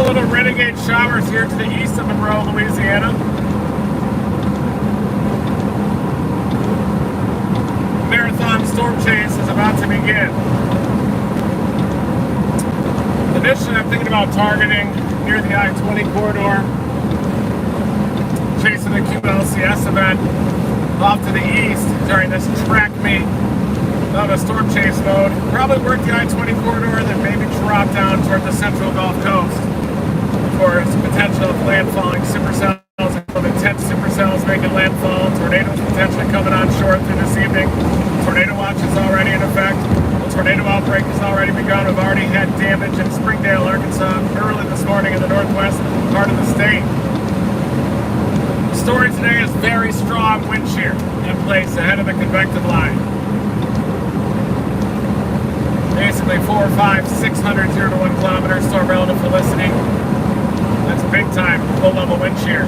couple little renegade showers here to the east of Monroe, Louisiana. Marathon storm chase is about to begin. Initially, I'm thinking about targeting near the I-20 corridor, chasing the QLCS event off to the east during this track meet of a storm chase mode. Probably work the I-20 corridor, then maybe drop down toward the central Gulf Coast for potential of landfalling supercells and intense supercells making landfall. Tornadoes potentially coming on shore through this evening. Tornado watch is already in effect. The tornado outbreak has already begun. We've already had damage in Springdale, Arkansas early this morning in the northwest part of the state. The story today is very strong wind shear in place ahead of the convective line. Basically 4, 5, 600, 0 to 1 kilometers storm relative felicity. That's big time low level wind shear.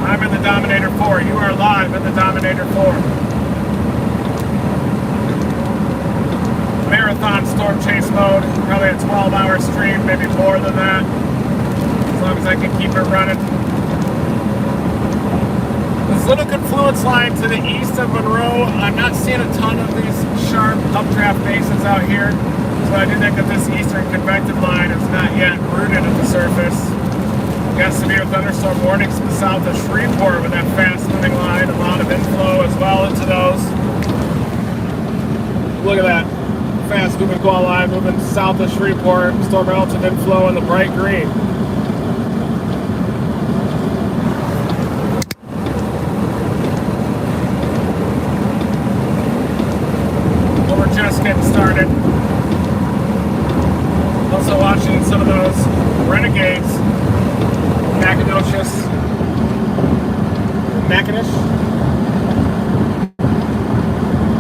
I'm in the Dominator 4. You are live in the Dominator 4. Marathon storm chase mode. Probably a 12-hour stream, maybe more than that. As long as I can keep it running. This little confluence line to the east of Monroe, I'm not seeing a ton of these sharp updraft basins out here. So I do think that this eastern convective line is not yet rooted at the surface. Got severe thunderstorm warnings to the south of Shreveport with that fast-moving line. A lot of inflow as well into those. Look at that. Fast-moving qual line moving south of Shreveport. Storm relative inflow in the bright green. Well, we're just getting started. Also watching some of those renegades, Macadocious,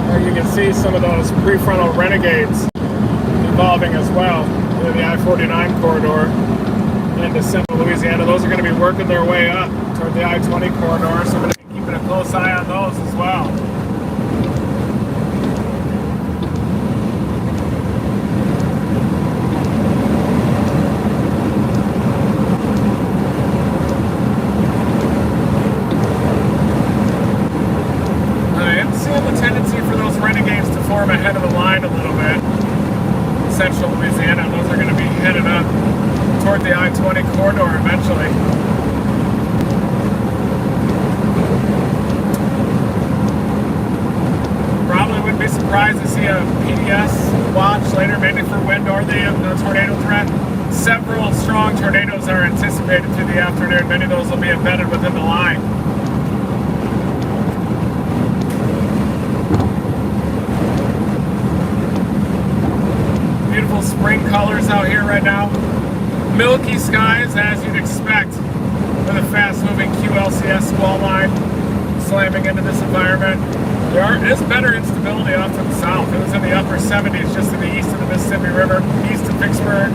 There you can see some of those prefrontal renegades evolving as well in the I-49 corridor into central Louisiana. Those are going to be working their way up toward the I-20 corridor, so I'm going to be keeping a close eye on those as well. Form ahead of the line a little bit. Central Louisiana, those are going to be headed up toward the I-20 corridor eventually. Probably wouldn't be surprised to see a PDS watch later, maybe for wind or the tornado threat. Several strong tornadoes are anticipated through the afternoon. Many of those will be embedded within the line. Beautiful spring colors out here right now. Milky skies, as you'd expect, with a fast-moving QLCS squall line slamming into this environment. There is better instability off to the south. It was in the upper 70s just to the east of the Mississippi River, east of Vicksburg.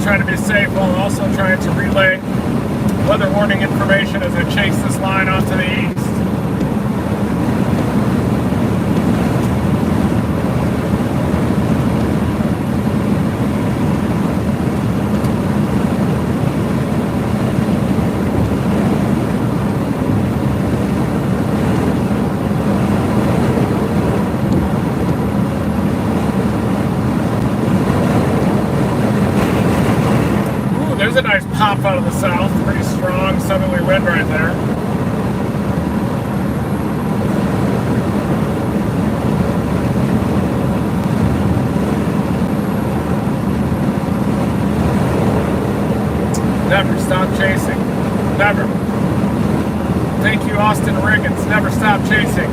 Trying to be safe while also trying to relay weather warning information as I chase this line off to the east. There's a nice pop out of the south, pretty strong southerly wind right there. Never stop chasing. Never. Thank you, Austin Riggins. Never stop chasing.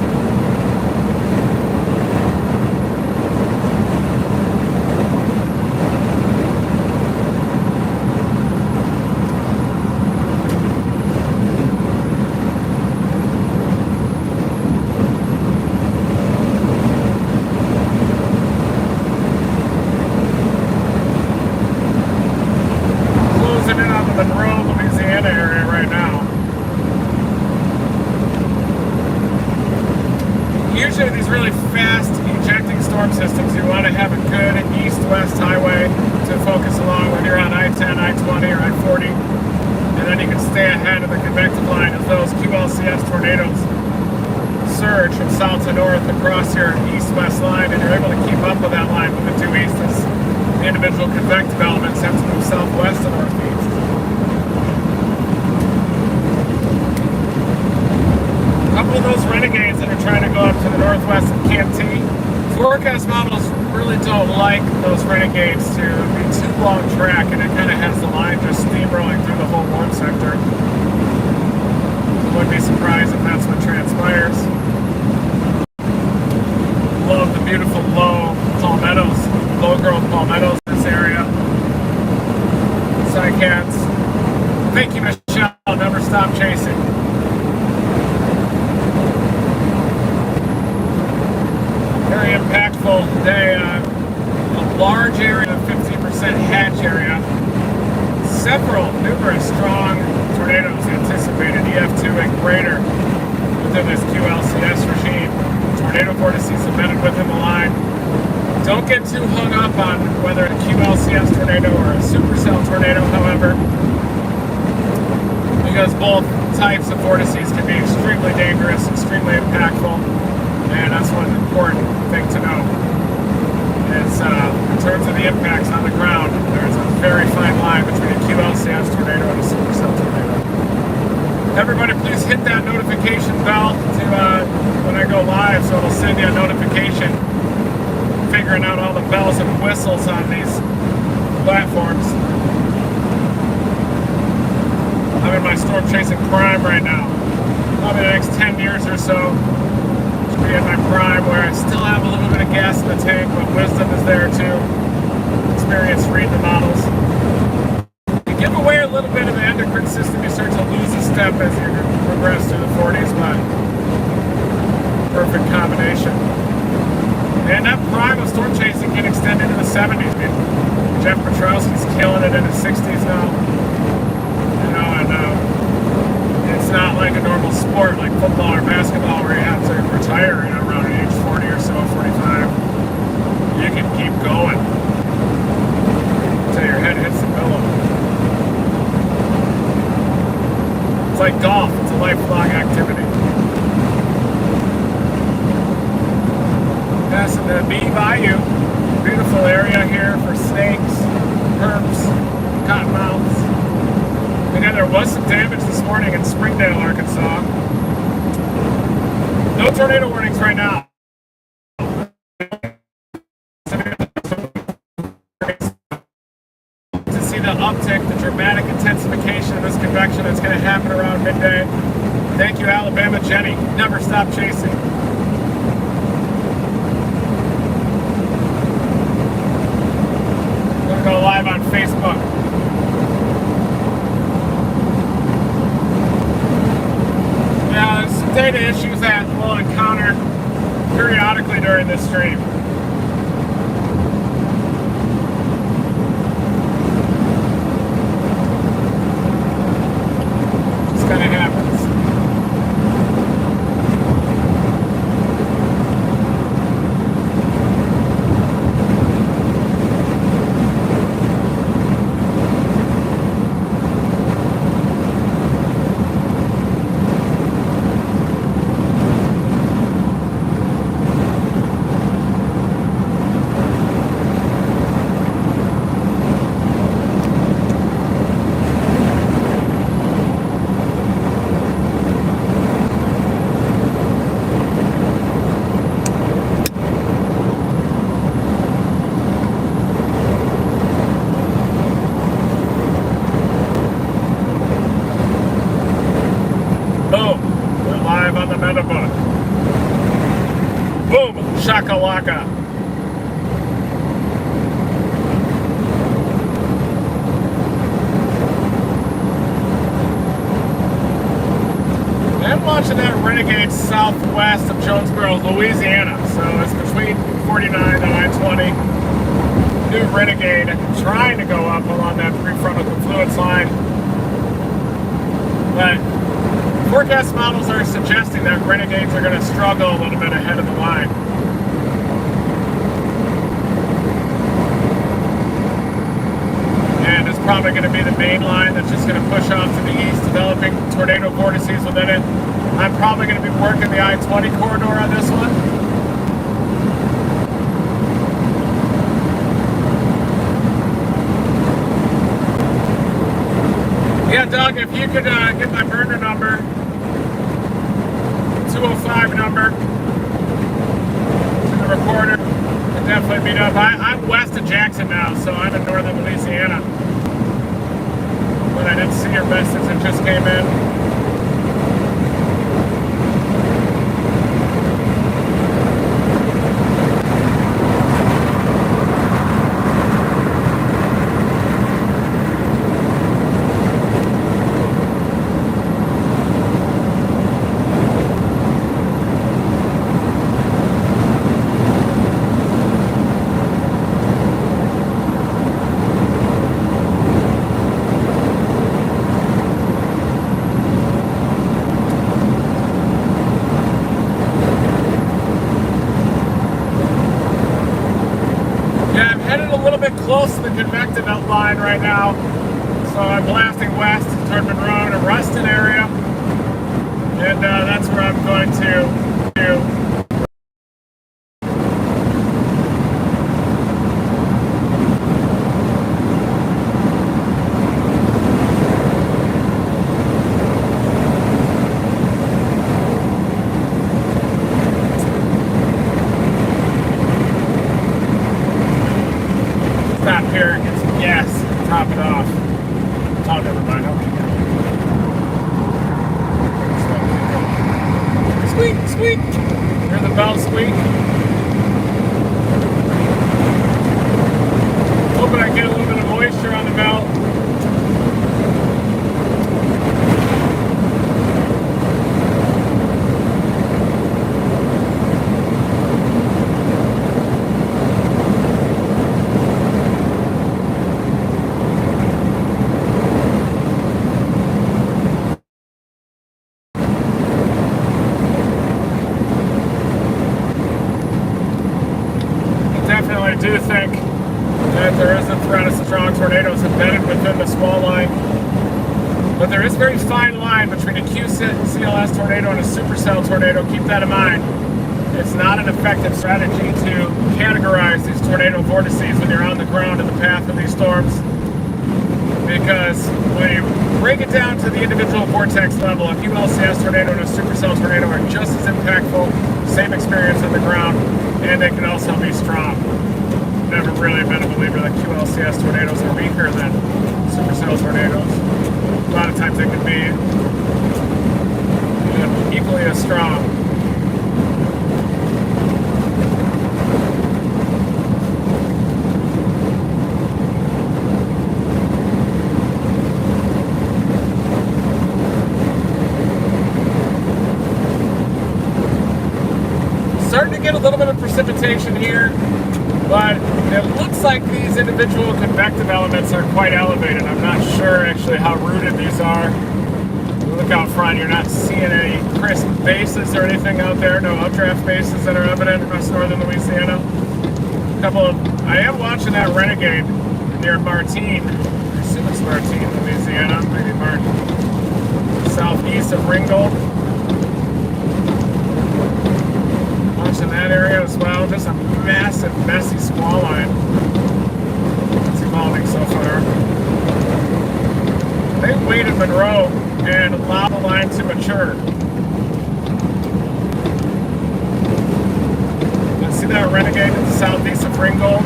usually these really fast ejecting storm systems, you want to have a good east-west highway to focus along when you're on I-10, I-20, or I-40. And then you can stay ahead of the convective line as those QLCS tornadoes surge from south to north across your east-west line, and you're able to keep up with that line moving due east as the individual convective elements have to move southwest and northeast. A couple of those renegades that are trying to go up to the northwest of Canty, forecast models really don't like those renegades to be too long track, and it kind of has the line just steamrolling through the whole warm sector. I wouldn't be surprised if that's what transpires. Love the beautiful low palmettos, low growth palmettos in this area. Cycads. Thank you, Michelle. Never stop chasing. Very impactful day. A large area, 50% hatch area. Numerous strong tornadoes anticipated, EF2 and greater, within this QLCS regime. Tornado vortices embedded within the line. Don't get too hung up on whether a QLCS tornado or a supercell tornado, however, because both types of vortices can be extremely dangerous, extremely impactful, and that's one important thing to know. Is in terms of the impacts on the ground, there's a very fine line between a QLCS tornado and a supercell tornado. Everybody, please hit that notification bell to when I go live, so it'll send you a notification. Figuring out all the bells and whistles on these platforms. I'm in my storm chasing prime right now. Probably the next 10 years or so. Be in my prime where I still have a little bit of gas in the tank, but wisdom is there too. Experience reading the models. You give away a little bit of the endocrine system, you start to lose a step as you progress through the 40s, but perfect combination. And that prime of storm chasing can extend into the 70s. I mean, Jeff Petrowski's killing it in his 60s now. You know, and it's not like a normal sport like football or basketball where you have to retire, you know, around age 40 or so, 45. You can keep going until your head hits the pillow. It's like golf. It's a lifelong activity. Passing the Bee Bayou. Beautiful area here for snakes, herps, cottonmouths. Again, there was some damage this morning in Springdale, Arkansas. No tornado warnings right now. To see the uptick, the dramatic intensification of this convection that's going to happen around midday. Thank you, Alabama Jenny. Never stop chasing. I'm going to go live on Facebook. Data issues that we'll encounter periodically during this stream. Just kind of happens. Shakalaka. I'm watching that renegade southwest of Jonesboro, Louisiana. So it's between 49 and I-20. New renegade trying to go up along that prefrontal confluence line. But Forecast models are suggesting that renegades are going to struggle a little bit ahead of the line. And it's probably going to be the main line that's just going to push off to the east, developing tornado vortices within it. I'm probably going to be working the I-20 corridor on this one. Yeah, Doug, if you could get my burner number, 205 number, to the recorder, I'd definitely meet up. I'm west of Jackson now, so I'm in northern Louisiana. But I didn't see your message that just came in. Close to the convective outline right now, so I'm blasting west toward Monroe and Ruston area, and that's where I'm going to here and get some gas, top it off. Oh, never mind. Okay. Squeak, squeak. Hear the bell squeak. Hoping I get a little bit of moisture on the belt. I do think that there is a threat of strong tornadoes embedded within the squall line. But there is a very fine line between a QCLS tornado and a supercell tornado. Keep that in mind. It's not an effective strategy to categorize these tornado vortices when you're on the ground in the path of these storms. Because when you break it down to the individual vortex level, a QLCS tornado and a supercell tornado are just as impactful, same experience on the ground, and they can also be strong. Never really been a believer that QLCS tornadoes are weaker than supercell tornadoes. A lot of times they can be equally as strong. Starting to get a little bit of precipitation here, but it looks like these individual convective elements are quite elevated. I'm not sure actually how rooted these are. Look out front, you're not seeing any crisp bases or anything out there, no updraft bases that are evident across northern Louisiana. I am watching that renegade near Martine. I assume it's Martine, Louisiana, maybe southeast of Ringgold. In that area as well, just a massive, messy squall line. It's evolving so far. They waited Monroe and allowed the line to mature. Let's see that renegade to the southeast of Ringgold.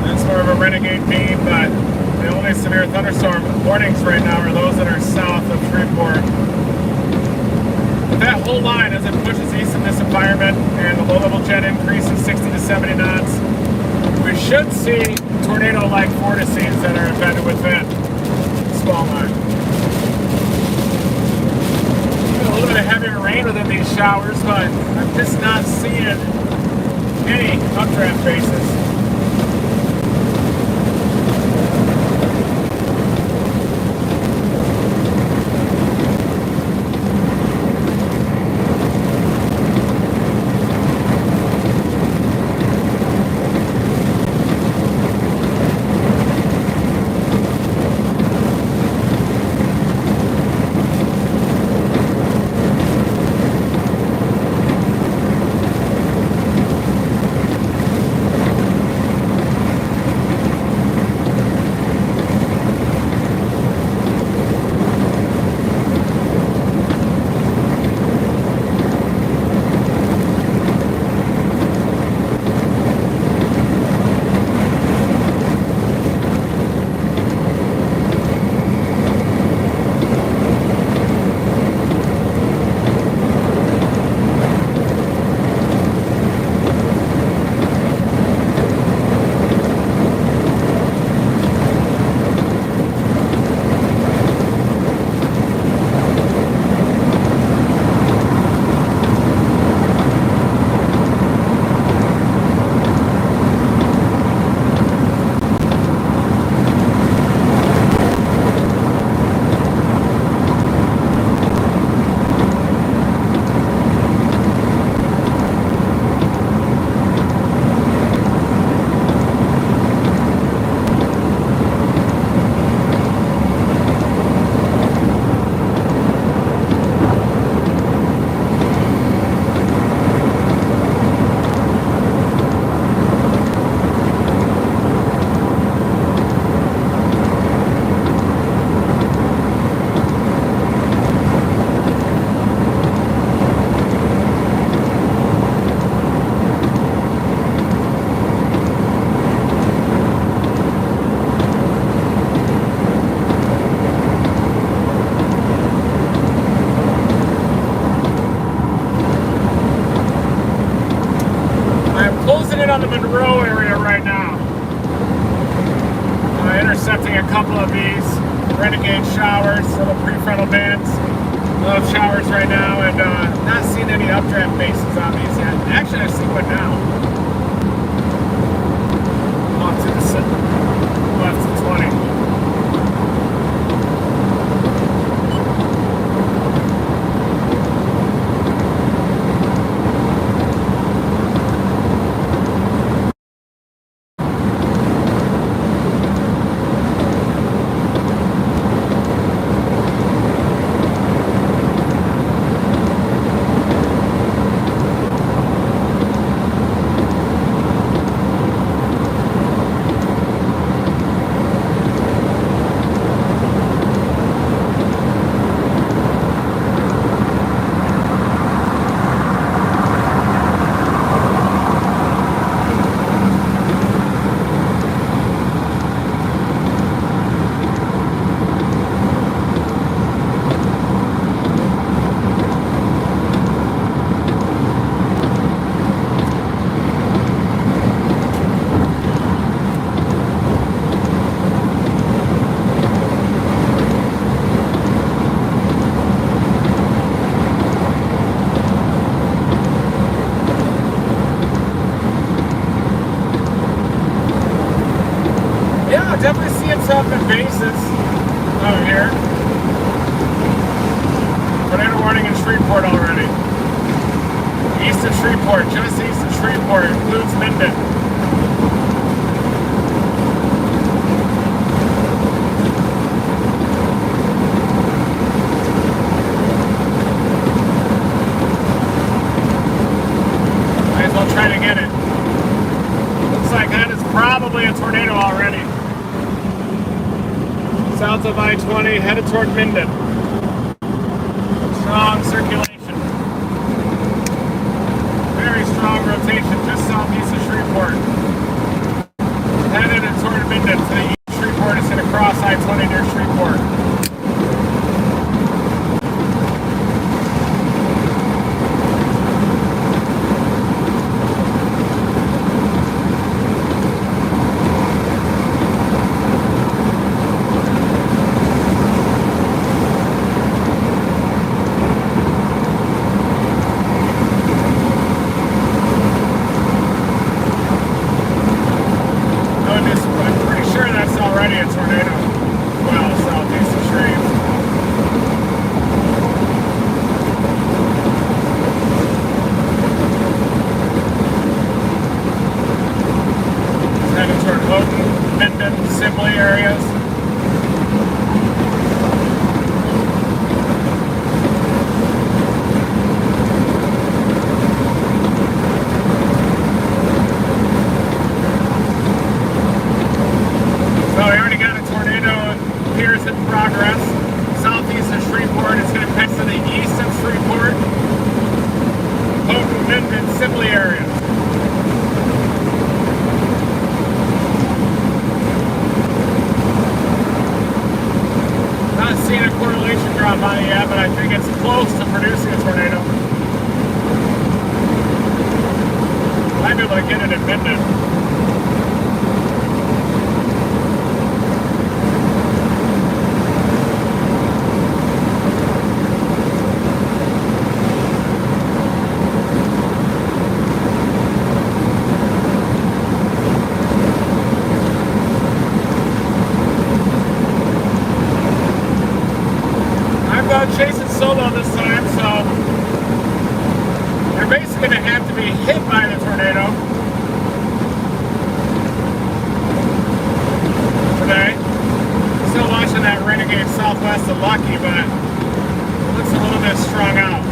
That's more of a renegade beam, but the only severe thunderstorm warnings right now are those that are south of Shreveport. That whole line, as it pushes east in this environment and the low-level jet increases 60 to 70 knots, we should see tornado-like vortices that are embedded within the squall line. A little bit of heavier rain within these showers, but I'm just not seeing any updraft bases. renegade showers, little prefrontal bands. Love showers right now, and not seeing any updraft bases on these yet. Actually, I see one now. Off to the left to 20. Definitely seeing some bases out here. Tornado warning in Shreveport already. East of Shreveport, just east of Shreveport, includes Minden. Might as well try to get it. Looks like that is probably a tornado already. South of I-20, headed toward Minden. Strong circulation. Very strong rotation just southeast of Shreveport. Headed toward Minden to the east of Shreveport. It's going to cross I-20 near Shreveport. Chasing solo this time, so you're basically going to have to be hit by the tornado today. Still watching that renegade southwest of Lucky, but it looks a little bit strung out.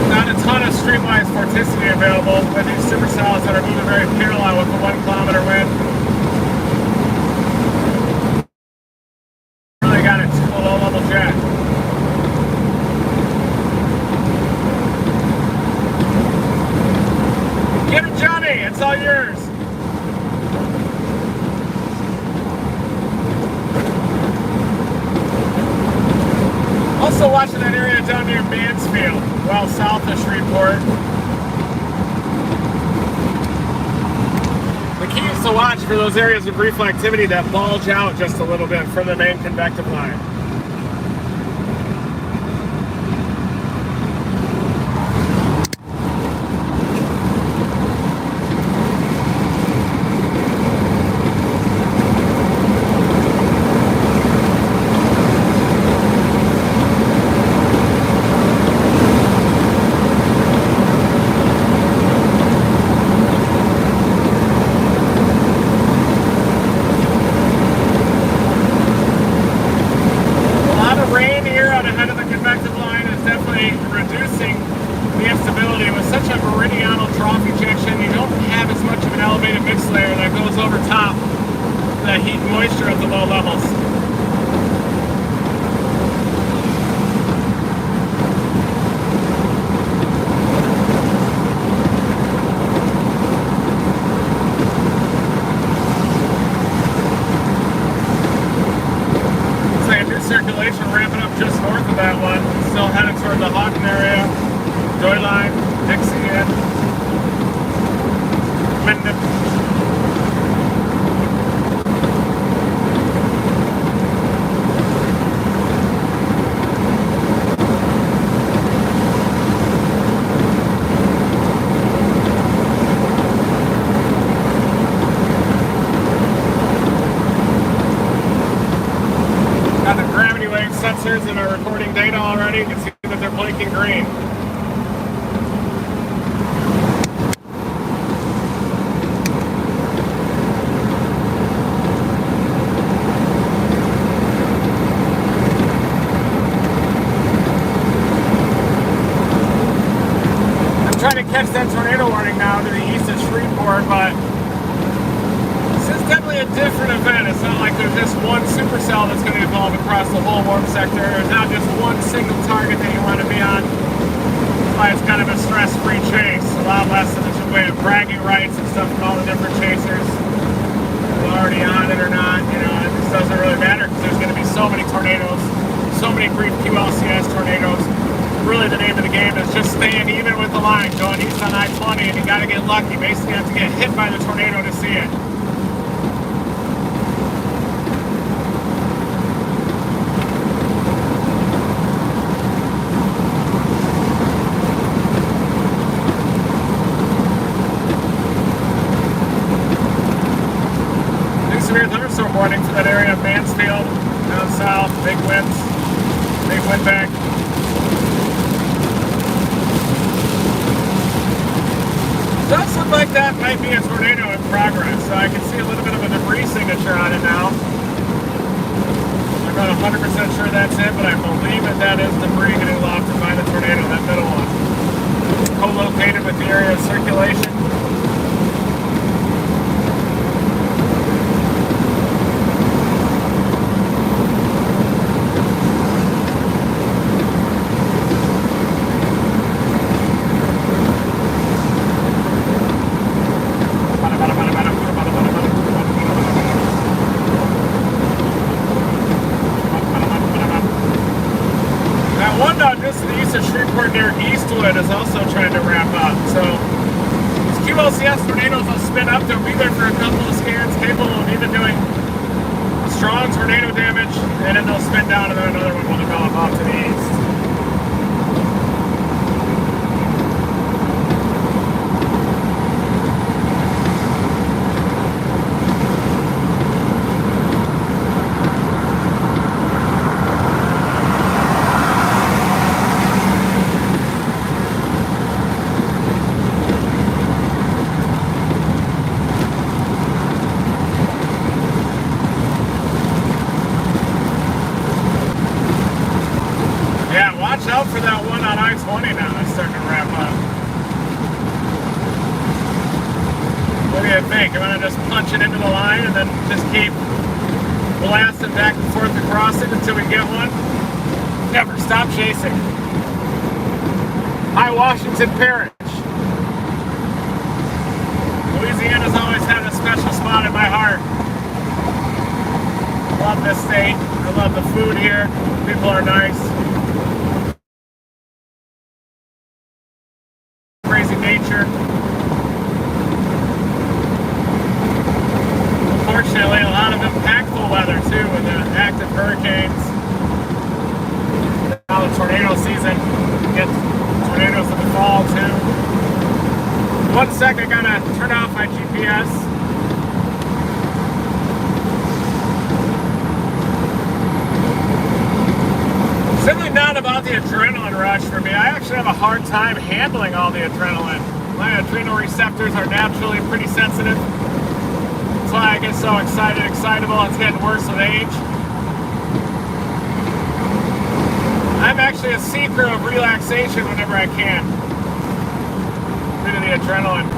Not a ton of streetwise vorticity available with these supercells that are moving very parallel with the 1 kilometer wind. It's all yours. Also watching that area down near Mansfield, well south of Shreveport. The keys to watch for those areas of reflectivity that bulge out just a little bit from the main convective line. Sensors that are recording data already. You can see that they're blinking green. I'm trying to catch that tornado warning now to the east of Shreveport, but this is definitely a different event. It's not like there's just one supercell that's going to evolve across the whole warp sector. There's not just one single target that you want to be on. That's why it's kind of a stress-free chase. A lot less in the way of bragging rights and stuff from all the different chasers. They're already on it or not, you know, it just doesn't really matter because there's going to be so many tornadoes, so many brief QLCS tornadoes. Really the name of the game is just staying even with the line, going east on I-20, and you got to get lucky. Basically you have to get hit by the tornado to see it. Thunderstorm warning for that area of Mansfield, down south, big winds, big wind back. It does look like that might be a tornado in progress, so I can see a little bit of a debris signature on it now. I'm not 100% sure that's it, but I believe that is debris getting lofted by the tornado, that middle one. Co-located with the area of circulation. Is also trying to wrap up. So these QLCS tornadoes will spin up. They'll be there for a couple of scans, capable of even doing strong tornado damage, and then they'll spin down, and then another one will develop off to the east. Watch out for that one on I-20 now. That's starting to wrap up. What do you think? You want to just punch it into the line and then just keep blasting back and forth across it until we get one? Never stop chasing. Hi, Washington Parish. Louisiana's always had a special spot in my heart. I love this state. I love the food here. People are nice. Crazy nature. tornado season. Get tornadoes in the fall too. 1 sec, I gotta turn off my GPS. Certainly not about the adrenaline rush for me. I actually have a hard time handling all the adrenaline. My adrenal receptors are naturally pretty sensitive. That's why I get so excitable. It's getting worse with age. I'm actually a seeker of relaxation whenever I can. Rid of the adrenaline.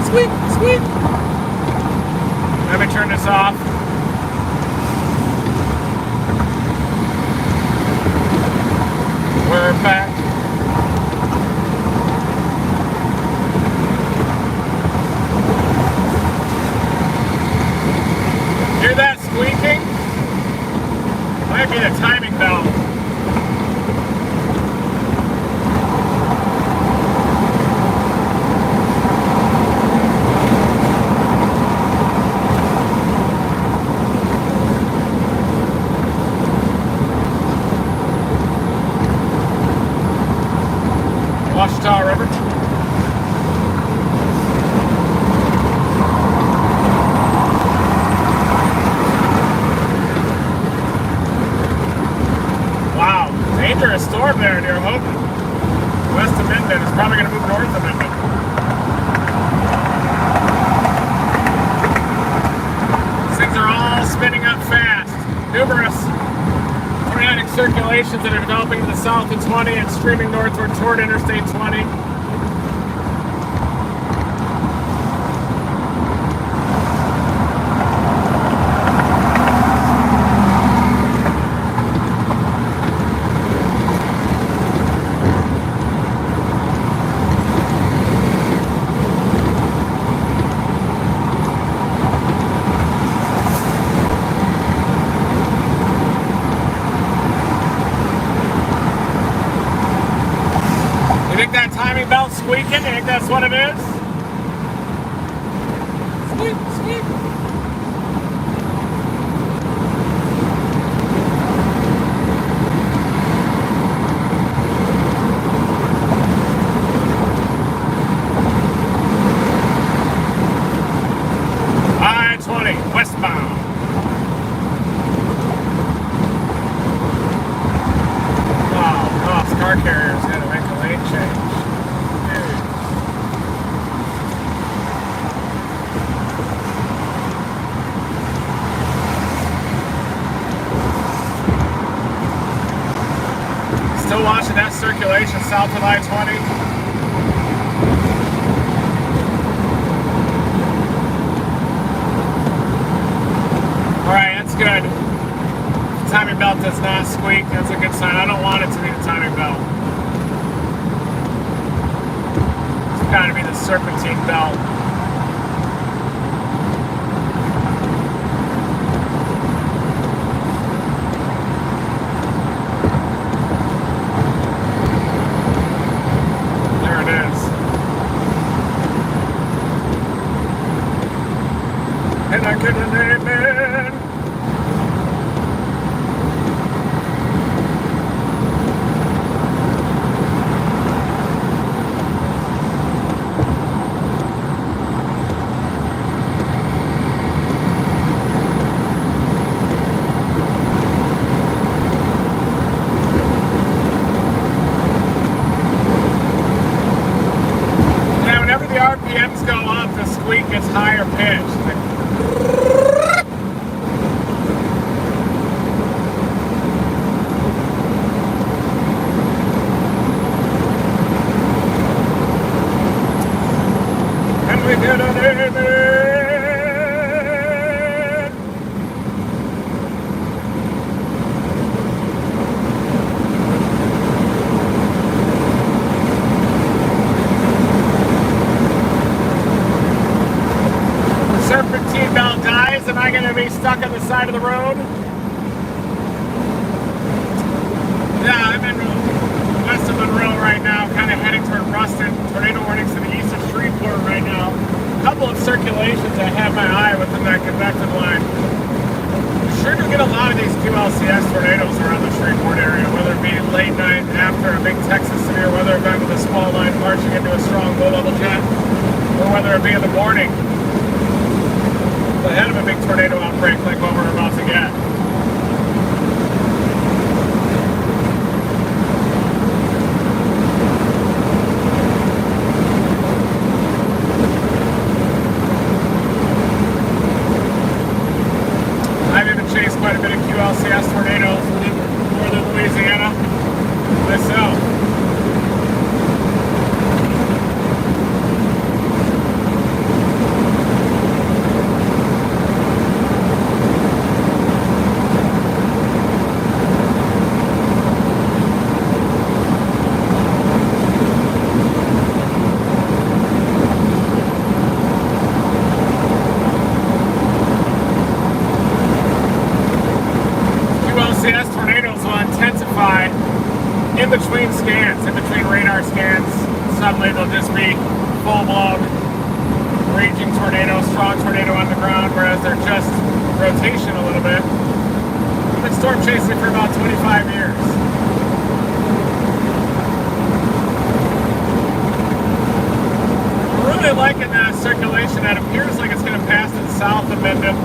Squeak, squeak. Let me turn this off. We're back. Hear that squeaking? Might be the timing belt. Washita River. Wow, dangerous storm there near Houghton. West of Minden. It's probably going to move north of Minden. These things are all spinning up fast. Numerous tornadic circulations that are developing to the south of 20 and streaming northward toward Interstate 20. Belt squeaking, you think that's what it is? Squeak, squeak. I-20 westbound. Oh, this car carrier's got to make a lane change. Still watching that circulation south of I-20. Alright, that's good. The timing belt does not squeak. That's a good sign. I don't want it to be the timing belt. It's got to be the serpentine belt. And I couldn't name it. Now, whenever the RPMs go up, the squeak gets higher pitched. Serpentine belt dies, am I going to be stuck on the side of the road? Yeah, I'm in Monroe right now, kind of heading toward Ruston. Tornado warnings to the east of Shreveport right now. couple of circulations I have my eye within that convective line. Sure do get a lot of these QLCS tornadoes around the Shreveport area, whether it be late night after a big Texas severe weather event with a small line marching into a strong low-level jet, or whether it be in the morning ahead of a big tornado outbreak like what we're about to get. Quite a bit of QLCS tornadoes in northern Louisiana myself. Tornadoes will intensify in between scans, in between radar scans. Suddenly they'll just be full-blown raging tornado, strong tornado on the ground, whereas they're just rotation a little bit. I've been storm chasing for about 25 years. I'm really liking that circulation that appears like it's going to pass to the south of Minden.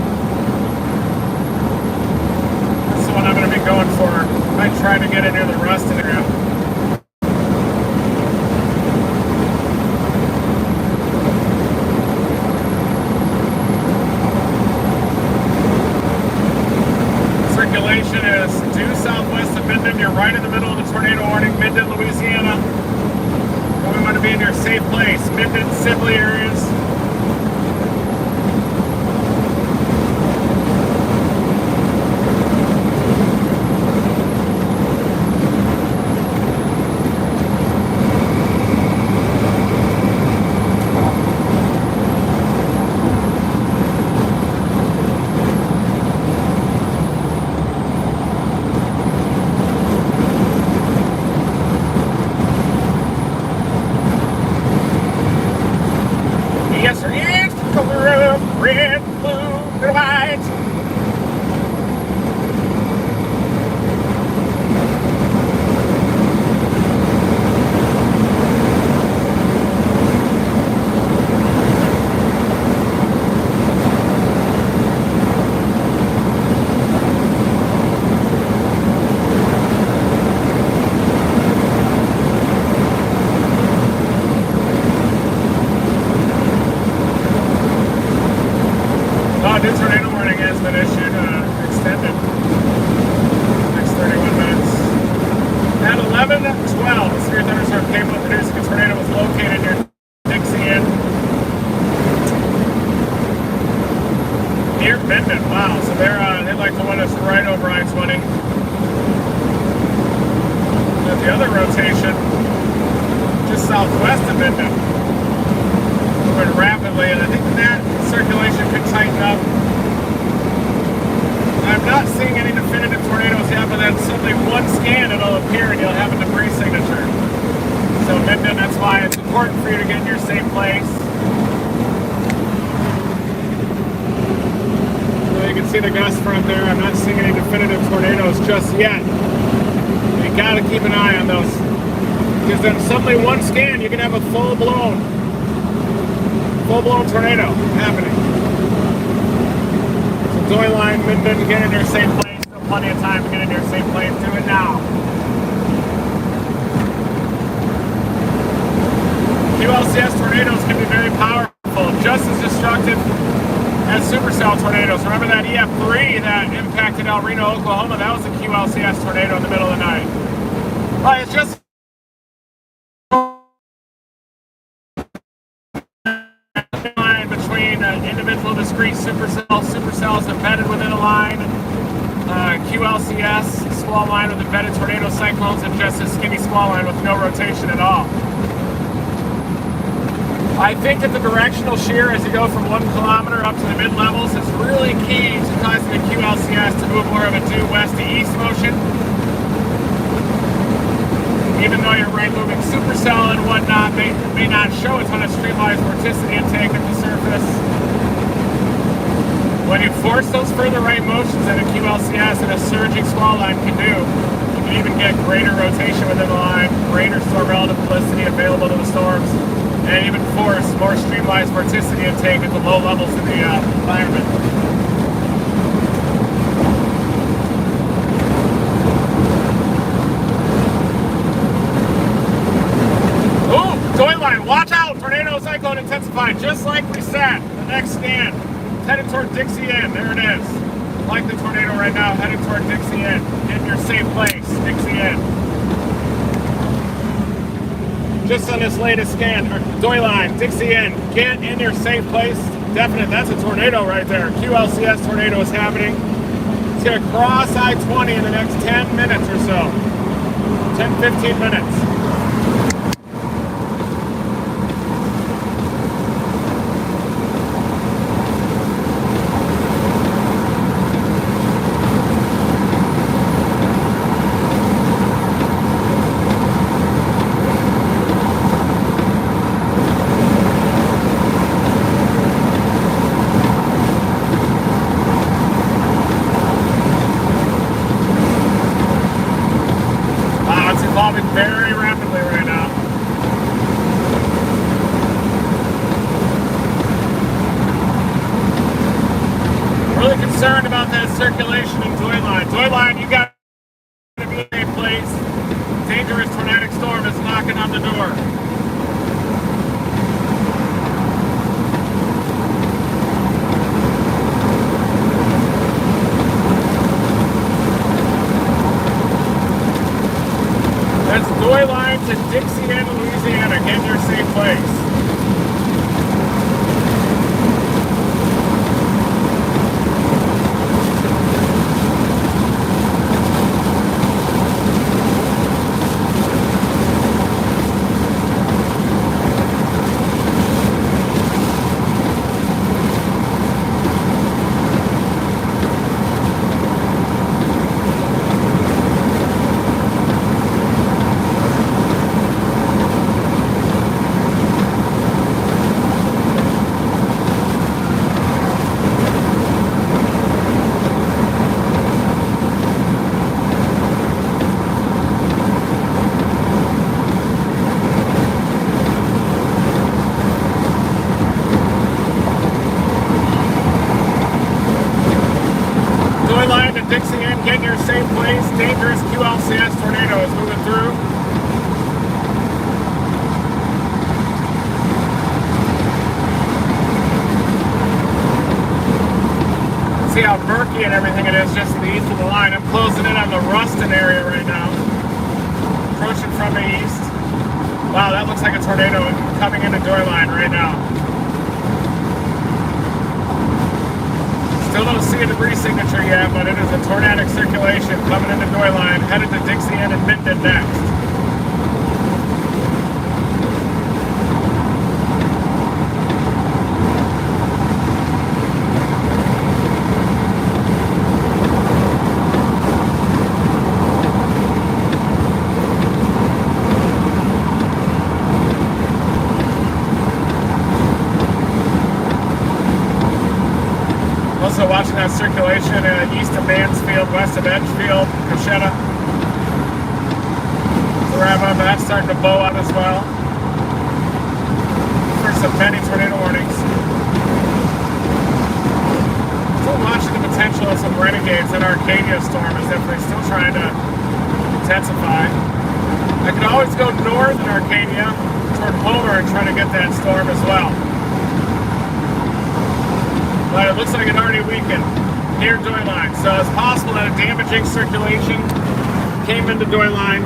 What I'm going to be going for. I might try to get it near the Ruston area. Circulation is due southwest of Minden. You're right in the middle of the tornado warning, Minden, Louisiana. We want to be in your safe place. Minden, Sibley areas. Red, blue, and white. New tornado warning has been issued, extended. Next 31 minutes. At 11:12, a severe thunderstorm capable of producing a tornado was located near Dixie Inn. Near Minden, wow. So they'd like to want us right over I-20. At the other rotation, just southwest of Minden. Moving rapidly, and I think that circulation could tighten up. I'm not seeing any definitive tornadoes yet, but then suddenly one scan it'll appear and you'll have a debris signature. So Minden, that's why it's important for you to get in your safe place. So you can see the gust front there. I'm not seeing any definitive tornadoes just yet. You gotta keep an eye on those. Because then suddenly one scan, you can have a full-blown tornado happening. So Doy Line, Minden, get in your safe place. Still plenty of time to get in your safe place. Do it now. QLCS tornadoes can be very powerful, just as destructive as supercell tornadoes. Remember that EF3 that impacted El Reno, Oklahoma? That was a QLCS tornado in the middle of the night. Well, it's just between individual discrete supercells embedded within a line, QLCS, squall line with embedded tornado cyclones, and just a skinny squall line with no rotation at all. I think that the directional shear as you go from 1 kilometer up to the mid-levels is really key to causing the QLCS to move more of a due west to east motion. even though your right moving supercell and whatnot may not show a ton of streamlined vorticity intake at the surface. When you force those further right motions that a QLCS and a surging squall line can do, you can even get greater rotation within the line, greater storm relative velocity available to the storms, and even force more streamlined vorticity intake at the low levels of the environment. Toy line, watch out! Tornado cyclone intensified, just like we said. The next scan, headed toward Dixie Inn. There it is. Like the tornado right now, headed toward Dixie Inn. In your safe place, Dixie Inn. Just on this latest scan, Toy line, Dixie Inn. Get in your safe place. Definite, that's a tornado right there. QLCS tornado is happening. It's going to cross I-20 in the next 10 minutes or so. 10, 15 minutes. Very rapidly right now. Really concerned about that circulation in Toy line. Toy line, you got to be in a place. Dangerous tornadic storm is knocking on the door. That's Toy line to Dixie Inn, Louisiana. Get in your safe place. Dixie Inn, get in your safe place. Dangerous QLCS tornado is moving through. See how murky and everything it is just to the east of the line. I'm closing in on the Ruston area right now. Approaching from the east. Wow, that looks like a tornado coming into Toy line right now. Still don't see a debris signature yet, but it is a tornadic circulation coming into Toy line, headed to Dixie Inn and Minden next. Also watching that circulation east of Mansfield, west of Edgefield, Cochetta. The wrap-up, that's starting to bow out as well. For some many tornado warnings. Still watching the potential of some renegades. That Arcadia storm is definitely still trying to intensify. I could always go north in Arcadia toward Homer and try to get that storm as well. But it looks like it already weakened near Toy line. So it's possible that a damaging circulation came into Toy line,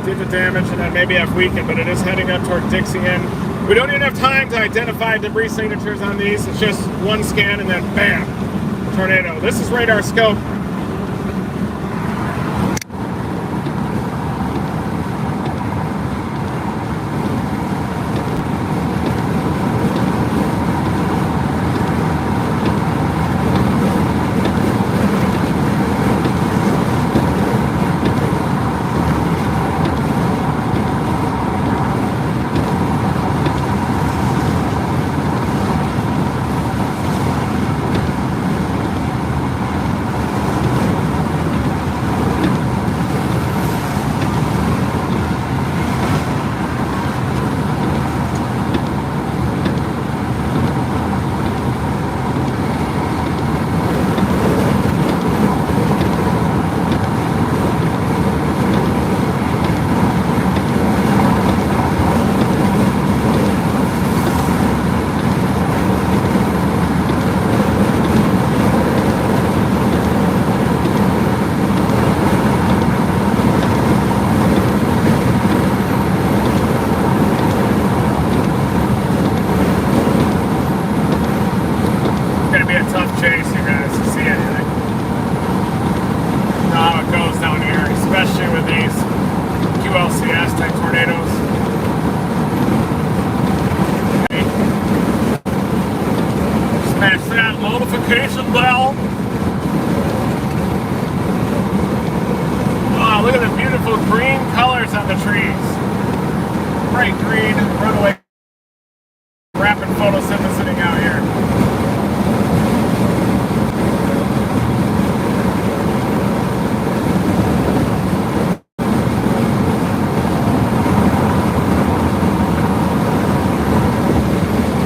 did the damage, and then maybe have weakened, but it is heading up toward Dixie Inn. We don't even have time to identify debris signatures on these. It's just one scan and then bam, tornado. This is radar scope. a tough chase, you guys, to see anything. You know how it goes down here, especially with these QLCS type tornadoes. Okay. Smash that notification bell. Oh, look at the beautiful green colors on the trees. Bright green, runaway, rapid photosynthesizing out here.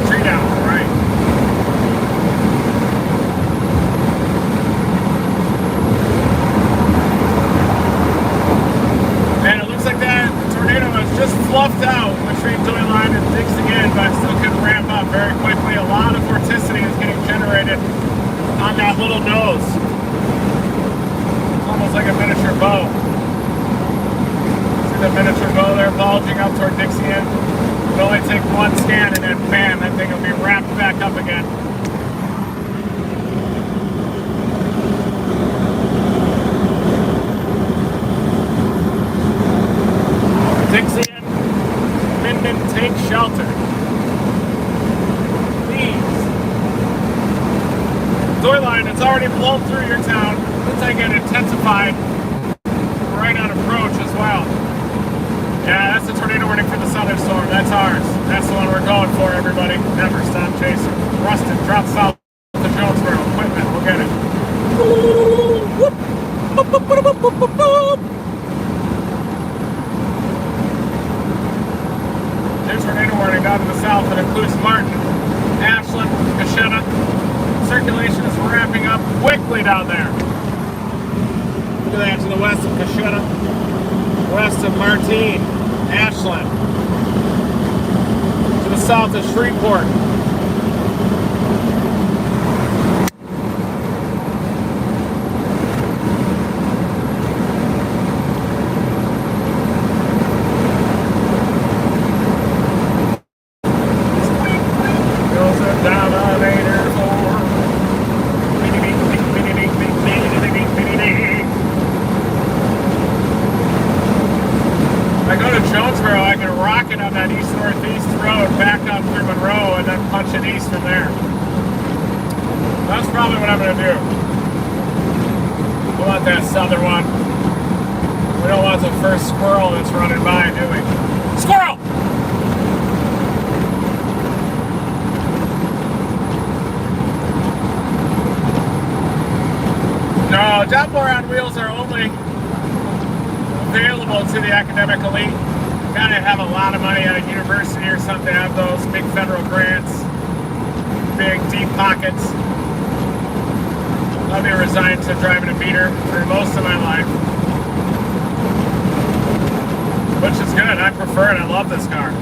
Tree down, right. And it looks like that tornado was just fluffed out between Doyle Line and Dixie Inn, but still could ramp up very quickly. A lot of vorticity is getting generated on that little nose. It's almost like a miniature bow. See the miniature bow there bulging up toward Dixie Inn? It'll only take one scan and then bam, that thing will be wrapped back up again. Dixie Inn, Minden, take shelter. Please. Doyle Line, it's already blown through your town. Looks like it intensified right on approach as well. Yeah, that's the tornado warning for the southern storm. That's ours. That's the one we're going for, everybody. Never stop chasing. Rustin, drop south to Jonesboro. Equipment, we'll get it. New tornado warning down to the south that includes Martin, Ashland, Coshetta. Circulation is ramping up quickly down there. Look at that to the west of Coshetta, west of Martine, Ashland, to the south of Shreveport. Jonesboro, I can rocket on that east-northeast road back up through Monroe and then punch it east from there. That's probably what I'm going to do. We want that southern one. We don't want the first squirrel that's running by, do we? Squirrel! No, Downpour on wheels are only available to the academic elite. Gotta have a lot of money at a university or something to have those big federal grants, big deep pockets. I'll be resigned to driving a beater for most of my life, which is good. I prefer it. I love this car.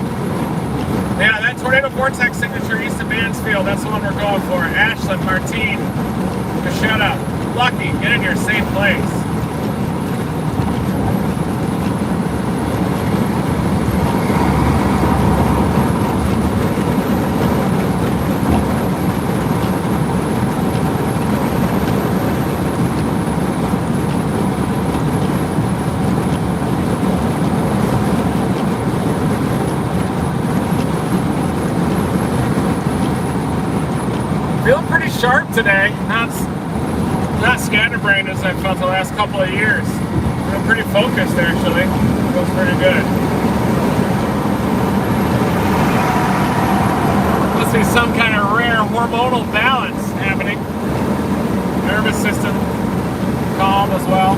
Yeah, that tornado vortex signature east of Mansfield, that's the one we're going for. Ashland, Martine, Coshetta, Lucky, get in your safe place. Feeling pretty sharp today. Not scatterbrained as I felt the last couple of years. Feeling pretty focused actually. Feels pretty good. Must be some kind of rare hormonal balance happening. Nervous system calm as well.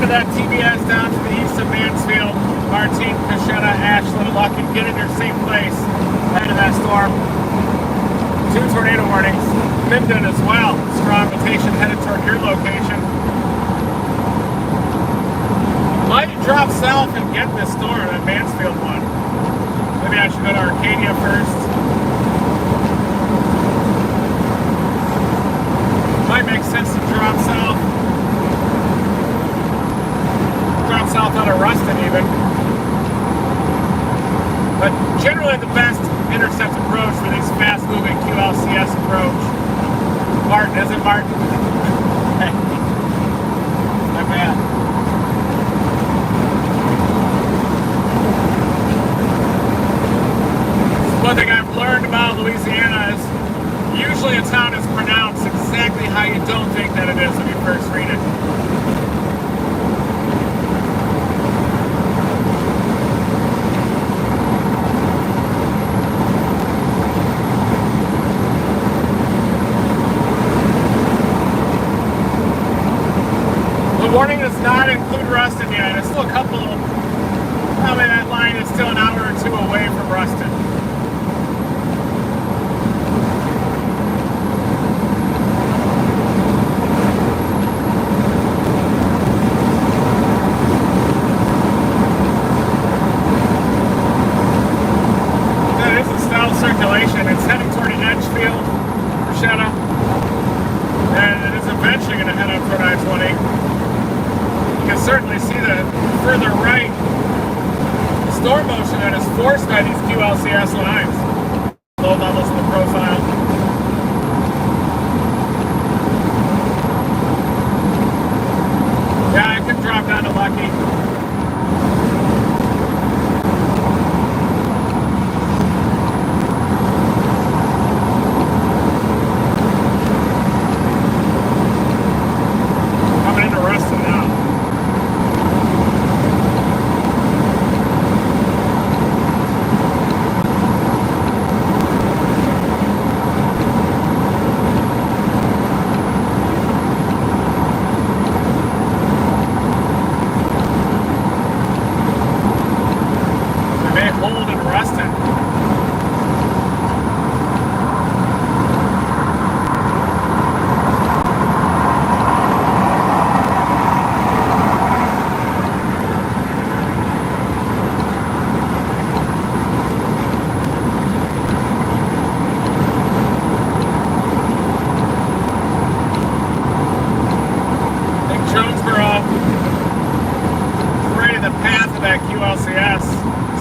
That TBS down to the east of Mansfield, Martine, Coshetta, Ashland, Lucky, get in your safe place ahead of that storm. 2 tornado warnings, Minden as well, strong rotation headed toward your location. Might drop south and get this storm, that Mansfield one. Maybe But generally the best intercept approach for these fast-moving QLCS approach. Martin, isn't Martin? My bad. One thing I've learned about Louisiana is usually a town is pronounced exactly how you don't think that it is when you first read it. The warning does not include Ruston yet. It's still a couple, probably that line is still an hour or two away from Ruston. Circulation. It's heading toward Edgefield, Bruschetta, and it is eventually going to head up toward I-20. You can certainly see the further right storm motion that is forced by these QLCS lines. Low levels in the profile. Yeah, I could drop down to Lucky.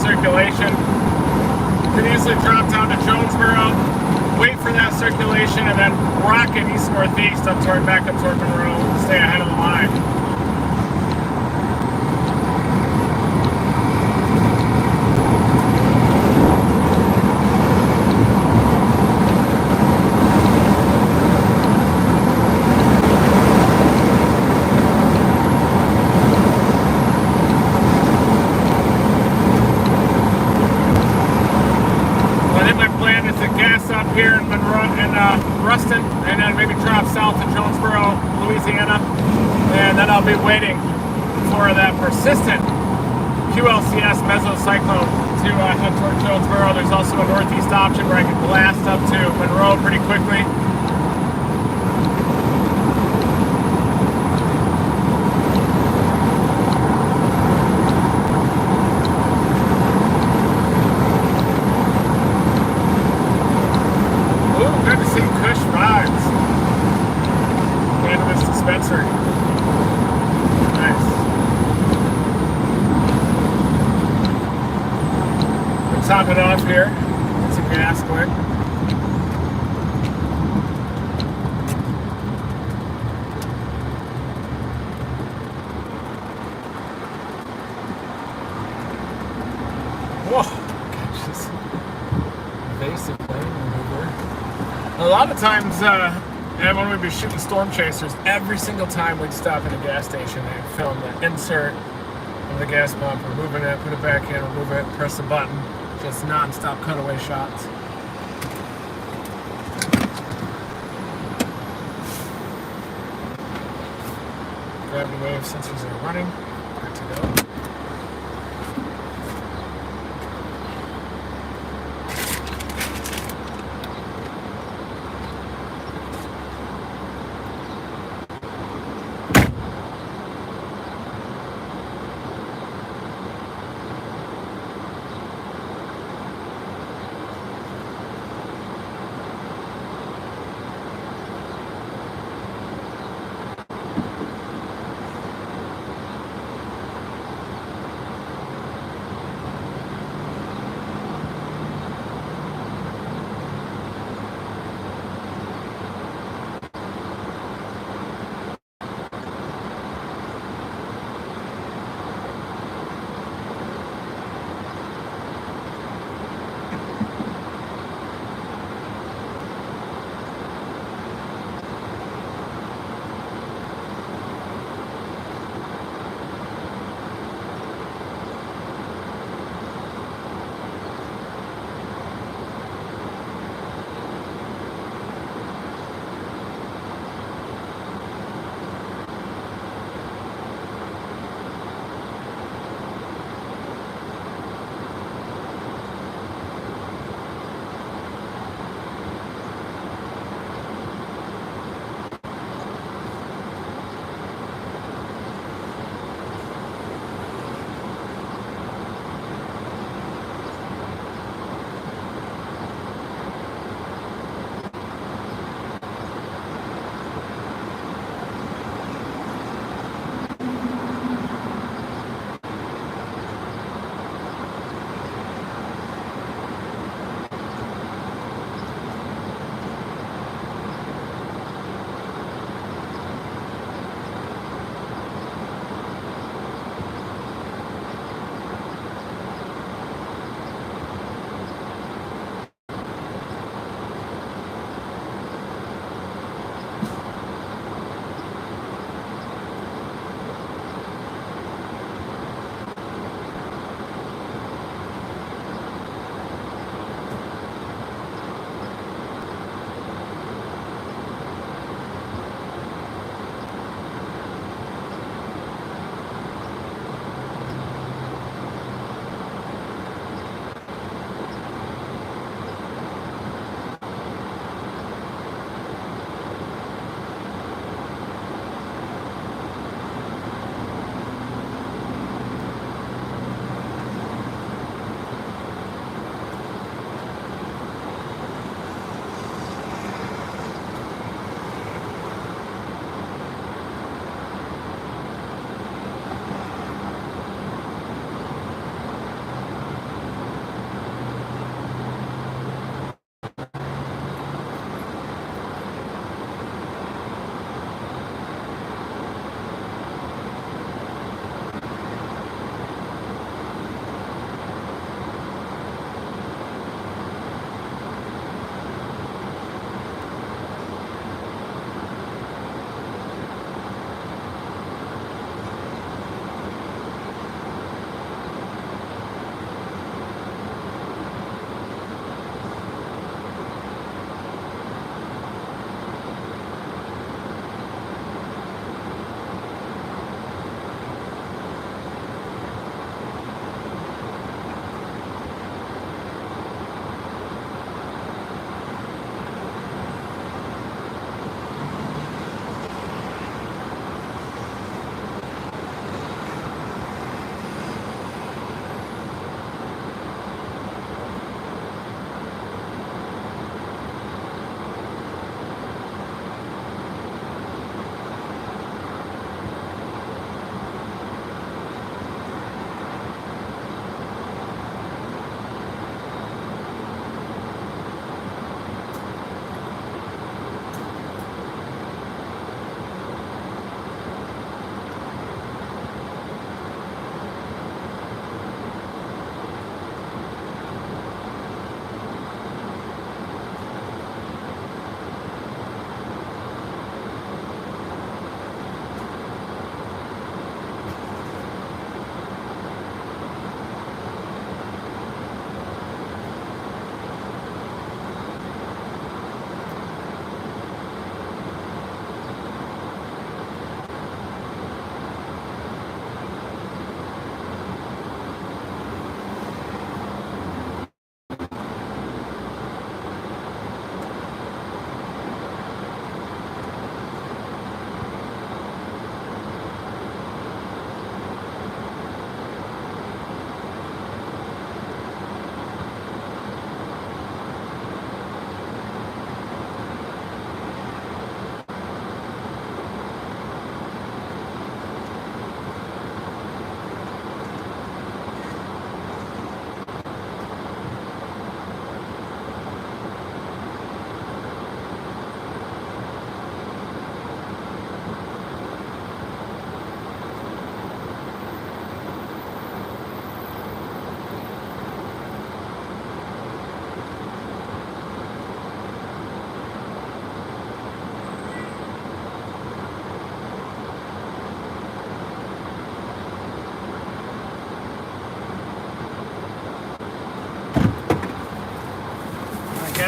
Circulation. You can easily drop down to Jonesboro, wait for that circulation, and then rocket east-northeast back up toward Monroe, stay ahead of the line. Here in Monroe and Ruston, and then maybe drop south to Jonesboro, Louisiana, and then I'll be waiting for that persistent QLCS mesocyclone to head toward Jonesboro. There's also a northeast option where I can blast up to Monroe pretty quickly. Dispensary. Nice. We'll top it off here. Get some gas quick. Whoa. Gosh, this evasive plane maneuver. A lot of times, and when we'd be shooting storm chasers, every single time we'd stop at a gas station and film the insert of the gas pump, removing it, put it back in, remove it, press the button, just non-stop cutaway shots. Gravity wave sensors are running, good to go.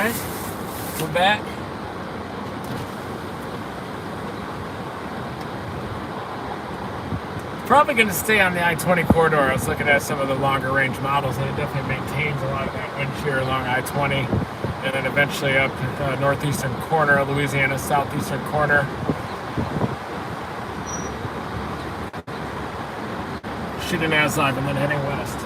Alright, we're back. Probably going to stay on the I-20 corridor. I was looking at some of the longer range models, and it definitely maintains a lot of that wind shear along I-20, and then eventually up northeastern corner of Louisiana, southeastern corner. Shooting ASLive and then heading west.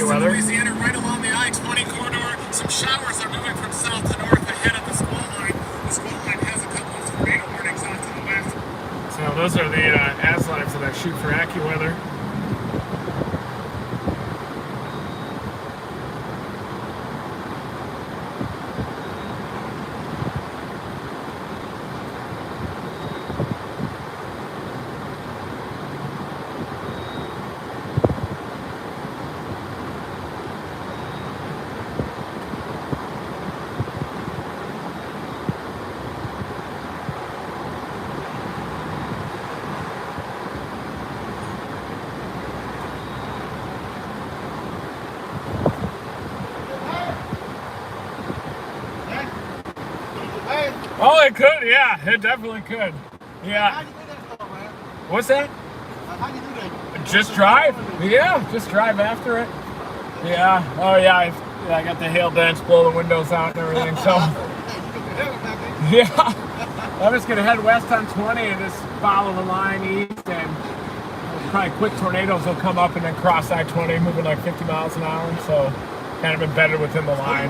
Weather. Louisiana, right along the I-20 corridor. Some showers are moving from south to north ahead of the squall line. The squall line has a couple of tornado warnings off to the west. So those are the ASLives that I shoot for AccuWeather. Oh, it could, yeah, it definitely could. Yeah. How do you do that stuff, man? What's that? How do you do that? Just drive. Yeah, just drive after it. Yeah. Oh, yeah. I got the hail dents, blow the windows out and everything. So, Yeah. I'm just going to head west on 20 and just follow the line east, and probably quick tornadoes will come up and then cross I-20 moving like 50 miles an hour. So kind of embedded within the line.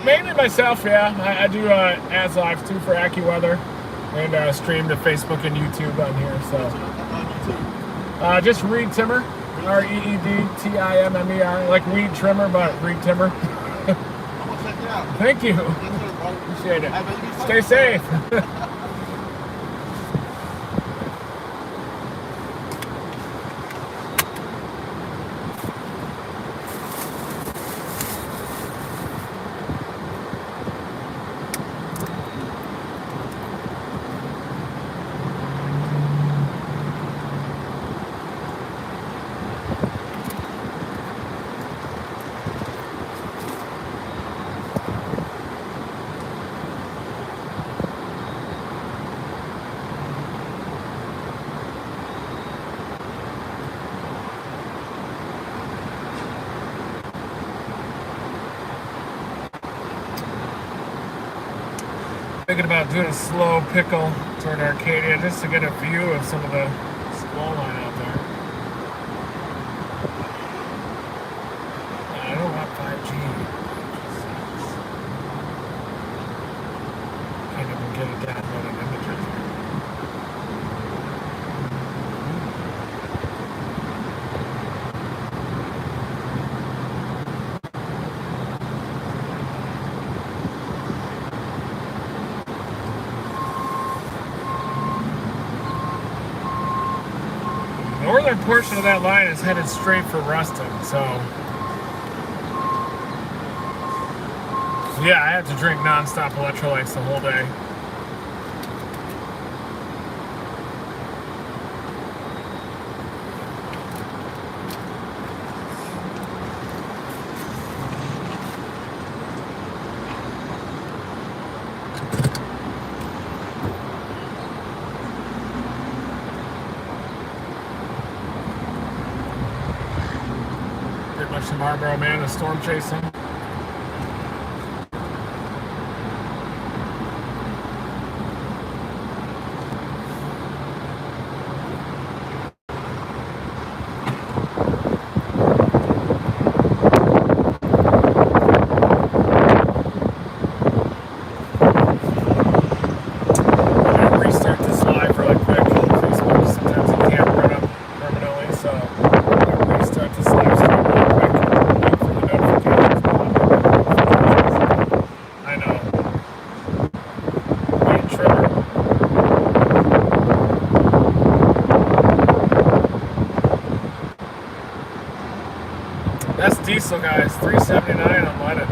Mainly myself, yeah. I do ads live too for AccuWeather, and stream to Facebook and YouTube on here. So just Reed Timmer, REEDTIMMER, like weed trimmer, but Reed Timmer. Thank you. Appreciate it. Stay safe. Thinking about doing a slow pickle toward Arcadia just to get a view of some of the squall line out there. I don't want 5G. Can't even get it downloaded images. Northern portion of that line is headed straight for Ruston, so yeah, I had to drink non-stop electrolytes the whole day. Some Marlboro Man, a storm chasing. Restart this live really quick on Facebook. Sometimes you can't run them permanently, so restart this live stream real quick. That's diesel, guys. $3.79 unleaded.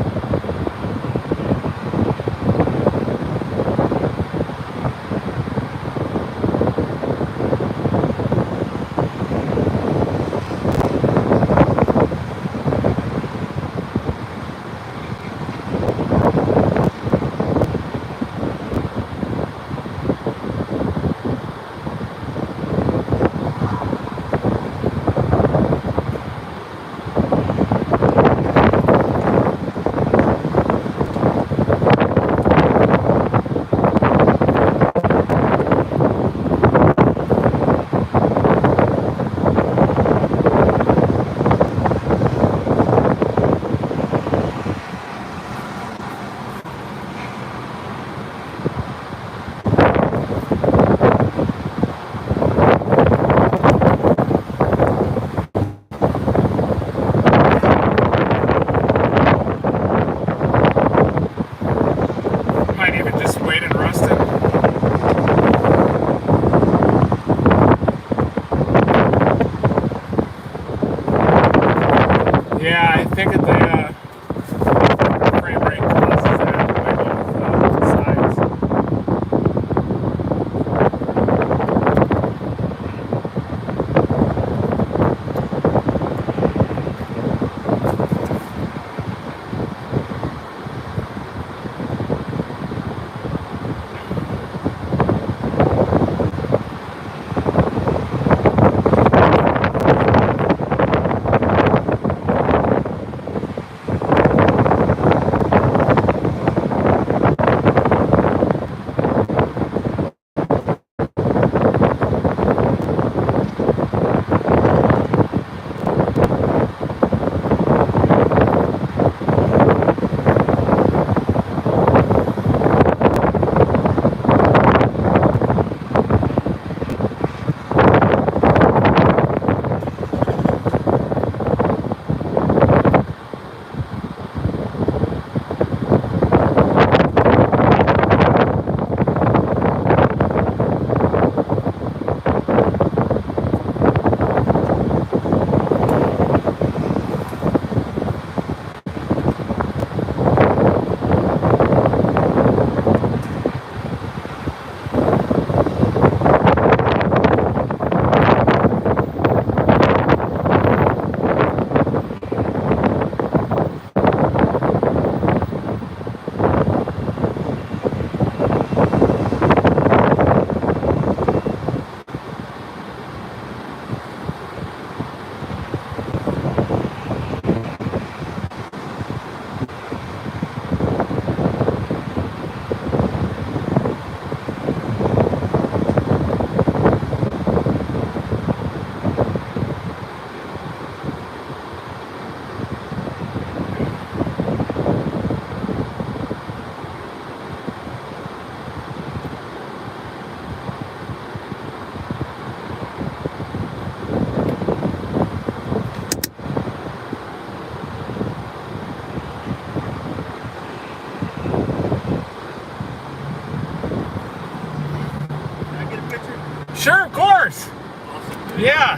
Yeah.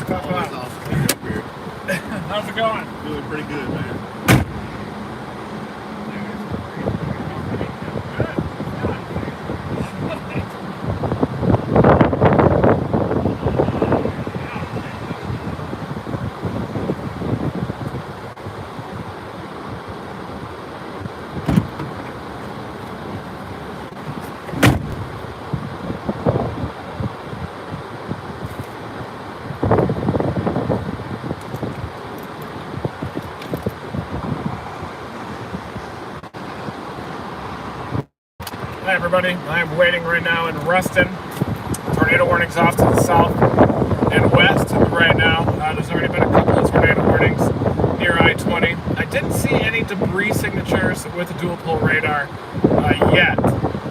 Always awesome to be up here. How's it going? Doing pretty good, man. Hi everybody, I'm waiting right now in Ruston. Tornado warnings off to the south and west right now. There's already been a couple of tornado warnings near I-20. I didn't see any debris signatures with the dual pole radar yet,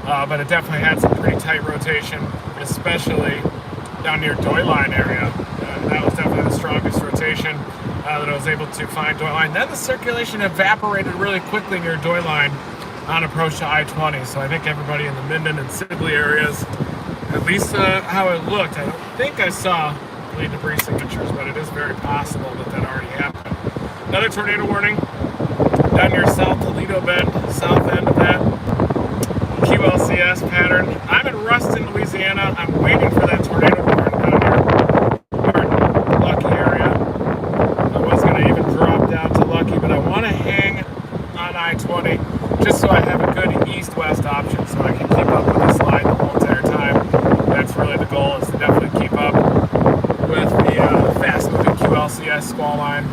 but it definitely had some pretty tight rotation, especially down near Doy Line area. That was definitely the strongest rotation that I was able to find Doy Line. Then the circulation evaporated really quickly near Doy Line on approach to I-20, so I think everybody in the Minden and Sibley areas, at least how it looked, I don't think I saw any debris signatures, but it is very possible that that already happened. Another tornado warning down near South Toledo Bend, south end of that QLCS pattern. I'm in Ruston, Louisiana. I'm waiting for that tornado warning down near Lucky area. I was going to even drop down to Lucky, but I want to hang on I-20 just so I have a good east-west option so I can keep up with this line the whole entire time. That's really the goal, is to definitely keep up with the fast-moving QLCS squall line.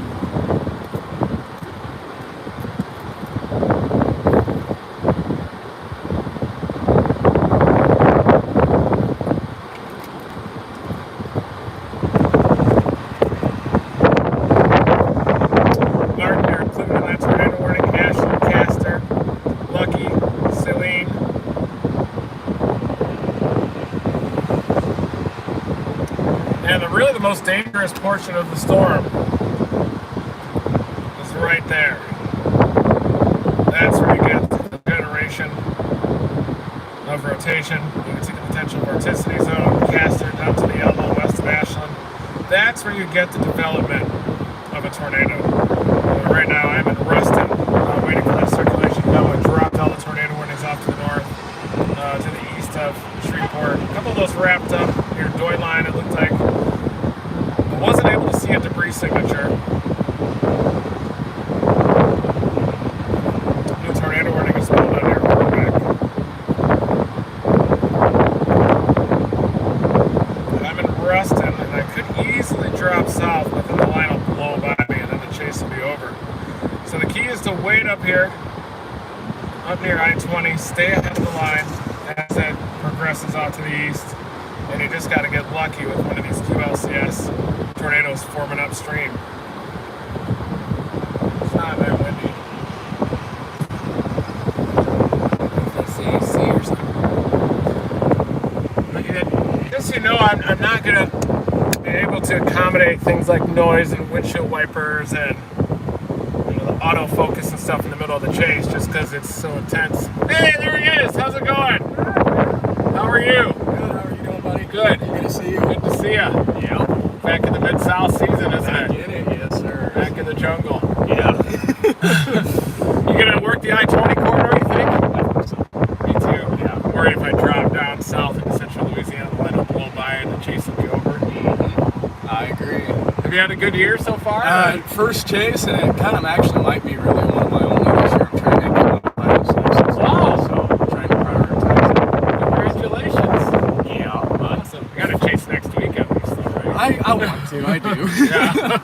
Really the most dangerous portion of the storm is right there. That's where you get the generation of rotation. You can see the potential vorticity zone, Castor down to the elbow west of Ashland. That's where you get the development of a tornado. Right now I'm in Ruston, waiting for that circulation to go and dropped all the tornado warnings off to the north, to the east of Shreveport. A couple of those wrapped up near Doy Line, it looked like. Wasn't able to see a debris signature. New tornado warning is spelled out near Burbank. I'm in Ruston, and I could easily drop south, but then the line will blow by me, and then the chase will be over. So the key is to wait up here, up near I-20, stay ahead of the line as it progresses out to the east, and you just got to get lucky with one of these QLCS tornadoes forming upstream. It's not that windy. That's the AC or something. But just so you know, I'm not going to be able to accommodate things like noise and windshield wipers and the autofocus and stuff in the middle of the chase just because it's so intense. Hey, there he is! How's it going? How are you? Good, how are you doing, buddy? Good. Good to see you. Good to see ya. Yeah. Back in the Mid-South season, isn't I it? get it, yes, sir. Back in the jungle. Yeah. You gonna work the I-20 corridor, you think? I think so. Me too. Yeah. I'm worried if I drop down south into central Louisiana, the line will blow by and the chase will be over. I agree. Have you had a good year so far? First chase, and it kind of actually might be really one of my only this year. I'm trying to get my pilot's license. Wow. So I'm trying to prioritize it. Congratulations. Yeah. Awesome. You gotta chase next week at least, though, right? I want to, I do. Yeah.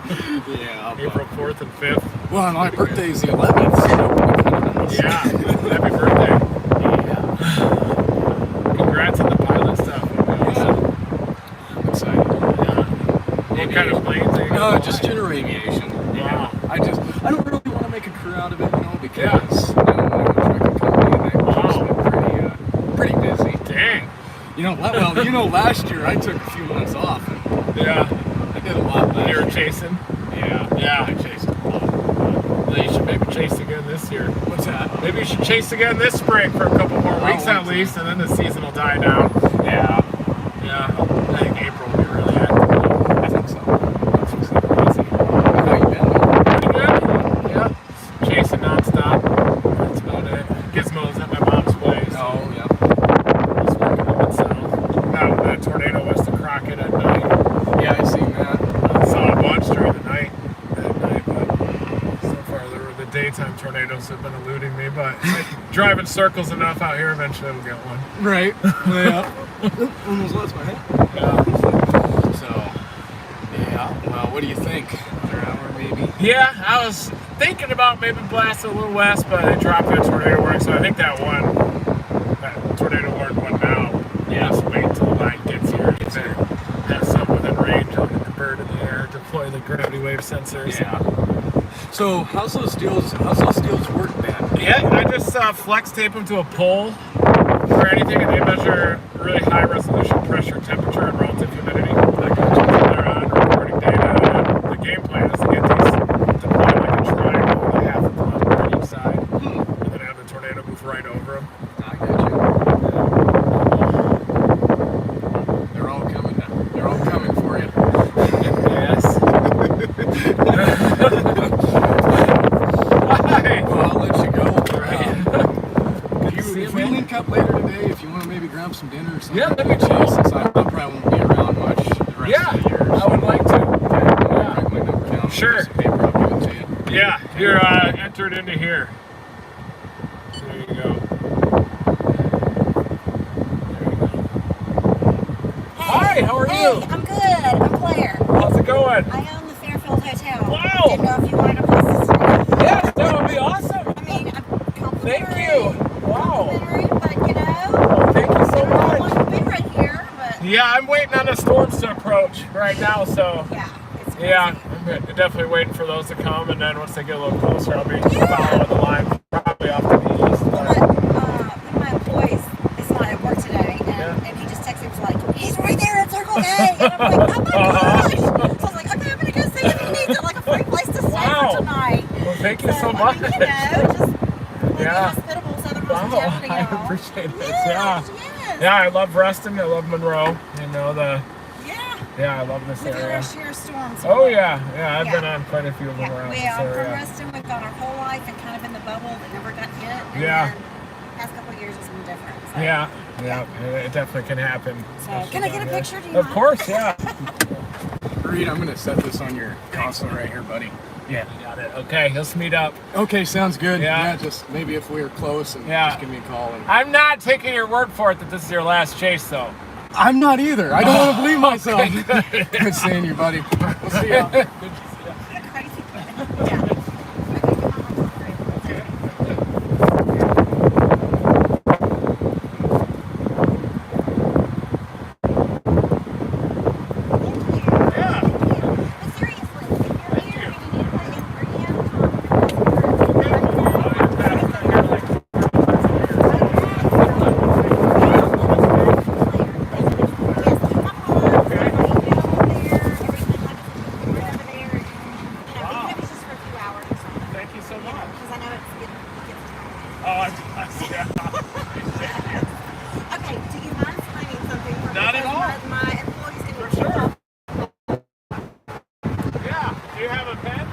Yeah. April 4th and 5th. Well, my birthday is the 11th, so that would be kind of nice. Yeah. Happy birthday. Yeah. Congrats on the pilot stuff. Yeah. I'm excited. Yeah. What kind of planes are you No, gonna just fly? general aviation. Wow. I don't really want to make a career out of it, because Yeah. I'm a trucking company and I've just Wow. been pretty busy. Dang. Last year I took a few months off and Yeah. I did a lot last You were year. chasing? Yeah. Yeah. I chased a lot. Well, you should maybe chase again this year. What's that? Maybe you should chase again this spring for a couple more I weeks want at to. least, and then the season will die down. Yeah. Yeah. I think April will be really active. I tornadoes have been eluding me, but driving circles enough out here, eventually we'll get one. Right. Yeah. Almost lost my head. Yeah. So, yeah. Well, what do you think? Another hour, maybe? Yeah, I was thinking about maybe blasting a little west, but I dropped that tornado warning, so I think that tornado warning one now. Yeah. Just wait till the line gets here. Get there. Have some within range. I'll get the bird in the air. Deploy the gravity wave sensors. Yeah. So how's those steels work then? Yeah, I just flex tape them to a pole for anything, and they measure really high resolution pressure, temperature, and relative humidity. I got you. They're on recording data. And the game plan is to get these deployed like a triangle with a half a kilometer on each side, and then have the tornado move right over them. I got you. They're all coming now. They're all coming for you. Yes. Why? Well, I'll let you go. See If you, we man. link up later today, if you want to maybe grab some dinner or something. Yeah, that'd be chill. cool. Since I probably won't be around much the rest Yeah, of the year. I would like to. Yeah. Write my number down. Sure. Piece of paper, I'll give it to you. Yeah, you're entered into here. There you go. Hi, how are Hey, you? I'm good. I'm Claire. How's it going? I own the Fairfield Hotel. Wow. Didn't know if you wanted a place to stay. Yes, that would be awesome. I mean, I'm Thank complimentary. you. Wow. Complimentary, but you know, Well, thank you so I don't much. want to be right here, but Yeah, I'm waiting on the storms to approach right now, so yeah, it's crazy. yeah, I'm definitely waiting for those to come, and then once they get a little closer, I'll be following the line probably off to the east. One But of my employees is not at work today, and he just texted me, was like, he's right there at Circle K. And I'm like, oh my gosh. So I was like, okay, I'm going to go see if he needs it, like a free place to stay Wow. for tonight. well, thank you so I much. mean, you know, just be Yeah. hospitable Southern Wow, hospitality, I y'all. appreciate it. Yes, Yeah. yes. Yeah, I love Reston. I love Monroe. You know Yeah. I love this We've had area. our share of storms. Oh yeah, I've Yeah. been on quite a few of them Yeah, around we this from area. Reston, we've gone our whole life and kind of in the bubble that never got hit. And Yeah. then past couple of years has been different. So. Yeah, it definitely can happen. So, can I get a picture? Do you Of mind? course, yeah. Reed, I'm gonna set this on your console right here, buddy. Yeah, got it. Okay, let's meet up. Okay, sounds good. Yeah. Just maybe if we were close and Yeah. just give me a call. And I'm not taking your word for it that this is your last chase, though. I'm not either. I don't want to believe myself. Okay, good. Good seeing you, buddy. We'll see ya. What a crazy thing. Yeah. Yeah. But seriously, if you're here and you need a or you have time, Thank you so much. because I know it gets tiring. Oh, yeah. Okay, do you mind signing something for me? Not at Because all. My employees can For sure. Yeah. Do you have a pen?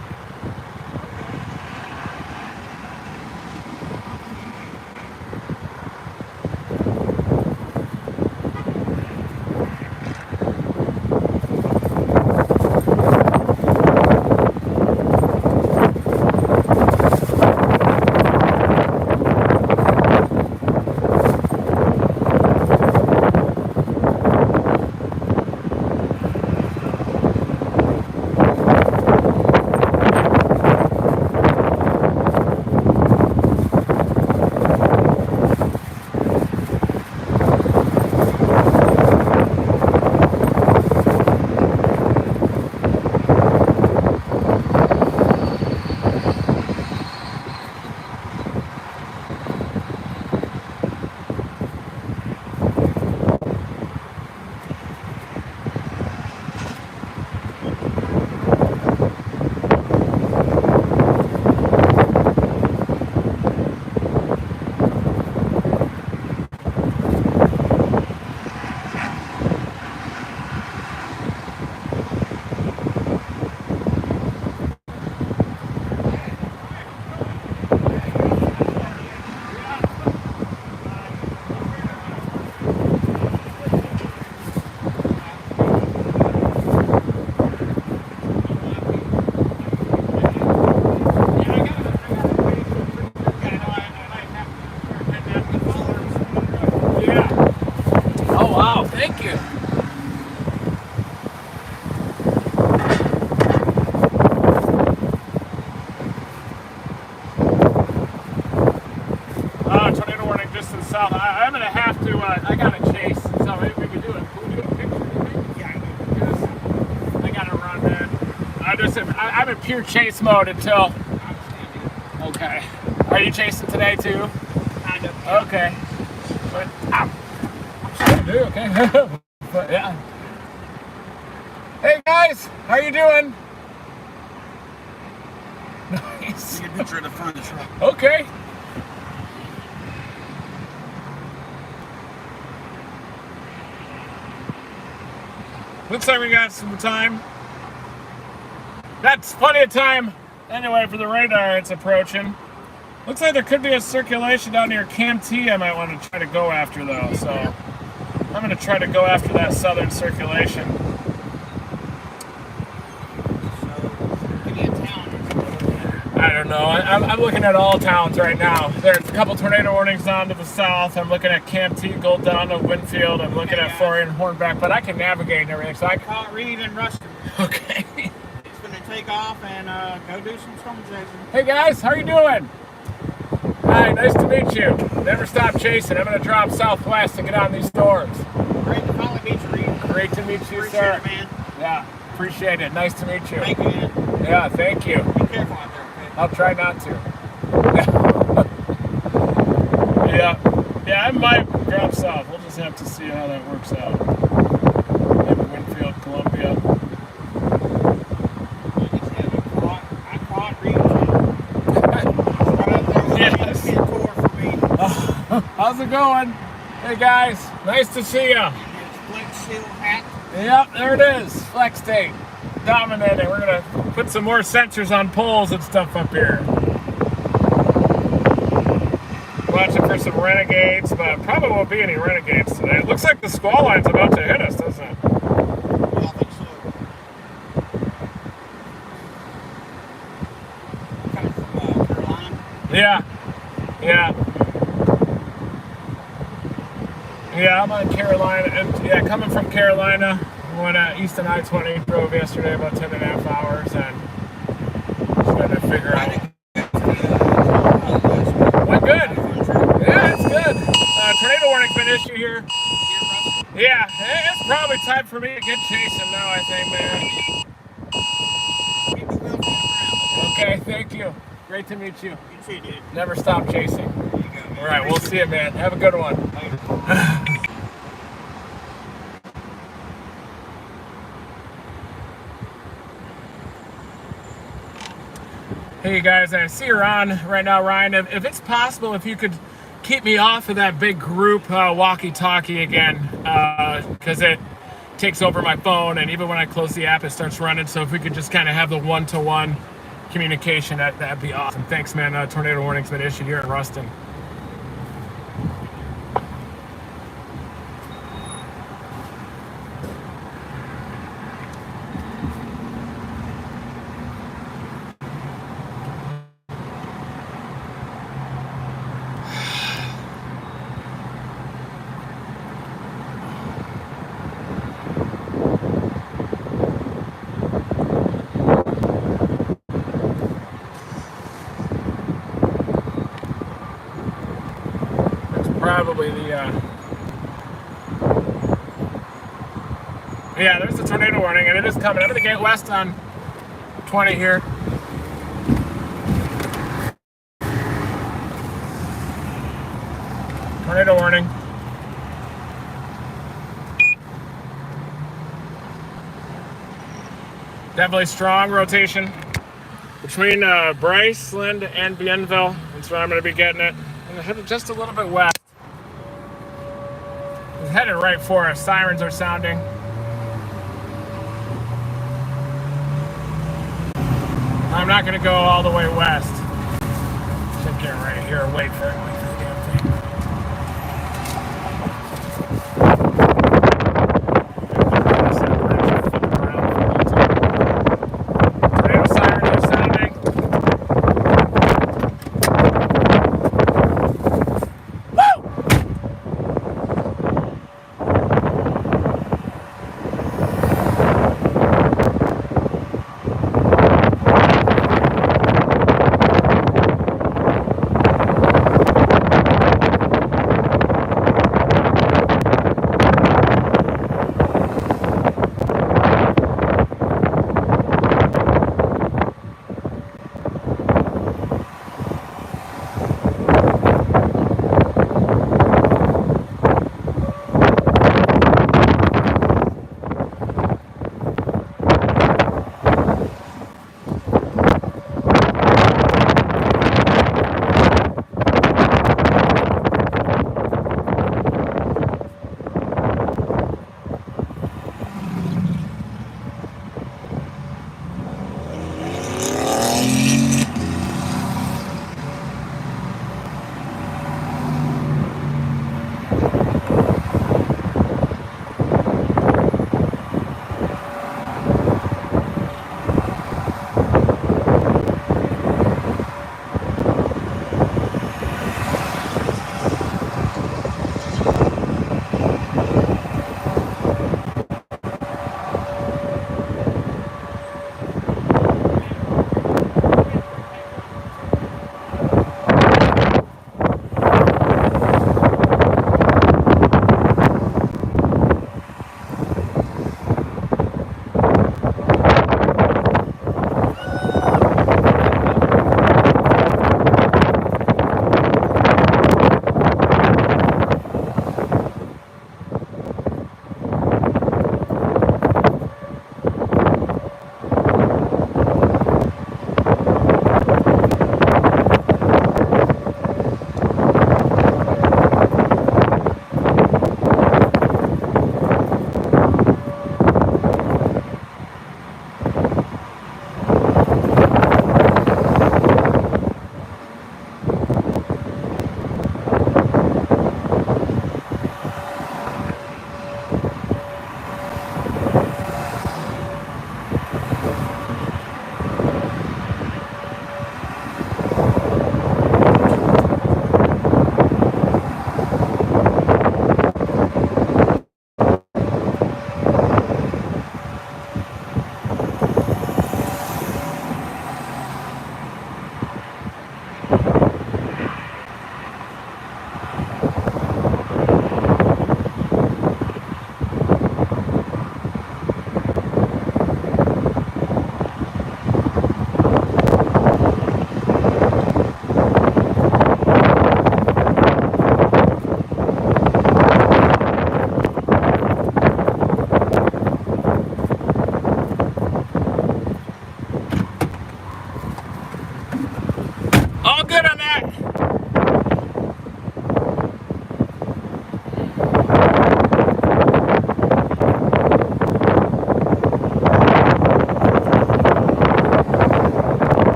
Thank you. Tornado warning just to the south. I'm gonna have to. I gotta chase, so maybe we can do it. Can we do a picture? Yeah, I gotta run, man. I'm in pure chase mode until. Okay. Are you chasing today too? Kind of. Okay. But I'm trying to do okay. But yeah. Hey guys, how you doing? Nice. Take a picture of the front of the truck. Okay. Looks like we got some time. That's plenty of time. Anyway, for the radar, it's approaching. Looks like there could be a circulation down near Camp T I might want to try to go after, though. So I'm going to try to go after that southern circulation. I don't know. I'm looking at all towns right now. There's a couple tornado warnings down to the south. I'm looking at Camp T, go down to Winfield. I'm looking at Florian and Hornbeck, but I can navigate and everything. So I can... Call it Reed and Ruston. Okay. It's going to take off and go do some storm chasing. Hey guys, how you doing? Hi, nice to meet you. Never stop chasing. I'm going to drop southwest and get on these storms. Great to finally meet you, Reed. Great to meet you, Appreciate sir. it, man. Yeah, appreciate it. Nice to meet you. Thank you, man. Yeah, thank you. Be careful out there, okay? I'll try not to. Yeah, I might drop south. We'll just have to see how that works out. Maybe Winfield, Columbia. I caught Reed. Right up there. Yes. Be a tour for me. How's it going? Hey guys, nice to see ya. His Flex Seal hat. Yep, there it is. Flex tape. Dominating. We're gonna put some more sensors on poles and stuff up here. Watching for some renegades, but probably won't be any renegades today. It looks like the squall line's about to hit us, doesn't it? Yeah, I think so. Coming from Carolina. Yeah. Yeah, I'm on Carolina, and yeah, coming from Carolina, went east on I-20, drove yesterday about 10.5 hours, and trying to figure out. Went good. Yeah, it's good. Tornado warning's been issued here. Yeah, it's probably time for me to get chasing now, I think, man. Okay, thank you. Great to meet you. You too, dude. Never stop chasing. There you go, man. All right, we'll see you, man. Have a good one. Hey guys, I see you're on right now, Ryan. If it's possible, if you could keep me off of that big group walkie-talkie again, because it takes over my phone, and even when I close the app, it starts running. So if we could just kind of have the one-to-one communication, that'd be awesome. Thanks, man. Tornado warning's been issued here in Ruston. Probably the yeah, there's the tornado warning, and it is coming. I'm gonna get west on 20 here. Tornado warning. Definitely strong rotation between Bryceland and Bienville. That's where I'm gonna be getting it. I'm gonna head just a little bit west. It's headed right for us. Sirens are sounding. I'm not going to go all the way west. Sit there right here and wait for it.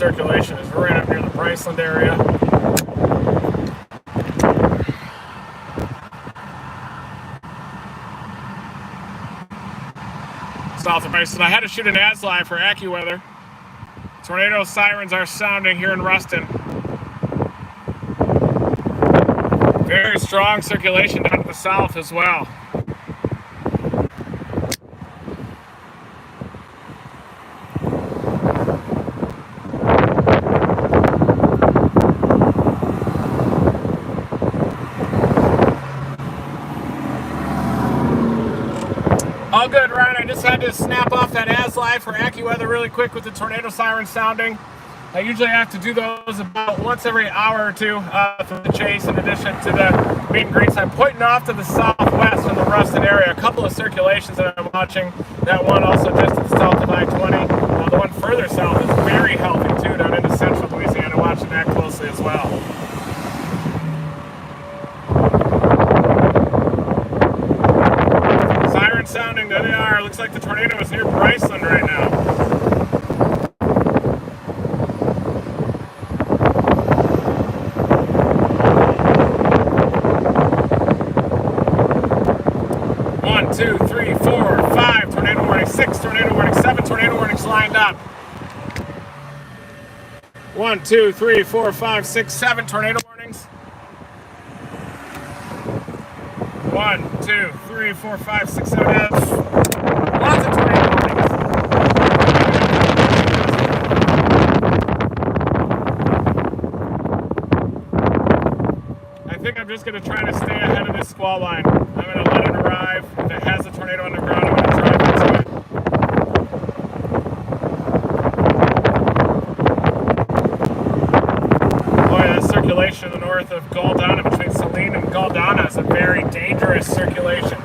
circulation is right up near the Bryceland area. South of Bryceland. I had to shoot an ASLI for AccuWeather. Tornado sirens are sounding here in Ruston. Very strong circulation down to the south as well. All good, Ryan. I just had to snap off that ASLI for AccuWeather really quick with the tornado siren sounding. I usually have to do those about once every hour or two for the chase, in addition to the meet and greets. I'm pointing off to the southwest in the Ruston area. A couple of circulations that I'm watching. That one also just to the south of I-20. The one further south is very healthy too, down into central Louisiana. Watching that closely as well. Siren sounding. There they are. Looks like the tornado is near Bryceland right now. Two, three, four, five, tornado warning, 6, tornado warning, 7, tornado warnings lined up. 1, 2, 3, 4, 5, 6, 7 tornado warnings. 1, 2, 3, 4, 5, 6, 7. Lots of tornado warnings. I think I'm just going to try to stay ahead of this squall line. I'm going to let it arrive. If it has a tornado on the ground, I'm going to drive into it. Boy, that circulation in the north of Galdana, between Saline and Galdana, is a very dangerous circulation.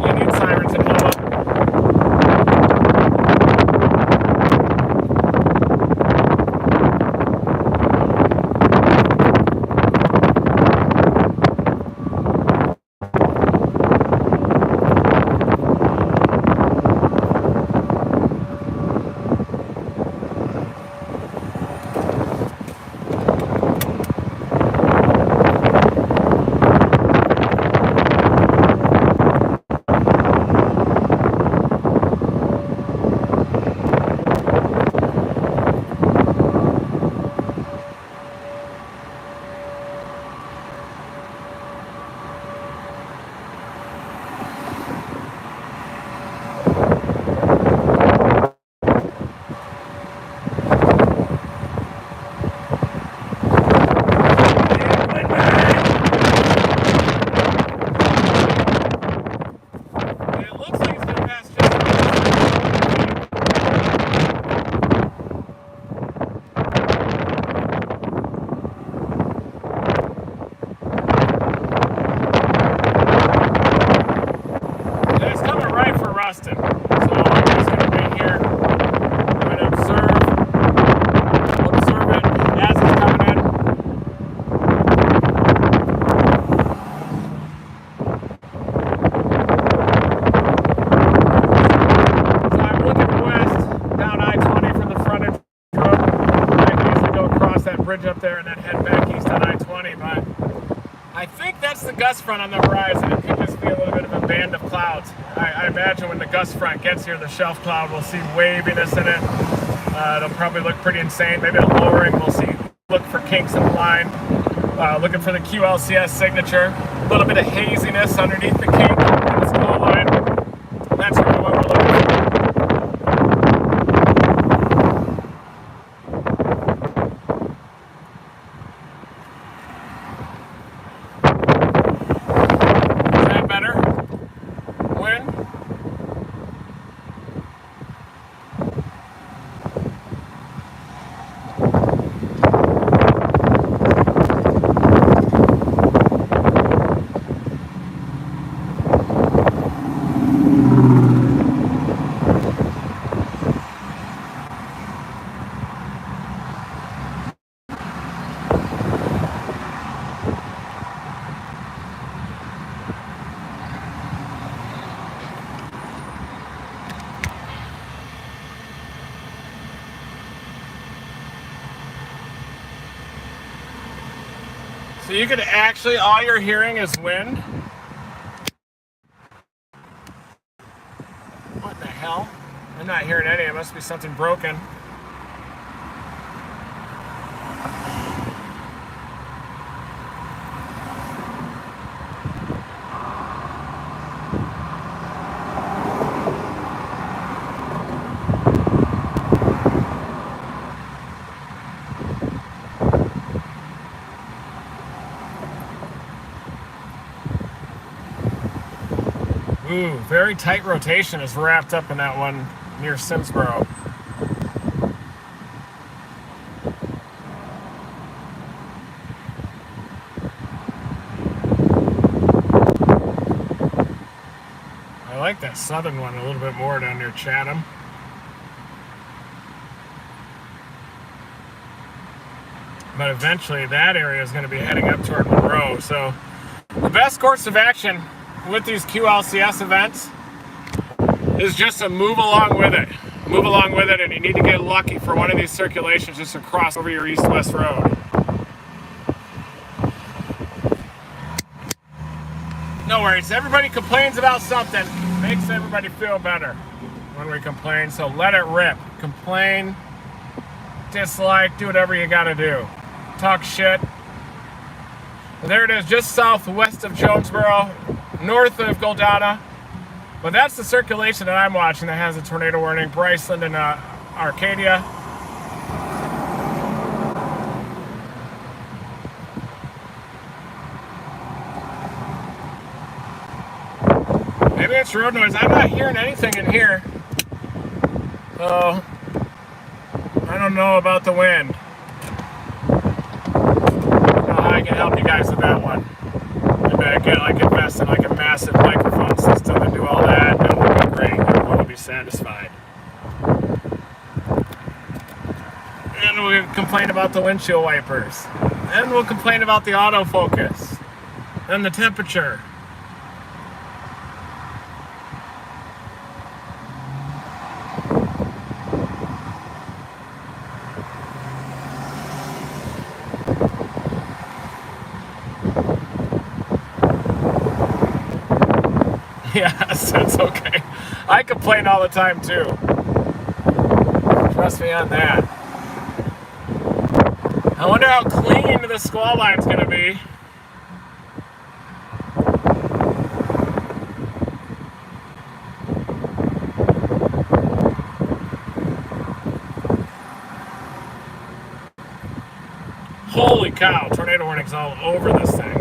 You need sirens in Homa. Ruston. So I'm just going to be here. I'm going to observe it as it's coming in. So I'm looking west down I-20 from the frontage road. I can usually go across that bridge up there and then head back east on I-20, but I think that's the gust front on the horizon. It could just be a little bit of a band of clouds. I imagine when the gust front gets here, the shelf cloud will see waviness in it. It'll probably look pretty insane. Maybe a lowering. We'll see. Look for kinks in the line. Looking for the QLCS signature. A little bit of haziness underneath the kink in the squall line. That's really what we're looking for. So you could actually, all you're hearing is wind. What the hell? I'm not hearing any. It must be something broken. Ooh, very tight rotation is wrapped up in that one near Simsboro. I like that southern one a little bit more down near Chatham. But eventually that area is going to be heading up toward Monroe. So the best course of action with these QLCS events is just to move along with it. Move along with it, and you need to get lucky for one of these circulations just to cross over your east-west road. No worries. Everybody complains about something. Makes everybody feel better when we complain, so let it rip. Complain, dislike, do whatever you gotta do. Talk shit. And there it is, just southwest of Jonesboro, north of Goldana. But that's the circulation that I'm watching that has a tornado warning. Bryceland and Arcadia. Maybe it's road noise. I'm not hearing anything in here. So, I don't know about the wind. I don't know how I can help you guys with that one. Maybe I can invest in a massive microphone system and do all that. That would be great. Everyone will be satisfied. And we'll complain about the windshield wipers. And we'll complain about the autofocus. And the temperature. Yes, it's okay. I complain all the time too. Trust me on that. I wonder how clean the squall line's gonna be. Holy cow, tornado warnings all over this thing.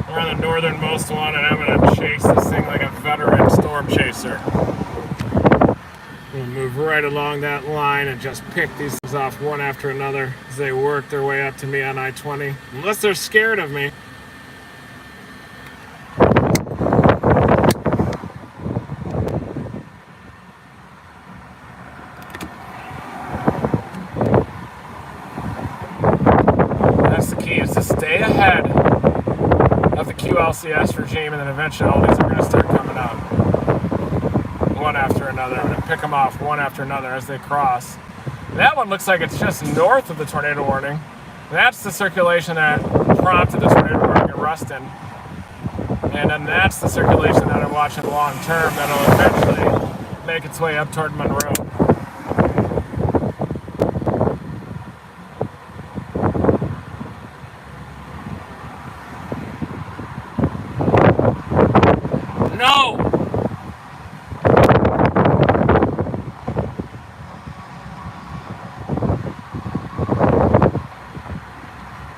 We're on the northernmost one, and I'm going to chase this thing like a veteran storm chaser. We'll move right along that line and just pick these things off one after another as they work their way up to me on I-20. Unless they're scared of me. That's the key, is to stay ahead of the QLCS regime, and then eventually all these are going to start coming up one after another. I'm going to pick them off one after another as they cross. That one looks like it's just north of the tornado warning. That's the circulation that prompted the tornado warning in Ruston. And then that's the circulation that I'm watching long term that'll eventually make its way up toward Monroe. No!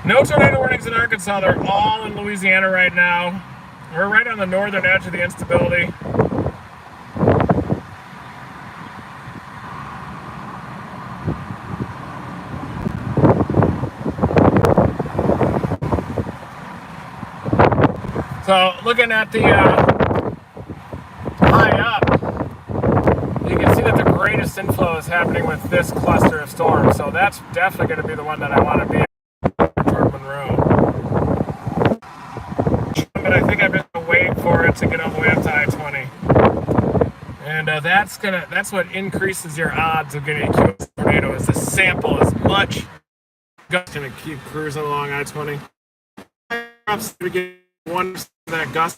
No tornado warnings in Arkansas. They're all in Louisiana right now. We're right on the northern edge of the instability. So looking at the high up, you can see that the greatest inflow is happening with this cluster of storms. So that's definitely going to be the one that I want to be toward Monroe. But I think I've been waiting for it to get all the way up to I-20. And that's what increases your odds of getting a QS tornado, is to sample as much Gust gonna keep cruising along I-20. We get one that gust.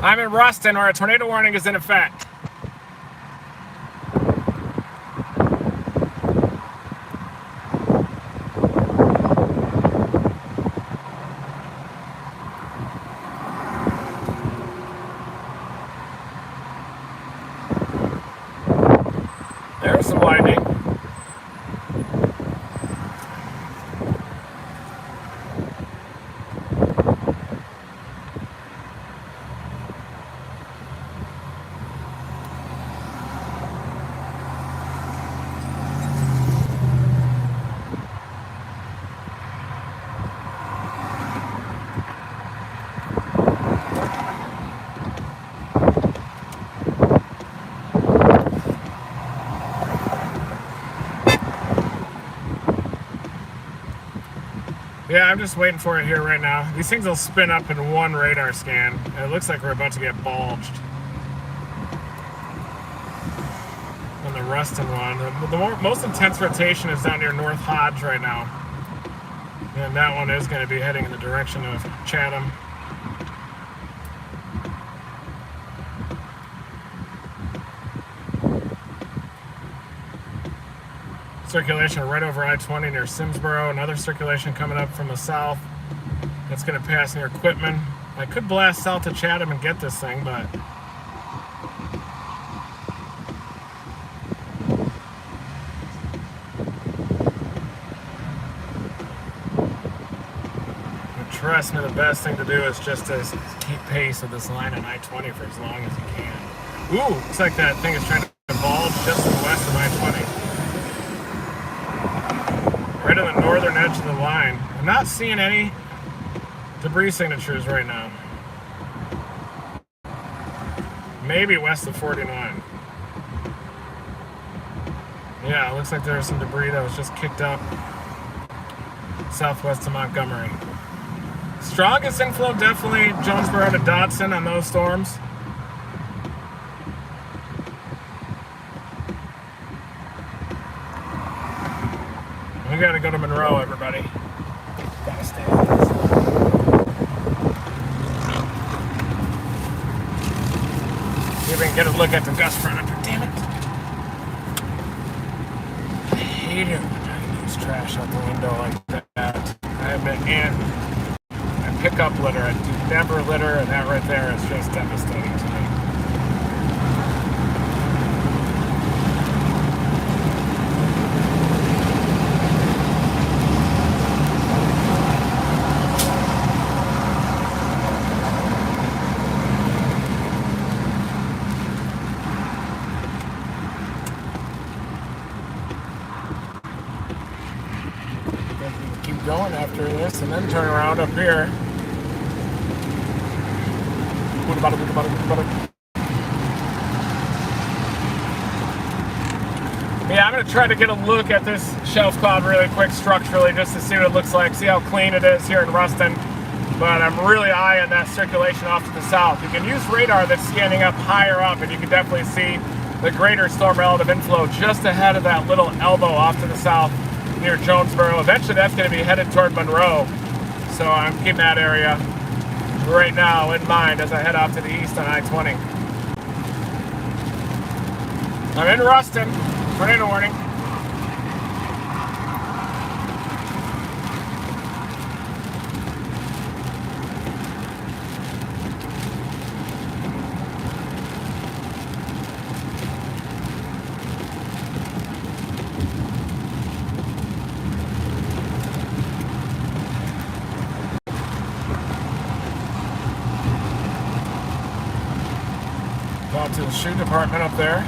I'm in Ruston, where a tornado warning is in effect. There's some lightning. Yeah, I'm just waiting for it here right now. These things will spin up in one radar scan. And it looks like we're about to get bulged. On the Ruston one. The most intense rotation is down near North Hodge right now. And that one is going to be heading in the direction of Chatham. Circulation right over I-20 near Simsboro. Another circulation coming up from the south. That's going to pass near Quitman. I could blast south to Chatham and get this thing, but trust me, the best thing to do is just to keep pace with this line on I-20 for as long as you can. Ooh, looks like that thing is trying to bulge just to the west of I-20. Right on the northern edge of the line. I'm not seeing any debris signatures right now. Maybe west of 49. Yeah, it looks like there's some debris that was just kicked up southwest of Montgomery. Strongest inflow, definitely Jonesboro to Dodson on those storms. We gotta go to Monroe, everybody. Gotta stay on this. See if we can get a look at the gust front under. Damn it. I hate it when I use trash out the window like that. I pick up litter. I do never litter, and that right there is just devastating to me. Going after this and then turn around up here. Yeah, I'm going to try to get a look at this shelf cloud really quick structurally just to see what it looks like, see how clean it is here in Ruston. But I'm really eyeing that circulation off to the south. You can use radar that's scanning up higher up, and you can definitely see the greater storm relative inflow just ahead of that little elbow off to the south near Jonesboro. Eventually that's going to be headed toward Monroe. So I'm keeping that area right now in mind as I head off to the east on I-20. I'm in Ruston. Tornado warning. To the shoe department up there.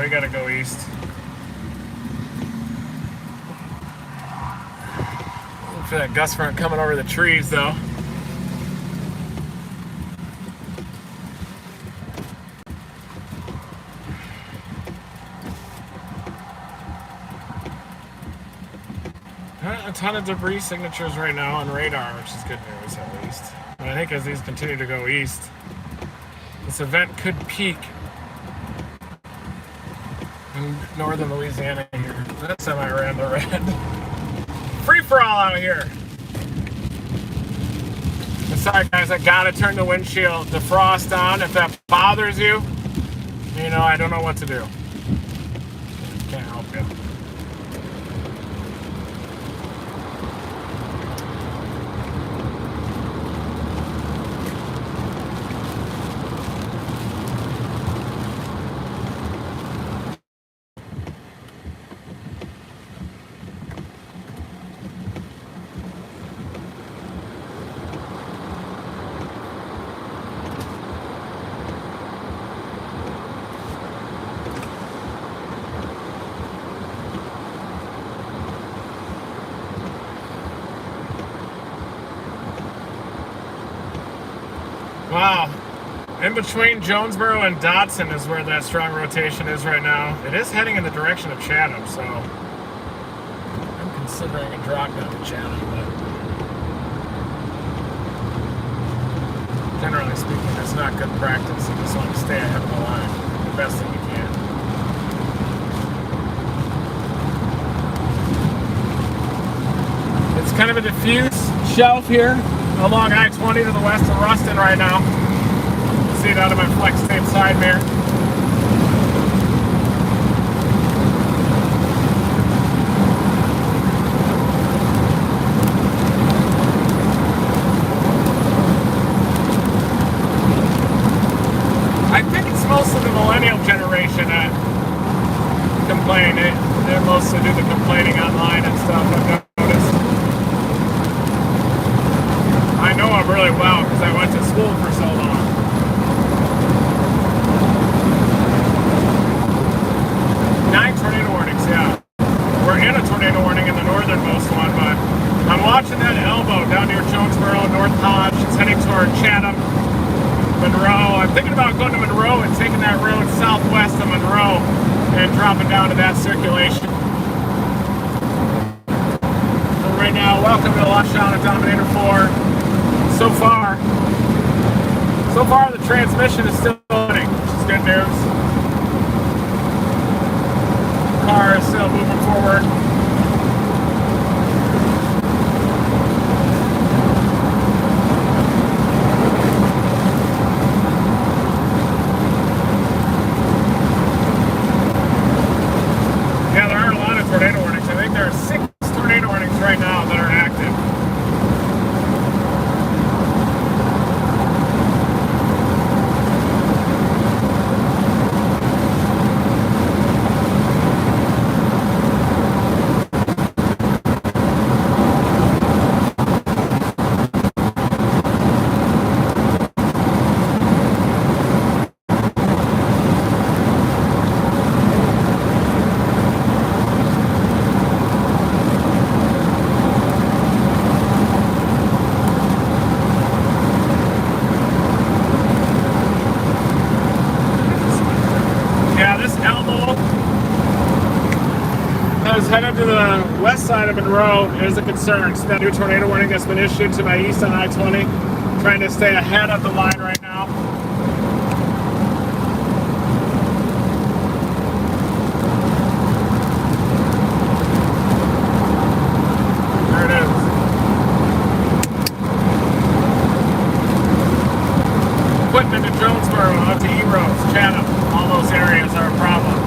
we gotta go east. Look for that gust front coming over the trees, though. A ton of debris signatures right now on radar, which is good news at least. And I think as these continue to go east, this event could peak in northern Louisiana here. That semi ran the red. Free for all out here. And sorry guys, I gotta turn the windshield defrost on. If that bothers you, you know, I don't know what to do. Can't help it. Wow. In between Jonesboro and Dotson is where that strong rotation is right now. It is heading in the direction of Chatham, so I'm considering a drop down to Chatham, but generally speaking, it's not good practice. You just want to stay ahead of the line the best that you can. It's kind of a diffuse shelf here along I-20 to the west of Ruston right now. See it out of my flex tape side mirror. I think it's mostly the millennial generation that complain. They mostly do the complaining online and stuff, I've noticed. I know them really well because I went to school for so long. 9 tornado warnings, yeah. We're in a tornado warning in the northernmost one, but I'm watching that elbow down near Jonesboro, North Hodge. It's heading toward Chatham, Monroe. I'm thinking about going to Monroe and taking that road southwest of Monroe and dropping down to that circulation. But right now, welcome to the Lush Shot at Dominator 4. So far the transmission is still running, which is good news. The car is still moving forward. Yeah, there are a lot of tornado warnings. I think there are 6 tornado warnings right now that are active. Headed to the west side of Monroe is a concern. It's that new tornado warning that's been issued to my east on I-20. Trying to stay ahead of the line right now. There it is. Putting into Jonesboro, out to E-Rose, Chatham. All those areas are a problem.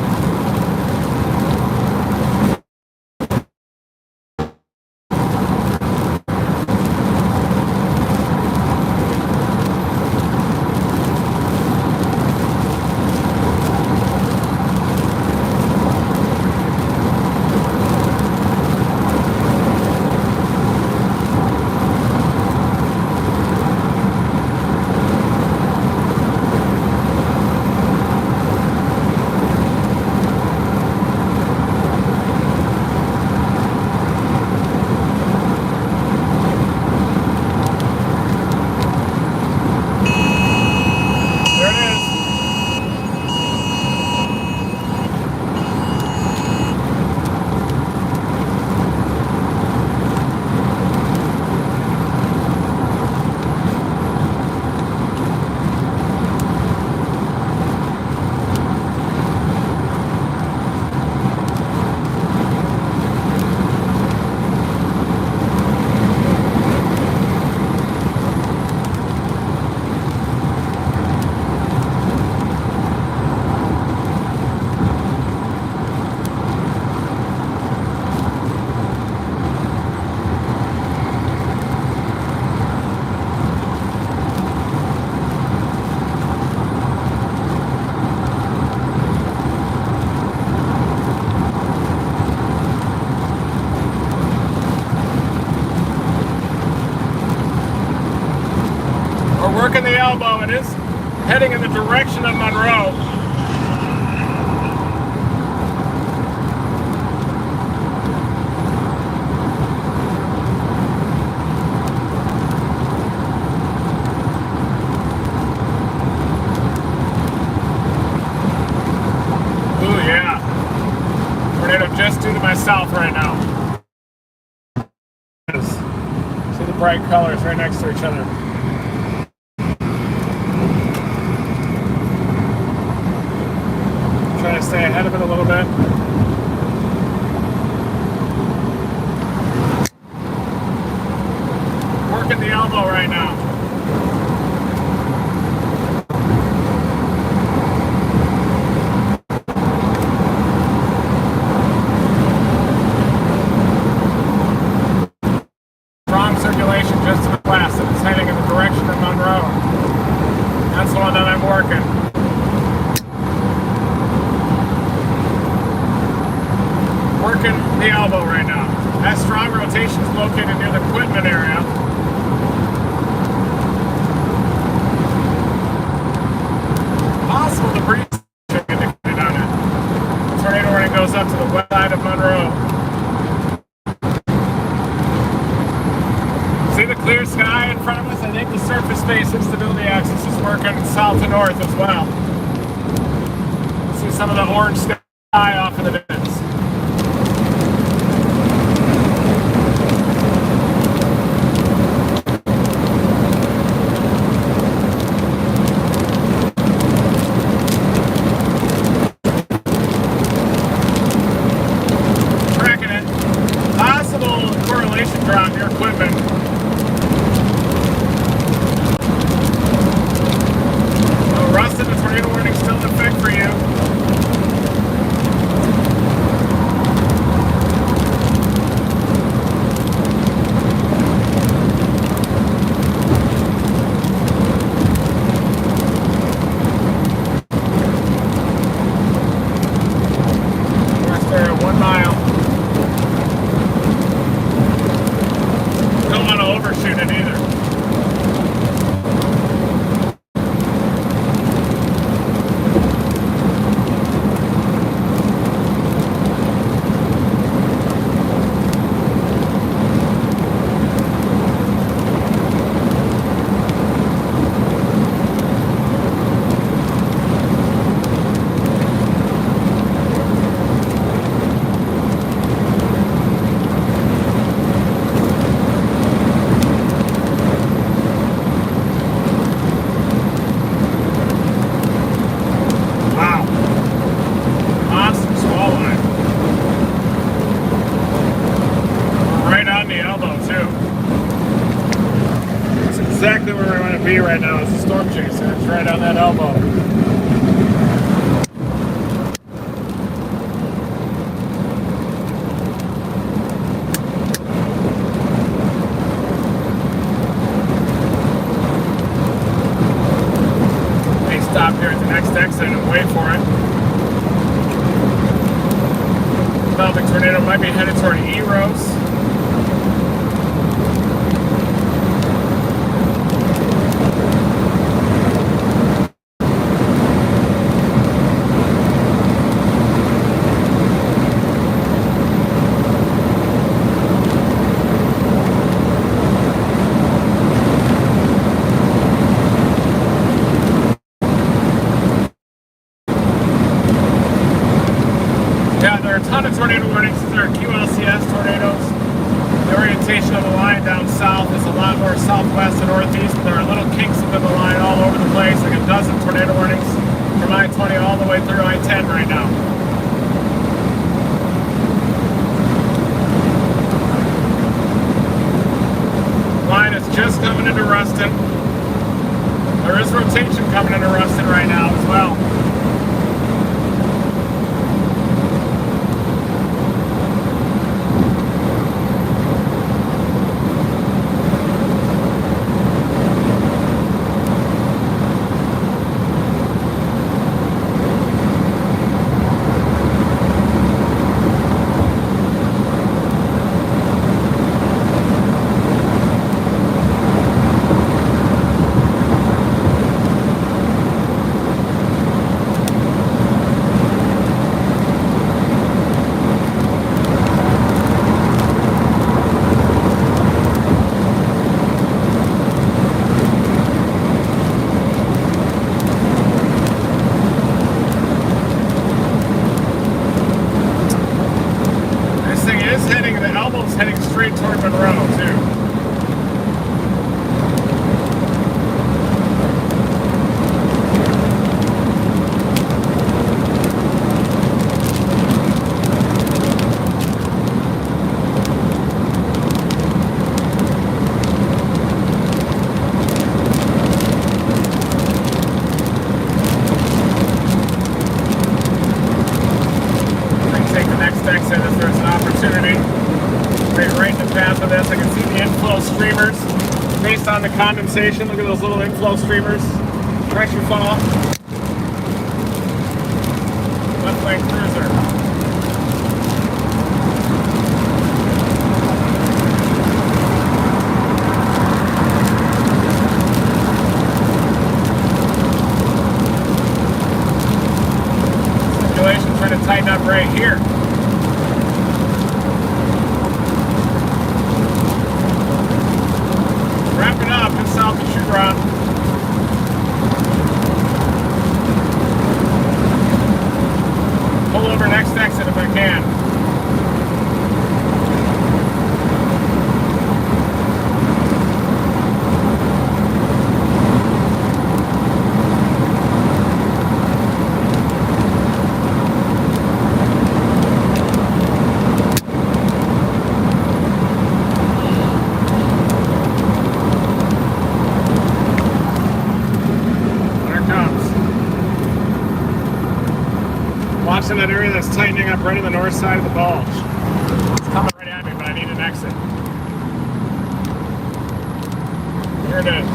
we're working the elbow. It is heading in the direction of Monroe. Ooh, yeah. Tornado just due to my south right now. See the bright colors right next to each other. Trying to stay ahead of it a little bit. Working the elbow right now. Strong circulation just to the west. It's heading in the direction of Monroe. That's the one that I'm working. Working the elbow right now. That strong rotation is located near the equipment area. Possible debris indicated on it. The tornado warning goes up to the west side of Monroe. See the clear sky in front of us? I think the surface space instability axis is working south to north as well. See some of the orange sky off in the distance. Around your equipment. So Rustin, the tornado warning still in effect for you. West there, 1 mile. Don't want to overshoot it either. Exactly where we want to be right now is the storm chaser. It's right on that elbow. May stop here at the next exit and wait for it. Developing tornado might be headed toward Eros. Yeah, there are a ton of tornado warnings. These are QLCS tornadoes. The orientation of the line down south is a lot more southwest and northeast. There are little kinks within the line all over the place, like a dozen tornado warnings from I-20 all the way through I-10 right now. Line is just coming into Ruston. There is rotation coming into Ruston right now as well. too. Take the next exit if there's an opportunity. Right in the path of this, I can see the inflow streamers. Based on the condensation, look at those little inflow streamers. Pressure fall. Left lane cruiser. Circulation trying to tighten up right here. Wrapping up in south of Shudron. Pull over next exit if I can. Watching that area that's tightening up right in the north side of the bulge. It's coming right at me, but I need an exit. Here it is.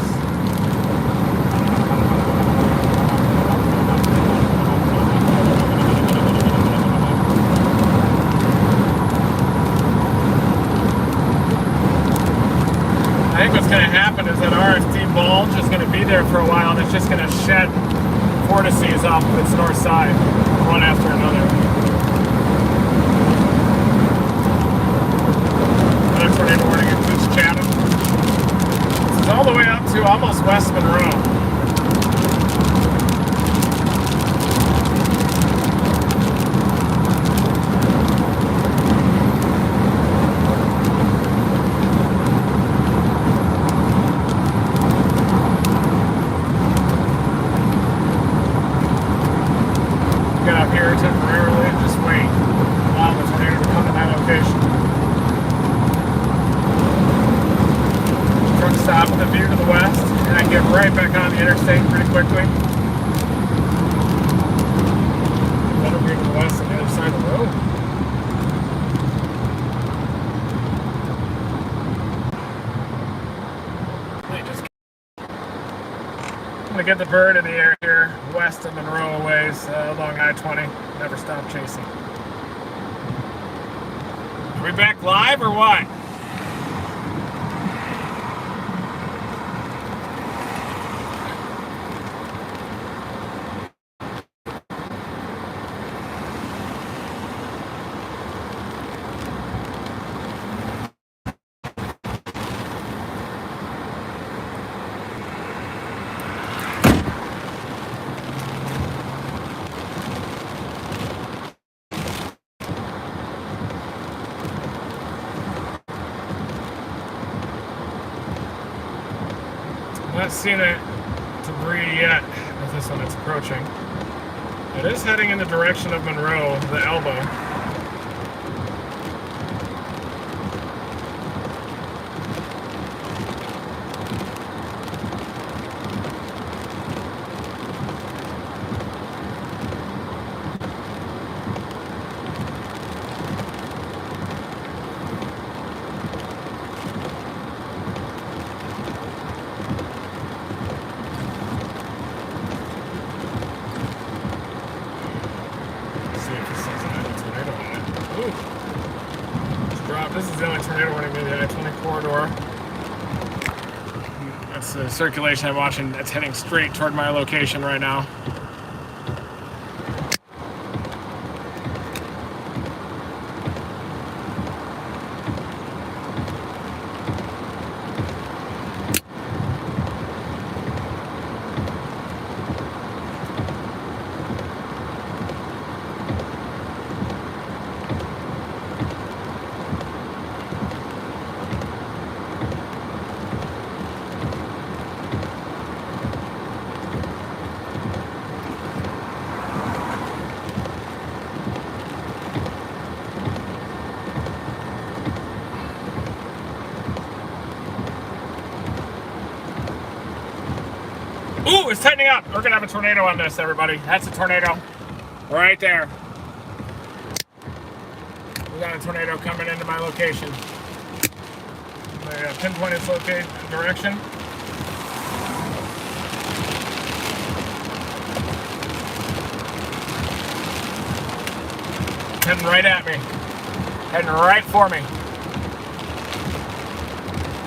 I think what's going to happen is that RFD bulge is going to be there for a while and it's just going to shed vortices off of its north side, one after another. Another tornado warning includes Chatham. This is all the way up to almost West Monroe. Up here temporarily and just wait. Allow the tornado to come to that location. Truck stop with a view to the west, and I can get right back on the interstate pretty quickly. Better view to the west on the other side of the road. I'm gonna get the bird in the air here, west of Monroe ways, along I-20. Never stop chasing. Are we back live or what? Not seeing it debris yet with this one that's approaching. It is heading in the direction of Monroe, the elbow. This is the only tornado warning in the I-20 corridor. That's the circulation I'm watching. It's heading straight toward my location right now. Ooh, it's tightening up. We're gonna have a tornado on this, everybody. That's a tornado right there. We got a tornado coming into my location. I pinpoint its location direction. Heading right at me. Heading right for me.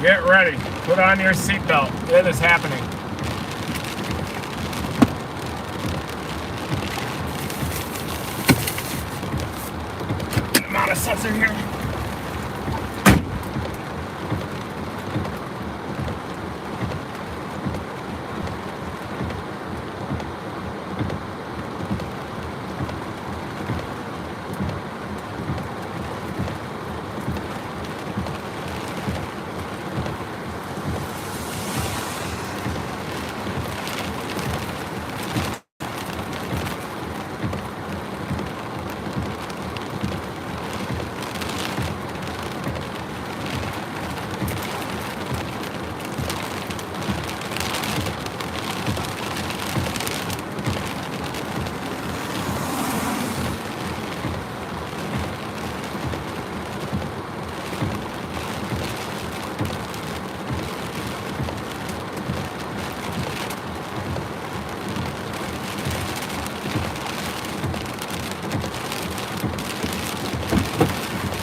Get ready. Put on your seatbelt. It is happening. I'm out of sensor here.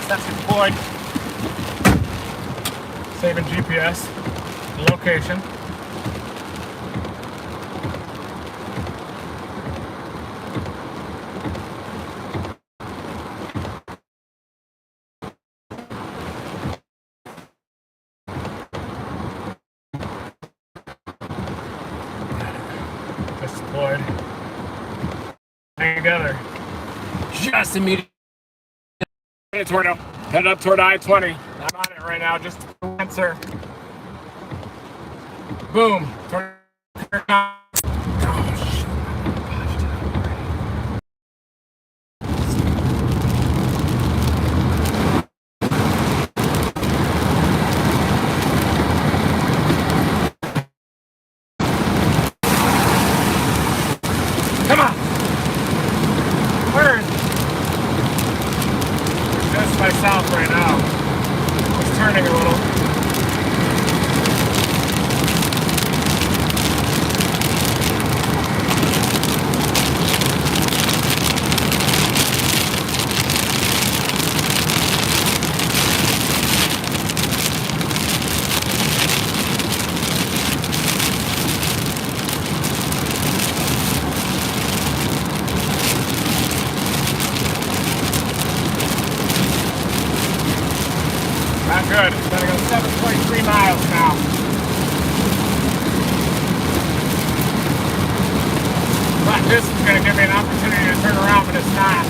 That's deployed. Saving GPS location. Just deployed. Hang together. Just immediately. Tornado. Head up toward I-20. I'm on it right now. Just answer. Boom. Tornado. Come on. Where is it? Just myself right now. It's turning a little. Not good. It's gonna go 7.3 miles now. But this is gonna give me an opportunity to turn around, but it's not.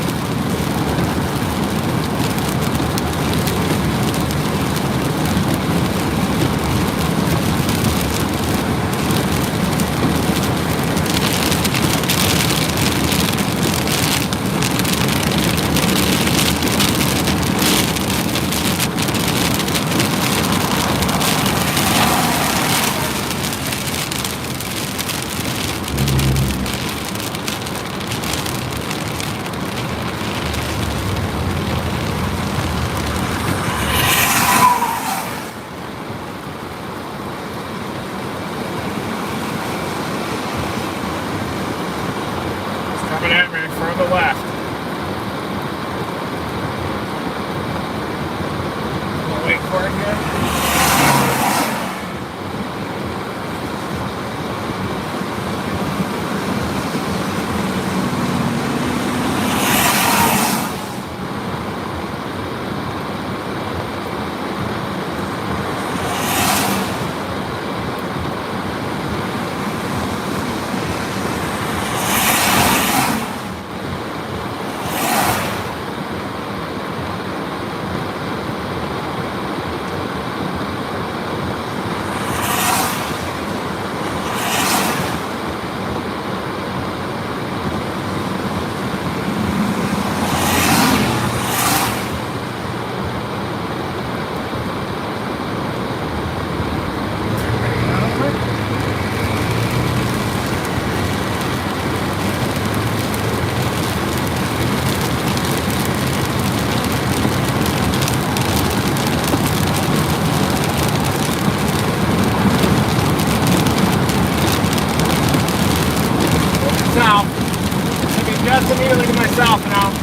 just immediately to myself now.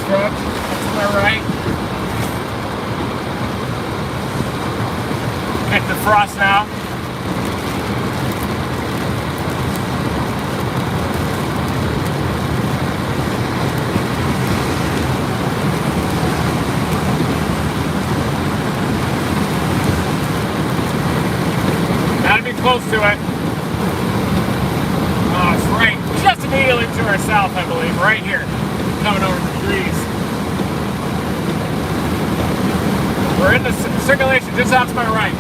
Truck. That's to my right. Hitting the frost now. Gotta be close to it. Oh, it's right just immediately to our south, I believe, right here. Coming over the trees. We're in the circulation just out to my right.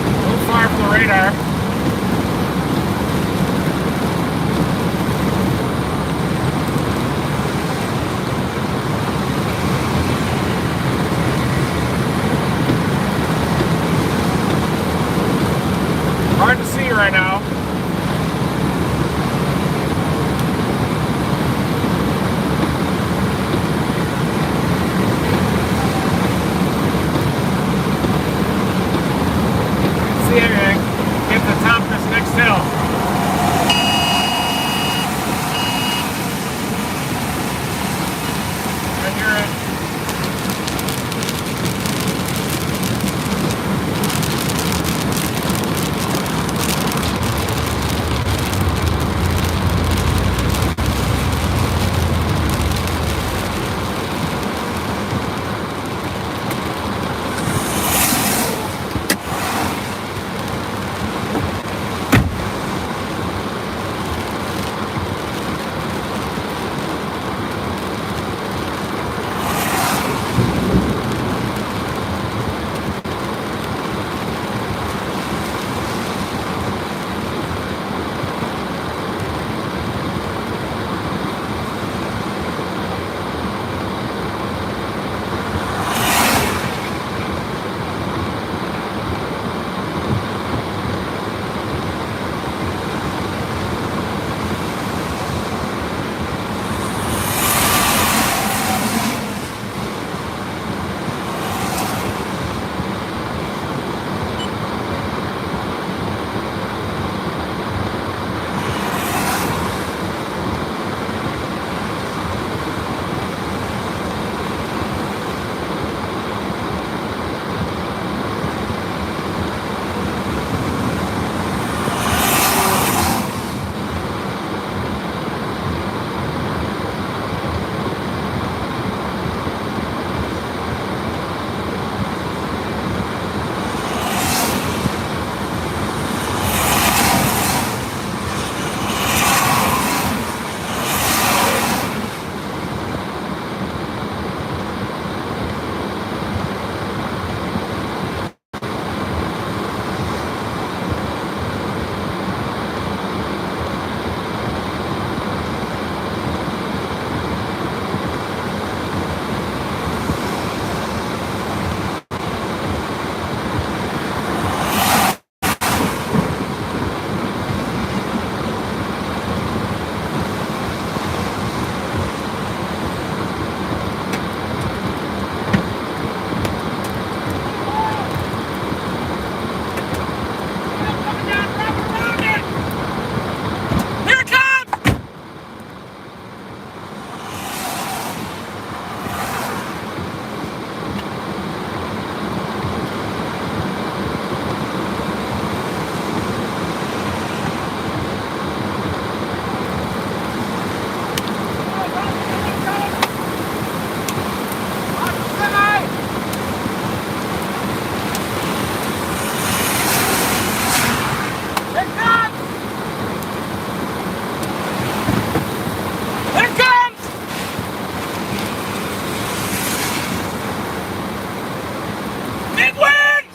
A little far from the radar. Hard to see right now. See anything. Get to the top of this next hill. I hear it. Big winds!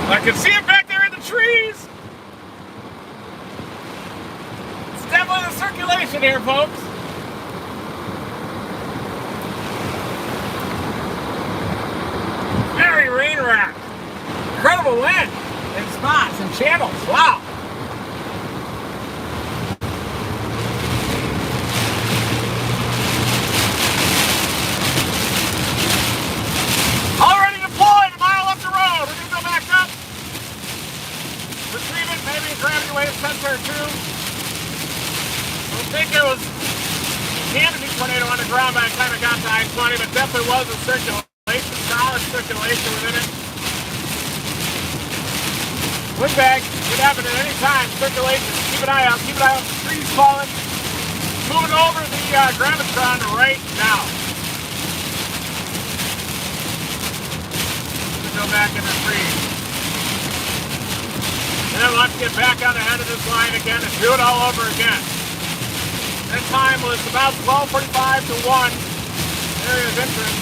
I can see it back there in the trees. It's definitely the circulation here, folks. Very rain wrapped. Incredible wind in spots and channels. Wow. Already deployed a mile up the road. We're going to go back up. Retrieve it, maybe a gravity wave sensor or two. I don't think there was a canopy tornado on the ground by the time it got to I-20, but definitely was a circulation, solid circulation within it. Wind bag could happen at any time. Circulation. Keep an eye out. Keep an eye out. Trees falling. Moving over the gravitron right now. Go back and retrieve. And then we'll have to get back on the head of this line again and do it all over again. That time was about 12:45 to 1. Area of interest.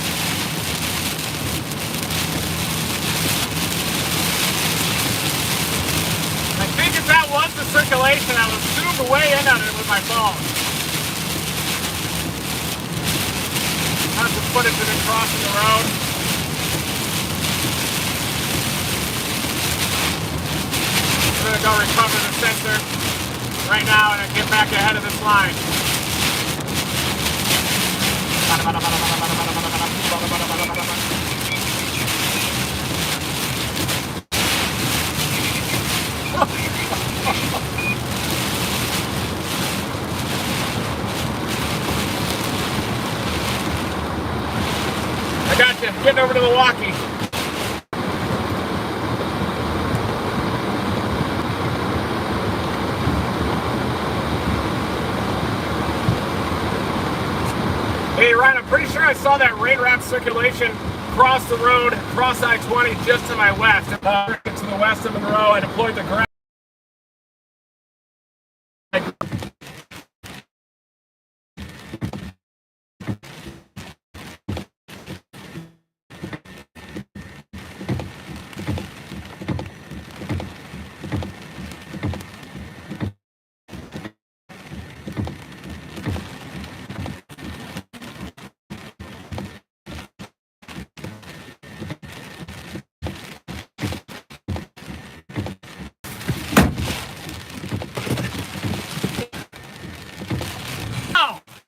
I think if that was the circulation, I was zoomed way in on it with my phone. Have some footage of it crossing the road. I'm going to go recover the sensor right now and then get back ahead of this line. I got you. Getting over to Milwaukee. Hey, Ryan, I'm pretty sure I saw that rain-wrapped circulation cross the road, cross I-20 just to my west. To the west of Monroe, I deployed the ground.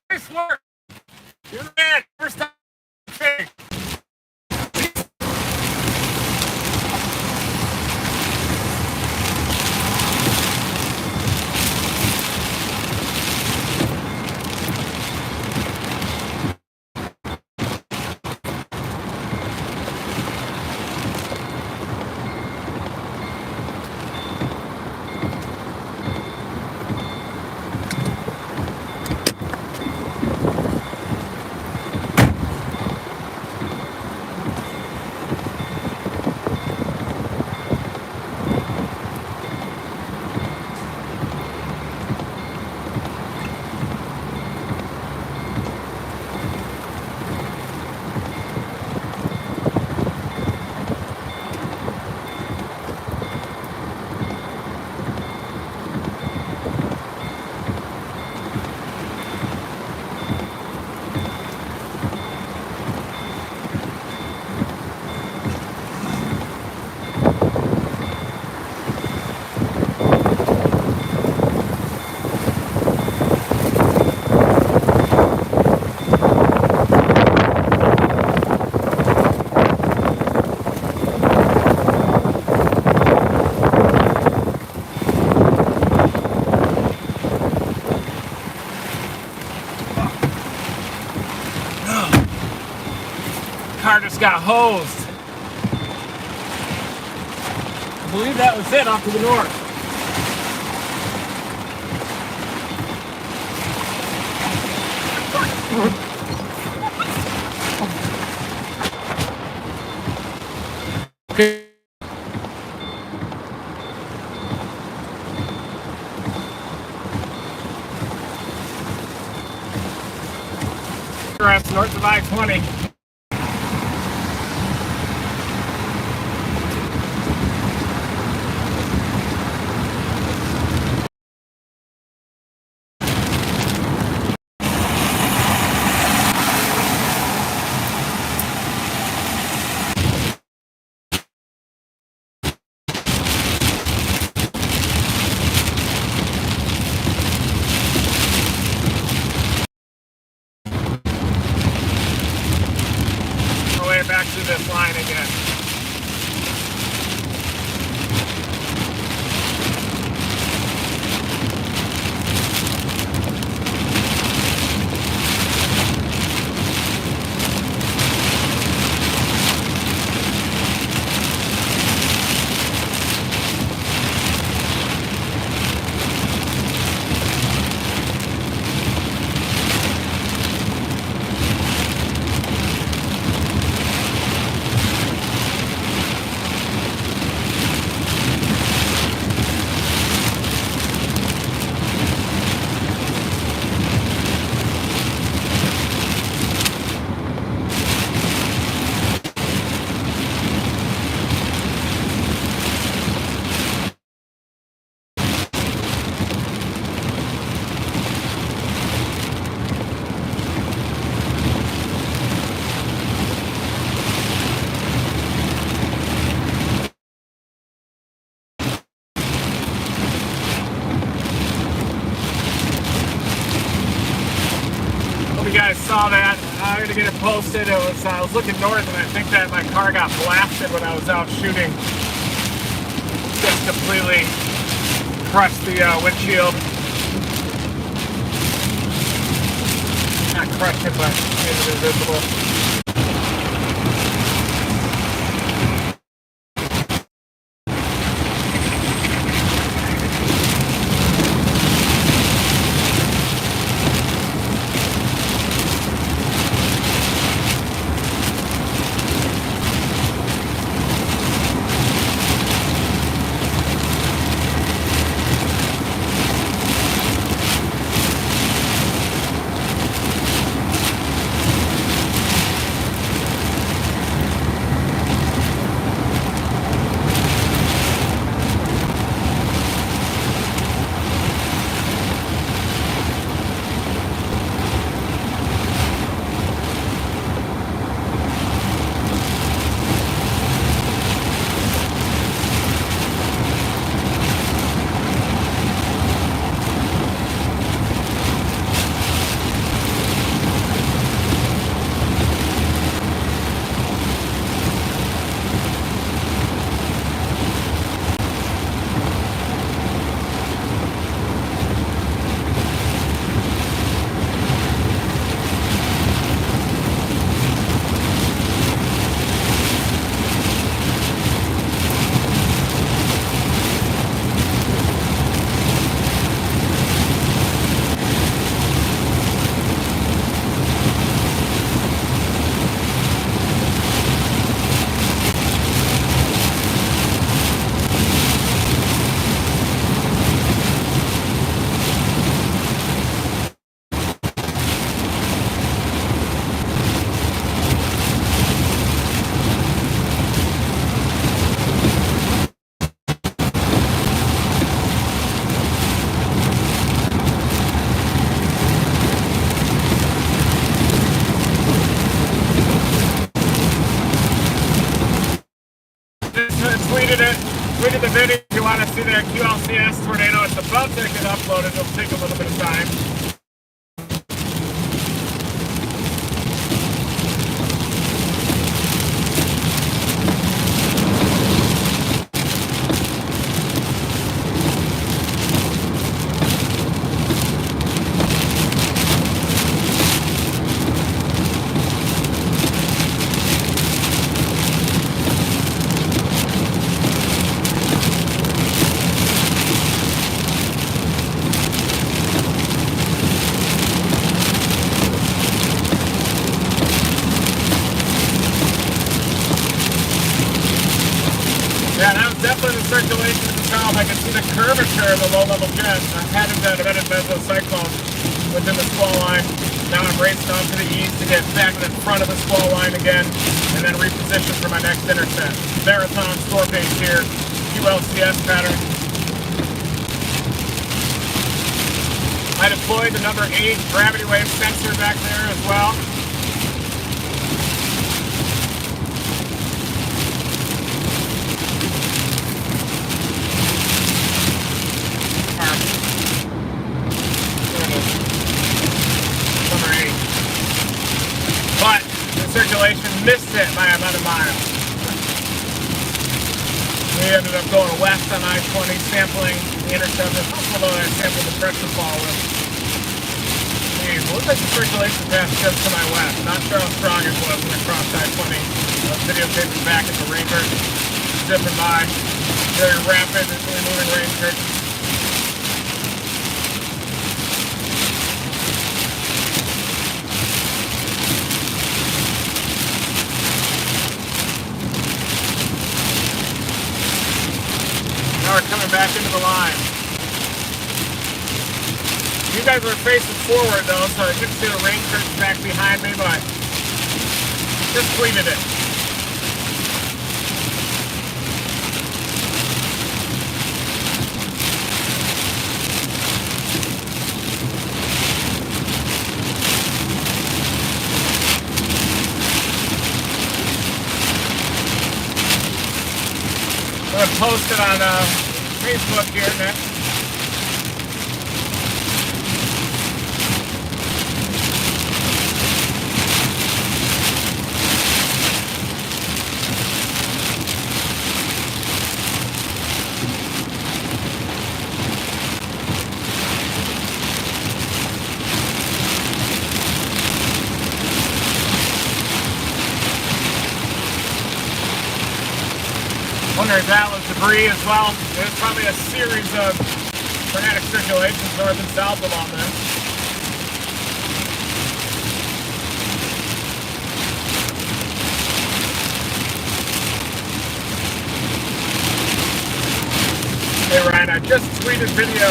Nice work. You're the man. First time. Car just got hosed. I believe that was it off to the north. Okay. north of I-20. Back to this line again. You guys saw that. I'm gonna get it posted. I was looking north, and I think that my car got blasted when I was out shooting. Just completely crushed the windshield. Not crushed it, but made it invisible. Tweeted the video if you want to see their QLCS tornado. It's about to get uploaded. It'll take a little bit of time. that was definitely the circulation at the top. I could see the curvature of the low-level jet ahead of that embedded mesocyclone within the squall line. Now I'm racing off to the east to get back in front of the squall line again, and then reposition for my next intercept. Marathon store page here, QLCS pattern. I deployed the number 8 gravity wave sensor back there as well. But the circulation missed it by about a mile. We ended up going west on I-20, sampling the intercept. Although I sampled the pressure fall with. Geez, it looks like the circulation passed just to my west. Not sure how strong it was when I crossed I-20. I was videotaping back at the rain curtain, zipping by. Very rapid, moving rain curtain. Now we're coming back into the line. You guys were facing forward though, so I couldn't see the rain curtains back behind me, but just tweeted it. I'm going to post it on Facebook here next. There's Atlas debris as well. There's probably a series of tornadic circulations north and south along this. Hey Ryan, I just tweeted video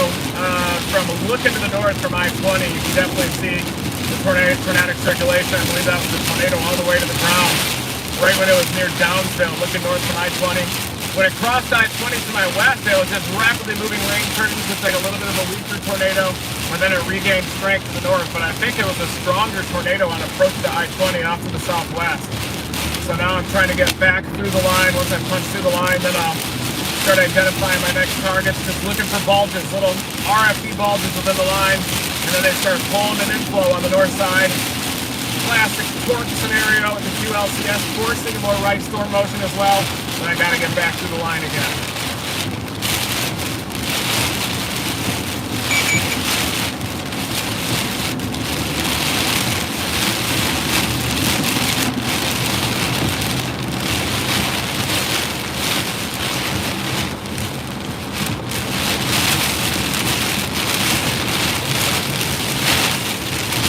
from looking to the north from I-20. You can definitely see the tornadic circulation. I believe that was a tornado all the way to the ground, right when it was near Downsville, looking north from I-20. When it crossed I-20 to my west, it was just rapidly moving rain curtains, just like a little bit of a weaker tornado, and then it regained strength to the north. But I think it was a stronger tornado on approach to I-20 off to the southwest. So now I'm trying to get back through the line. Once I punch through the line, then I'll start identifying my next targets, just looking for bulges, little RFD bulges within the line, and then they start pulling an inflow on the north side. Classic torque scenario with the QLCS, forcing more right storm motion as well. And I gotta get back to the line again.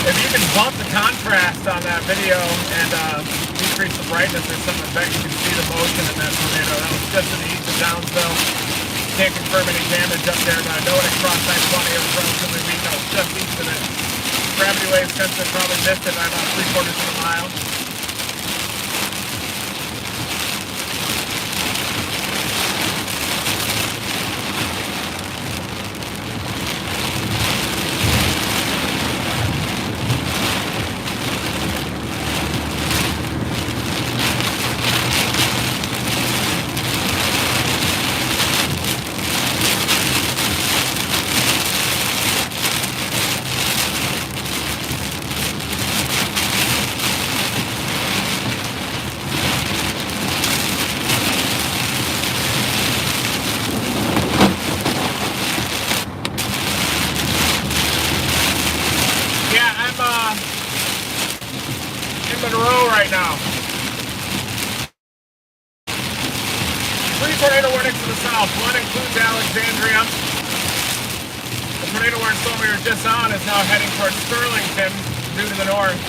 If you can bump the contrast on that video and decrease the brightness or something, I bet you can see the motion in that tornado. That was just to the east of Downsville. Can't confirm any damage up there, but I know when it crossed I-20, it was relatively weak. I was just east of it. Gravity wave sensor probably missed it by about 3/4 of a mile. Right now. 3 tornado warnings to the south. One includes Alexandria. The tornado warning storm we were just on is now heading towards Sterlington due to the north.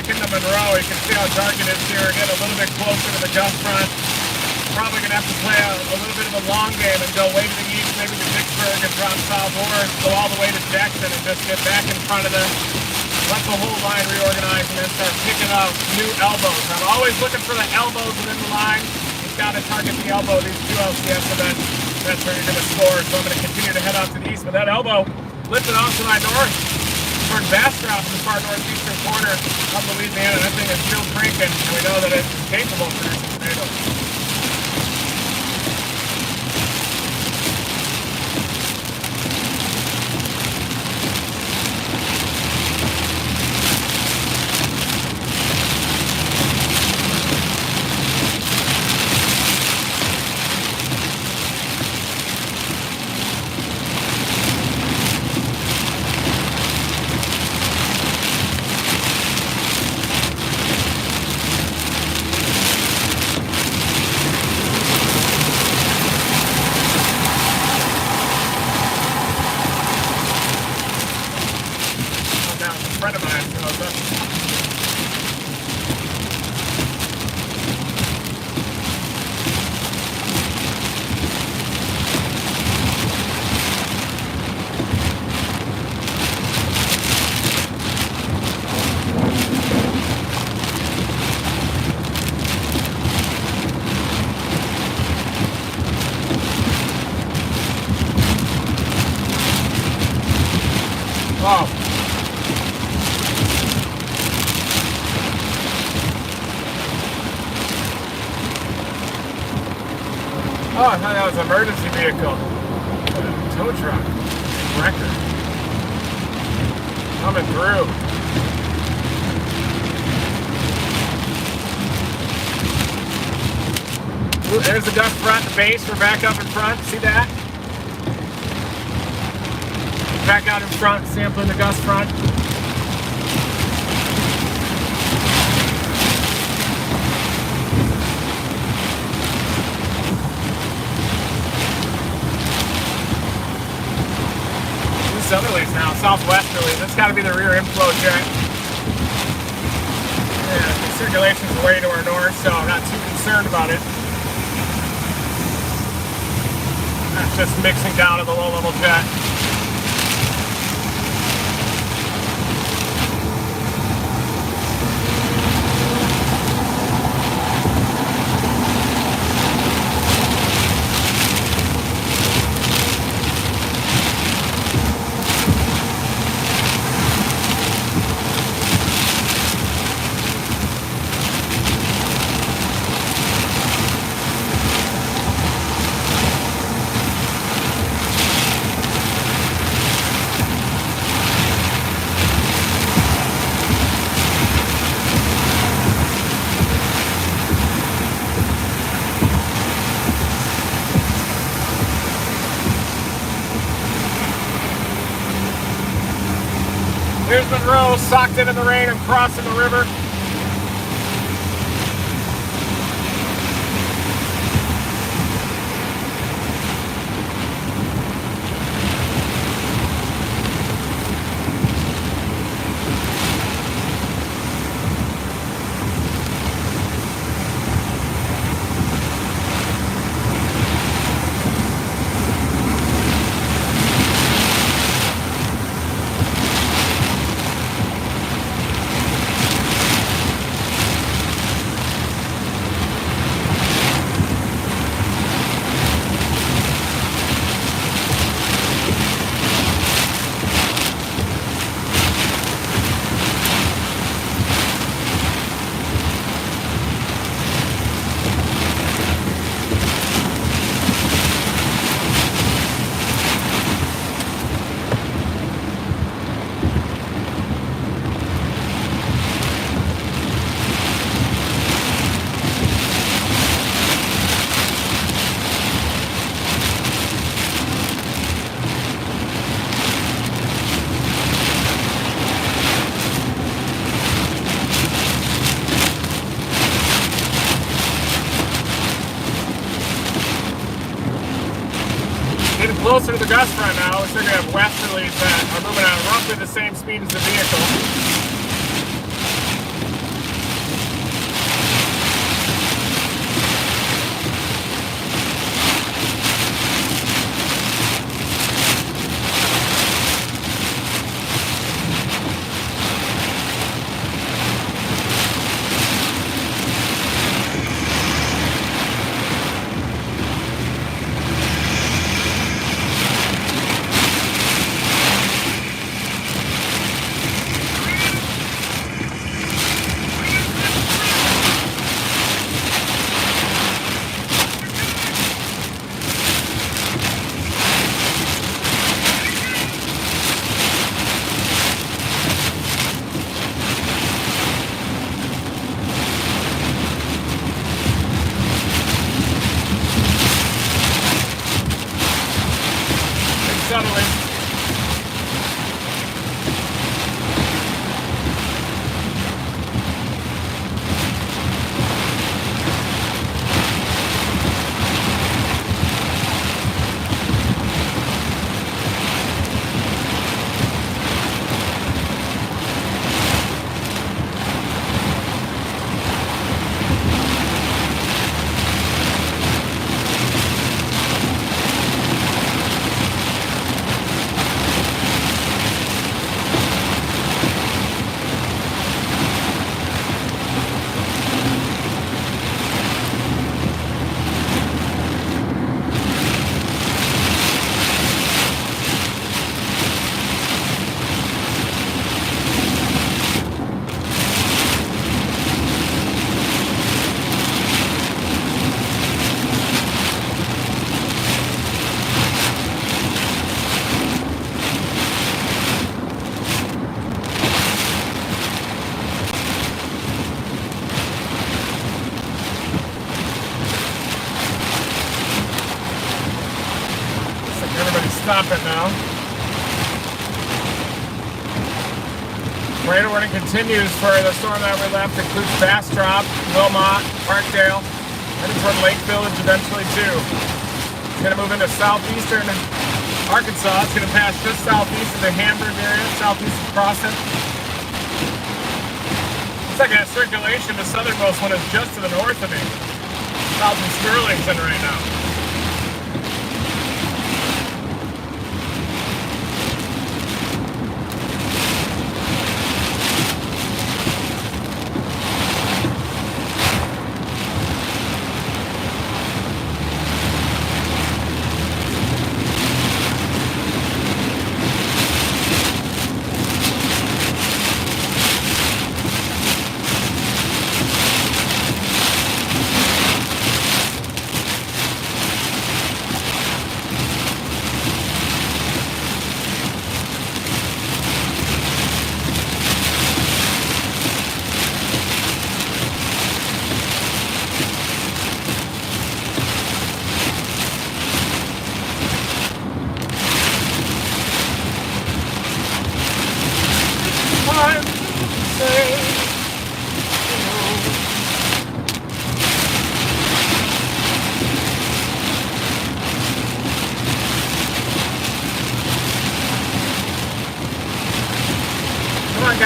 back into Monroe. You can see how dark it is here. Get a little bit closer to the gust front. Probably going to have to play a little bit of a long game and go way to the east, maybe to Vicksburg and drop south, or go all the way to Jackson and just get back in front of them. Let the whole line reorganize and then start picking up new elbows. I'm always looking for the elbows within the line. You've got to target the elbow, these two LCS events. That's where you're going to score. So I'm going to continue to head out to the east. But that elbow lifted off to my north toward Bastrop in the far northeastern corner of Louisiana. That thing is still cranking, and we know that it's capable of producing tornadoes. Oh, I thought that was an emergency vehicle. Tow truck. Wrecker. Coming through. Ooh, there's the gust front, the base. We're back up in front. See that? Back out in front, sampling the gust front. Southerlies now, southwesterlies. That's got to be the rear inflow jet. Yeah, the circulation's way to our north, so I'm not too concerned about it. That's just mixing down to the low-level jet. Here's Monroe, socked in the rain and crossing the river. Closer to the gust front now. We're going to have westerlies that are moving at roughly the same speed as the vehicle. subtly. Stop it now. Tornado warning continues for the storm that we left. Includes Bastrop, Wilmot, Parkdale, heading toward Lake Village eventually too. It's going to move into southeastern Arkansas. It's going to pass just southeast of the Hamburg area, southeast of Crossing. Looks like that circulation, the southernmost one is just to the north of me. South of Sterlington right now.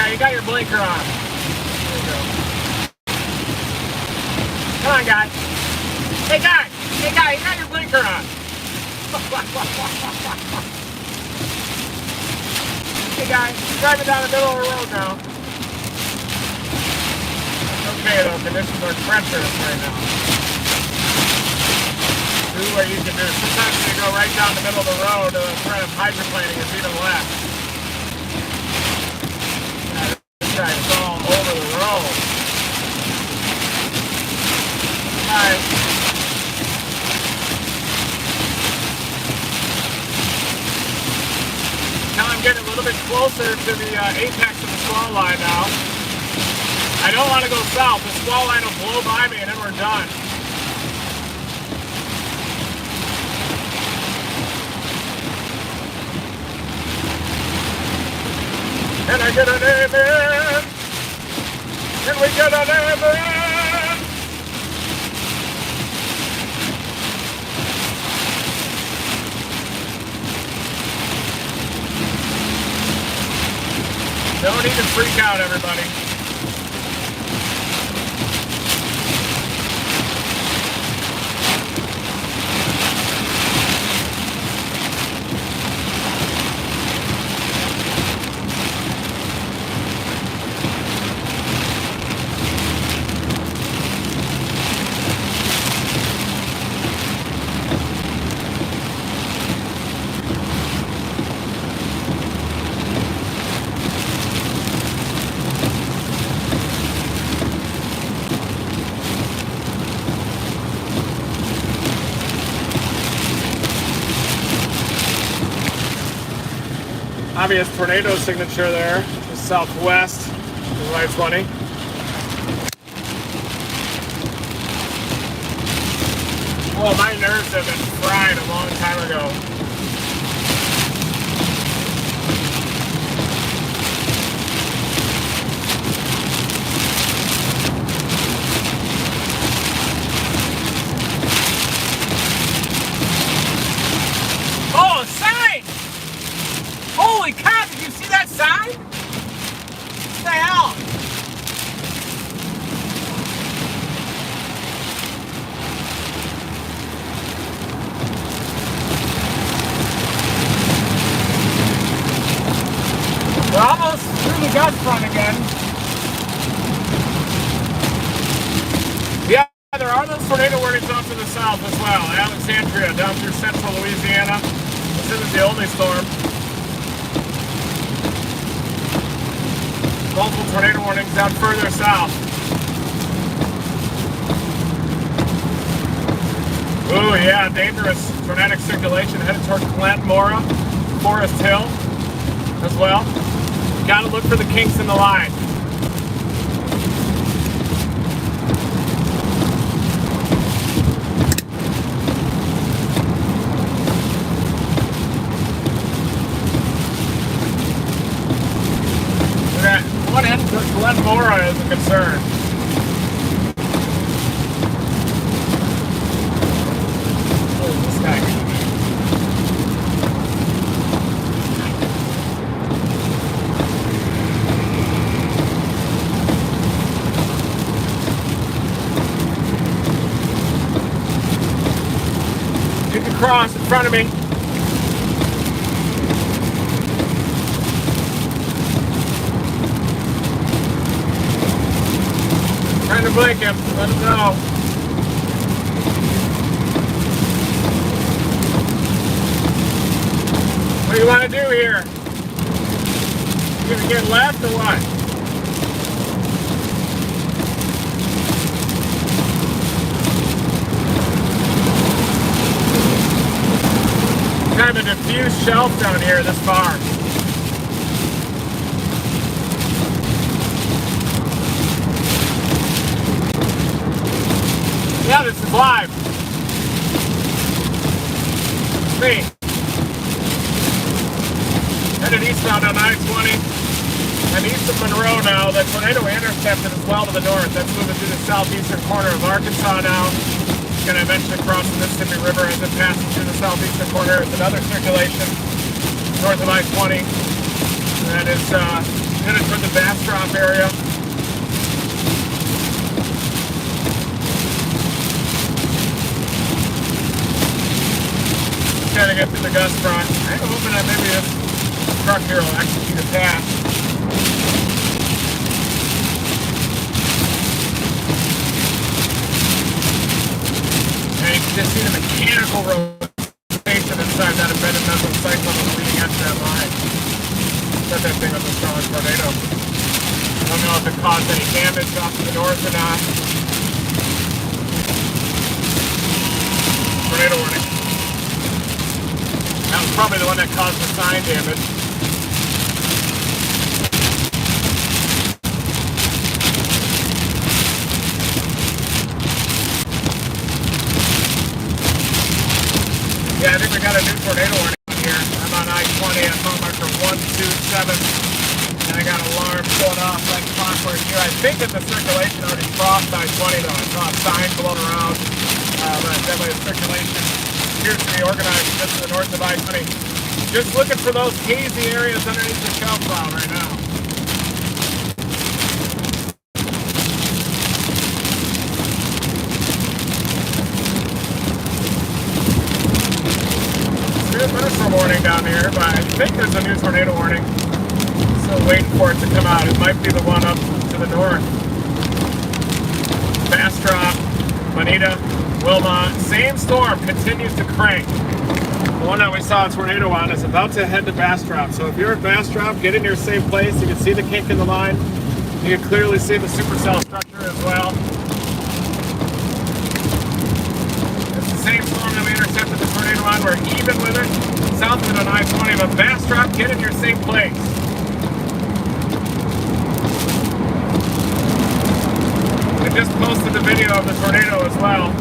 You got your blinker on. There you go. Come on, guy. Hey, guy. Hey, guy, you got your blinker on. Hey, guy, you're driving down the middle of the road now. Okay, though, conditions are treacherous right now. Do what you can do. Sometimes when you go right down the middle of the road, the threat of hydroplaning is even less. It's all over the road. Alright. Now I'm getting a little bit closer to the apex of the squall line now. I don't want to go south. The squall line will blow by me and then we're done. Can I get an amen? Can we get an amen? Don't even freak out, everybody. Obvious tornado signature there, just southwest of I-20. Oh, my nerves have been fried a long time ago. gust front again. Yeah, there are those tornado warnings off to the south as well. Alexandria down through central Louisiana. This isn't the only storm. Multiple tornado warnings down further south. Ooh, yeah, dangerous tornadic circulation headed toward Glenmora, Forest Hill as well. Gotta look for the kinks in the line. One end of Glenmora is a concern. What is this guy gonna do? You can cross in front of me. Trying to blink him, let him know. What do you want to do here? You gonna get left or what? Kind of a diffuse shelf down here this far. Yeah, this is live. It's me. Headed eastbound on I-20 and east of Monroe now. The tornado intercepted as well to the north. That's moving through the southeastern corner of Arkansas now. It's going to eventually cross the Mississippi River as it passes through the southeastern corner. It's another circulation north of I-20 that is headed toward the Bastrop area. Trying to get through the gust front. I'm hoping that maybe this truck here will execute a pass. And you can just see the mechanical rotation inside that embedded metal cyclone leading edge of that line. Set that thing up a strong tornado. I don't know if it caused any damage off to the north or not. Tornado warning. That was probably the one that caused the sign damage. Yeah, I think we got a new tornado warning here. I'm on I-20 at mile marker 127. And I got alarms going off like clockwork here. I think that the circulation already crossed I-20 though. I saw a sign blowing around. But definitely the circulation appears to be organized just to the north of I-20. Just looking for those hazy areas underneath the shelf cloud right now. There's a storm warning down here, but I think there's a new tornado warning. Still waiting for it to come out. It might be the one up to the north. Bastrop, Bonita, Wilmot, same storm continues to crank. The one that we saw a tornado on is about to head to Bastrop. So if you're at Bastrop, get in your safe place. You can see the kink in the line. You can clearly see the supercell structure as well. It's the same storm that we intercepted the tornado on. We're even with it. South of it on I-20, but Bastrop, get in your safe place. I just posted the video of the tornado as well.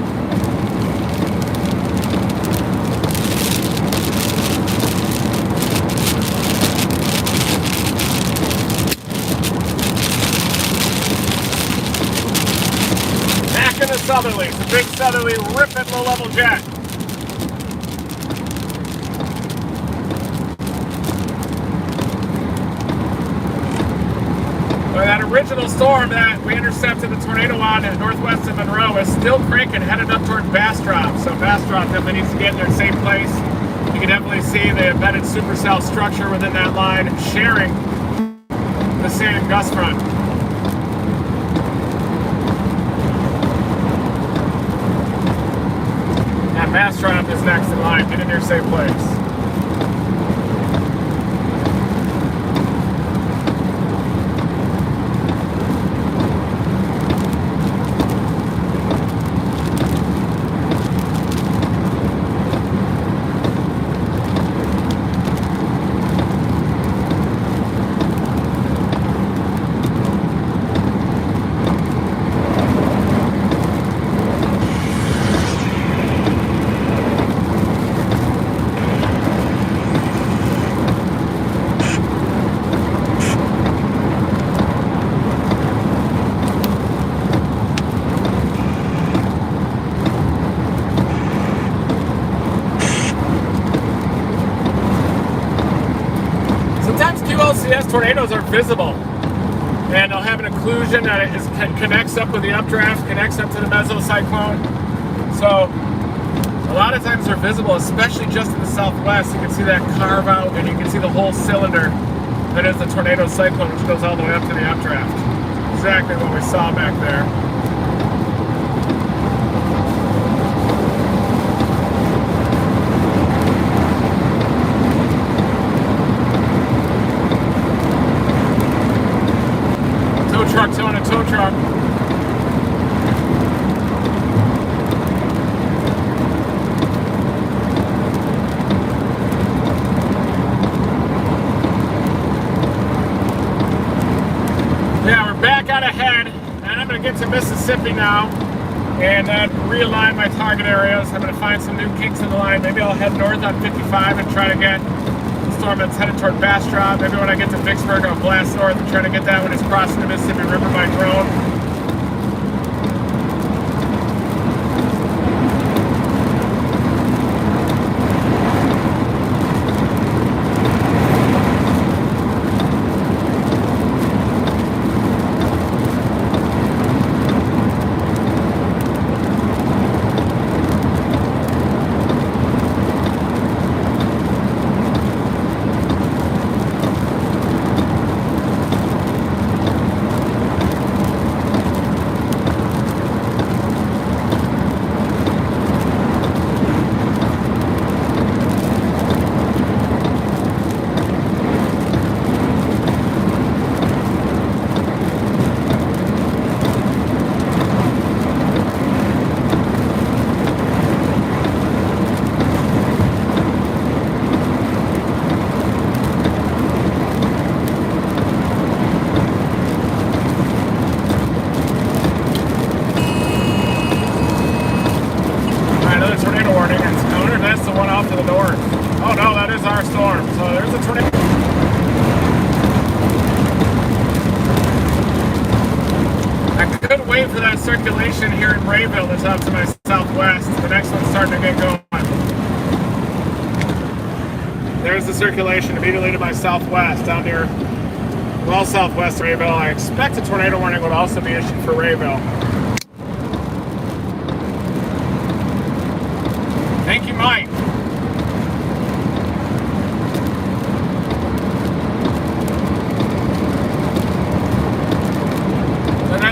Back in the southerly, it's a big southerly ripping low-level jet. Well, that original storm that we intercepted the tornado on at northwest of Monroe is still cranking, headed up toward Bastrop. So Bastrop definitely needs to get in their safe place. You can definitely see the embedded supercell structure within that line sharing the same gust front. And Bastrop is next in line. Get in your safe place. QLCS tornadoes are visible, and they'll have an occlusion that connects up with the updraft, connects up to the mesocyclone. So a lot of times they're visible, especially just in the southwest. You can see that carve out, and you can see the whole cylinder that is the tornado cyclone, which goes all the way up to the updraft. Exactly what we saw back there. Truck's on a tow truck. Yeah, we're back out ahead, and I'm going to get to Mississippi now and then realign my target areas. I'm going to find some new kinks in the line. Maybe I'll head north on 55 and try to get storm that's headed toward Bastrop. Maybe when I get to Vicksburg, I'll blast north and try to get that when it's crossing the Mississippi River by drone. Circulation here in Rayville that's out to my southwest. The next one's starting to get going. There's the circulation immediately to my southwest, down near, well, southwest Rayville. I expect a tornado warning would also be issued for Rayville. Thank you, Mike.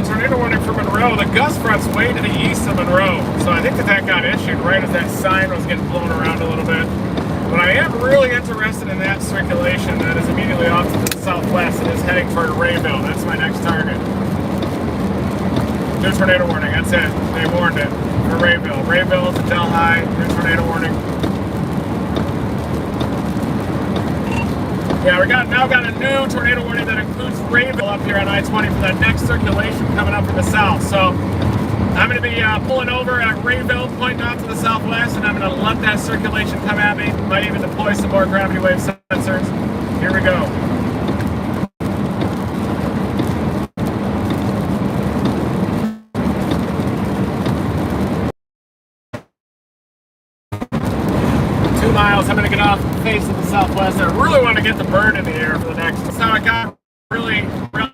Tornado warning for Monroe. The gust front's way to the east of Monroe, so I think that got issued right as that sign was getting blown around a little bit. But I am really interested in that circulation that is immediately off to the southwest and is heading toward Rayville. That's my next target. New tornado warning. That's it. They warned it for Rayville. Rayville to Delhi. New tornado warning. Yeah, we now got a new tornado warning that includes Rayville up here on I-20 for that next circulation coming up from the south. So I'm going to be pulling over at Rayville, pointing off to the southwest, and I'm going to let that circulation come at me. Might even deploy some more gravity wave sensors. Here we go. Miles. I'm going to get off the face of the southwest. I really want to get the bird in the air for the next. That's how I got really drunk.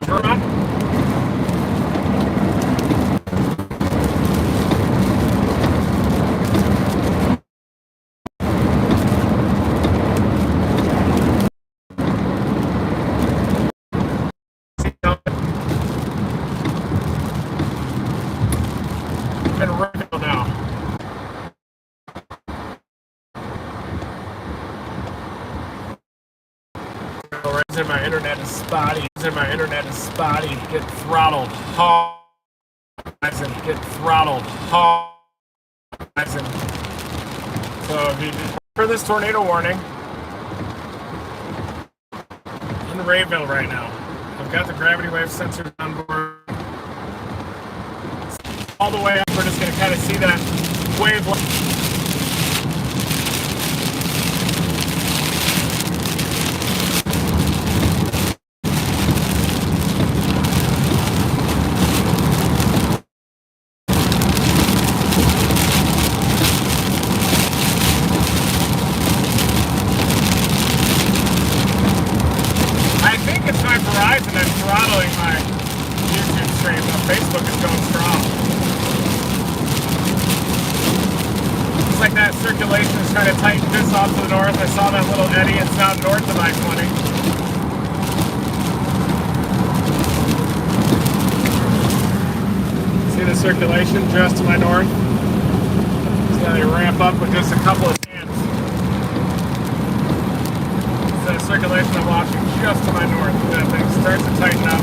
My internet is spotty. My internet is spotty. Get throttled. Hard. Get throttled. Hard. So if you for this tornado warning in Rayville right now, I've got the gravity wave sensors on board all the way up. We're just going to kind of see that wave. Verizon and throttling my YouTube stream. Facebook is going strong. Looks like that circulation is trying to tighten this off to the north. I saw that little eddy and sound north of I-20. See the circulation just to my north? See how they ramp up with just a couple of hands. That circulation I'm watching just to my north. That thing starts to tighten up.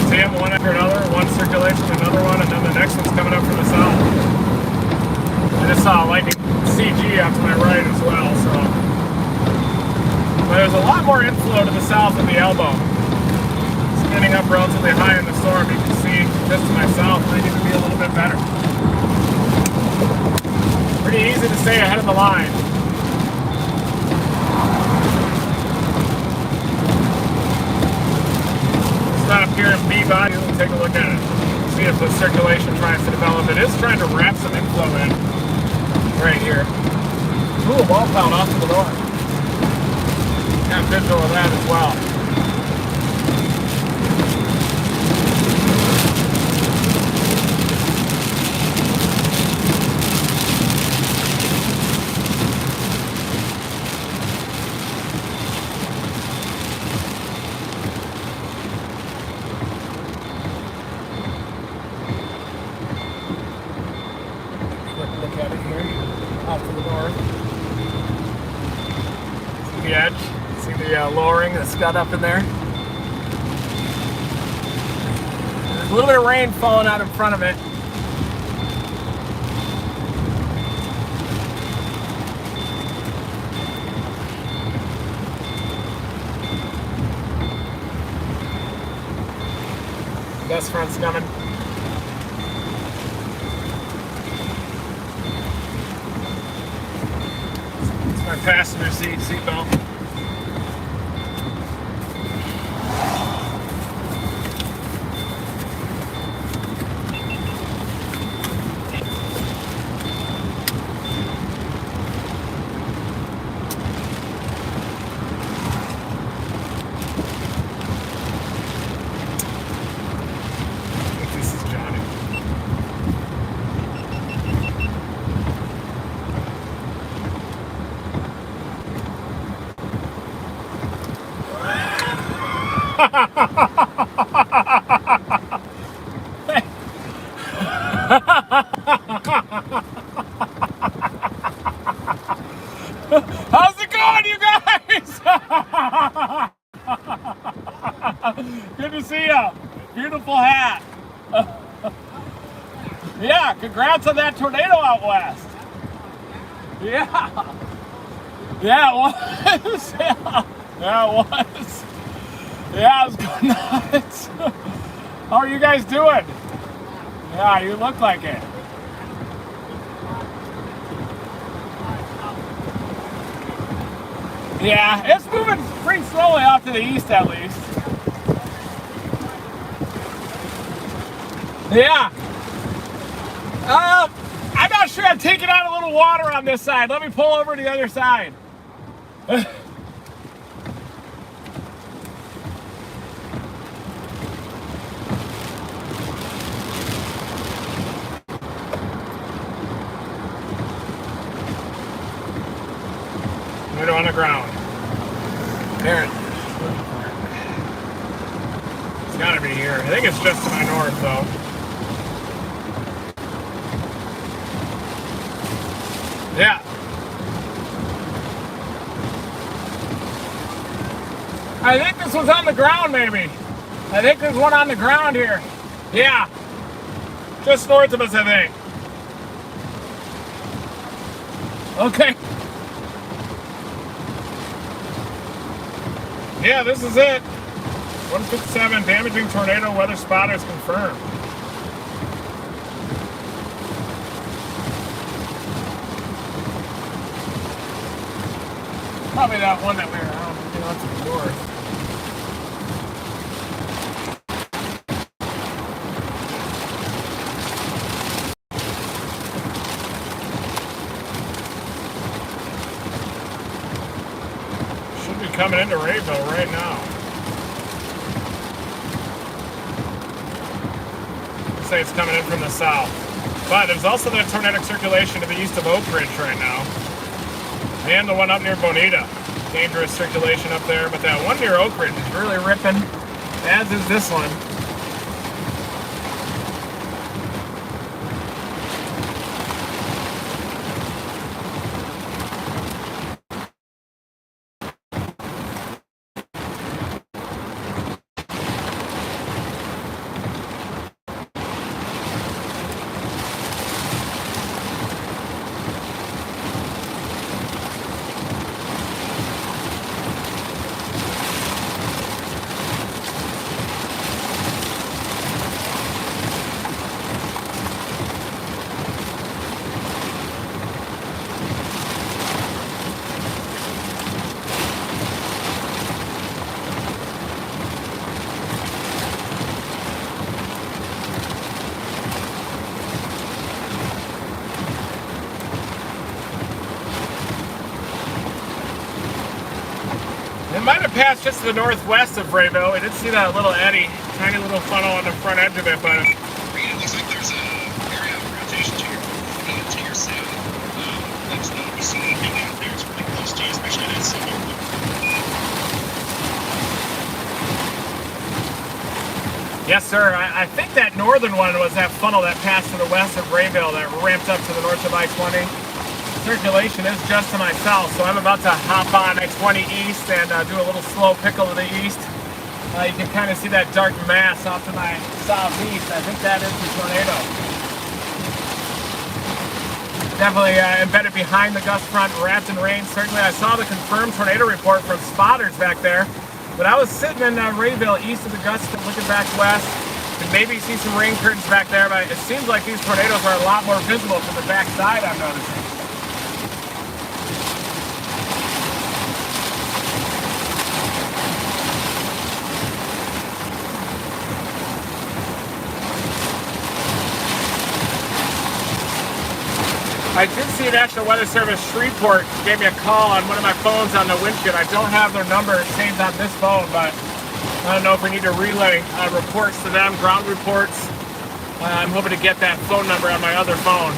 See them one after another, one circulation, another one, and then the next one's coming up from the south. I just saw a lightning CG out to my right as well, so. But there's a lot more inflow to the south of the elbow. Ending up relatively high in the storm. You can see just to my south, might even be a little bit better. Pretty easy to stay ahead of the line. Stop here in B-body and take a look at it. See if the circulation tries to develop. It is trying to wrap some inflow in right here. Ooh, a wall cloud off to the north. Got visual of that as well. Look at it here, off to the north. See the edge? See the lowering that's got up in there? There's a little bit of rain falling out in front of it. Gust front's coming. My passenger seatbelt. I think this is Johnny. How's it going, you guys? Good to see you. Beautiful hat. Yeah, congrats on that tornado out west. Yeah. Yeah, it was. Yeah, it was. Yeah, it's going nuts. How are you guys doing? Yeah, you look like it. Yeah, it's moving pretty slowly off to the east at least. Yeah. I'm not sure. I'm taking out a little water on this side. Let me pull over to the other side. Right on the ground. There it is. It's gotta be here. I think it's just to my north, though. Yeah. I think this was on the ground, maybe. I think there's one on the ground here. Yeah. Just north of us, I think. Okay. Yeah, this is it. 157, damaging tornado weather spotters confirmed. Probably that one that we were on, to the north. Should be coming into Rayville right now. Say it's coming in from the south. But there's also that tornadic circulation to the east of Oak Ridge right now. And the one up near Bonita. Dangerous circulation up there. But that one near Oak Ridge is really ripping, as is this one. It might have passed just to the northwest of Rayville. We did see that little eddy, tiny little funnel on the front edge of it, but It looks like there's an area of rotation to your south. That's not you see anything out there. It's pretty close to you, especially that signal. yes, sir. I think that northern one was that funnel that passed to the west of Rayville that ramped up to the north of I-20. Circulation is just to my south, so I'm about to hop on I-20 east and do a little slow pickle to the east. You can kind of see that dark mass off to my southeast. I think that is the tornado. Definitely embedded behind the gust front, wrapped in rain. Certainly, I saw the confirmed tornado report from spotters back there. But I was sitting in Rayville, east of the gust, looking back west. Could maybe see some rain curtains back there, but it seems like these tornadoes are a lot more visible from the backside, I'm noticing. I did see National Weather Service Shreveport gave me a call on one of my phones on the windshield. I don't have their number saved on this phone, but I don't know if we need to relay reports to them, ground reports. I'm hoping to get that phone number on my other phone.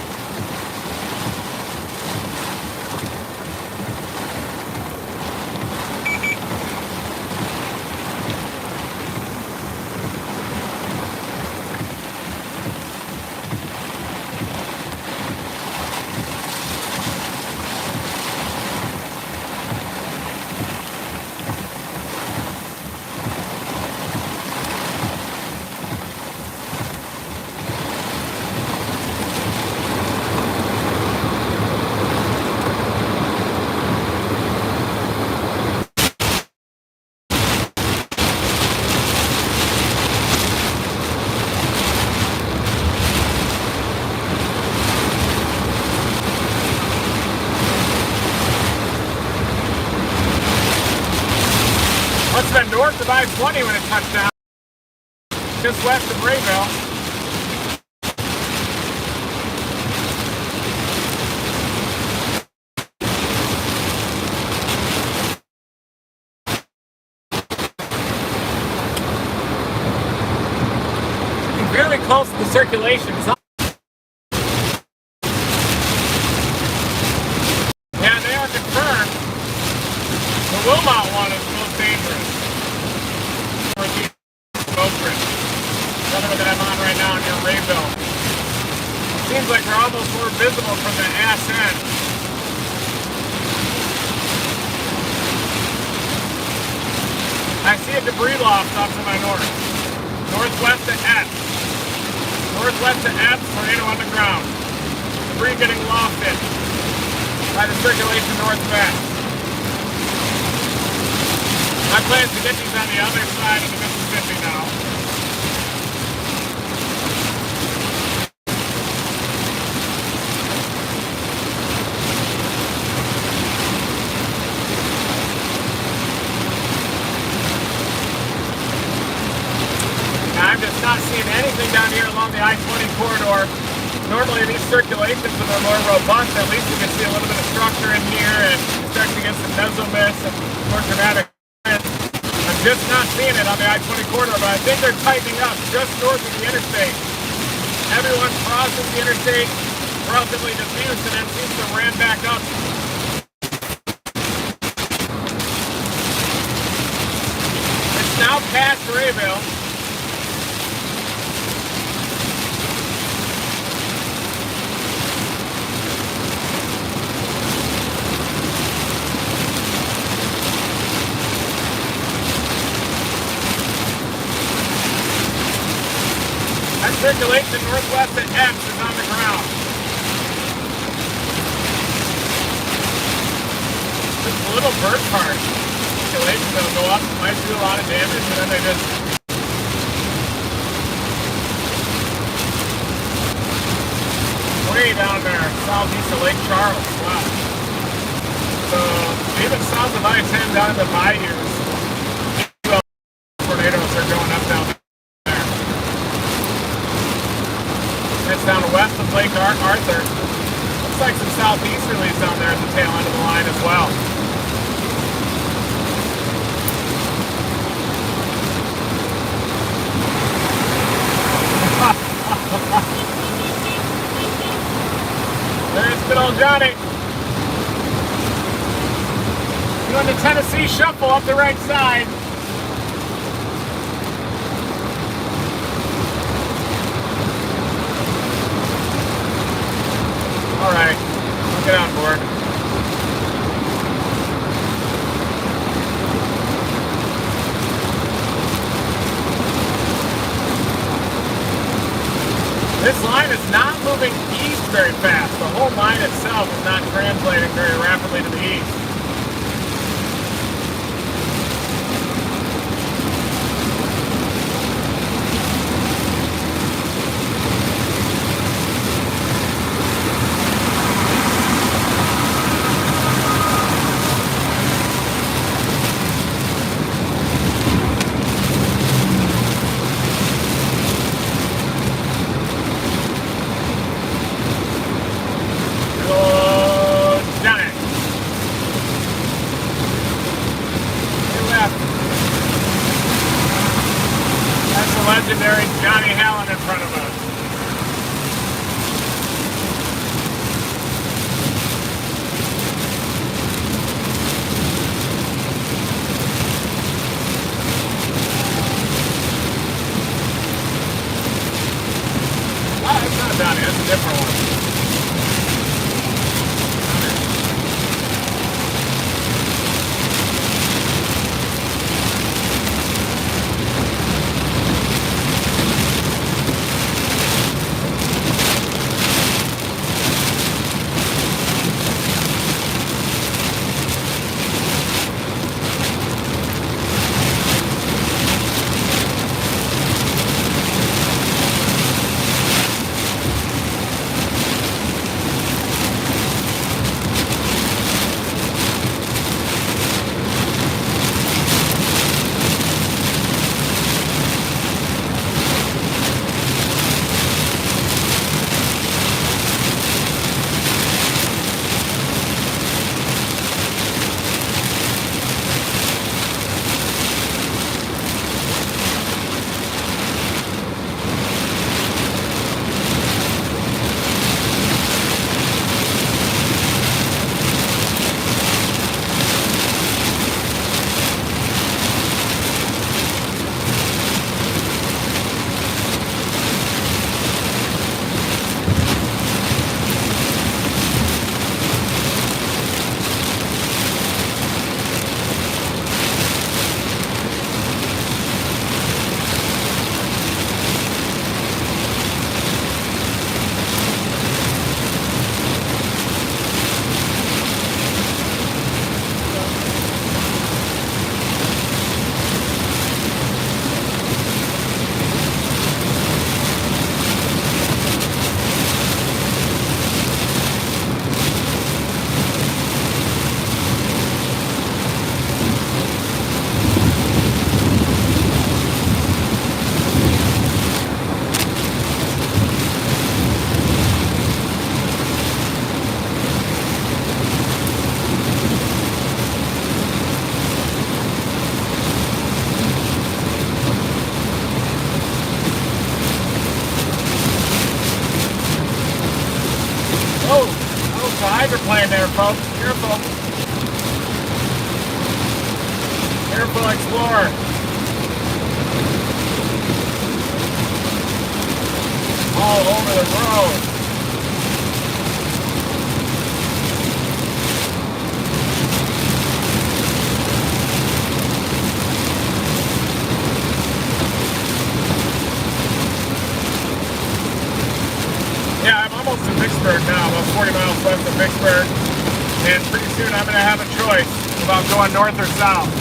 Must have been north of I-20 when it touched down, just west of Rayville. Really close to the circulation. Yeah, they are confirmed. The Wilmot one is the most dangerous. Northeast of Oak Ridge. are almost more visible from the ass end. I see a debris loft off to my north. Northwest to F. Northwest to F, tornado on the ground. Debris getting lofted by the circulation northwest. My plan is to get these on the other side of the Mississippi now. I'm just not seeing anything down here along the I-20 corridor. Normally these circulations are more robust. At least you can see a little bit of structure in here and you start to get some mesomist and more dramatic. I'm just not seeing it on the I-20 corridor, but I think they're tightening up just north of the interstate. Everyone crosses the interstate relatively diffuse and then seems to ram back up. It's now past Rayville. Circulation northwest at X is on the ground. Just a little burst part. Circulation that'll go up, might do a lot of damage, and then they just way down there, southeast of Lake Charles. Wow. So even south of I-10 down in the bayous, tornadoes are going up down there. It's down west of Lake Arthur. Looks like some southeasterlies down there at the tail end of the line as well. There's good old Johnny. Doing the Tennessee shuffle up the right side. All right, let's get on board. This line is not moving east very fast. The whole line itself is not translating very rapidly to the east. Legendary Johnny Hallen in front of us. Oh, it's not Johnny, that's a different one. there, folks. Careful. Careful, Explorer. All over the road. Yeah, I'm almost in Vicksburg now, about 40 miles west of Vicksburg. And pretty soon I'm going to have a choice about going north or south.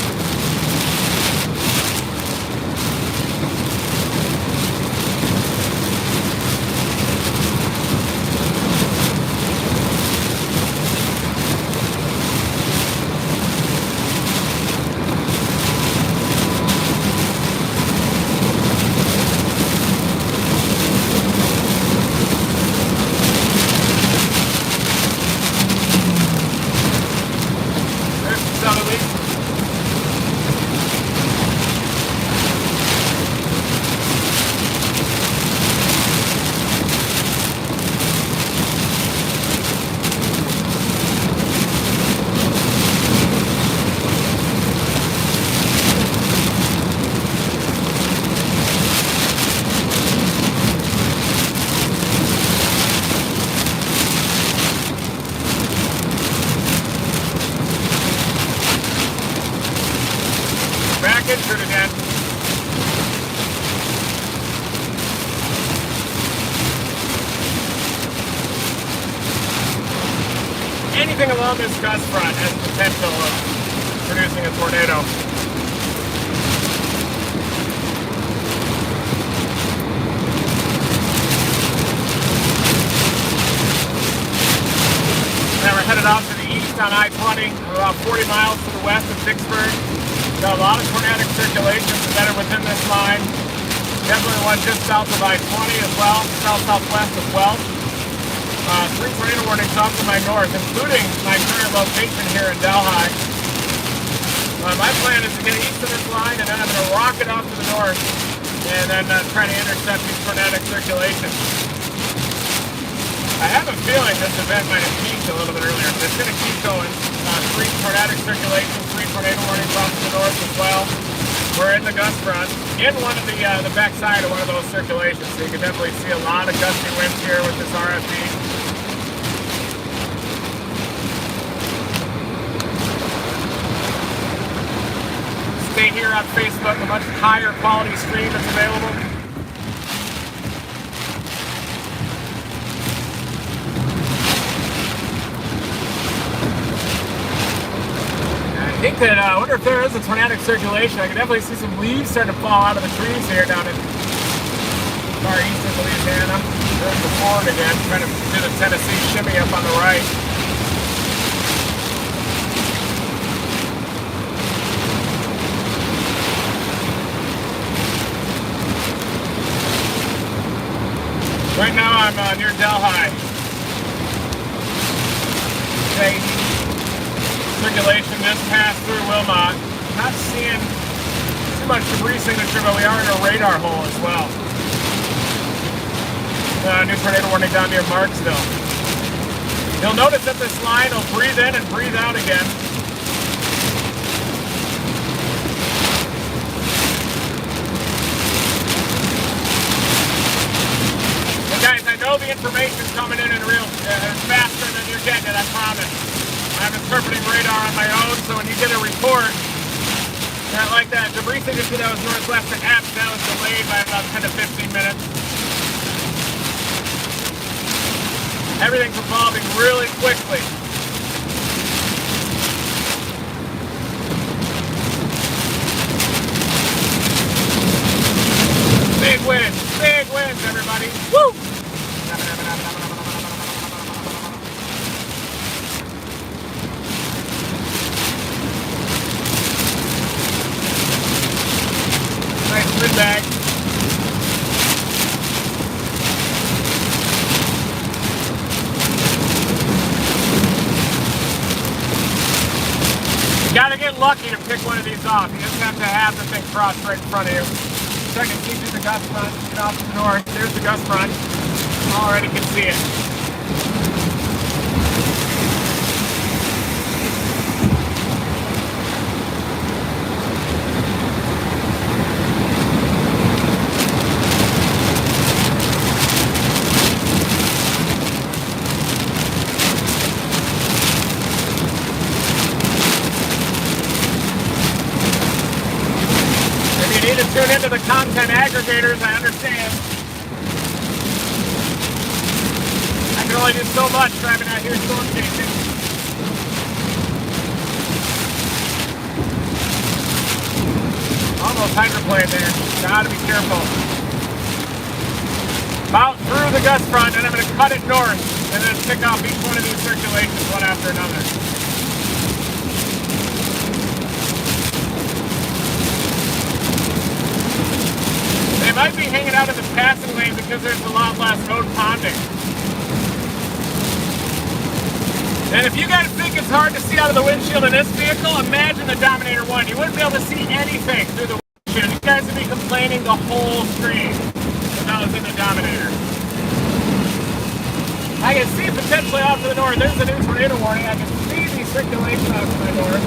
Injured again. Anything along this gust front has potential of producing a tornado. Now we're headed out to the east on I-20, about 40 miles to the west of Vicksburg. Got a lot of tornadic circulation embedded within this line. Definitely one just south of I-20 as well, south-southwest as well. 3 tornado warnings off to my north, including my current location here in Delhi. My plan is to get east of this line and then I'm going to rocket off to the north and then try to intercept these tornadic circulation. I have a feeling this event might have peaked a little bit earlier, but it's going to keep going. 3 tornadic circulation, 3 tornado warnings off to the north as well. We're in the gust front, in one of the backside of one of those circulations, so you can definitely see a lot of gusty winds here with this RFD. Stay here on Facebook, a much higher quality stream that's available. I think that, I wonder if there is a tornadic circulation. I can definitely see some leaves starting to fall out of the trees here down in far eastern Louisiana. There's the Ford again, trying to do the Tennessee shimmy up on the right. Right now I'm near Delhi. Okay. Circulation just passed through Wilmot. Not seeing too much debris signature, but we are in a radar hole as well. New tornado warning down near Marksville. You'll notice that this line will breathe in and breathe out again. But guys, I know the information's coming in real faster than you're getting it, I promise. I'm interpreting radar on my own, so when you get a report, like that debris signature that was northwest of F, that was delayed by about 10 to 15 minutes. Everything's evolving really quickly. Big wins, everybody. Woo! Nice wind bag. You gotta get lucky to pick one of these off. You just have to have the thing crossed right in front of you. So I can see through the gust front, get off to the north. There's the gust front. Already can see it. you need to tune into the content aggregators, I understand. I can only do so much driving out here storm chasing. Almost hydroplane there. Gotta be careful. About through the gust front, and I'm going to cut it north, and then pick off each one of these circulations one after another. They might be hanging out in the passing lane because there's a lot less road ponding. And if you guys think it's hard to see out of the windshield in this vehicle, imagine the Dominator 1. You wouldn't be able to see anything through the windshield. You guys would be complaining the whole stream if I was in the Dominator. I can see potentially off to the north. There's a new tornado warning. I can see the circulation off to my north.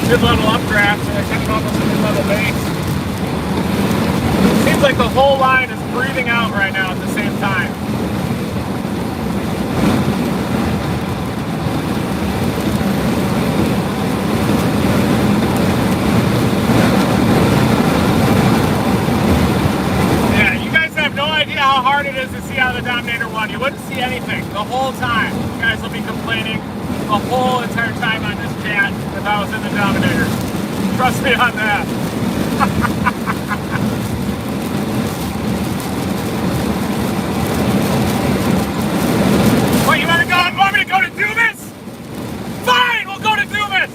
Good level updraft, so I kind of almost a good level base. Seems like the whole line is breathing out right now at the same time. Yeah, you guys have no idea how hard it is to see out of the Dominator 1. You wouldn't see anything the whole time. You guys will be complaining the whole entire time on this chat if I was in the Dominator. Trust me on that. What, you want to go? You want me to go to Dumas? Fine, we'll go to Dumas.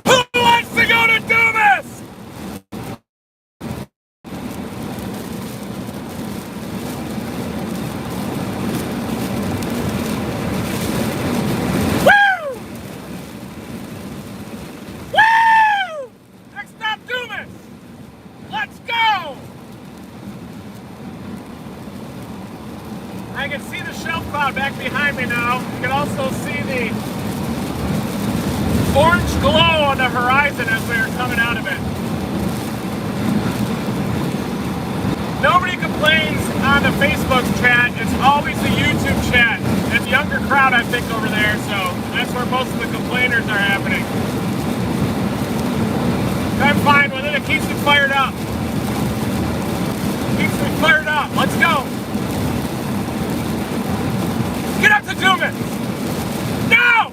Who wants to go to Dumas? I can see the shelf cloud back behind me now. You can also see the orange glow on the horizon as we are coming out of it. Nobody complains on the Facebook chat. It's always the YouTube chat. It's a younger crowd, I think, over there, so that's where most of the complainers are happening. I'm fine with it. It keeps me fired up. Keeps me fired up. Let's go. Get up to Dumas! No!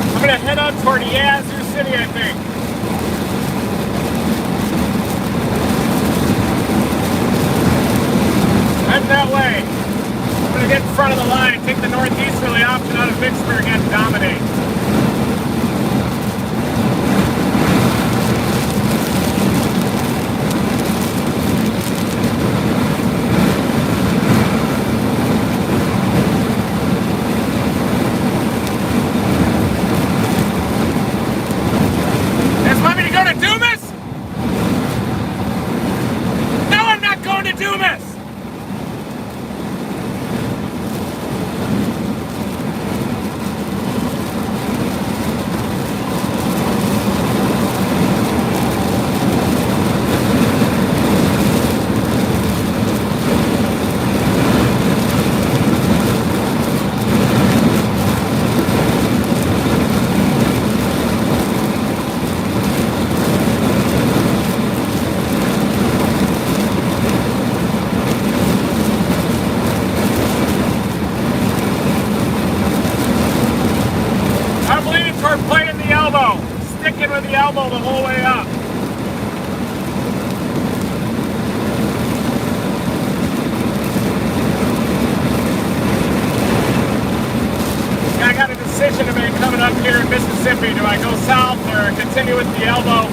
I'm gonna head up toward Yazoo City, I think. Head that way. I'm gonna get in front of the line, take the northeasterly option out of Vicksburg and dominate. Dumas? No, I'm not going to Dumas! Sticking with the elbow the whole way up. I got a decision to make coming up here in Mississippi. Do I go south or continue with the elbow?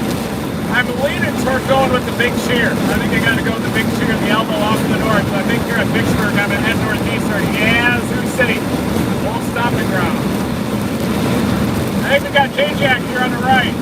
I'm leaning toward going with the big shear. I think I got to go with the big shear, the elbow off to the north. So I think here at Vicksburg, I'm going to head northeast or Yazoo City. K-Jack here on the right.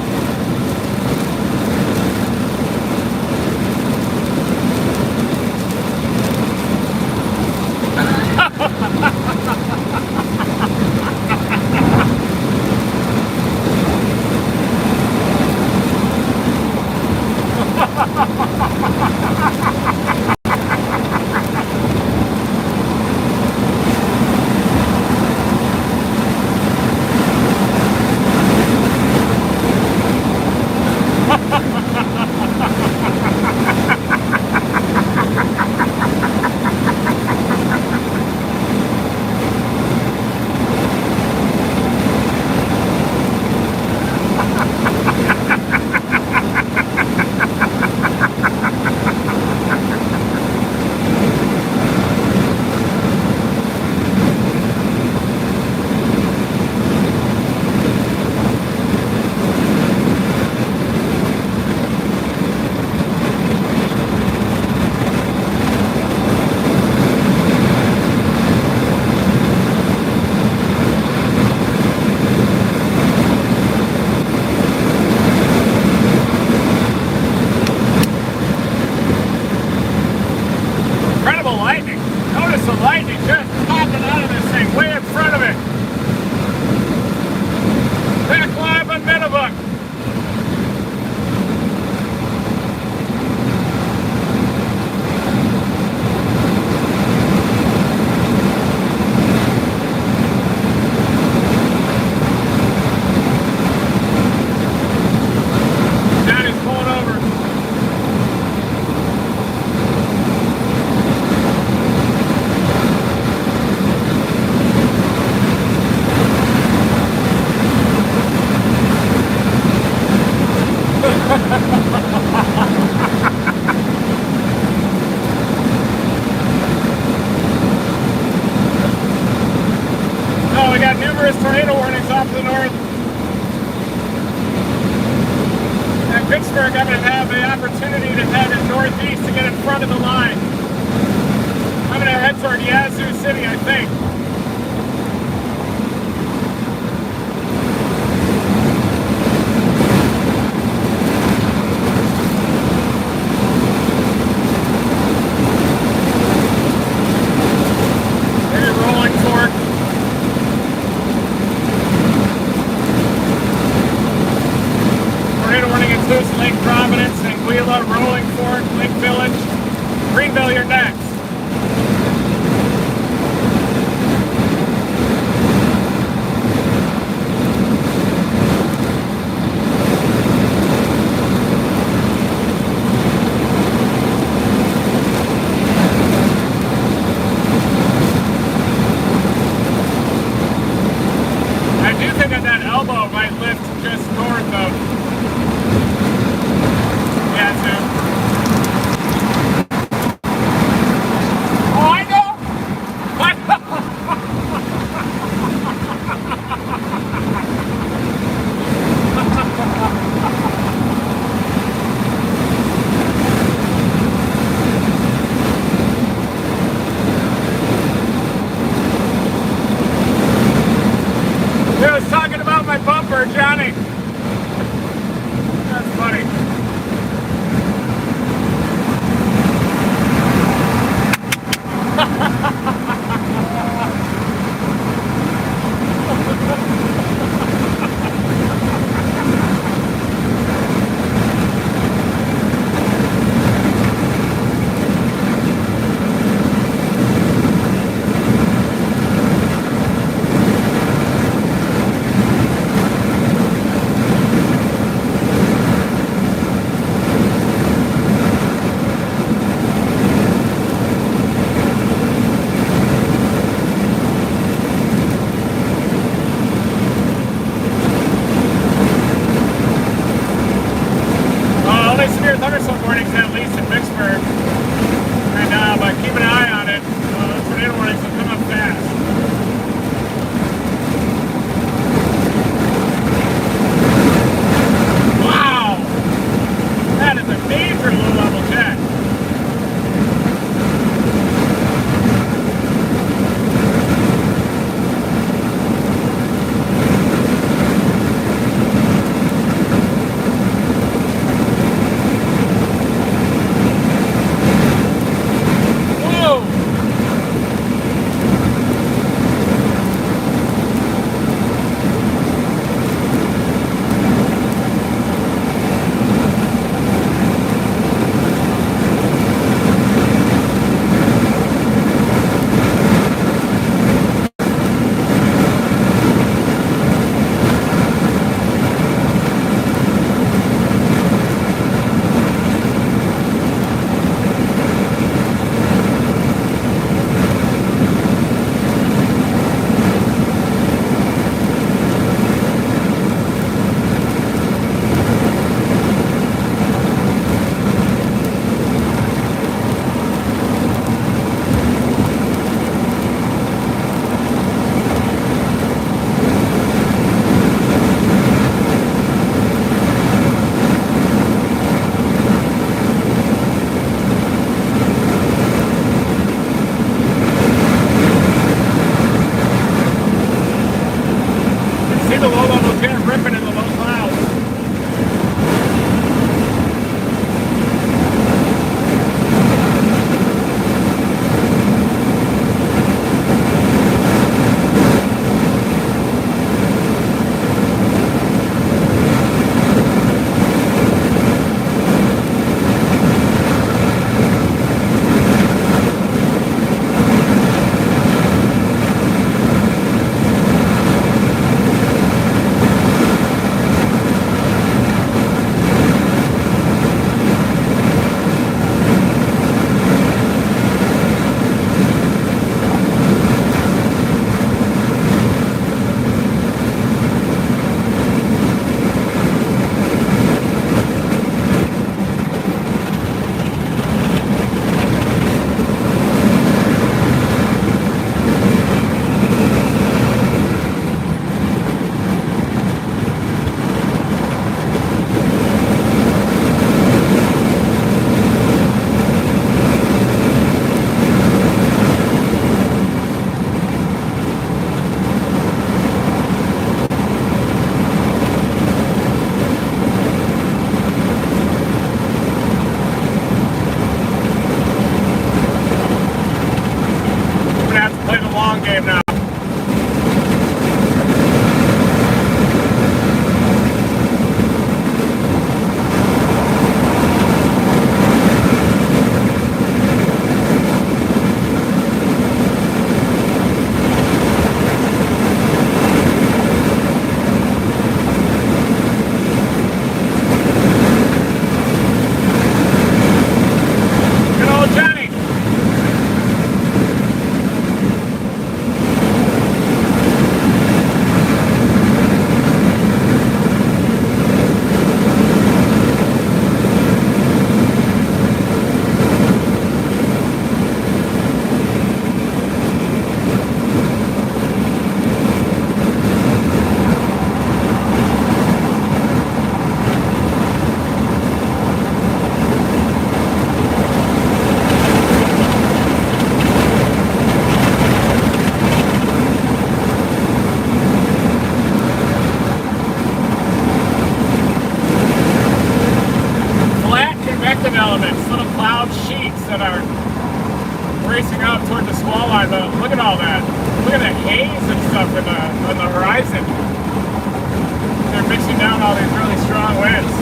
Numerous tornado warnings off to the north. At Pittsburgh, I'm going to have the opportunity to head northeast to get in front of the line. I'm going to head toward Yazoo City, I think. Maybe Rolling Fork. Tornado warning includes Lake Providence, Anguilla, Rolling Fork, Lake Village, Greenville, you're next. I do think that that elbow might lift just north of Yazoo. Oh, I know! He was talking about my bumper, Johnny. That's funny. ripping in the low clouds. Game now. Good old Johnny. Elements, little cloud sheets that are racing up toward the squall line. But look at all that. Look at the haze and stuff on the horizon. They're mixing down all these really strong winds.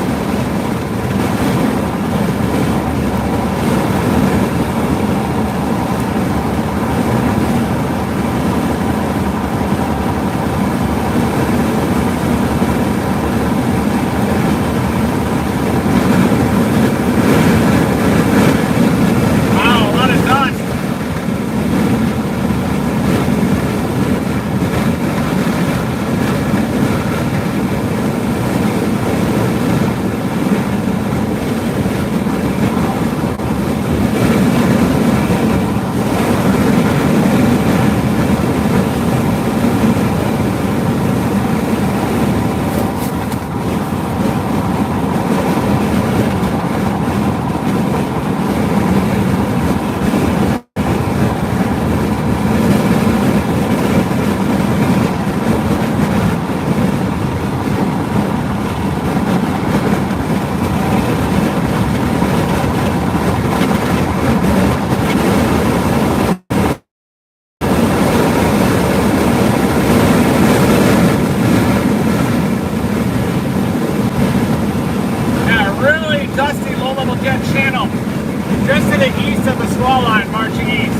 Dusty low-level jet channel just to the east of the squall line, marching east.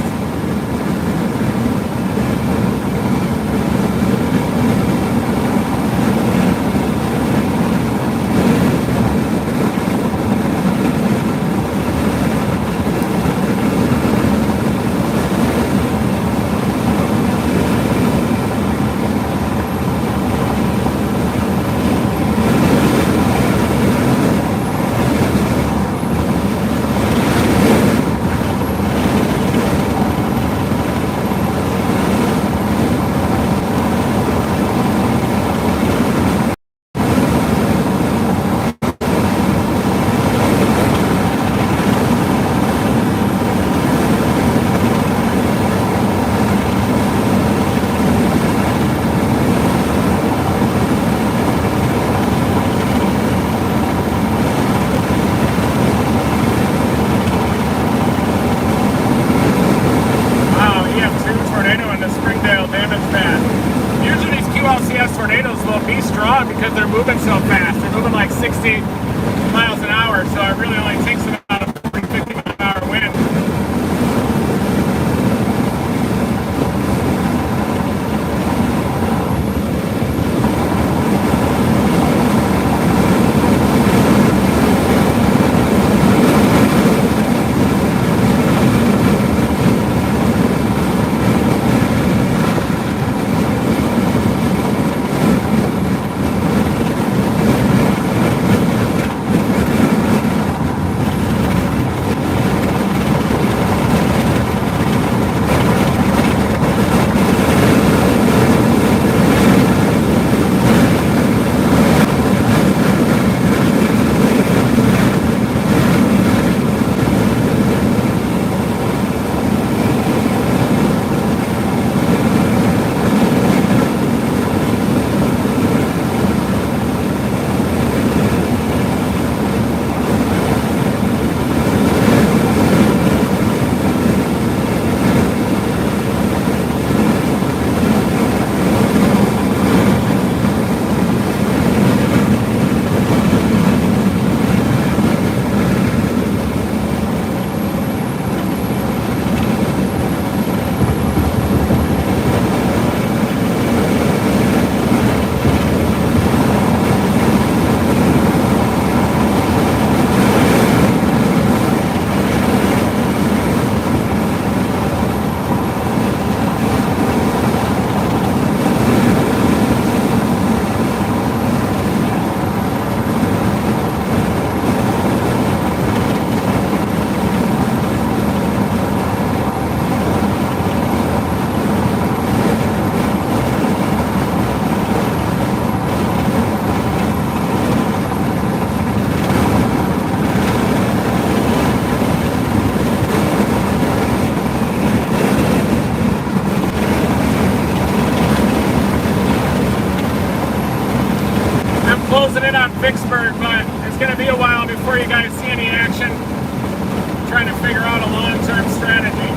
GPS tornadoes will be strong because they're moving so fast. They're moving like 60 miles an hour, so it really only takes about a 40, 50 mile an hour wind. Closing in on Vicksburg, but it's going to be a while before you guys see any action. Trying to figure out a long-term strategy.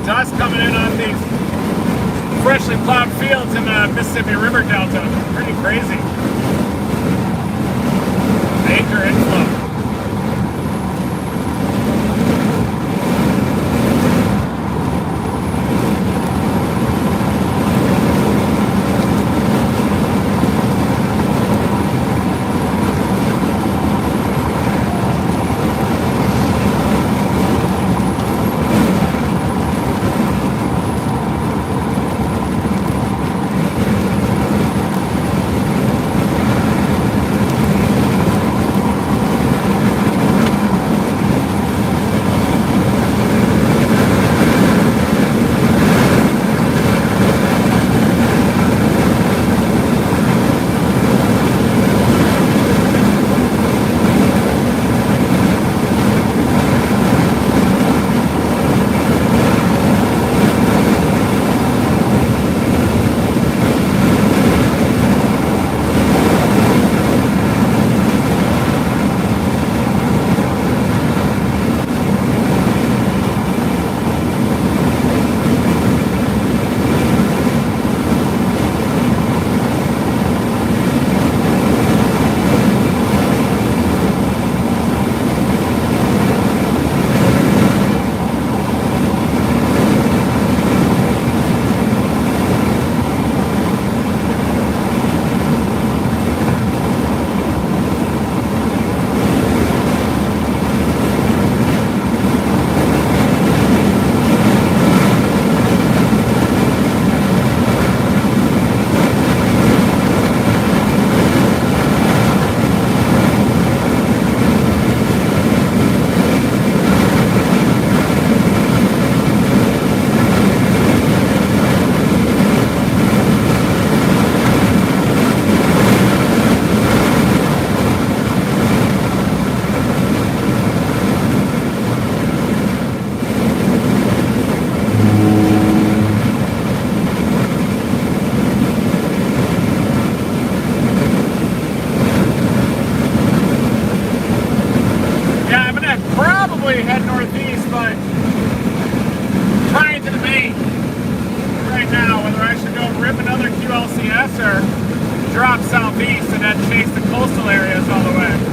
Dust coming in on these freshly plowed fields in the Mississippi River Delta. Pretty crazy. Acre inflow. chaser drop southeast and then chase the coastal areas all the way.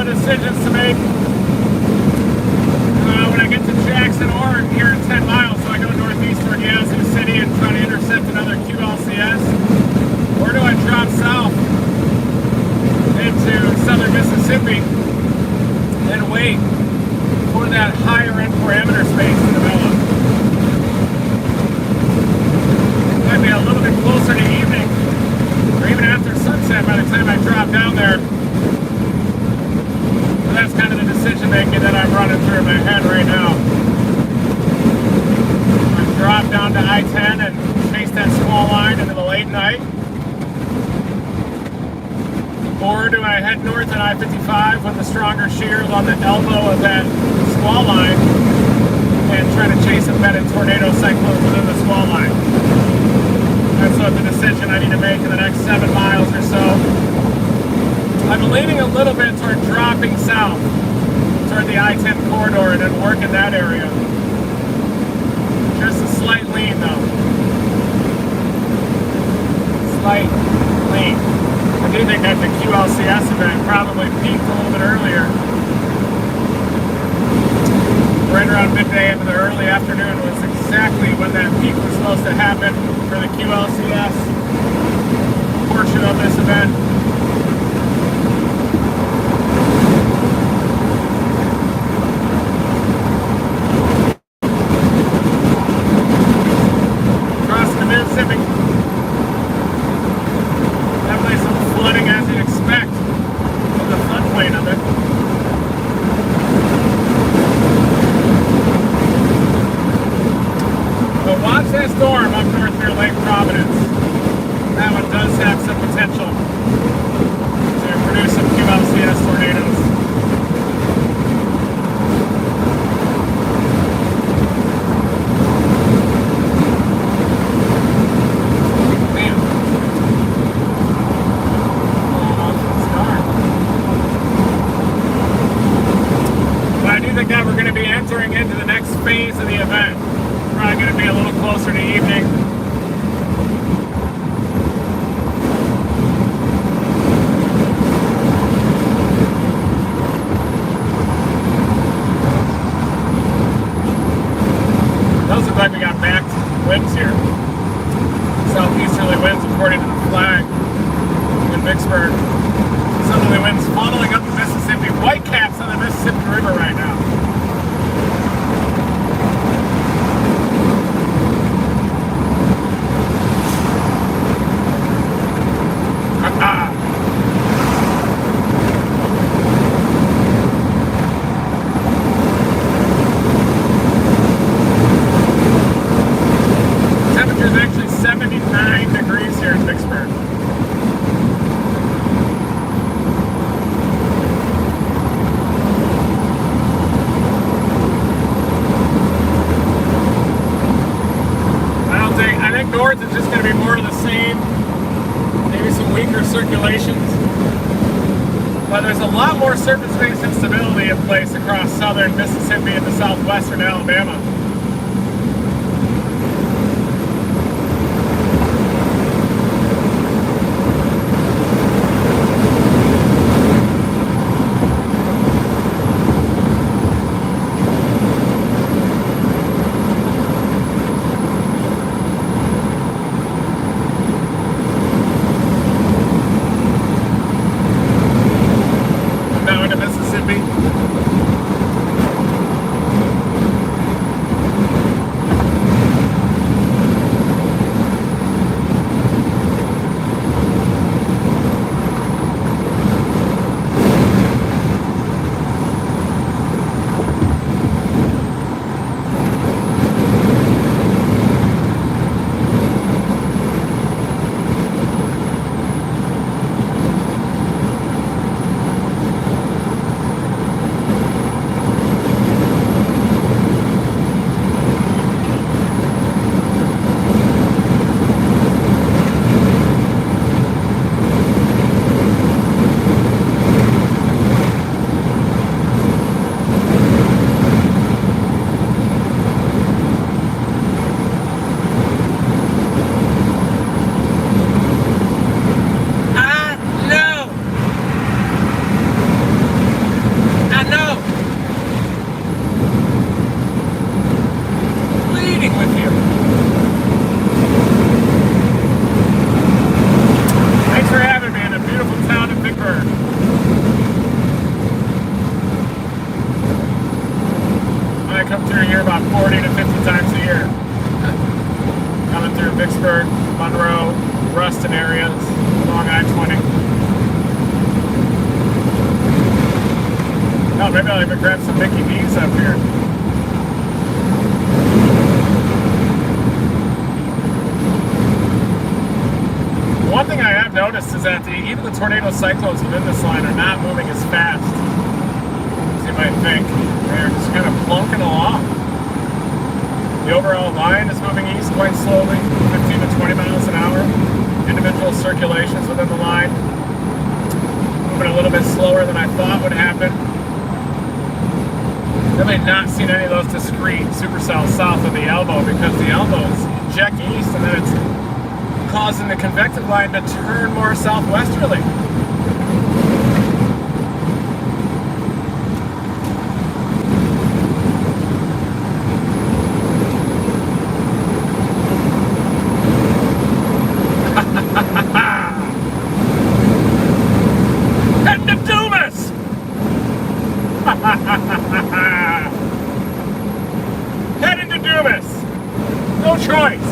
Decisions to make when I get to Jackson or here in 10 miles, so I go northeast toward Yazoo City and try to intercept another QLCS, or do I drop south into southern Mississippi and wait for that higher end parameter space to develop? Might be a little bit closer to evening or even after sunset by the time I drop down there. That's kind of the decision making that I'm running through my head right now. I drop down to I-10 and chase that small line into the late night. Or do I head north at I-55 with the stronger shears on the elbow of that squall line and try to chase embedded tornado cyclones within the squall line? That's what the decision I need to make in the next 7 miles or so. I'm leaning a little bit toward dropping south toward the I-10 corridor and then work in that area. Just a slight lean though. Slight lean. I do think that the QLCS event probably peaked a little bit earlier. Right around midday into the early afternoon was exactly when that peak was supposed to happen for the QLCS portion of this event. But there's a lot more surface-based instability in place across southern Mississippi into southwestern Alabama. Vicksburg, Monroe, Ruston areas along I-20. Oh, maybe I'll even grab some Mickey D's up here. One thing I have noticed is that even the tornado cyclones within this line are not moving as fast as you might think. They're just kind of plunking along. The overall line is moving east quite slowly, 15 to 20 miles an hour. Individual circulations within the line moving a little bit slower than I thought would happen. Really not seen any of those discrete supercells south of the elbow, because the elbow is inject east and then it's causing the convective line to turn more southwesterly. Heading to Dumas! Heading to Dumas! No choice!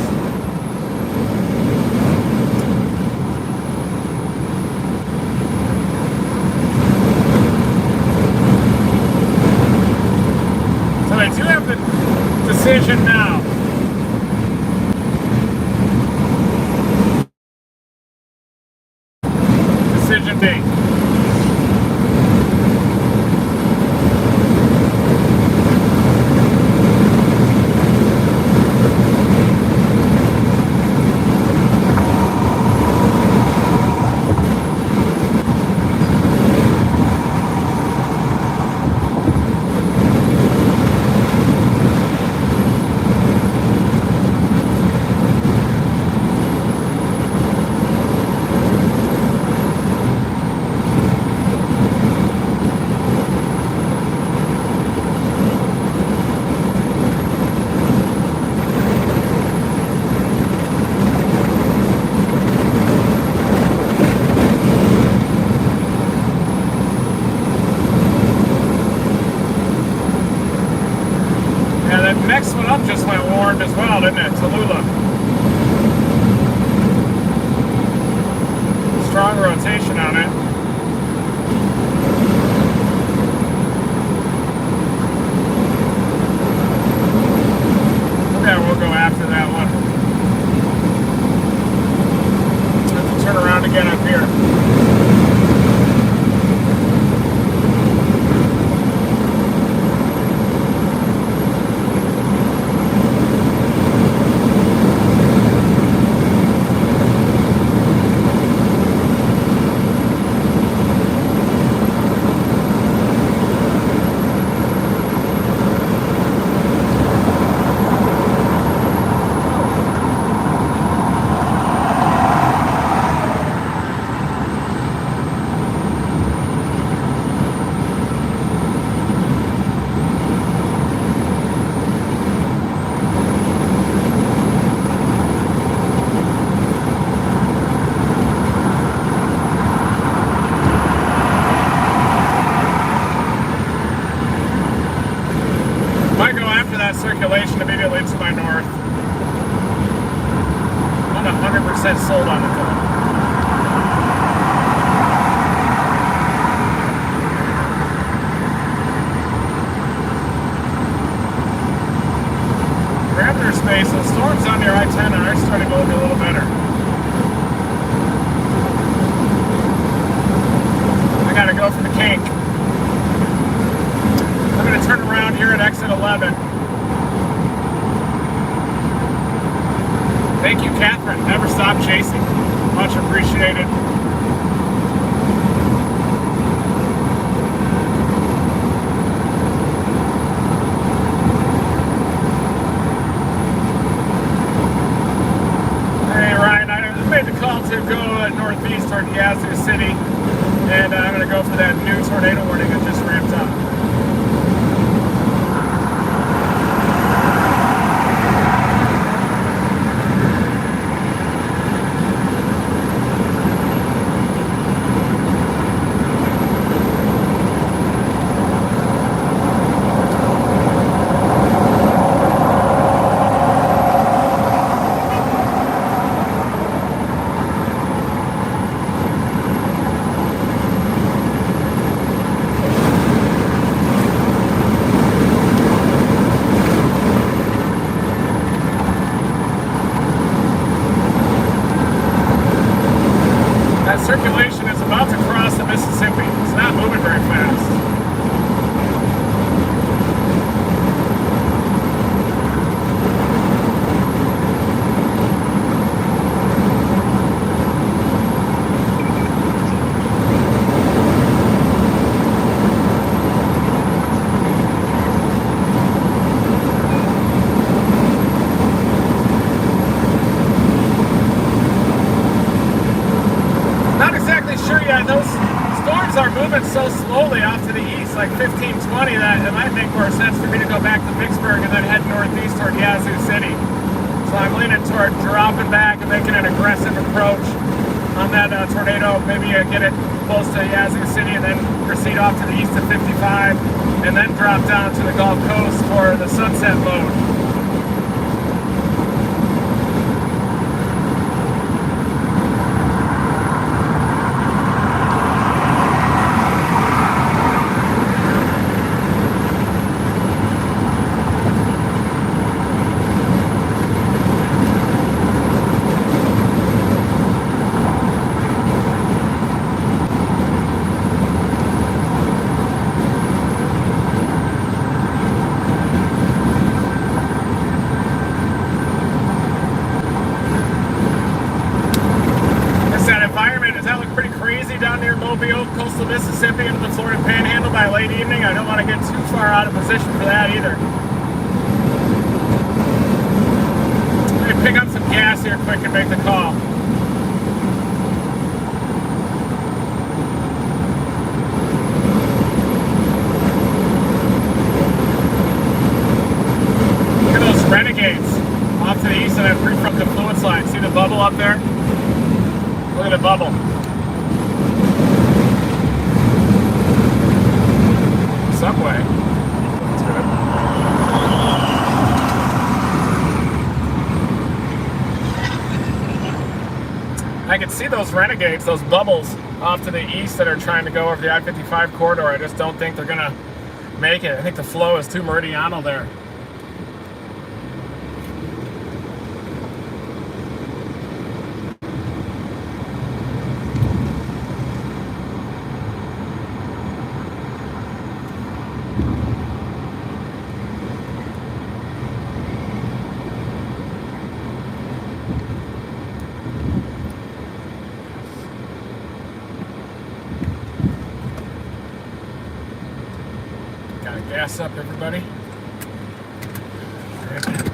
So I do have the decision now. Decision date. Next one up just went warm as well, didn't it? Tallulah. Strong rotation on it. Yeah, we'll go after that one. Have to turn around again up here. Circulation immediately to my north. I'm 100% sold on it though. Parameter space, the storms on near I-10 are starting to look a little better. I gotta go for the kink. I'm gonna turn around here at exit 11. Thank you, Catherine. Never stop chasing. Much appreciated. Hey, Ryan, I made the call to go northeast toward Yazoo City, and I'm going to go for that new tornado warning that just ramped up. moving so slowly off to the east, like 15, 20, that it might make more sense for me to go back to Vicksburg and then head northeast toward Yazoo City. So I'm leaning toward dropping back and making an aggressive approach on that tornado. Maybe get it close to Yazoo City and then proceed off to the east of 55 and then drop down to the Gulf Coast for the sunset mode. Coastal Mississippi into the Florida Panhandle by late evening. I don't want to get too far out of position for that either. Let me pick up some gas here quick and make the call. Look at those renegades off to the east of that pre-front confluence line. See the bubble up there? Look at the bubble. Subway. That's good. I can see those renegades, those bubbles off to the east that are trying to go over the I-55 corridor. I just don't think they're going to make it. I think the flow is too meridional there. Gas up, everybody. Right back.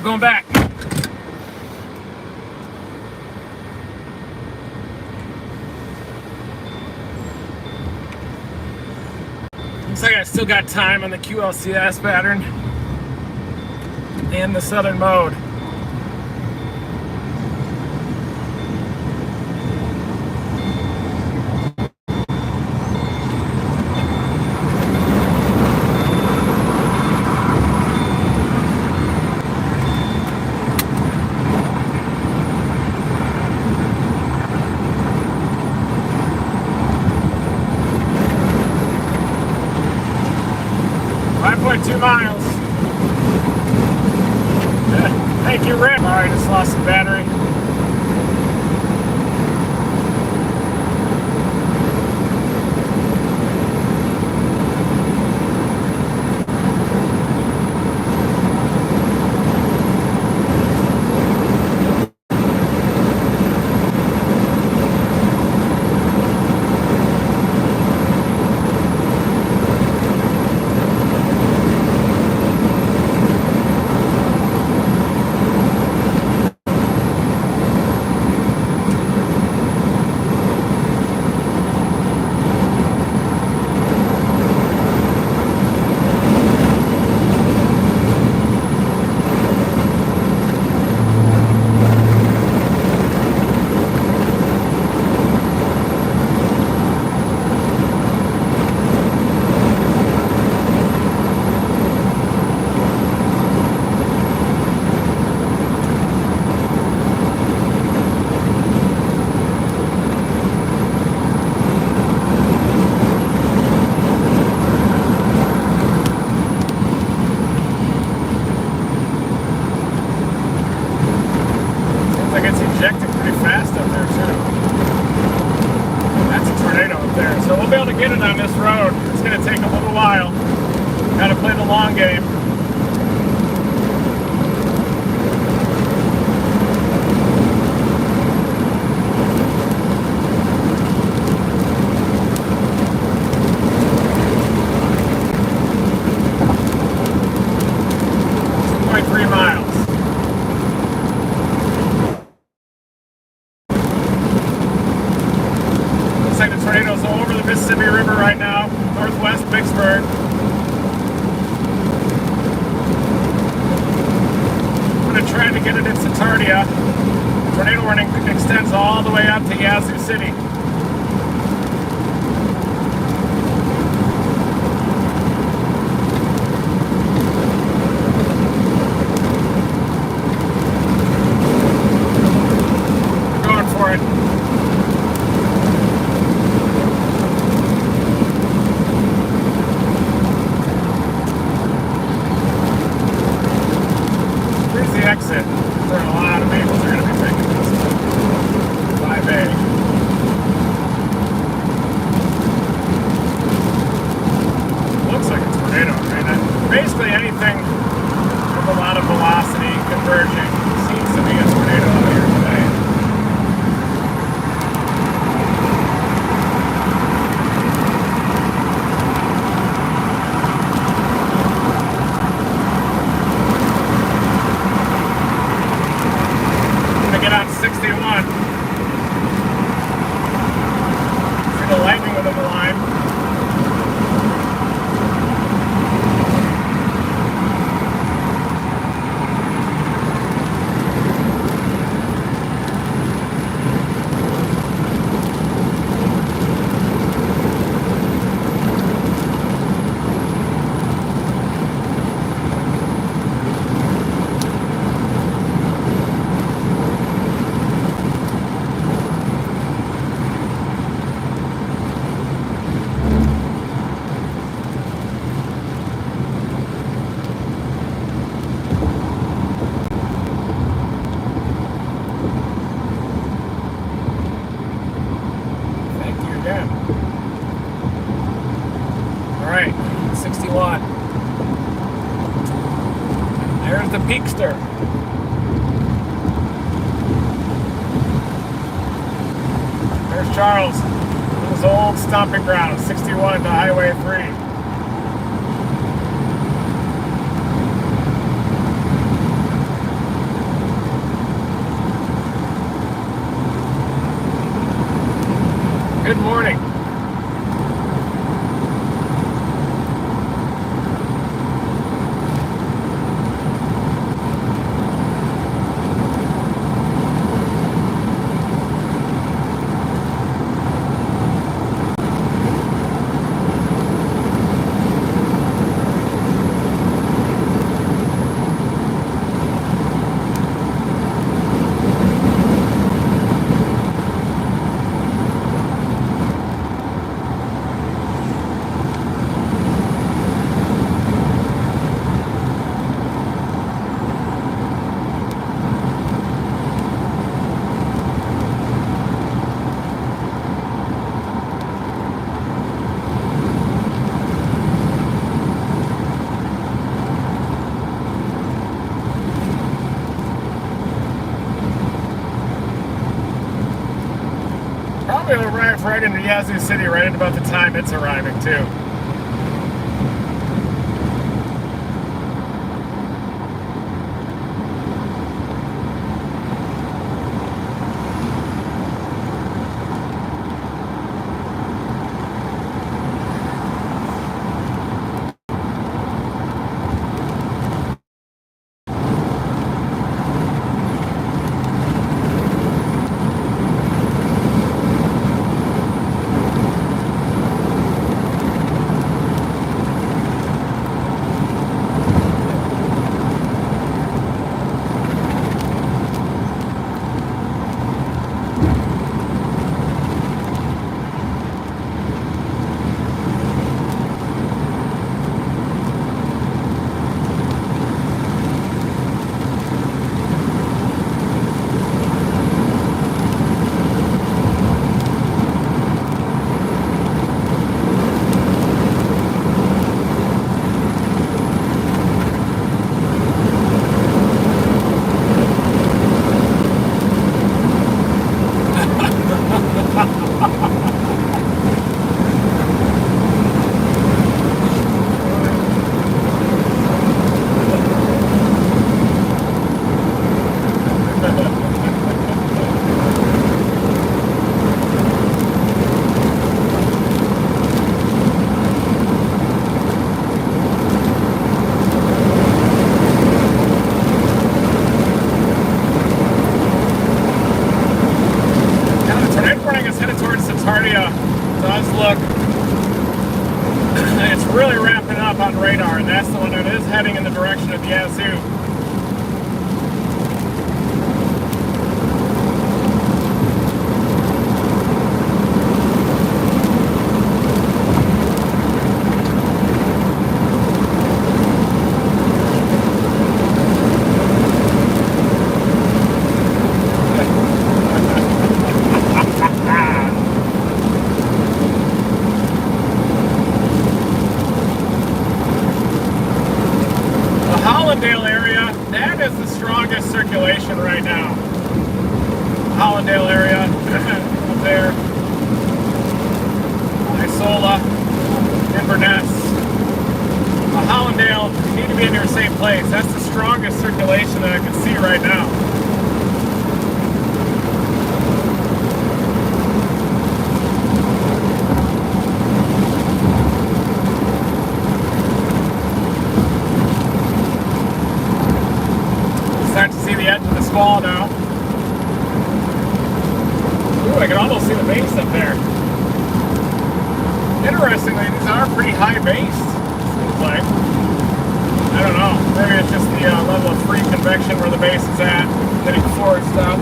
going back. Looks like I still got time on the QLCS pattern and the southern mode. .2 miles. Thank you, Rick. Alright, just lost some battery. Get it on this road. It's going to take a little while. Got to play the long game. Mississippi River right now, northwest Vicksburg. I'm going to try to get it into Tardia. Tornado warning extends all the way up to Yazoo City. We're going for it. Exit. There are a lot of vehicles are going to be taking this 5A. Looks like a tornado, right? Basically anything with a lot of velocity converging seems to be a tornado out here today. Get on 61. See the lightning within the line. Alright, 60 watt. There's the Peakster. There's Charles. His old stomping ground, 61 to Highway 3. Good morning. Probably will arrive right into Yazoo City right at about the time it's arriving too. Look, it's really ramping up on radar, and that's the one that is heading in the direction of Yazoo. Area, that is the strongest circulation right now. Hollandale area, up there, Isola, Inverness. Hollandale, you need to be in your same place. That's the strongest circulation that I can see right now. Start to see the edge of the squall now. Ooh, I can almost see the base up there. Interestingly, these are pretty high based, seems like. I don't know. Maybe it's just the level of free convection where the base is at, hitting forward stuff.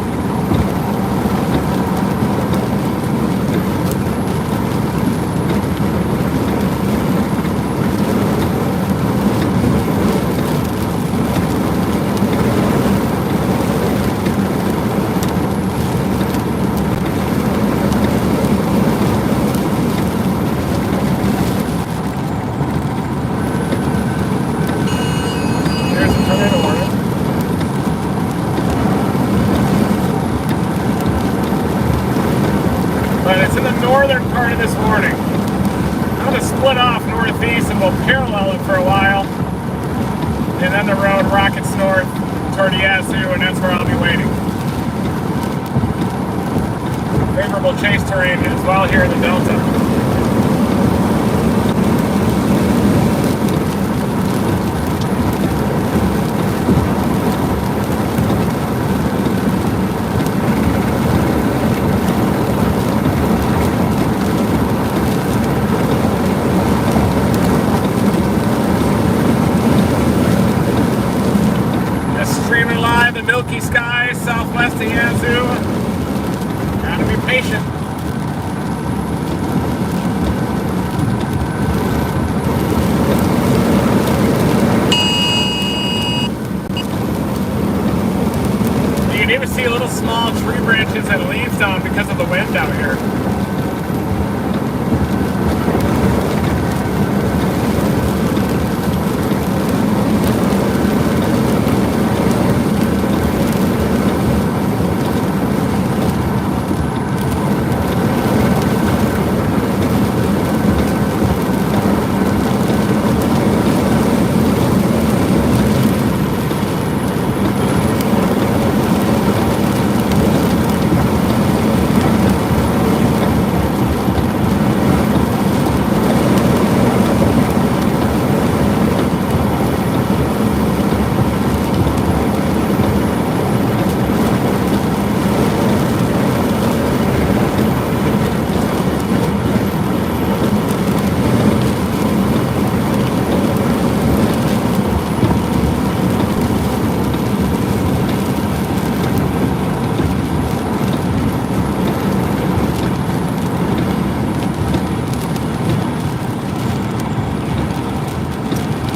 Northern part of this warning. I'm going to split off northeast and we'll parallel it for a while. And then the road rockets north toward Yazoo, and that's where I'll be waiting. Maybe favorable chase terrain as well here in the Delta. Streaming live, the milky skies, southwest of Yazoo. Gotta be patient. You can even see little small tree branches and leaves down because of the wind out here.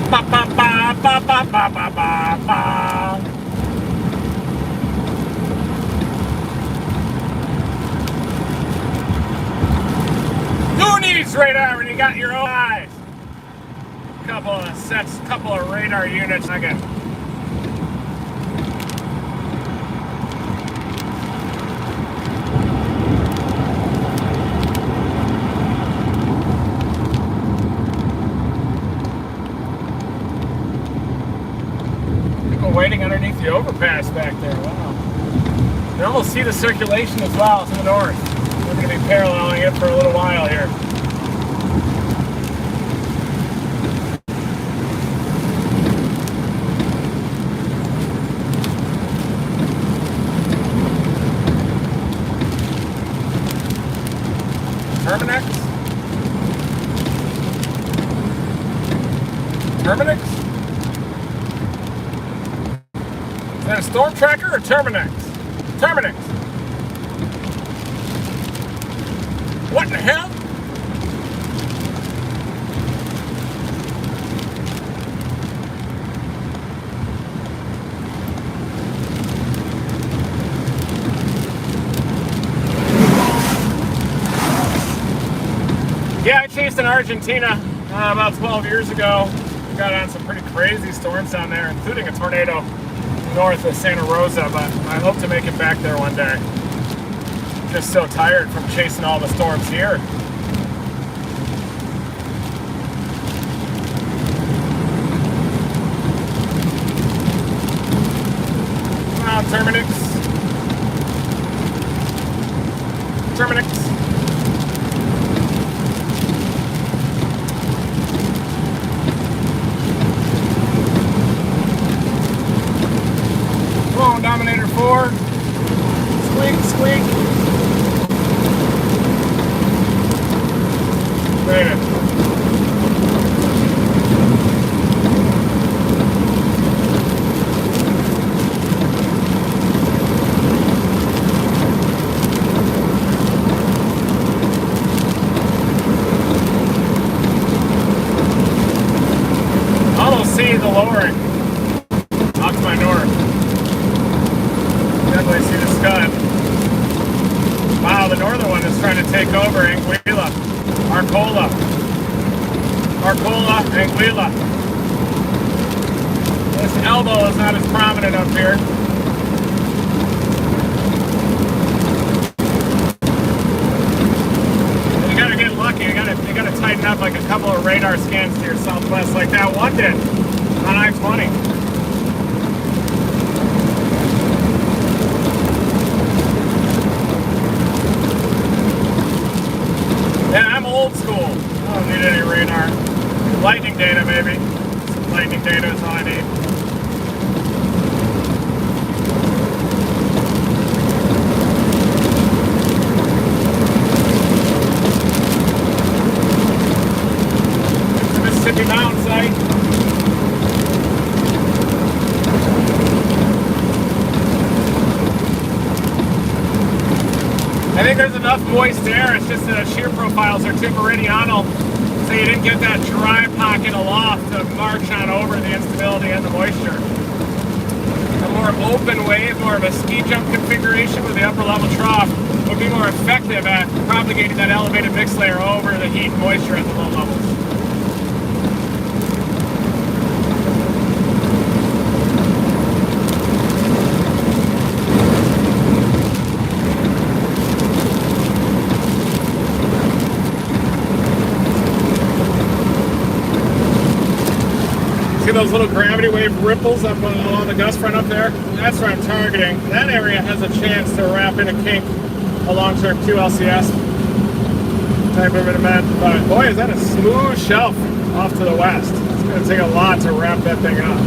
Ba, ba, ba, ba, ba, ba, ba, ba, ba. Who needs radar when you got your own eyes? Couple of sets, couple of radar units. I got. Waiting underneath the overpass back there. Wow. You almost see the circulation as well to the north. We're going to be paralleling it for a little while here. Terminix? Terminix? Is that a storm tracker or Terminix? Terminix. What in the hell? Yeah, I chased in Argentina about 12 years ago. Got on some pretty crazy storms down there, including a tornado north of Santa Rosa, but I hope to make it back there one day. Just so tired from chasing all the storms here. Come on, Terminix. Terminix. Come on, Dominator 4. Squeak, squeak. Wait a minute. Almost see the lowering off to my north. Definitely see the scud. Wow, the northern one is trying to take over Anguilla, Arcola, Anguilla. This elbow is not as prominent up here. And you gotta get lucky. You gotta tighten up like a couple of radar scans to your southwest, like that one did on I-20. maybe. Some lightning data is all I need. Mississippi Mountain site. I think there's enough moist air, it's just that the shear profiles are too meridional, so you didn't get that dry pocket aloft to march on over the instability and the moisture. A more open wave, more of a ski jump configuration with the upper level trough would be more effective at propagating that elevated mix layer over the heat and moisture at the low levels. See those little gravity wave ripples up along the gust front up there? That's where I'm targeting. That area has a chance to wrap in a kink along sort of 2 LCS type of an event. But boy, is that a smooth shelf off to the west. It's going to take a lot to wrap that thing up.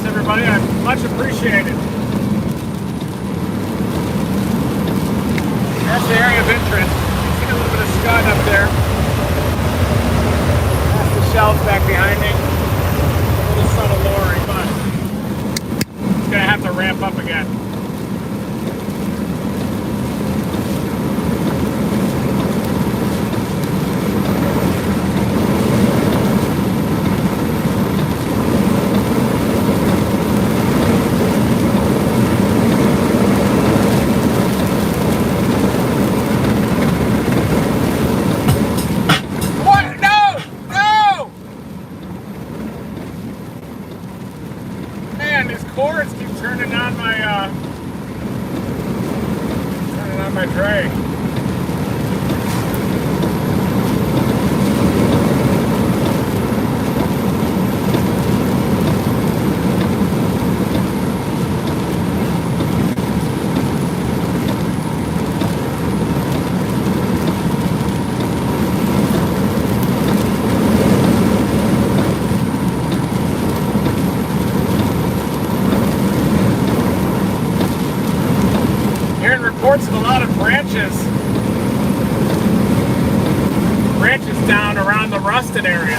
Everybody, I much appreciate it. That's the area of interest. You see a little bit of scud up there. That's the shelves back behind me. A little subtle lowering, but it's going to have to ramp up again. Cords keep turning on my tray. Reports of a lot of branches down around the rusted area.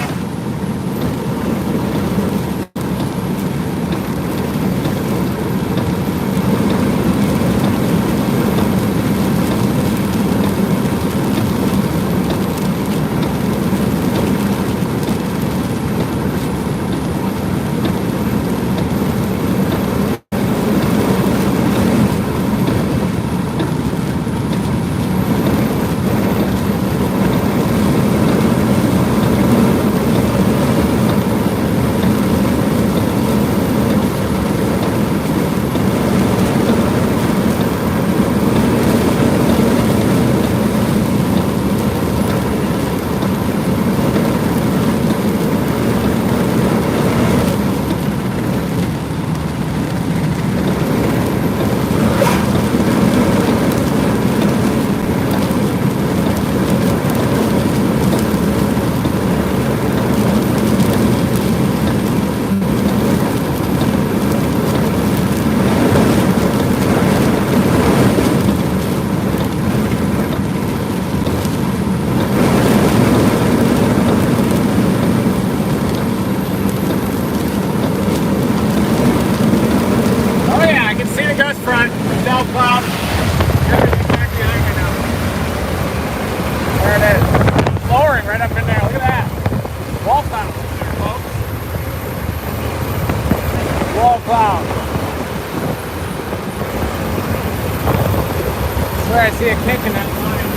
See a kick in that line.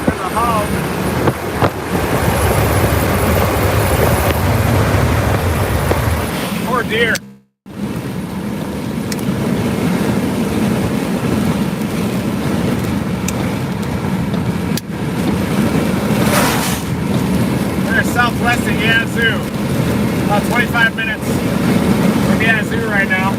There's a hog. Poor deer. We're southwest of Yazoo. About 25 minutes from Yazoo right now.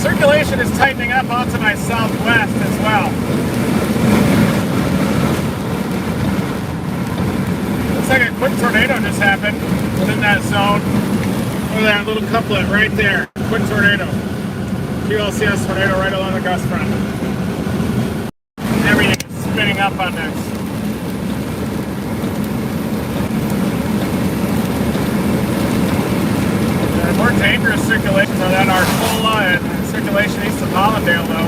Circulation is tightening up onto my southwest as well. Looks like a quick tornado just happened within that zone. Look at that little couplet right there. Quick tornado. QLCS tornado right along the gust front. Everything is spinning up on this. More dangerous circulations are that Arcola and circulation east of Hollandale, though.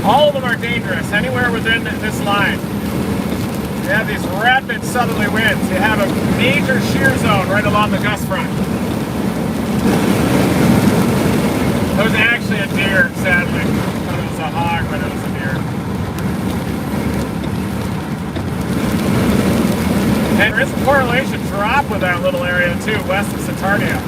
All of them are dangerous, anywhere within this line. You have these rapid southerly winds. You have a major shear zone right along the gust front. It was actually a deer, sadly. I thought it was a hog, but it was a deer. And there is a correlation drop with that little area, too, west of Satarnia.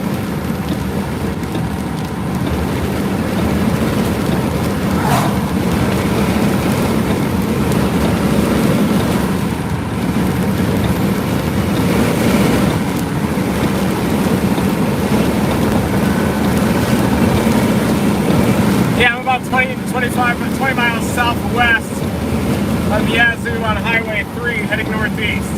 Yeah, I'm about 20 miles southwest of Yazoo on Highway 3 heading northeast.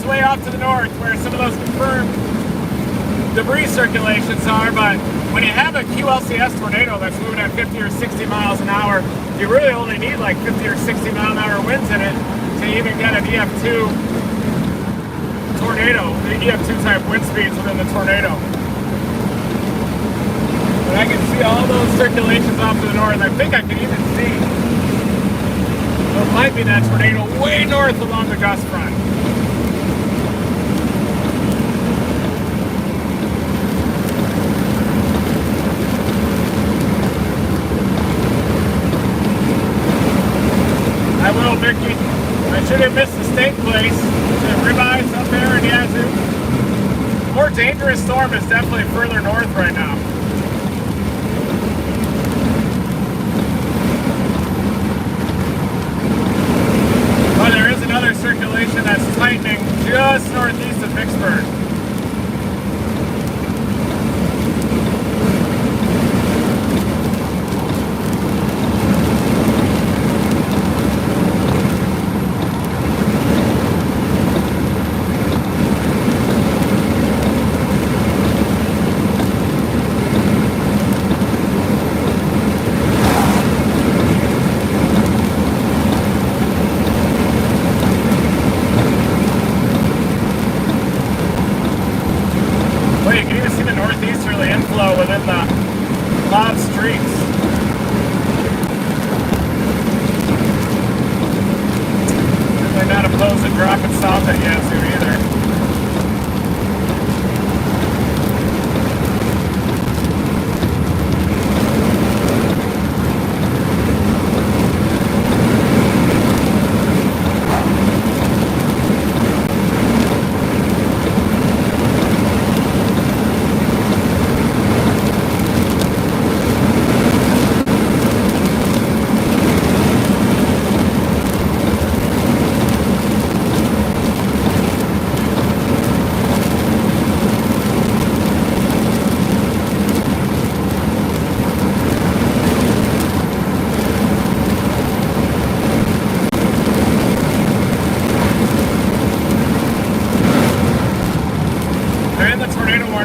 Way off to the north where some of those confirmed debris circulations are, but when you have a QLCS tornado that's moving at 50 or 60 miles an hour, you really only need like 50 or 60 mile an hour winds in it to even get an EF2 tornado, the EF2 type wind speeds within the tornado. But I can see all those circulations off to the north. I think I can even see what might be that tornado way north along the gust front. I will, Mickey. I should have missed the steak place. The ribeyes up there in Yazoo. The more dangerous storm is definitely further north right now. But there is another circulation that's tightening just northeast of Vicksburg. the inflow within the cloud streets. They're not opposed to dropping south at Yazoo either.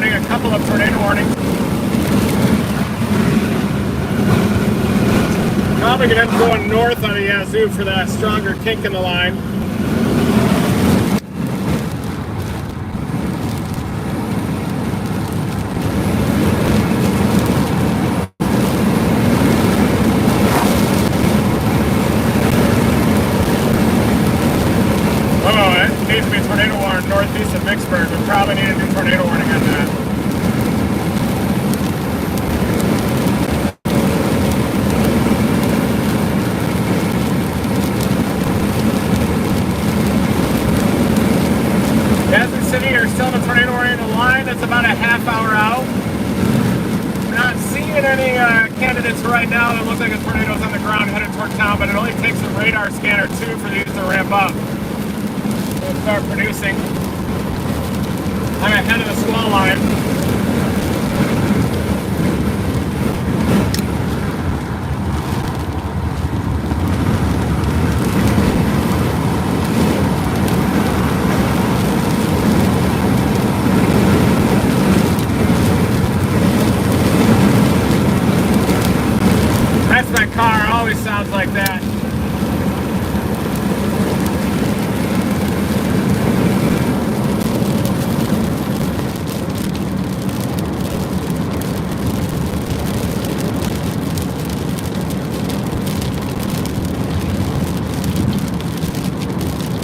A couple of tornado warnings. Probably gonna end up going north on the Yazoo for that stronger kink in the line. Oh, it needs to be a tornado warning northeast of Vicksburg. We probably need a new tornado warning on that. Still in the tornado warning line. It's about a half hour out. We're not seeing any candidates right now that look like a tornado's on the ground headed toward town, but it only takes a radar scan or two for these to ramp up. We'll start producing. I'm ahead of the squall line. My car always sounds like that.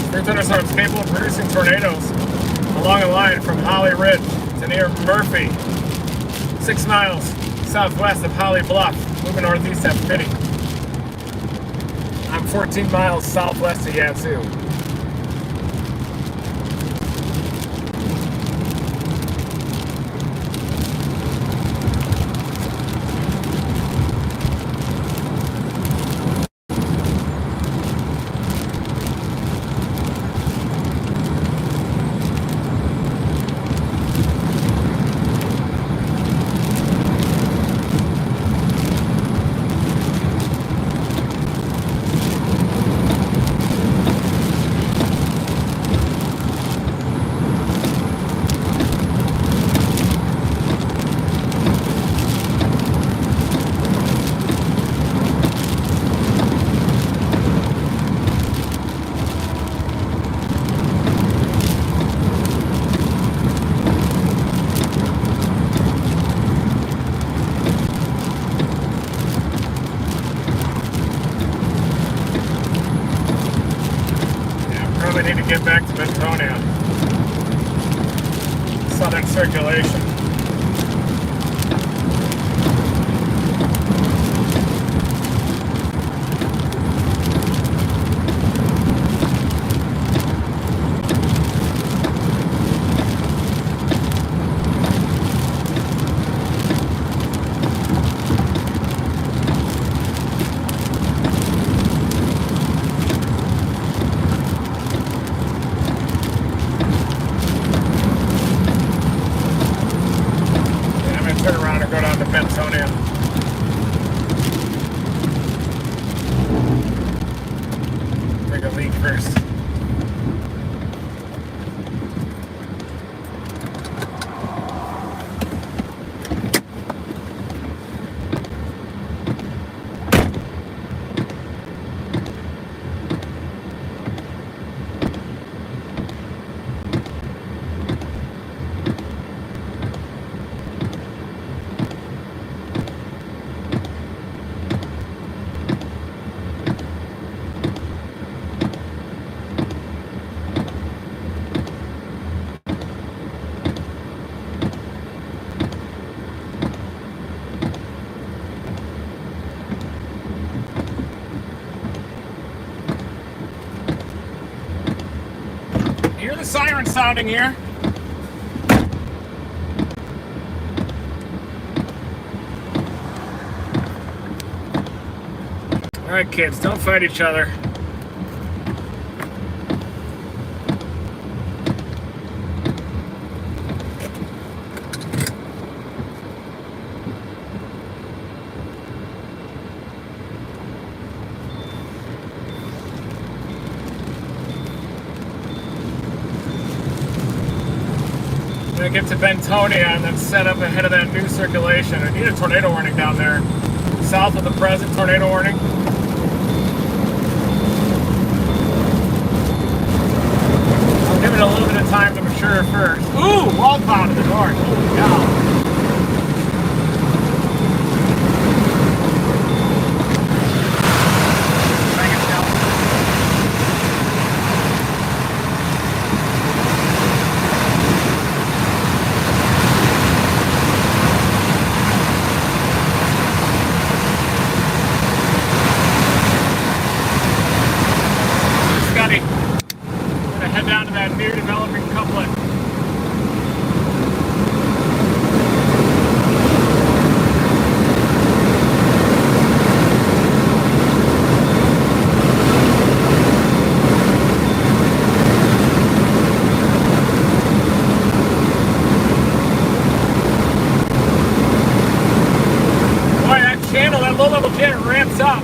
Spring thunderstorms capable of producing tornadoes along a line from Holly Ridge to near Murphy, 6 miles southwest of Holly Bluff. Moving northeast at Fitty. I'm 14 miles southwest of Yazoo. Need to get back to Bentonia. Southern circulation. Turn around and go down to Bentonia. Take a leak first. the siren sounding here. All right, kids, don't fight each other. Gonna get to Bentonia and then set up ahead of that new circulation. I need a tornado warning down there. South of the present tornado warning. I'll give it a little bit of time to mature first. Ooh, wall cloud to the north. Holy cow. Low-level jet ramps up.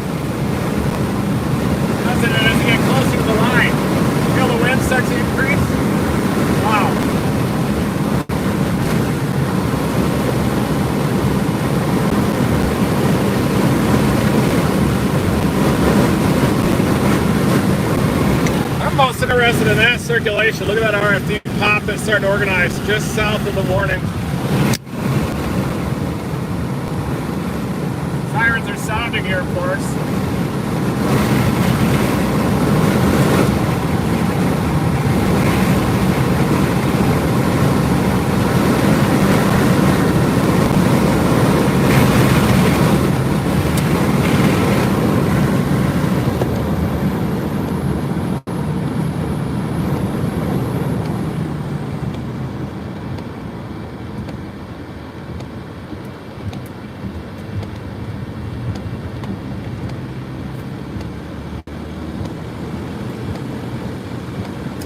As it get closer to the line. Feel the wind start to increase? Wow. I'm most interested in that circulation. Look at that RFD pop that's starting to organize just south of the warning. Sirens are sounding here, of course.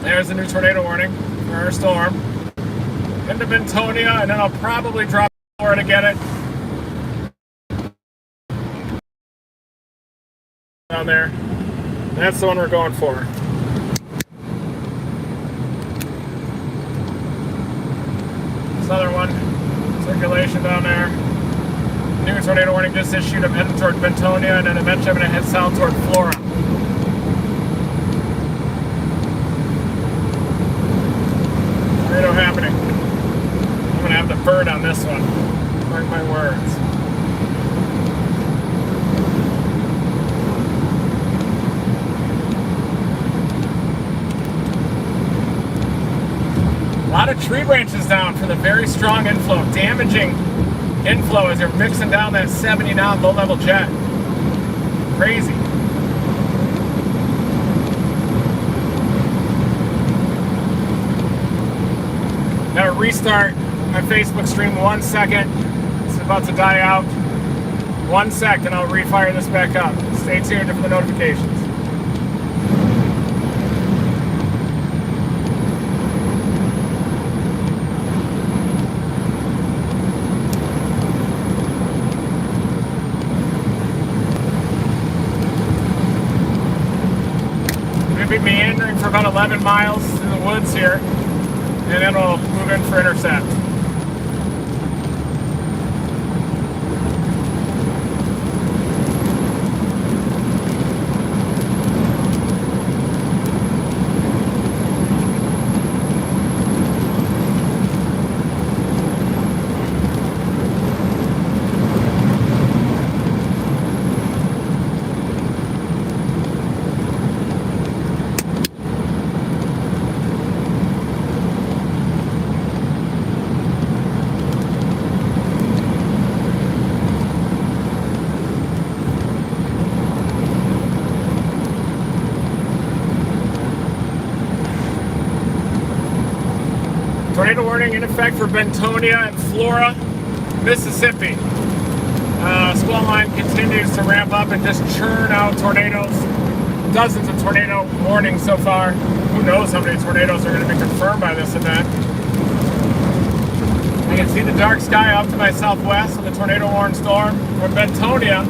There's a new tornado warning for our storm. Into Bentonia, and then I'll probably drop lower to get it. Down there. That's the one we're going for. This other one, circulation down there. New tornado warning just issued. I'm heading toward Bentonia, and then eventually I'm going to head south toward Flora. Tornado happening. I'm going to have the bird on this one. Mark my words. A lot of tree branches down for the very strong inflow. Damaging inflow as you're mixing down that 70 knot low-level jet. Crazy. Gotta restart my Facebook stream 1 second. It's about to die out. 1 sec and I'll refire this back up. Stay tuned for the notifications. We'll be meandering for about 11 miles through the woods here. And then we'll move in for intercept. Tornado warning in effect for Bentonia and Flora, Mississippi. Squall line continues to ramp up and just churn out tornadoes. Dozens of tornado warnings so far. Who knows how many tornadoes are going to be confirmed by this event. I can see the dark sky off to my southwest of the tornado warned storm. From Bentonia,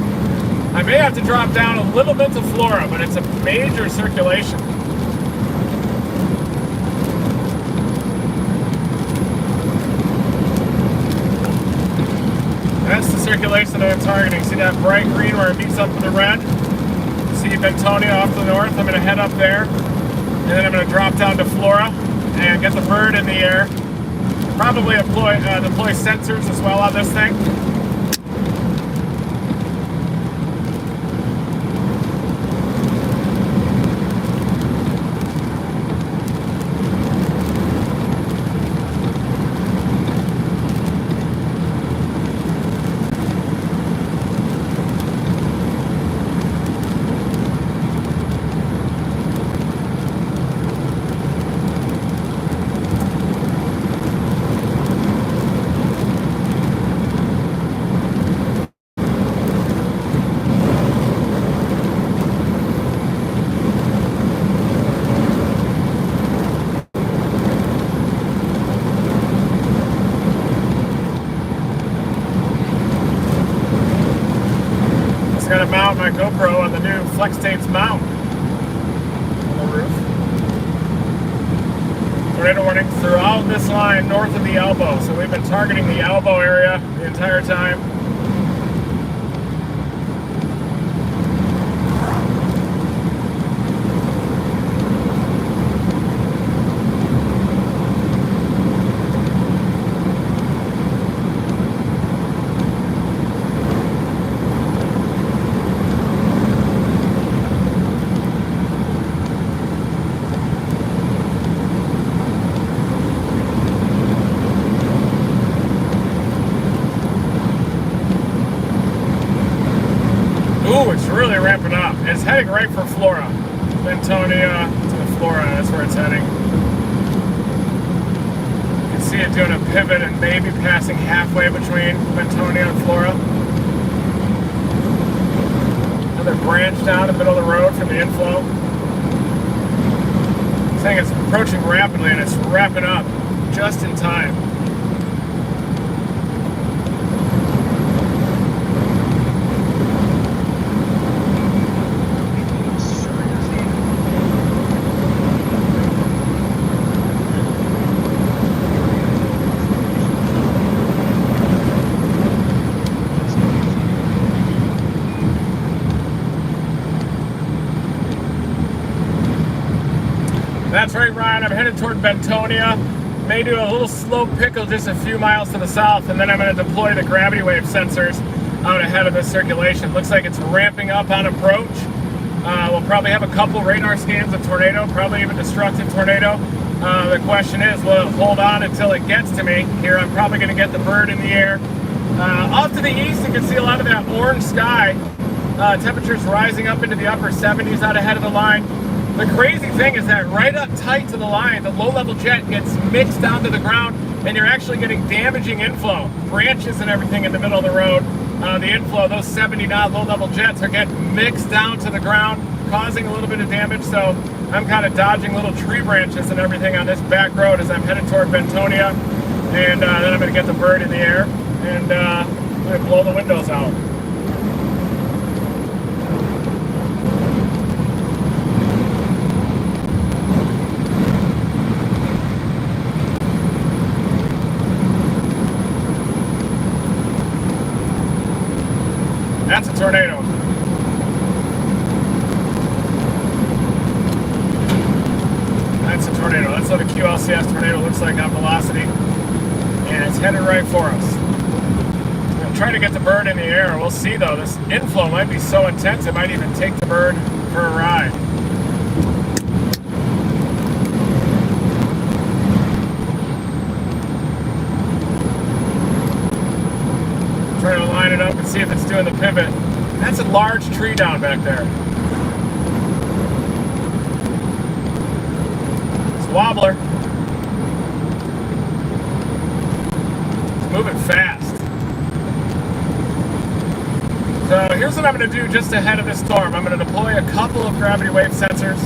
I may have to drop down a little bit to Flora, but it's a major circulation. That's the circulation that I'm targeting. See that bright green where it meets up with the red? See Bentonia off to the north. I'm going to head up there, and then I'm going to drop down to Flora and get the bird in the air. Probably deploy sensors as well on this thing. Got to mount my GoPro on the new Flex Tapes mount on the roof. Tornado warning throughout this line north of the elbow. So we've been targeting the elbow area the entire time. Ooh, it's really ramping up. It's heading right for Flora. Bentonia to Flora, that's where it's heading. You can see it doing a pivot and maybe passing halfway between Bentonia and Flora. Another branch down the middle of the road from the inflow. This thing is approaching rapidly and it's wrapping up just in time. That's right, Ryan. I'm headed toward Bentonia. May do a little slow pickle just a few miles to the south, and then I'm going to deploy the gravity wave sensors out ahead of this circulation. Looks like it's ramping up on approach. We'll probably have a couple radar scans of tornado, probably even destructive tornado. The question is, will it hold on until it gets to me? Here, I'm probably going to get the bird in the air. Off to the east, you can see a lot of that orange sky. Temperatures rising up into the upper 70s out ahead of the line. The crazy thing is that right up tight to the line, the low-level jet gets mixed down to the ground, and you're actually getting damaging inflow. Branches and everything in the middle of the road. The inflow, those 70-knot low-level jets are getting mixed down to the ground, causing a little bit of damage. So I'm kind of dodging little tree branches and everything on this back road as I'm headed toward Bentonia. And then I'm going to get the bird in the air, and I'm going to blow the windows out. That's a tornado. That's a tornado. That's what a QLCS tornado looks like on velocity. And it's headed right for us. I'm trying to get the bird in the air. We'll see though. This inflow might be so intense it might even take the bird for a ride. Trying to line it up and see if it's doing the pivot. That's a large tree down back there. It's a wobbler. moving fast. So here's what I'm going to do just ahead of this storm. I'm going to deploy a couple of gravity wave sensors.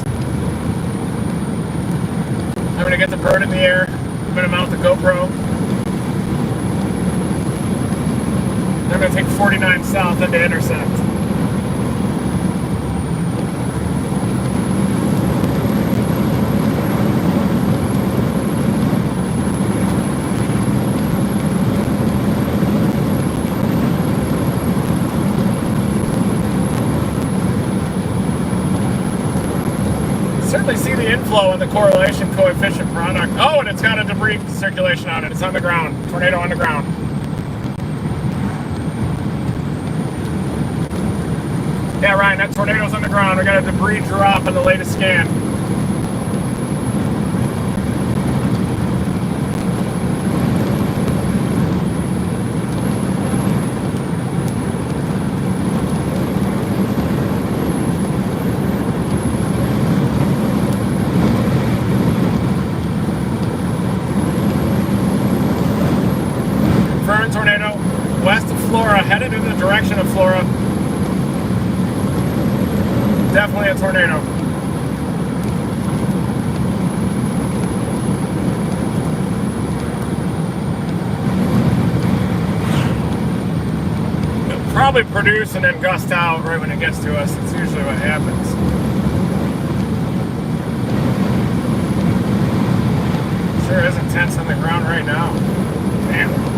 I'm going to get the bird in the air. I'm going to mount the GoPro. I'm going to take 49 south into intercept. Certainly see the inflow in the correlation coefficient product. Oh, and it's got a debris circulation on it. It's on the ground. Tornado on the ground. Yeah, Ryan, that tornado's on the ground. We got a debris drop in the latest scan. Tornado west of Flora, headed in the direction of Flora. Definitely a tornado. It'll probably produce and then gust out right when it gets to us. It's usually what happens. Sure is intense on the ground right now. Damn.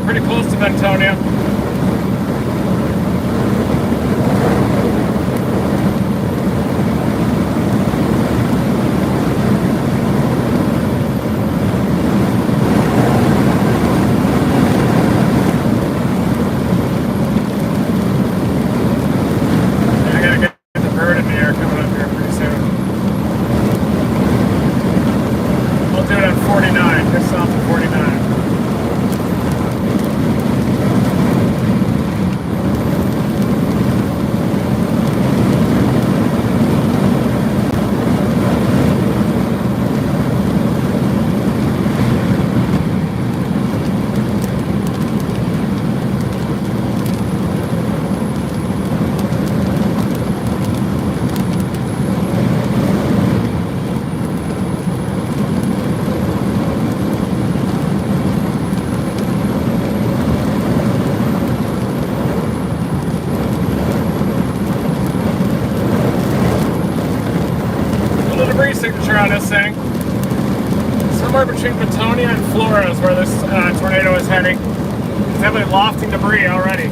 Pretty close to Antonia. I gotta get the bird in the air coming up here pretty soon. We'll do it on 49, just south of 49. Signature on this thing. Somewhere between Batonia and Flora is where this tornado is heading. It's definitely lofting debris already.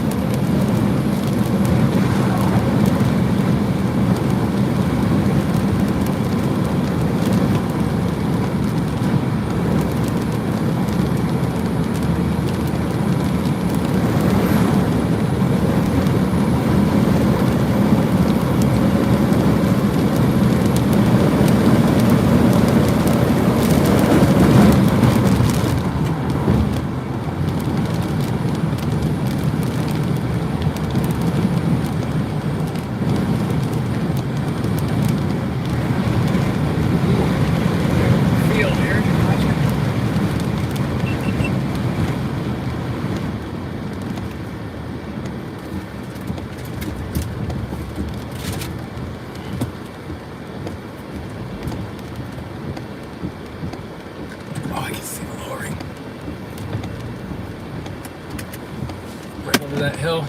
That hill.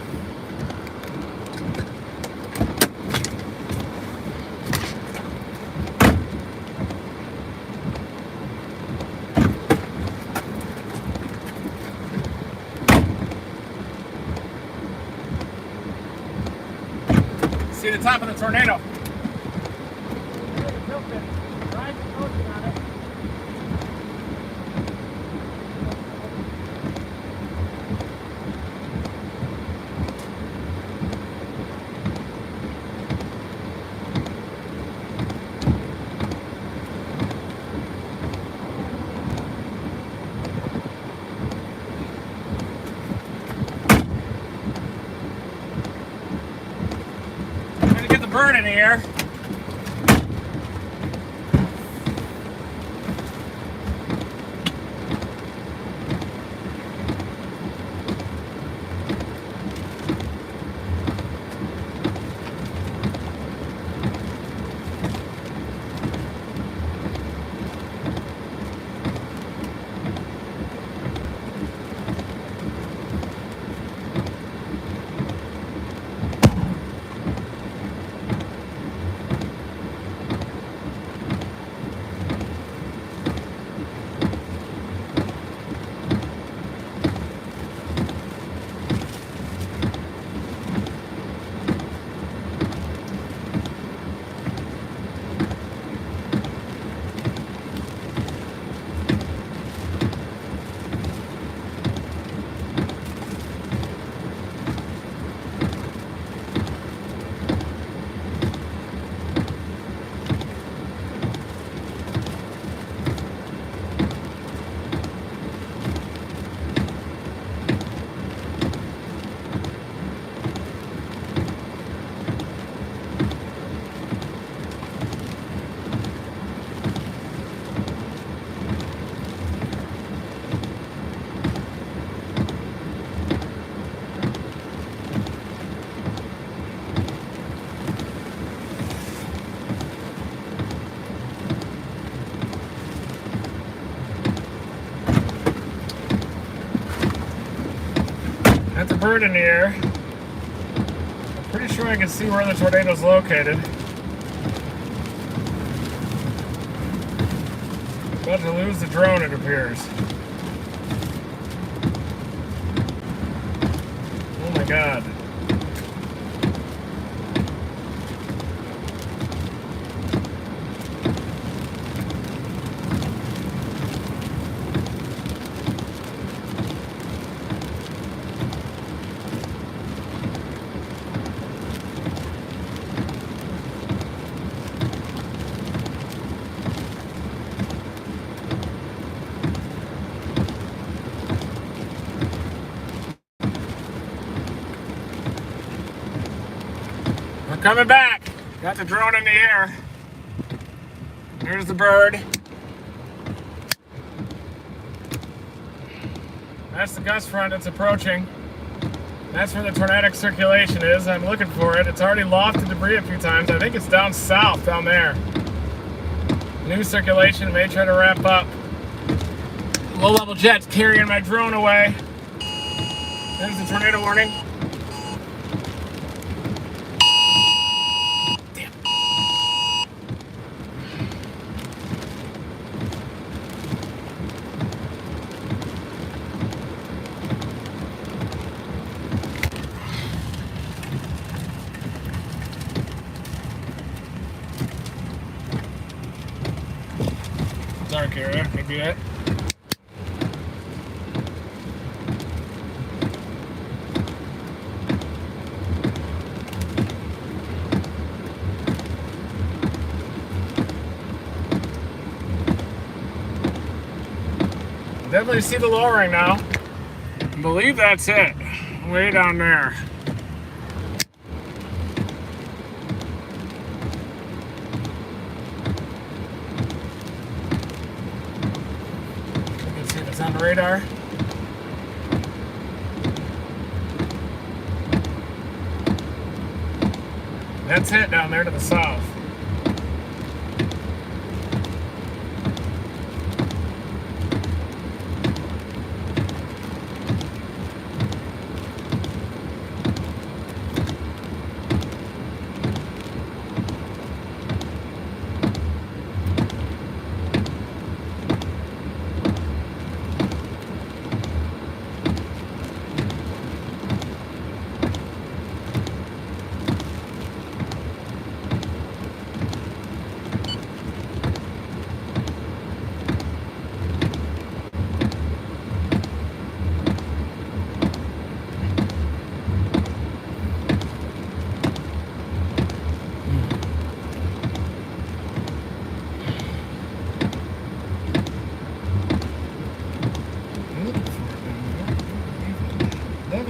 See the top of the tornado. bird in here. That's a bird in the air. I'm pretty sure I can see where the tornado's located. About to lose the drone, it appears. Oh my god. We're coming back. Got the drone in the air. There's the bird. That's the gust front that's approaching. That's where the tornadic circulation is. I'm looking for it. It's already lofted debris a few times. I think it's down south, down there. New circulation may try to wrap up. Low-level jets carrying my drone away. There's the tornado warning. Dark area, maybe that. Definitely see the lowering now. I believe that's it. Way down there. It's on the radar. That's it down there to the south.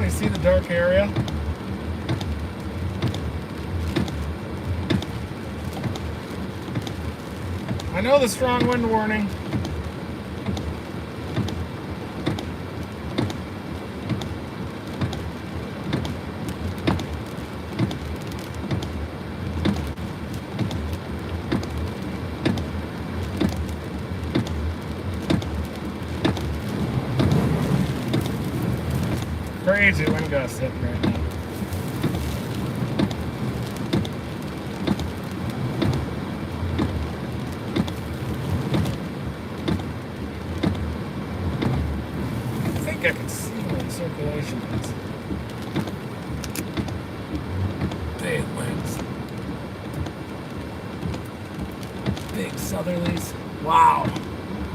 See the dark area? I know the strong wind warning. Crazy wind gust hitting right now. I think I can see where the circulation is. Big winds. Big southerlies. Wow.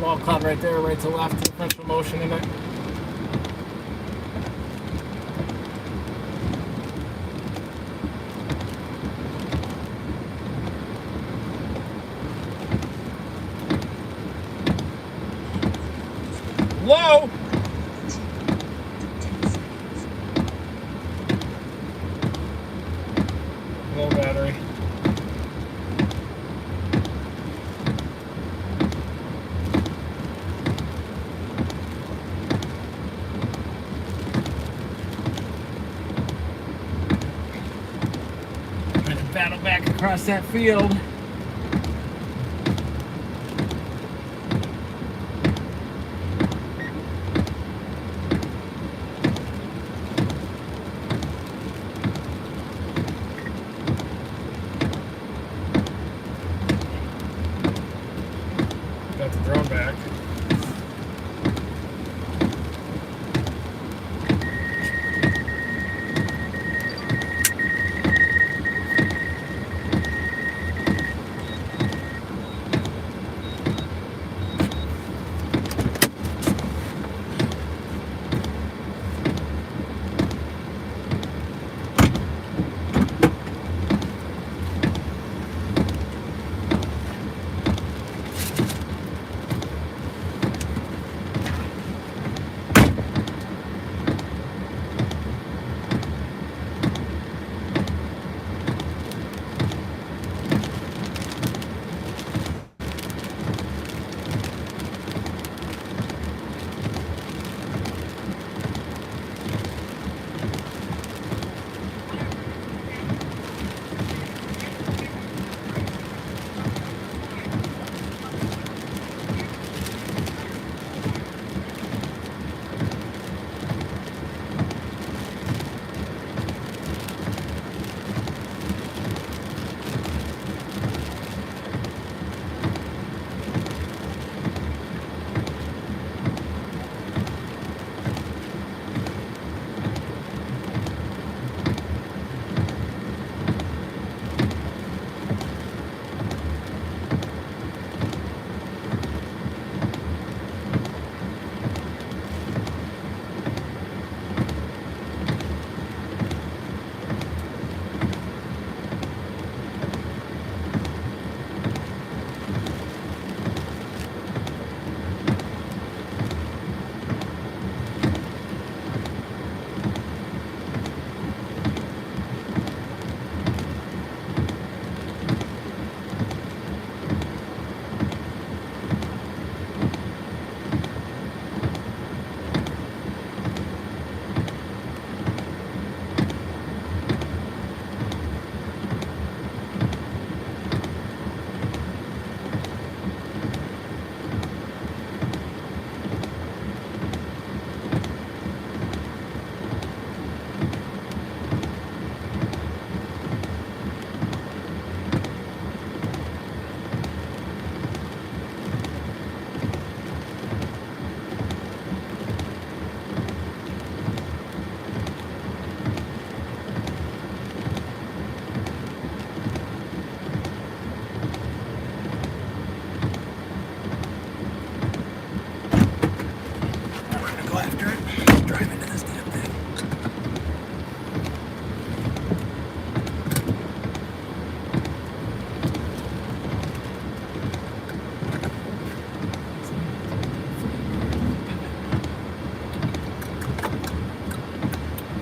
Wall cloud right there, right to left, differential motion in it. Low. Low battery. Trying to battle back across that field. Got the drone back.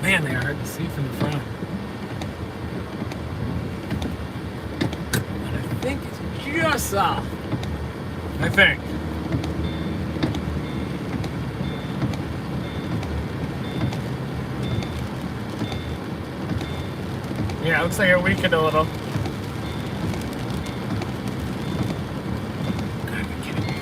Man, they are hard to see from the front. But I think it's just south. I think. Yeah, it looks like it weakened a little. Gotta be kidding me.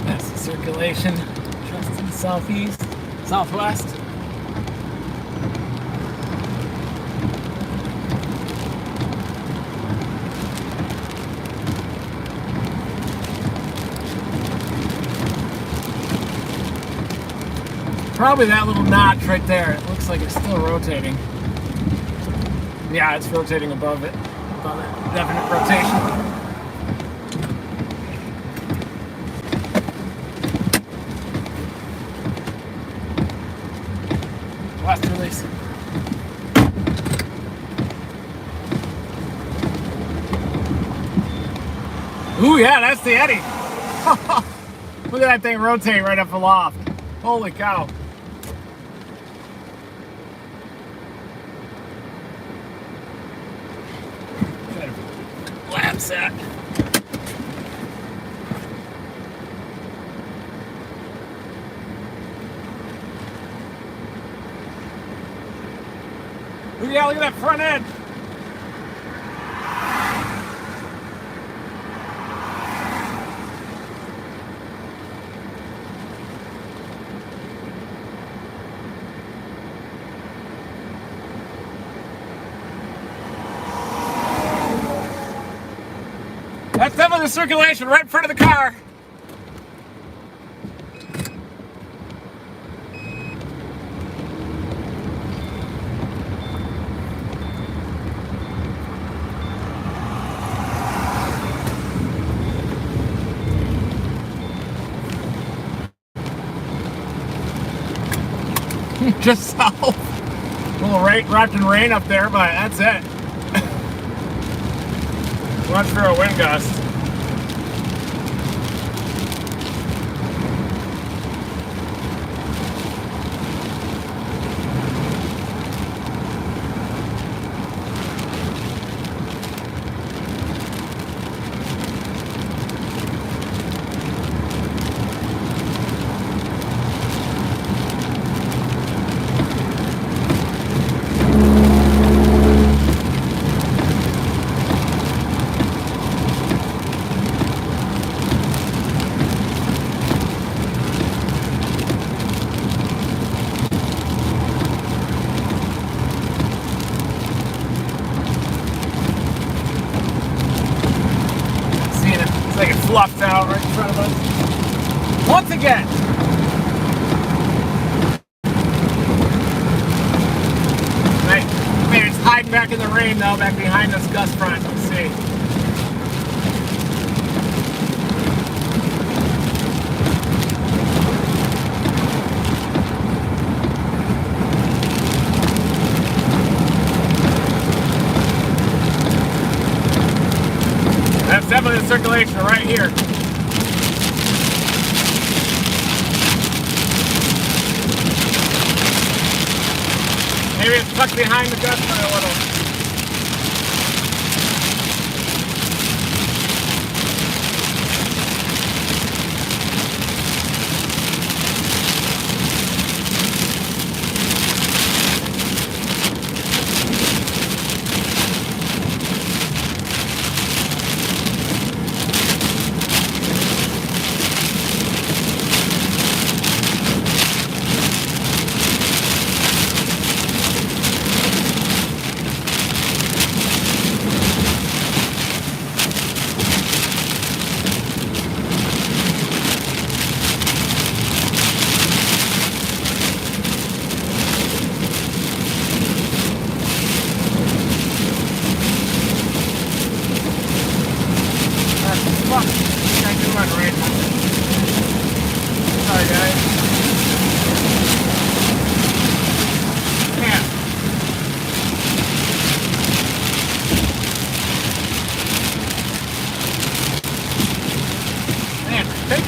That's the circulation. Just to the southeast, southwest. Probably that little notch right there. It looks like it's still rotating. Yeah, it's rotating above it. Above it. Definite rotation. Last release. Ooh, yeah, that's the eddy. Look at that thing rotate right up aloft. Holy cow. Try to collapse that. Yeah, look at that front end. That's definitely the circulation right in front of the car. Just south. A little wrapped in rain up there, but that's it. Watch for a wind gust. Fluffed out right in front of us. Once again. Maybe it's hiding back in the rain though, back behind this gust front. Let's see. That's definitely the circulation right here. Maybe it's tucked behind the gust front a little.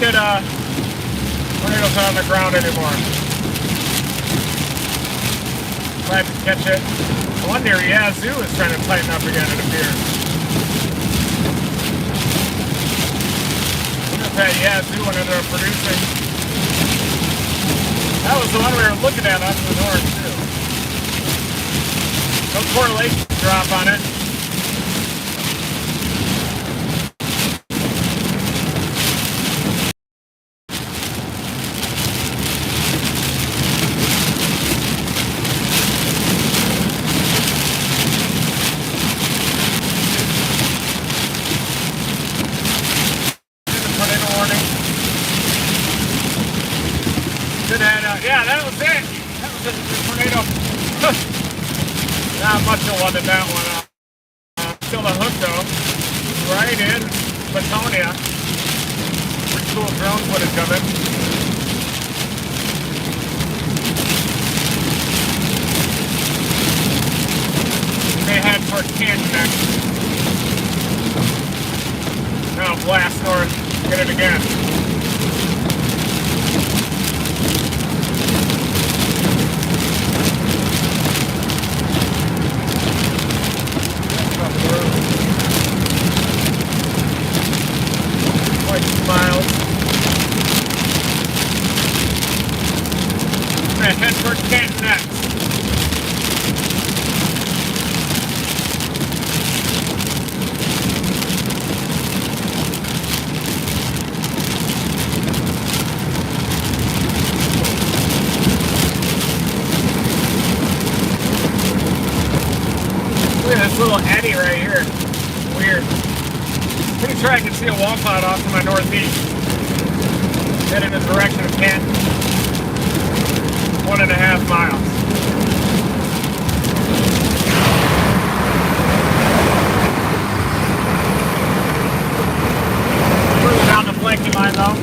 get tornadoes on the ground anymore. Glad to catch it. The one near Yazoo is trying to tighten up again, it appears. What if that Yazoo one ended up producing? That was the one we were looking at off to the north, too. No correlation drop on it. Yeah, that was it. That was just a tornado. Not much of one in that one. Still a hook though. Right in Latonia. Pretty cool drone footage of it. They head for Canton next. Now blast north. Get it again. Miles. I'm gonna head for Canton next. Look at this little eddy right here. Weird. Pretty sure I can see a wall cloud off to my northeast. Headed in the direction of Canton. 1.5 miles. Further down the flanking line though.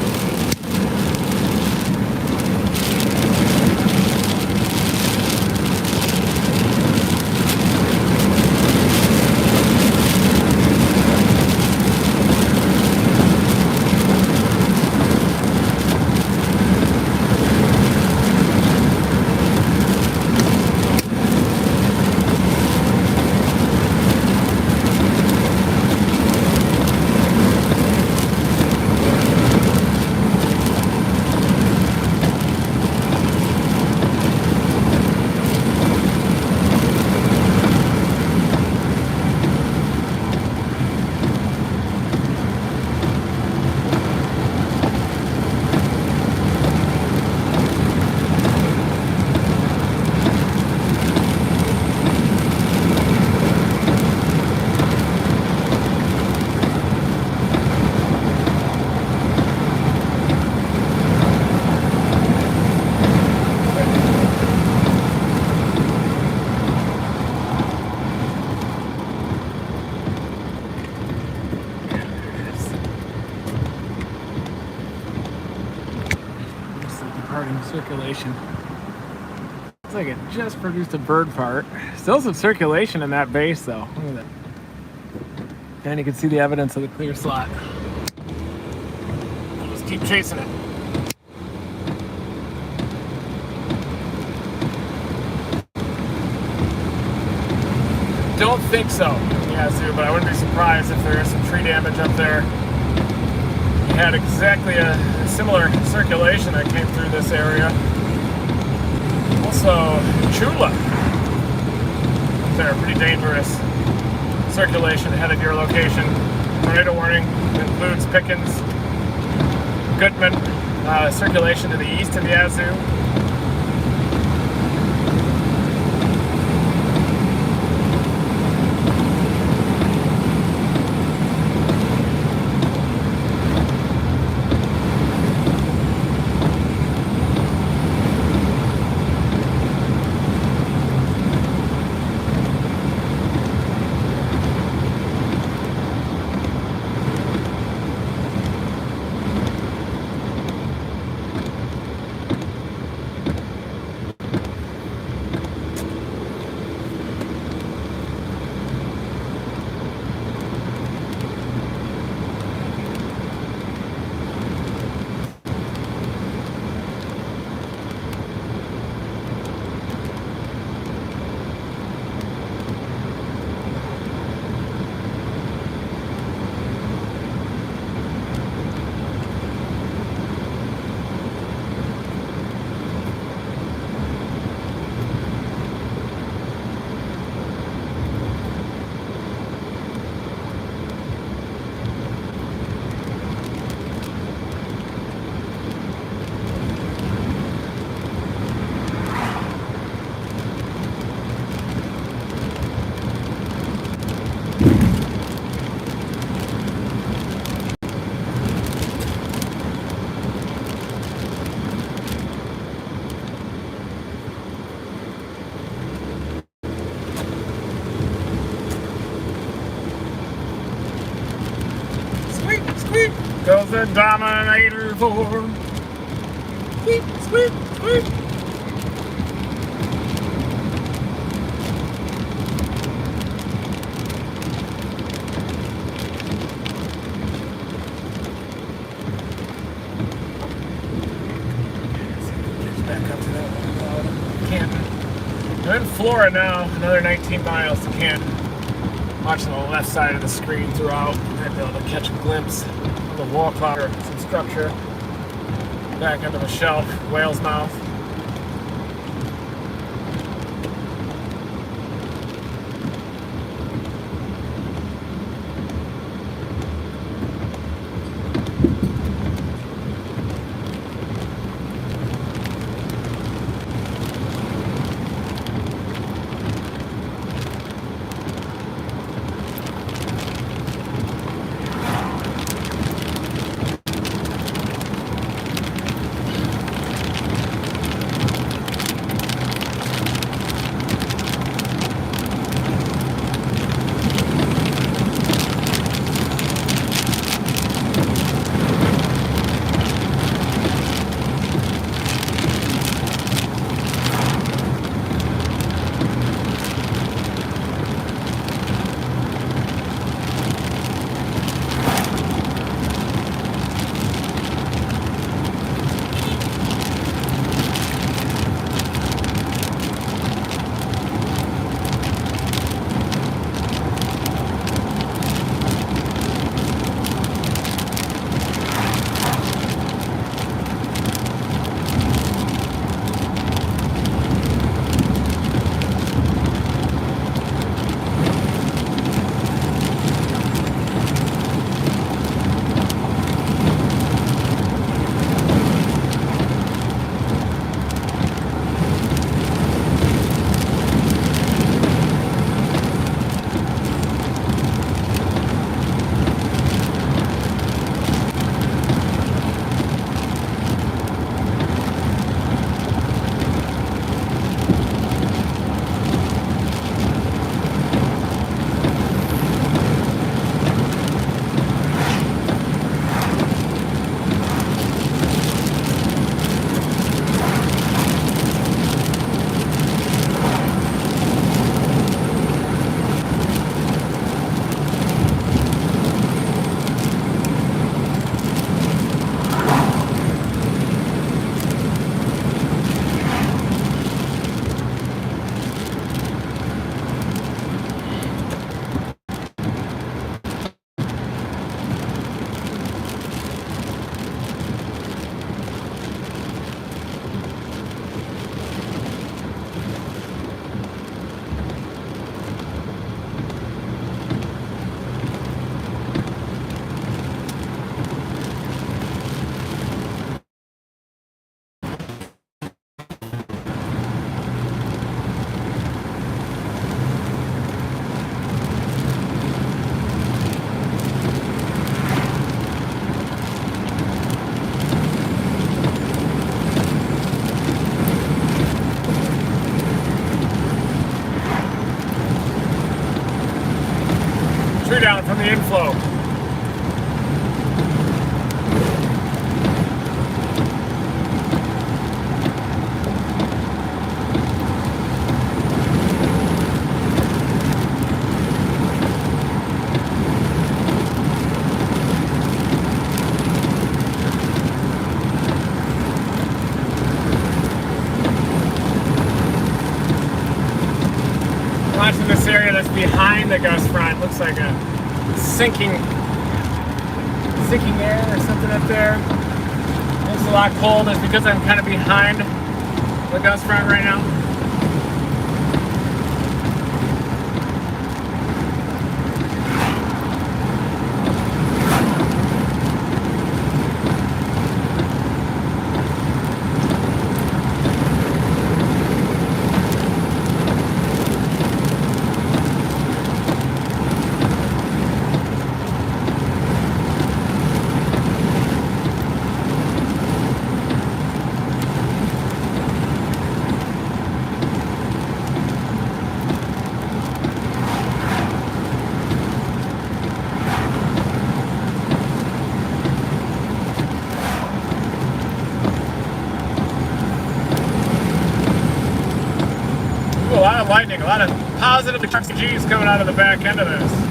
Circulation. Looks like it just produced a bird fart. Still some circulation in that base though. Look at that. And you can see the evidence of the clear slot. I'll just keep chasing it. Don't think so. Yeah, Sue, but I wouldn't be surprised if there is some tree damage up there. You had exactly a similar circulation that came through this area. Also, Chula. There, pretty dangerous circulation ahead of your location. Tornado warning includes Pickens, Goodman, circulation to the east of Yazoo. goes the Dominator 4. Sweet, sweet, sweet. Back up to that one. Canton. I'm in Florida now, another 19 miles to Canton. Watching the left side of the screen throughout. I'd be able to catch a glimpse of the wall clock or some structure back under the shelf, whale's mouth. Tree down from the inflow. Watching this area that's behind the gust front, looks like a sinking air or something up there. It's a lot cold. It's because I'm kind of behind the gust front right now. lightning. A lot of positive G's coming out of the back end of this.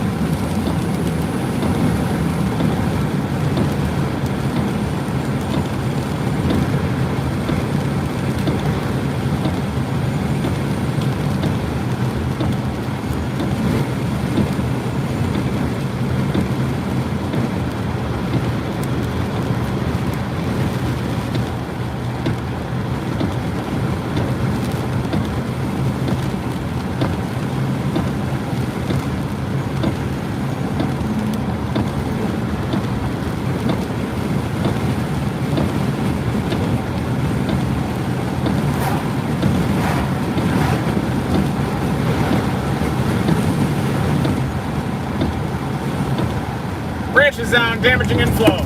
Branches down, damaging inflow.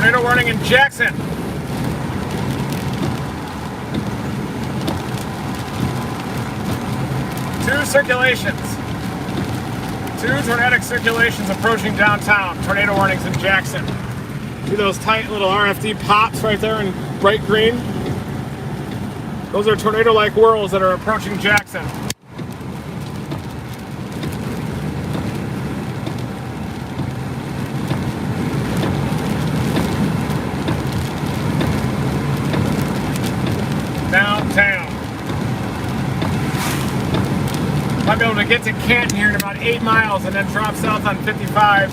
Tornado warning in Jackson. Two circulations. Two tornadic circulations approaching downtown. Tornado warnings in Jackson. See those tight little RFD pops right there in bright green? Those are tornado-like whirls that are approaching Jackson. Downtown. Might be able to get to Canton here in about 8 miles and then drop south on 55.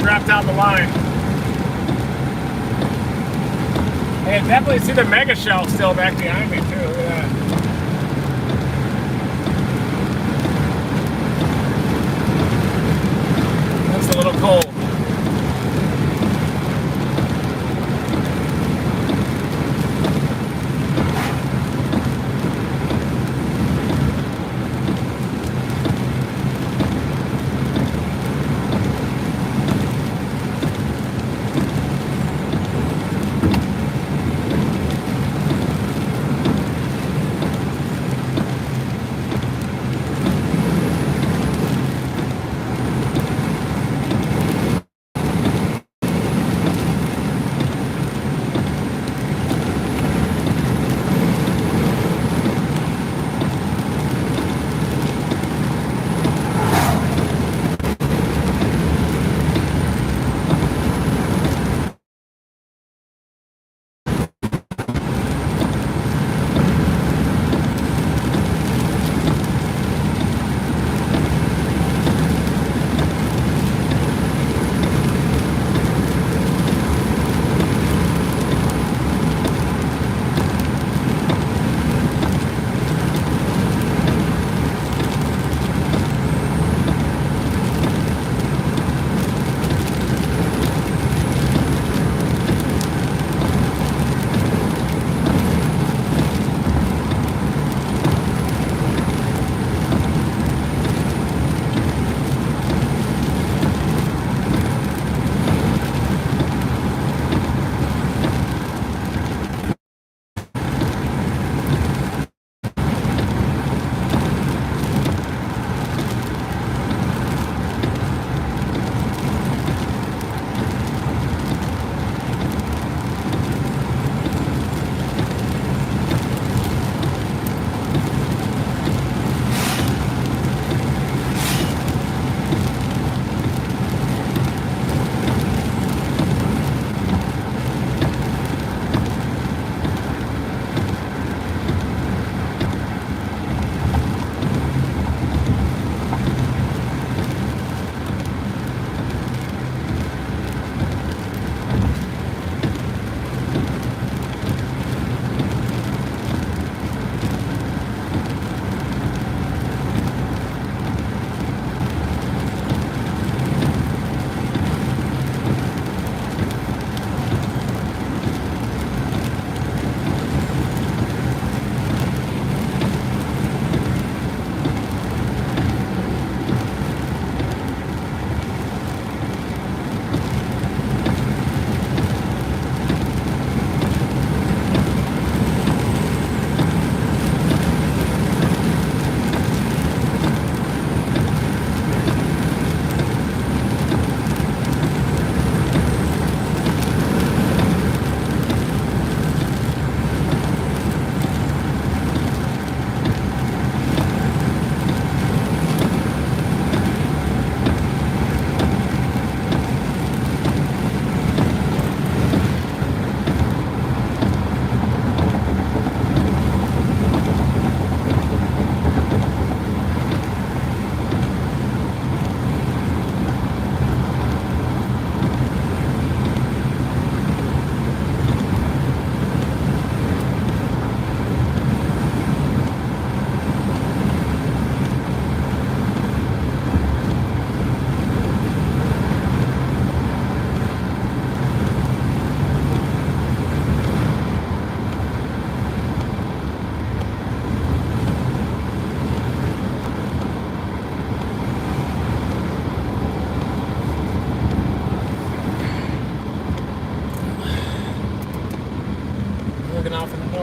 Drop down the line. Hey, I definitely see the mega shelf still back behind me too. Look at that. Looks a little cold.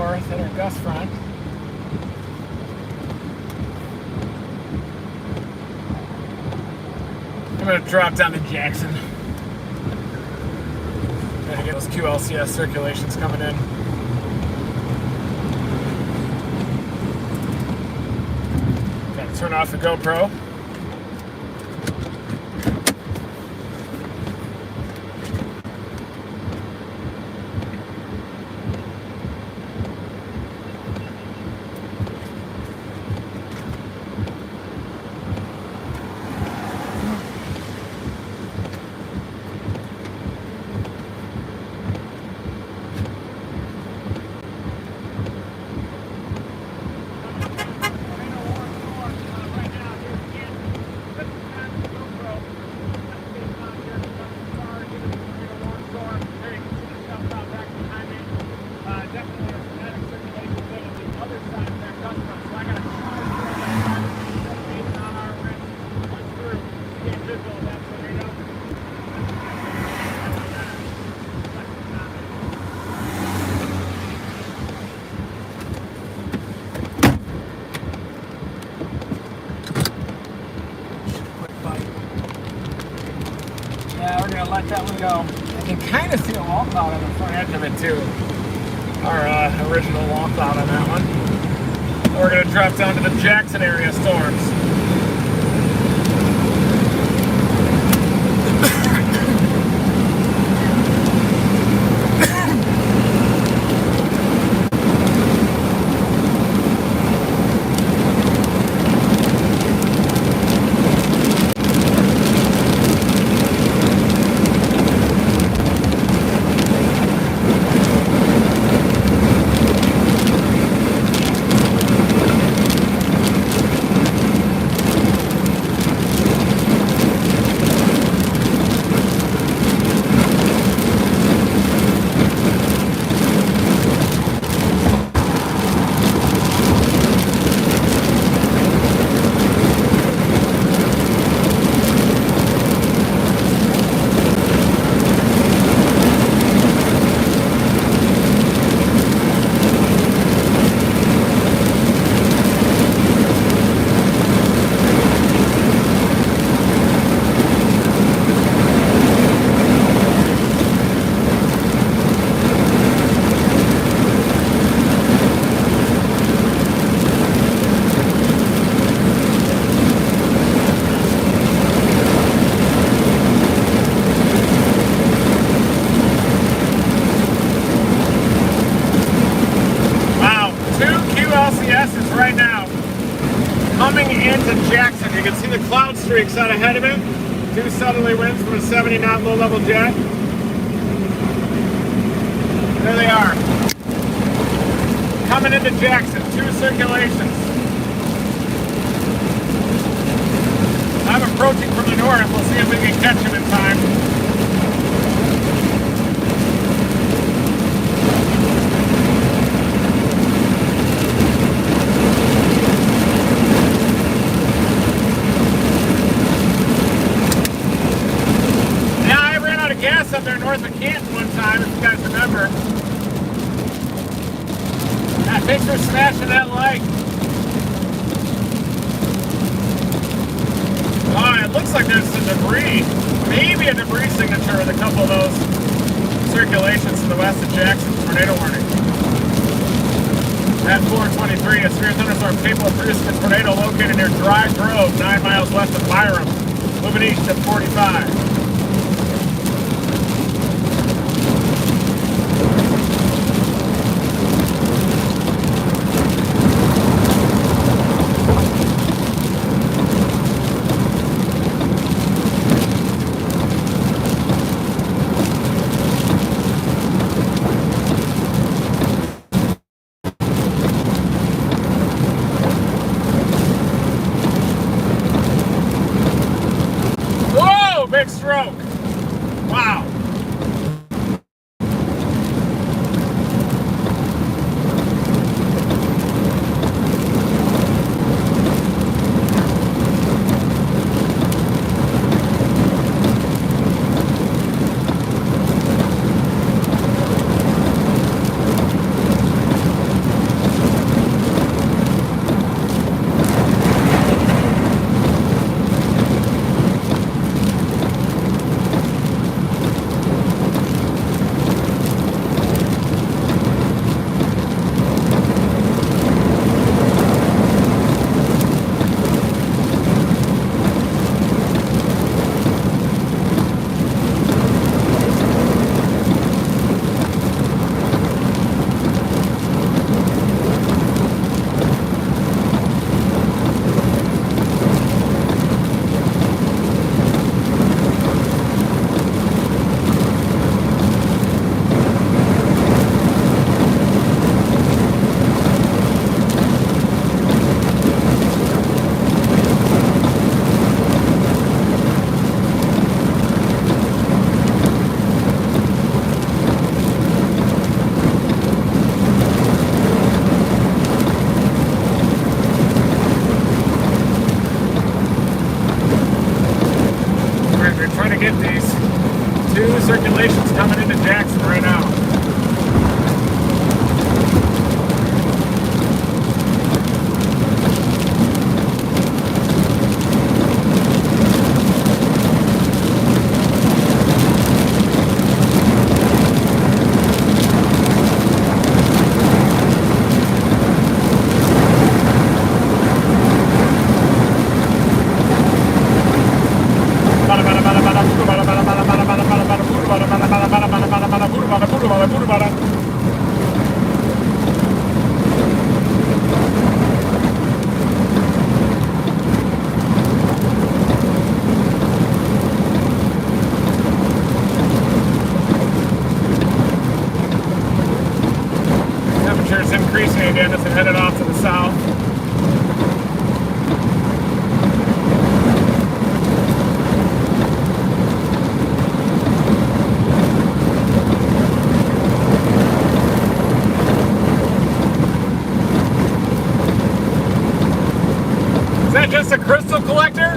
north at our gust front. I'm going to drop down to Jackson. Gotta get those QLCS circulations coming in. Gotta turn off the GoPro. Yeah, we're gonna let that one go. I can kind of see a wall cloud on the front edge of it too. Our original wall cloud on that one. We're gonna drop down to the Jackson area storms. Right now, coming into Jackson, you can see the cloud streaks out ahead of it. 2 southerly winds from a 70 knot low level jet. There they are. Coming into Jackson, 2 circulations. I'm approaching from the north. We'll see if we can catch him in time. Gas up there north of Canton one time, if you guys remember. Yeah, thanks for smashing that like. Oh, it looks like there's some debris. Maybe a debris signature with a couple of those circulations to the west of Jackson. Tornado warning. At 423, a severe thunderstorm capable of producing a tornado located near Dry Grove, 9 miles west of Byram. Moving east at 45. Big stroke. Wow. We're trying to get these 2 circulations coming into Jackson right now. Temperature's increasing again as it headed off to the south. Is that just a crystal collector?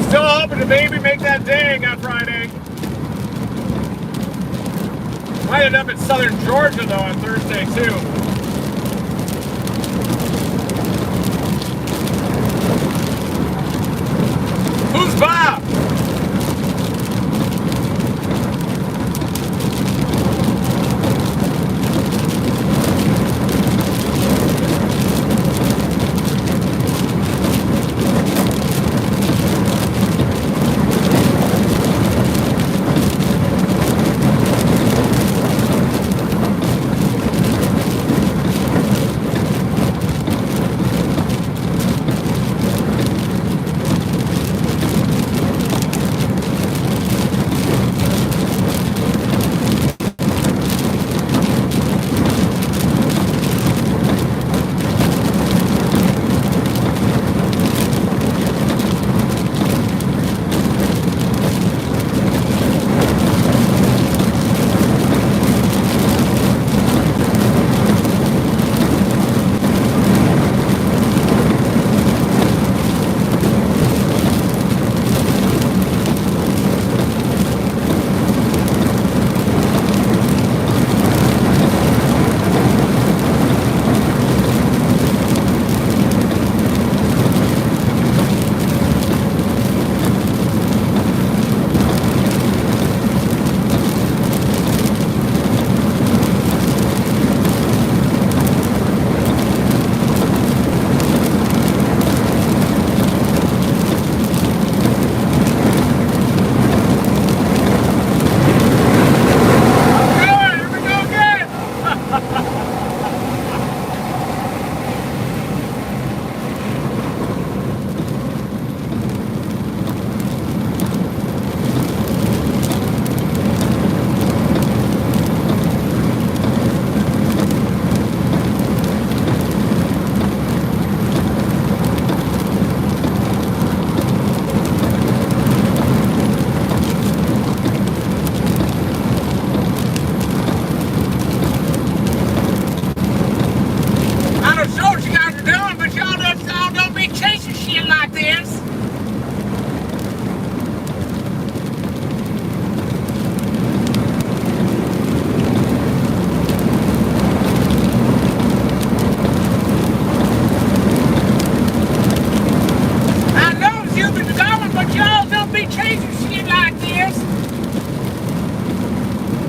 Still hoping to maybe make that dang on Friday. Might end up in southern Georgia though on Thursday too. Who's Bob?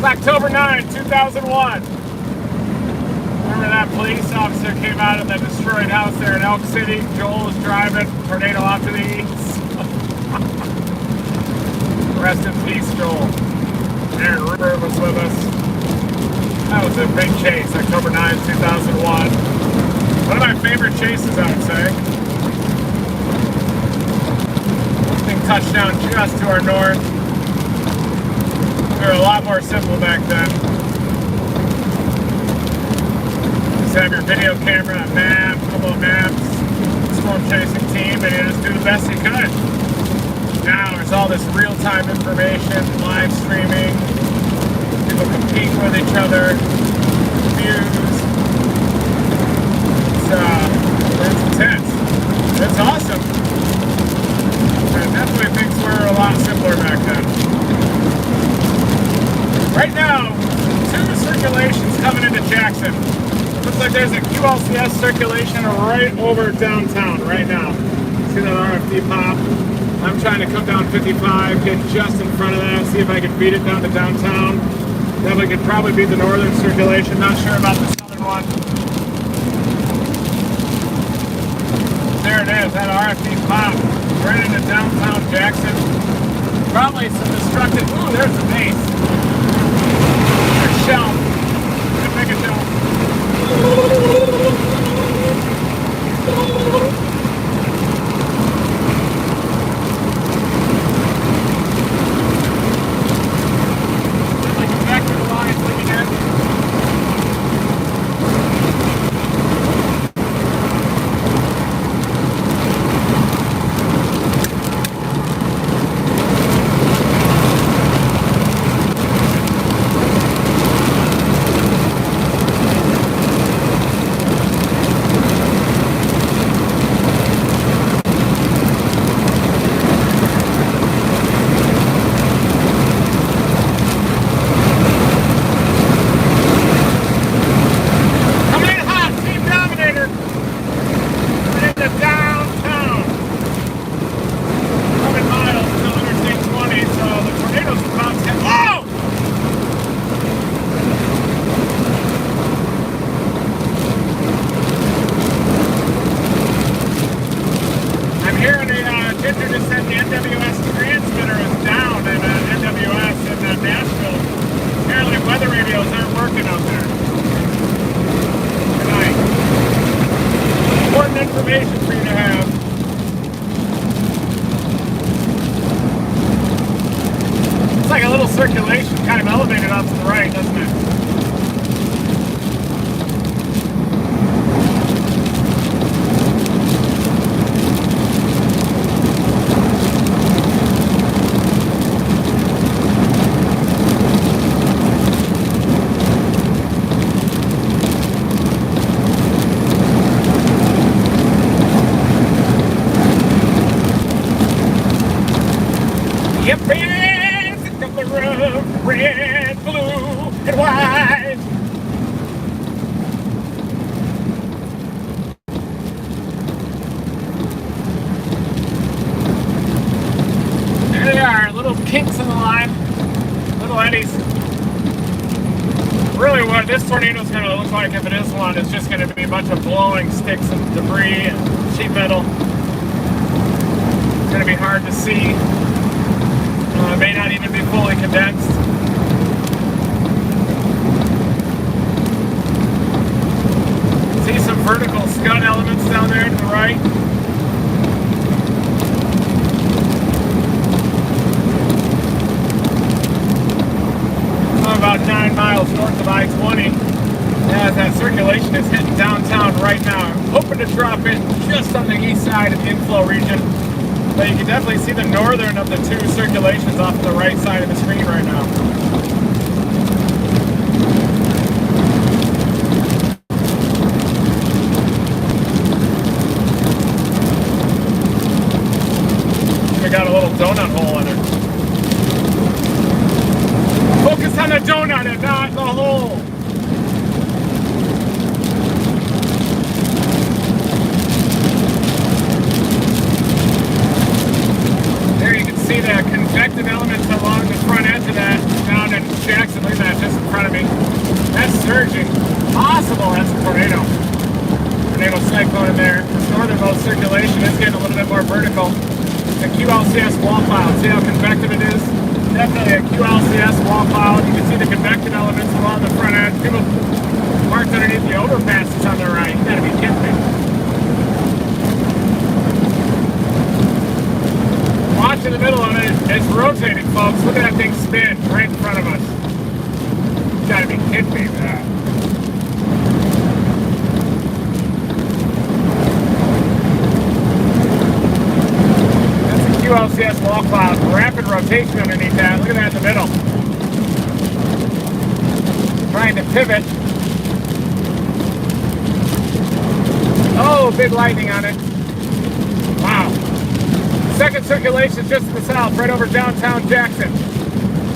October 9, 2001. Remember that police officer came out of the destroyed house there in Elk City? Joel was driving, tornado off to the east. Rest in peace, Joel. Aaron River was with us. That was a big chase, October 9, 2001. One of my favorite chases, I would say. Thing touched down just to our north. We were a lot more simple back then. Just have your video camera, a map, a couple of maps, storm chasing team, and you just do the best you could. Now there's all this real-time information, live streaming, people compete with each other, views. It's intense. It's awesome. And Definitely thinks we're a lot simpler back then. Right now, 2 circulations coming into Jackson. Looks like there's a QLCS circulation right over downtown right now. See that RFD pop? I'm trying to come down 55, get just in front of that, see if I can beat it down to downtown. Definitely could probably beat the northern circulation. Not sure about the southern one. There it is, that RFD pop right into downtown Jackson. Probably some destructive. Ooh, there's the base. There's shell. Good mega shell. Like back to the line, looking at. Information for you to have. It's like a little circulation kind of elevated off to the right, doesn't it? Yep, red, got the road, red, blue, and white. There they are, little kinks in the line, little eddies. Really what this tornado is going to look like, if it is one, is just going to be a bunch of blowing sticks and debris and sheet metal. It's going to be hard to see. It may not even be fully condensed. See some vertical scud elements down there to the right. About 9 miles north of I-20, as that circulation is hitting downtown right now. I'm hoping to drop in just on the east side of the inflow region. But you can definitely see the northern of the 2 circulations off the right side of the screen right now. We got a little donut hole in it. Focus on the donut and not the hole. See the convective elements along the front edge of that down in Jackson. Look at that just in front of me. That's surging. Possible that's a tornado. Tornado cyclone in there. This northernmost circulation is getting a little bit more vertical. The QLCS wall cloud. See how convective it is? Definitely a QLCS wall cloud. You can see the convective elements along the front edge. People parked underneath the overpasses on the right. You gotta be kidding me. Watch in the middle of it, it's rotating, folks. Look at that thing spin right in front of us. You gotta be kidding me, man. That's a QLCS wall cloud. Rapid rotation underneath that. Look at that in the middle. Trying to pivot. Oh, big lightning on it. Wow. Second circulation is just to the south, right over downtown Jackson.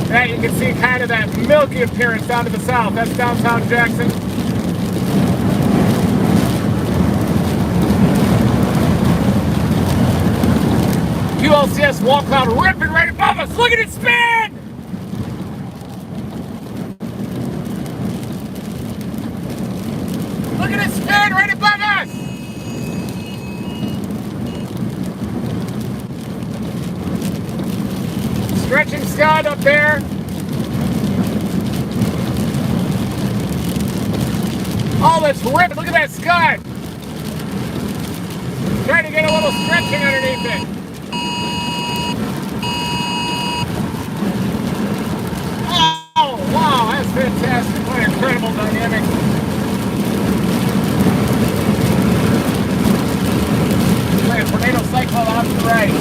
That you can see kind of that milky appearance down to the south. That's downtown Jackson. ULCS wall cloud ripping right above us. Look at it spin! Look at it spin right above us! Stretching scud up there. Oh, that's ripping. Look at that scud. Trying to get a little stretching underneath it. Oh, wow, that's fantastic. What an incredible dynamic. Like a tornado cyclone off to the right.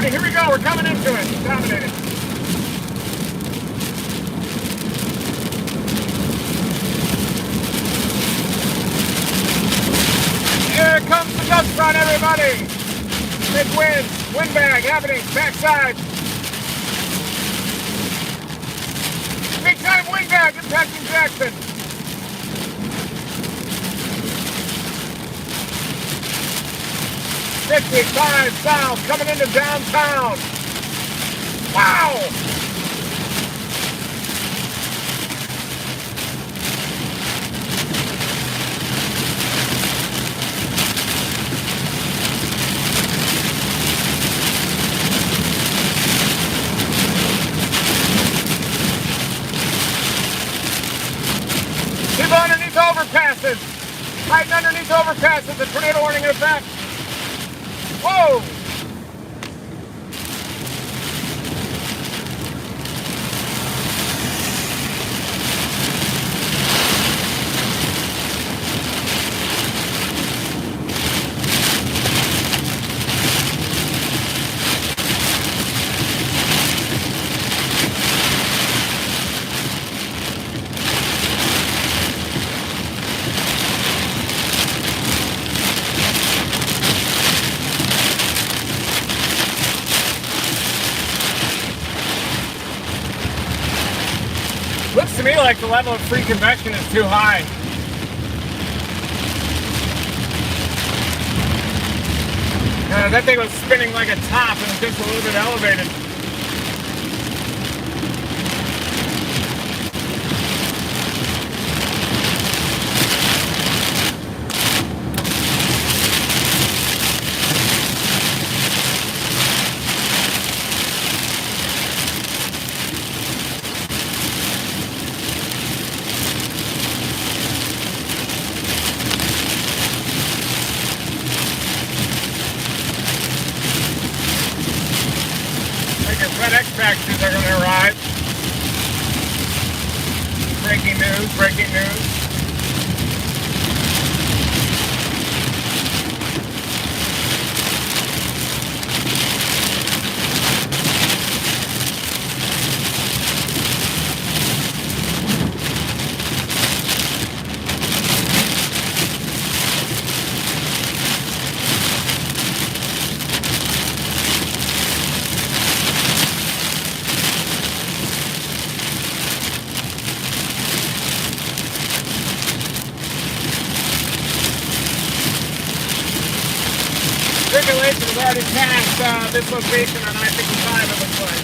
Here we go, we're coming into it. Dominated. Here comes the dust front, everybody. Big winds, wind bag happening, backside. Big time wind bag impacting Jackson. '55 south, coming into downtown. Wow! People underneath overpasses. Hiding underneath overpasses. The tornado warning in effect. Whoa! Looks to me like the level of free convection is too high. That thing was spinning like a top and was just a little bit elevated. FedEx packages are going to arrive. Breaking news, breaking news. Circulation has already passed this location on I-55, it looks like.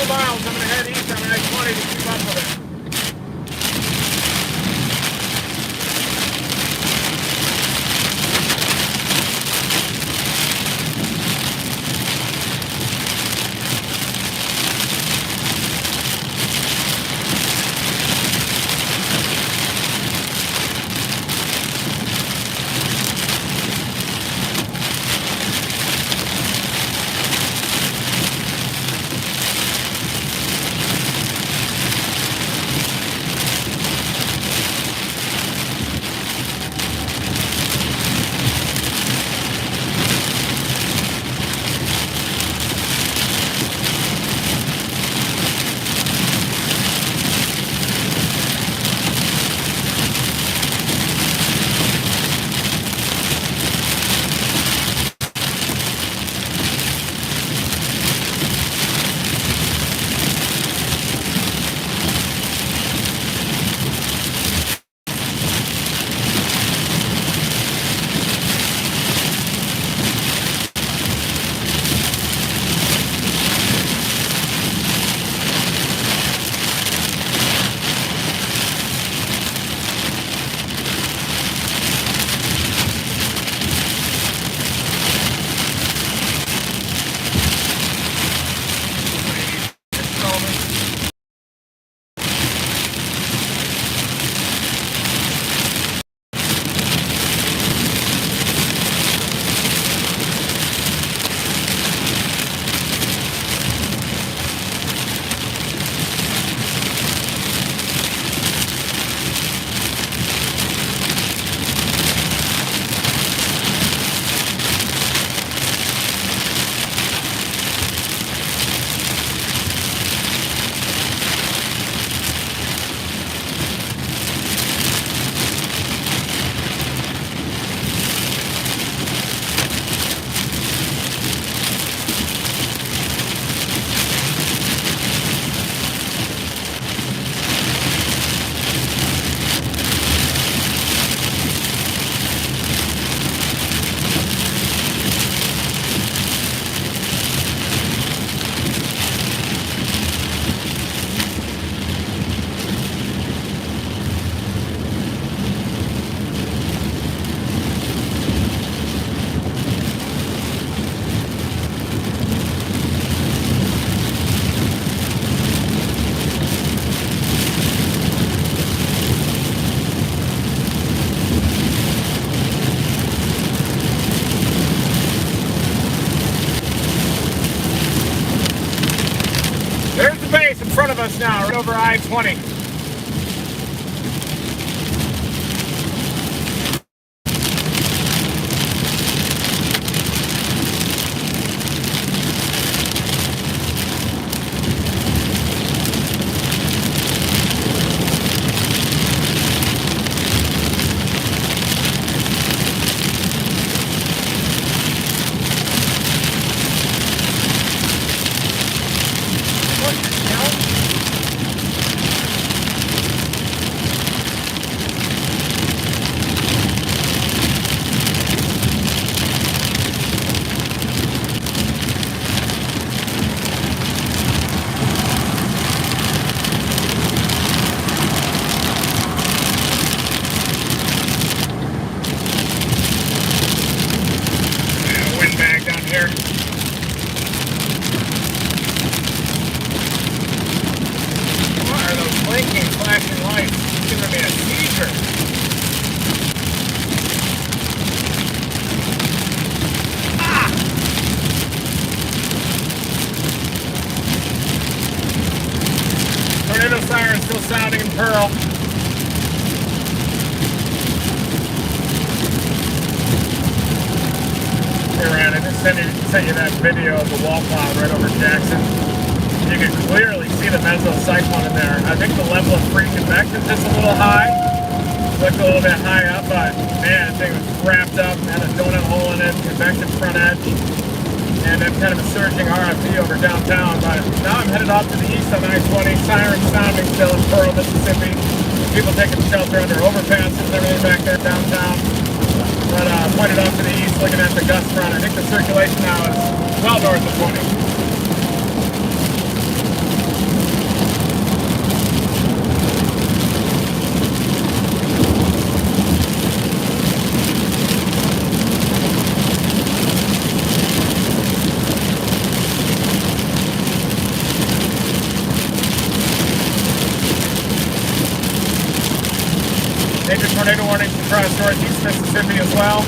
2 miles, I'm going to head east on I-20 to keep up with it. I-20. Windbag down here. What are those blinking, flashing lights? It's giving me a seizure. Ah! Tornado siren still sounding in Pearl. Hey Ryan, I just sent you that video of the wall cloud right over Jackson. You can clearly see the mesocyclone in there. I think the level of free convection is just a little high. Looked a little bit high up, but man, the thing was wrapped up, had a donut hole in it, convection front edge, and then kind of a surging RFP over downtown. But now I'm headed off to the east on I-20, siren sounding still in Pearl, Mississippi. People taking shelter under overpasses and everything back there downtown. But pointed off to the east, looking at the gust front. I think the circulation now is well north of 20. Major tornado warnings across northeast Mississippi as well.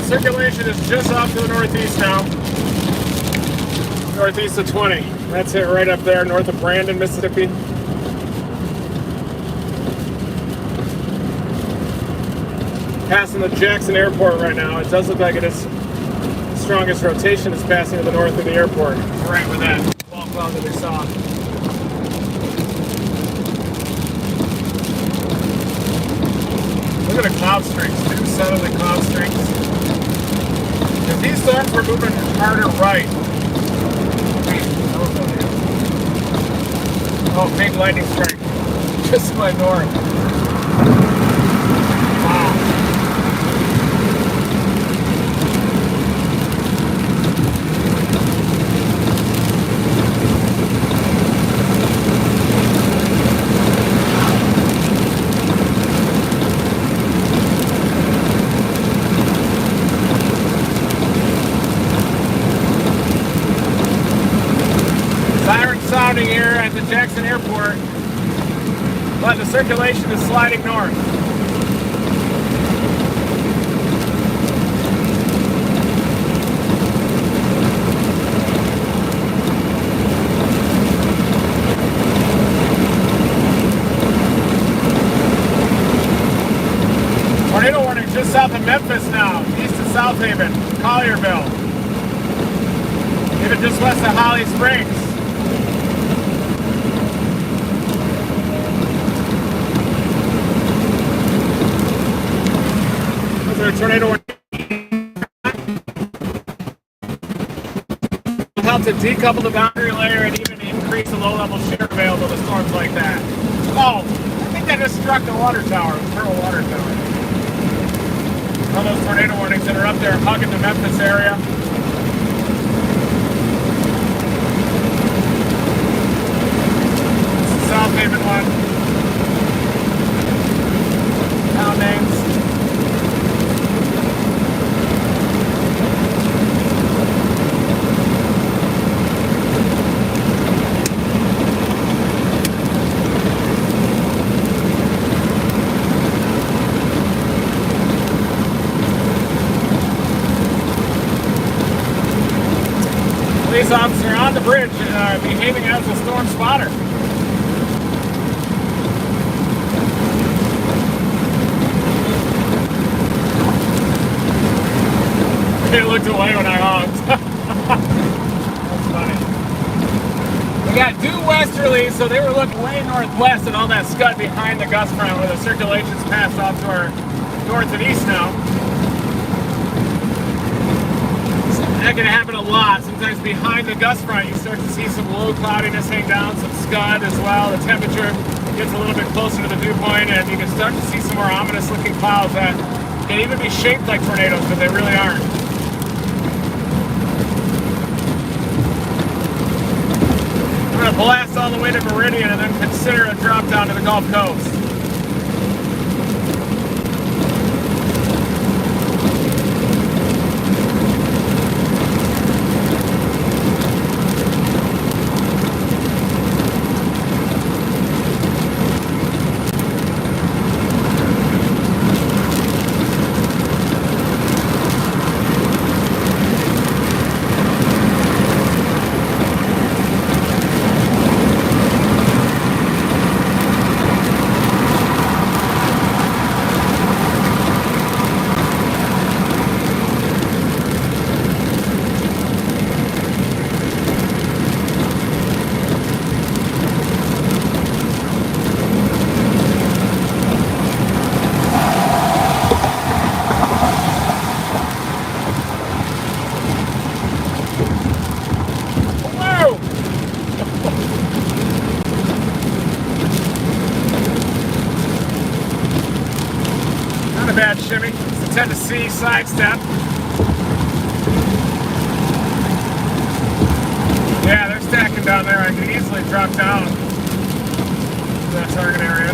Circulation is just off to the northeast now. Northeast of 20. That's it right up there, north of Brandon, Mississippi. Passing the Jackson Airport right now. It does look like it is the strongest rotation is passing to the north of the airport. Right with that wall cloud that we saw. Look at the cloud streaks, 2 southerly cloud streaks. If these storms were moving harder right, oh, big lightning strike, just to my north. Wow. Sounding here at the Jackson Airport, but the circulation is sliding north. South Haven, Collierville, even just west of Holly Springs. Was there a tornado warning? Help to decouple the boundary layer and even increase the low-level shear available to storms like that. Oh, I think that just struck the water tower, the Pearl Water Tower. All those tornado warnings that are up there hugging the Memphis area. This is South Haven one. Town names. Police officer on the bridge behaving as a storm spotter. He looked away when I honked. That's funny. We got due westerly, so they were looking way northwest at all that scud behind the gust front where the circulation's passed off to our north and east now. That can happen a lot. Sometimes behind the gust front, you start to see some low cloudiness hang down, some scud as well. The temperature gets a little bit closer to the dew point, and you can start to see some more ominous looking clouds that can even be shaped like tornadoes, but they really aren't. I'm going to blast all the way to Meridian and then consider a drop down to the Gulf Coast. Bad shimmy. It's a Tennessee sidestep. Yeah, they're stacking down there. I can easily drop down to that target area.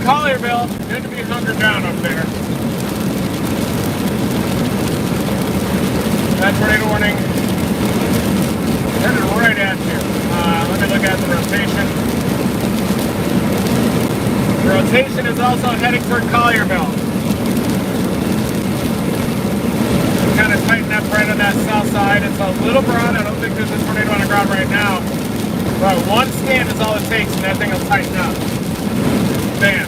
Collierville, good to be hunkered down up there. That tornado warning headed right at you. Let me look at the rotation. The rotation is also heading toward Collierville. Kind of tighten up right on that south side. It's a little broad. I don't think there's a tornado on the ground right now. But one scan is all it takes and that thing will tighten up. Bam.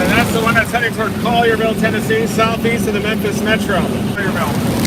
And that's the one that's heading toward Collierville, Tennessee, southeast of the Memphis Metro. Collierville.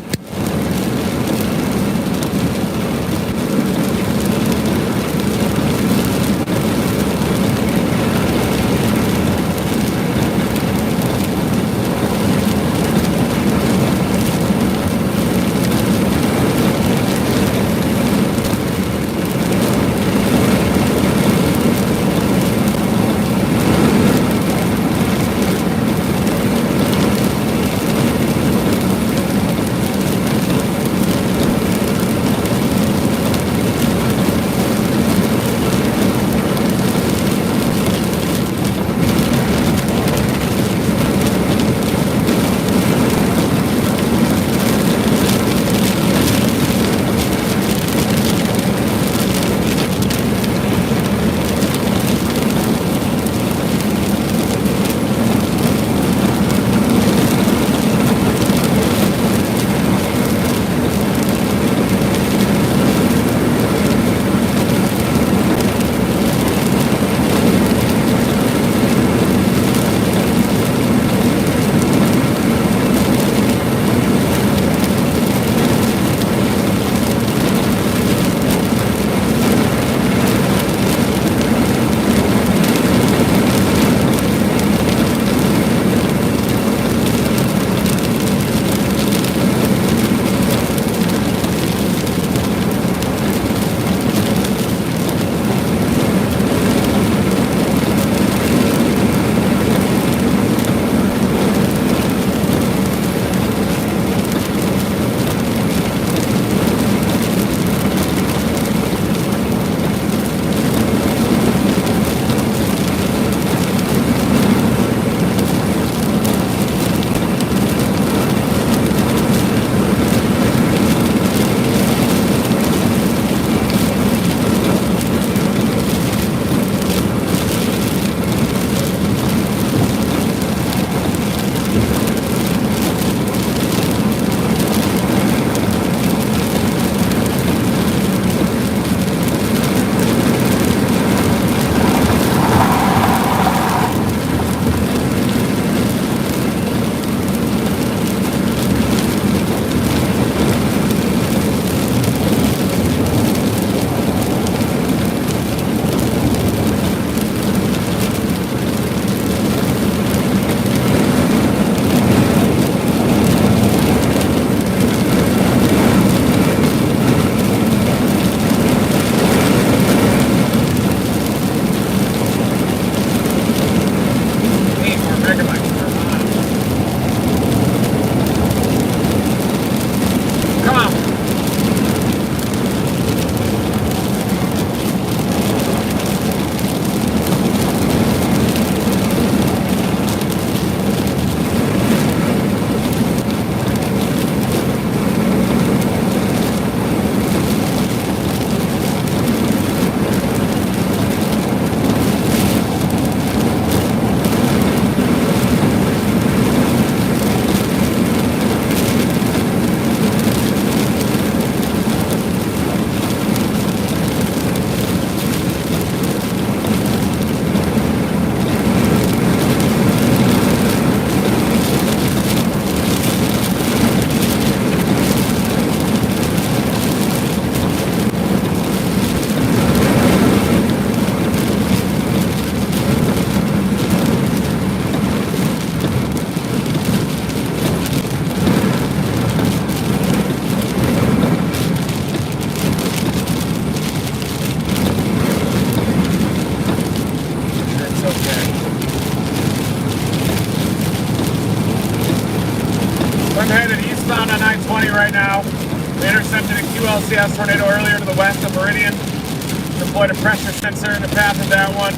eastbound on I-20 right now. We intercepted a QLCS tornado earlier to the west of Meridian. Deployed a pressure sensor in the path of that one.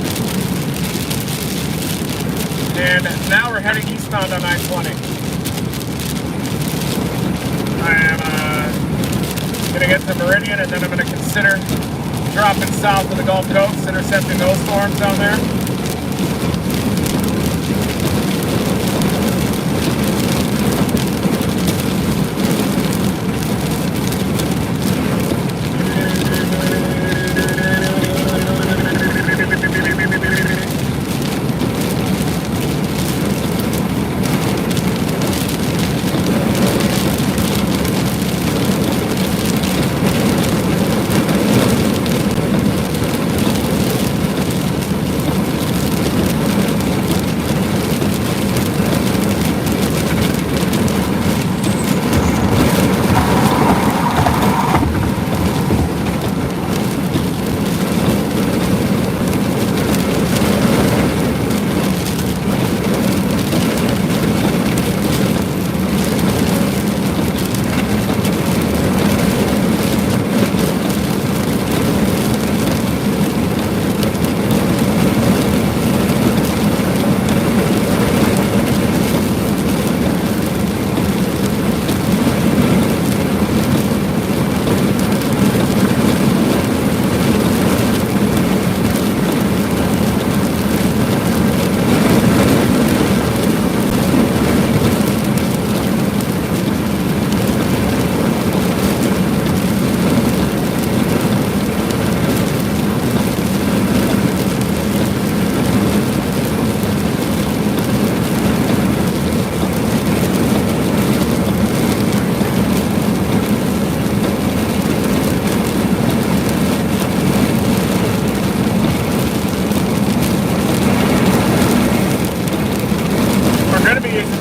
And now we're heading eastbound on I-20. I am going to get to Meridian, and then I'm going to consider dropping south of the Gulf Coast, intercepting those storms down there.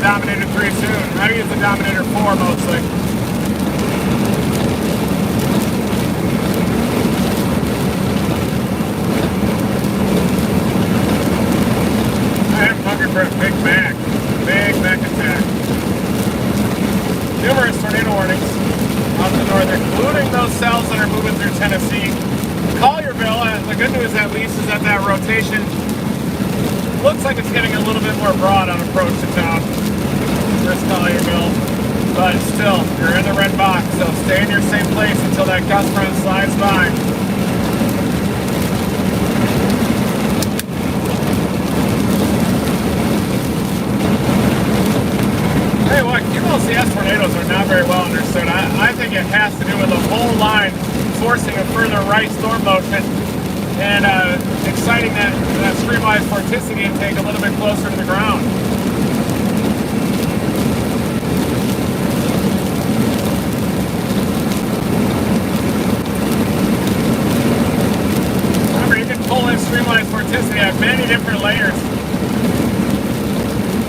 Dominator 3 soon. I use the Dominator 4 mostly. I am hungry for a Big Mac. Big Mac attack. Numerous tornado warnings out the north, including those cells that are moving through Tennessee. Collierville, the good news at least is that that rotation looks like it's getting a little bit more broad on approach to town. First Collierville, but still, you're in the red box, so stay in your same place until that gust front slides by. Hey, what? QLCS tornadoes are not very well understood. I think it has to do with the whole line forcing a further right storm motion and exciting that streamlined vorticity intake a little bit closer to the ground. Remember, you can pull in streamlined vorticity at many different layers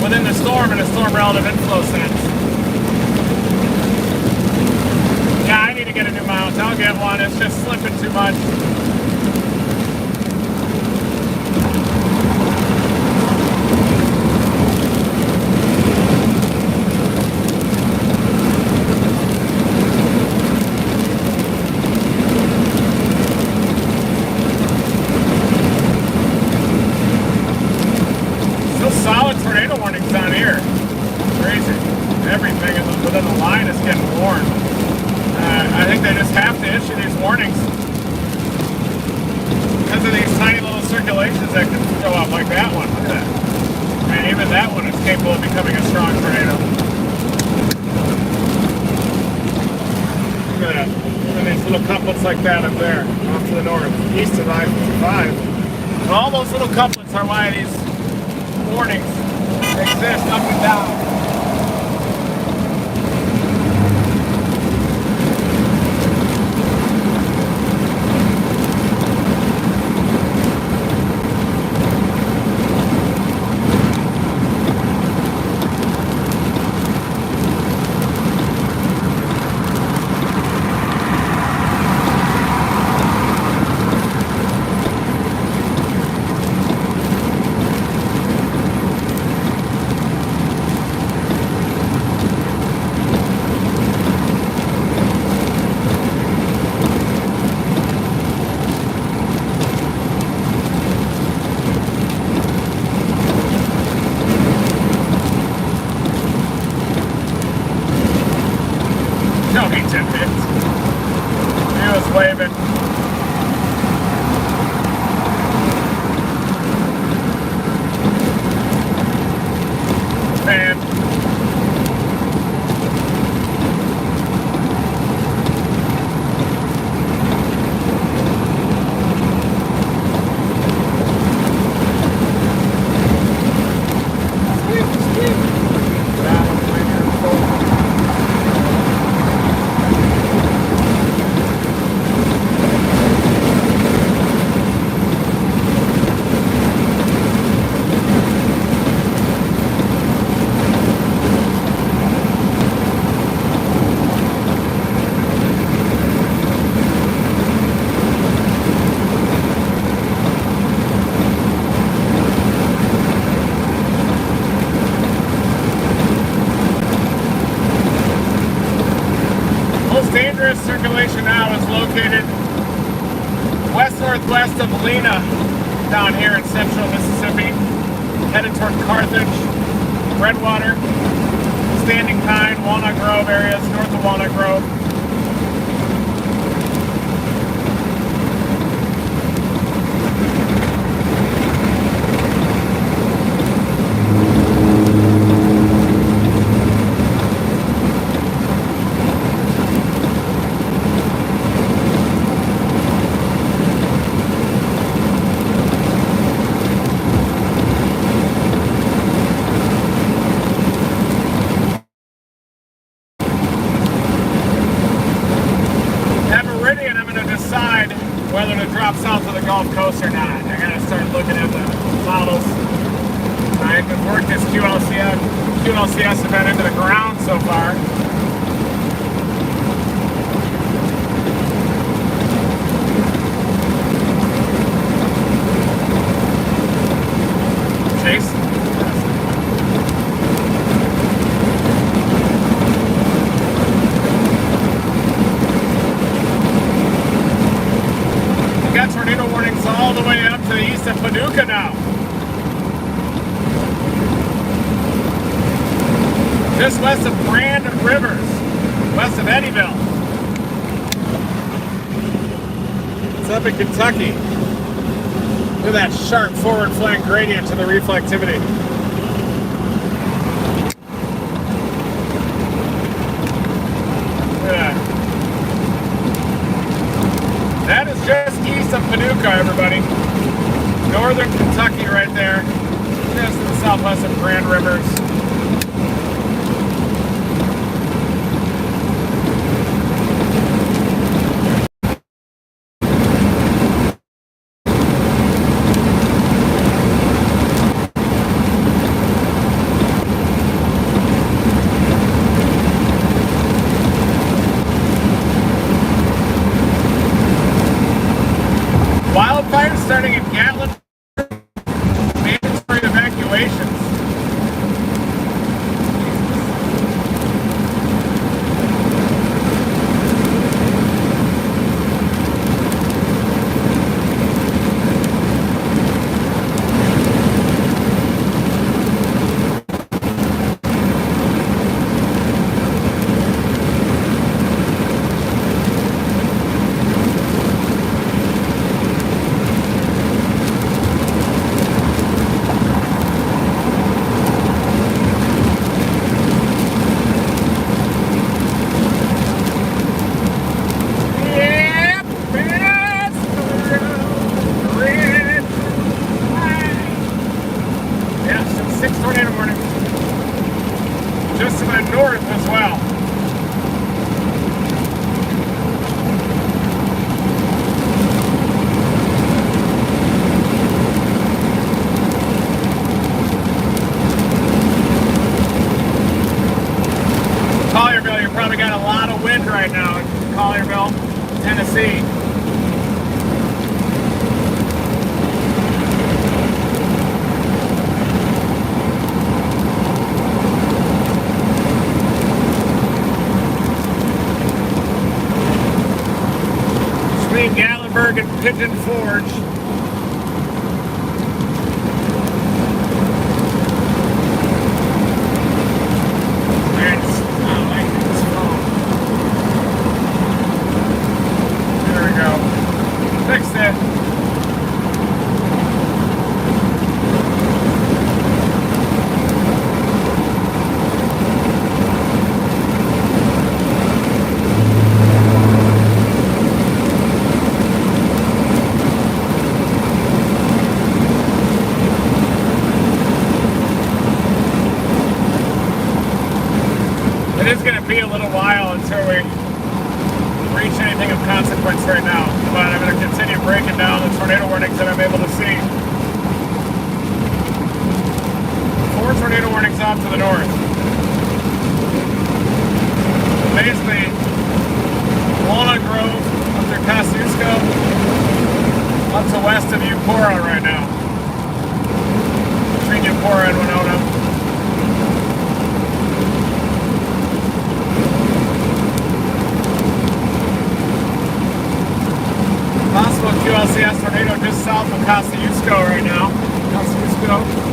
within the storm in a storm relative inflow sense. Yeah, I need to get a new mount. I'll get one. It's just slipping too much. Solid tornado warnings down here. Crazy. Everything within the line is getting warned. I think they just have to issue these warnings because of these tiny little circulations that can show up, like that one. Look at that. And even that one is capable of becoming a strong tornado. Look at that. Even these little couplets like that up there, off to the north, east of I-55. All those little couplets are why these warnings exist up and down. know he tipped it. He was waving. Man. Dangerous circulation now is located west-northwest of Lena, down here in central Mississippi, headed toward Carthage, Redwater, Standing Pine, Walnut Grove areas, north of Walnut Grove. Whether to drop south of the Gulf Coast or not. I gotta start looking at the models. I can work this QLCS event into the ground so far. Chase? Tornado warnings all the way up to the east of Paducah now. Just west of Grand Rivers, west of Eddyville. It's up in Kentucky. Look at that sharp forward flank gradient to the reflectivity. Look at that. That is just east of Paducah, everybody. Northern Kentucky right there. Just to the southwest of Grand Rivers. Wildfires starting in Gatlin. Mandatory evacuations. North as well. Collierville, you probably got a lot of wind right now in Collierville, Tennessee. Between Gatlinburg and Pigeon Forge. Man, it's not like this phone. while until we reach anything of consequence right now. But I'm going to continue breaking down the tornado warnings that I'm able to see. 4 tornado warnings off to the north. Basically, Walnut Grove up through Kosciuszko, up to west of Eupora right now. Between Eupora and Winona. Possible QLCS tornado just south of Kosciuszko right now. Kosciuszko.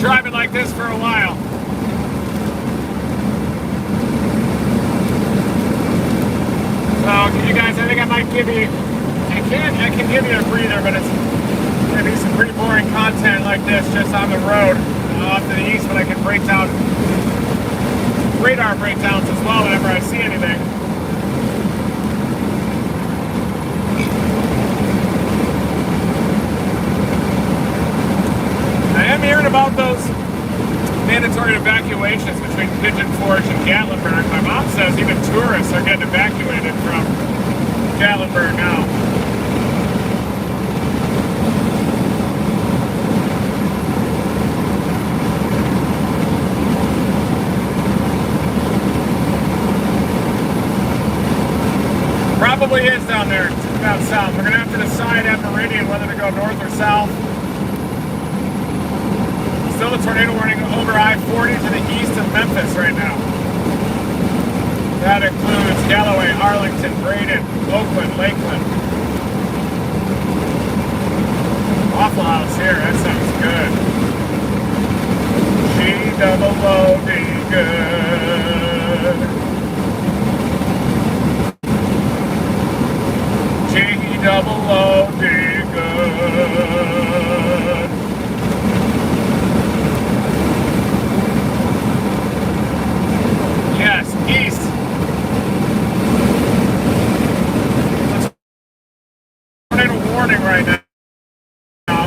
Driving like this for a while. So you guys, I think I might give you, I can give you a breather, but it's going to be some pretty boring content like this just on the road off to the east, but I can break down radar breakdowns as well whenever I see anything. I am hearing about those mandatory evacuations between Pigeon Forge and Gatlinburg. My mom says even tourists are getting evacuated from Gatlinburg now. Probably is down there, down south. We're going to have to decide at Meridian whether to go north or south. Still a tornado warning over I-40 to the east of Memphis right now. That includes Galloway, Arlington, Braden, Oakland, Lakeland. Waffle House here, that sounds good. G-double-O-D, good. G-double-O-D, good. Yes, east. Tornado warning right now.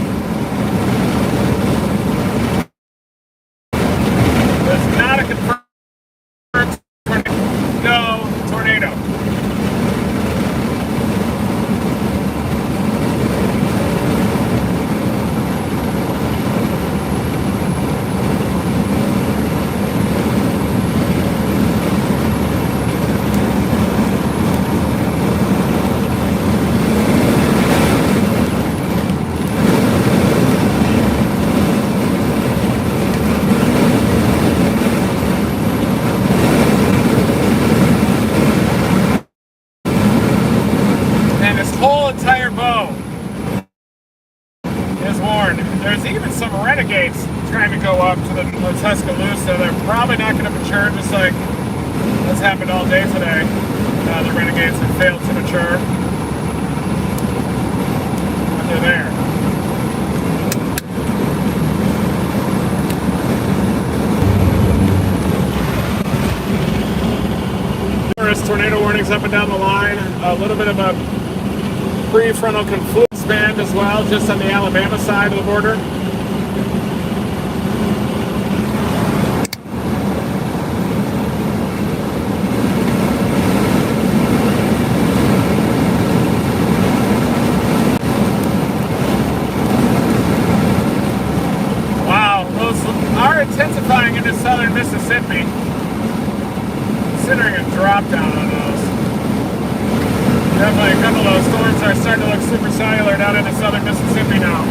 That's not a confirmed tornado. No tornado. There's even some renegades trying to go up to the Tuscaloosa. They're probably not going to mature, just like what's happened all day today. The renegades have failed to mature. But they're there. Numerous tornado warnings up and down the line. A little bit of a prefrontal confluence band as well, just on the Alabama side of the border. Wow, those are intensifying into southern Mississippi. Considering a drop down on those. Definitely a couple of those storms are starting to look super cellular down into southern Mississippi now.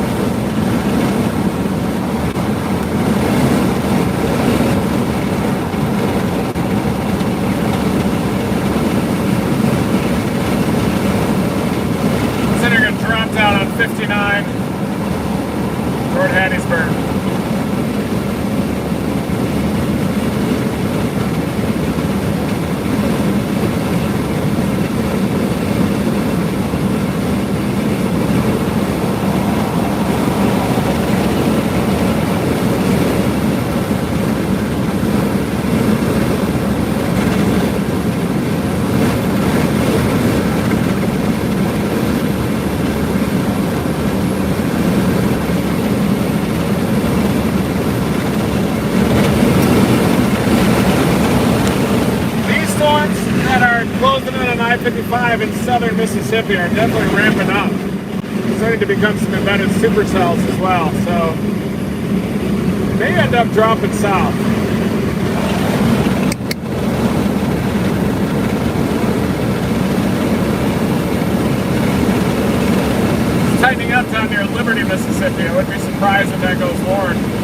Considering a drop down on 59 toward Hattiesburg. Closing in on I-55 in southern Mississippi are definitely ramping up. Starting to become some embedded supercells as well, so may end up dropping south. It's tightening up down near Liberty, Mississippi. I wouldn't be surprised if that goes north.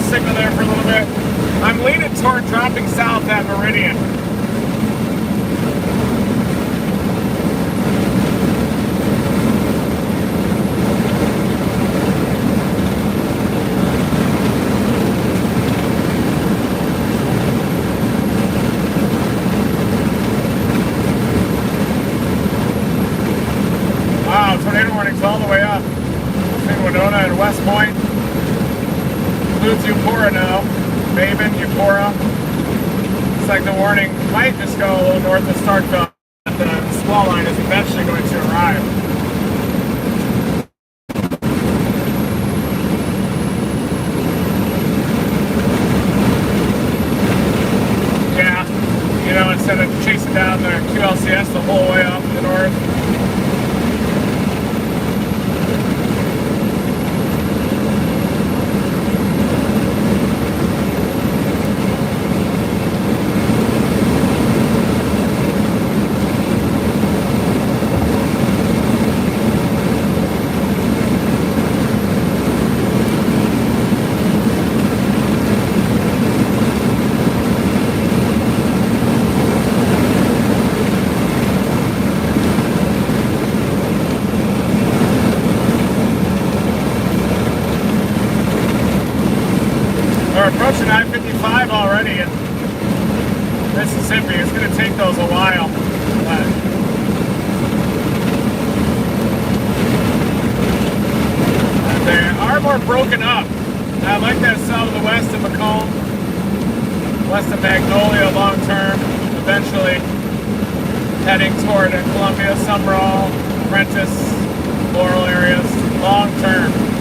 Signal there for a little bit. I'm leaning toward dropping south at Meridian. Wow, tornado warnings all the way up. Between Winona and West Point. Includes Eupora now. Maven, Eupora. Looks like the warning might just go a little north of Starkville. The squall line is eventually going to arrive. Yeah, you know, instead of chasing down the QLCS the whole way up to the north. approaching I-55 already in Mississippi. It's going to take those a while. But they are more broken up. I like that south of the west of Macomb, west of Magnolia long term, eventually heading toward Columbia, Summerall, Prentice, Laurel areas, long term.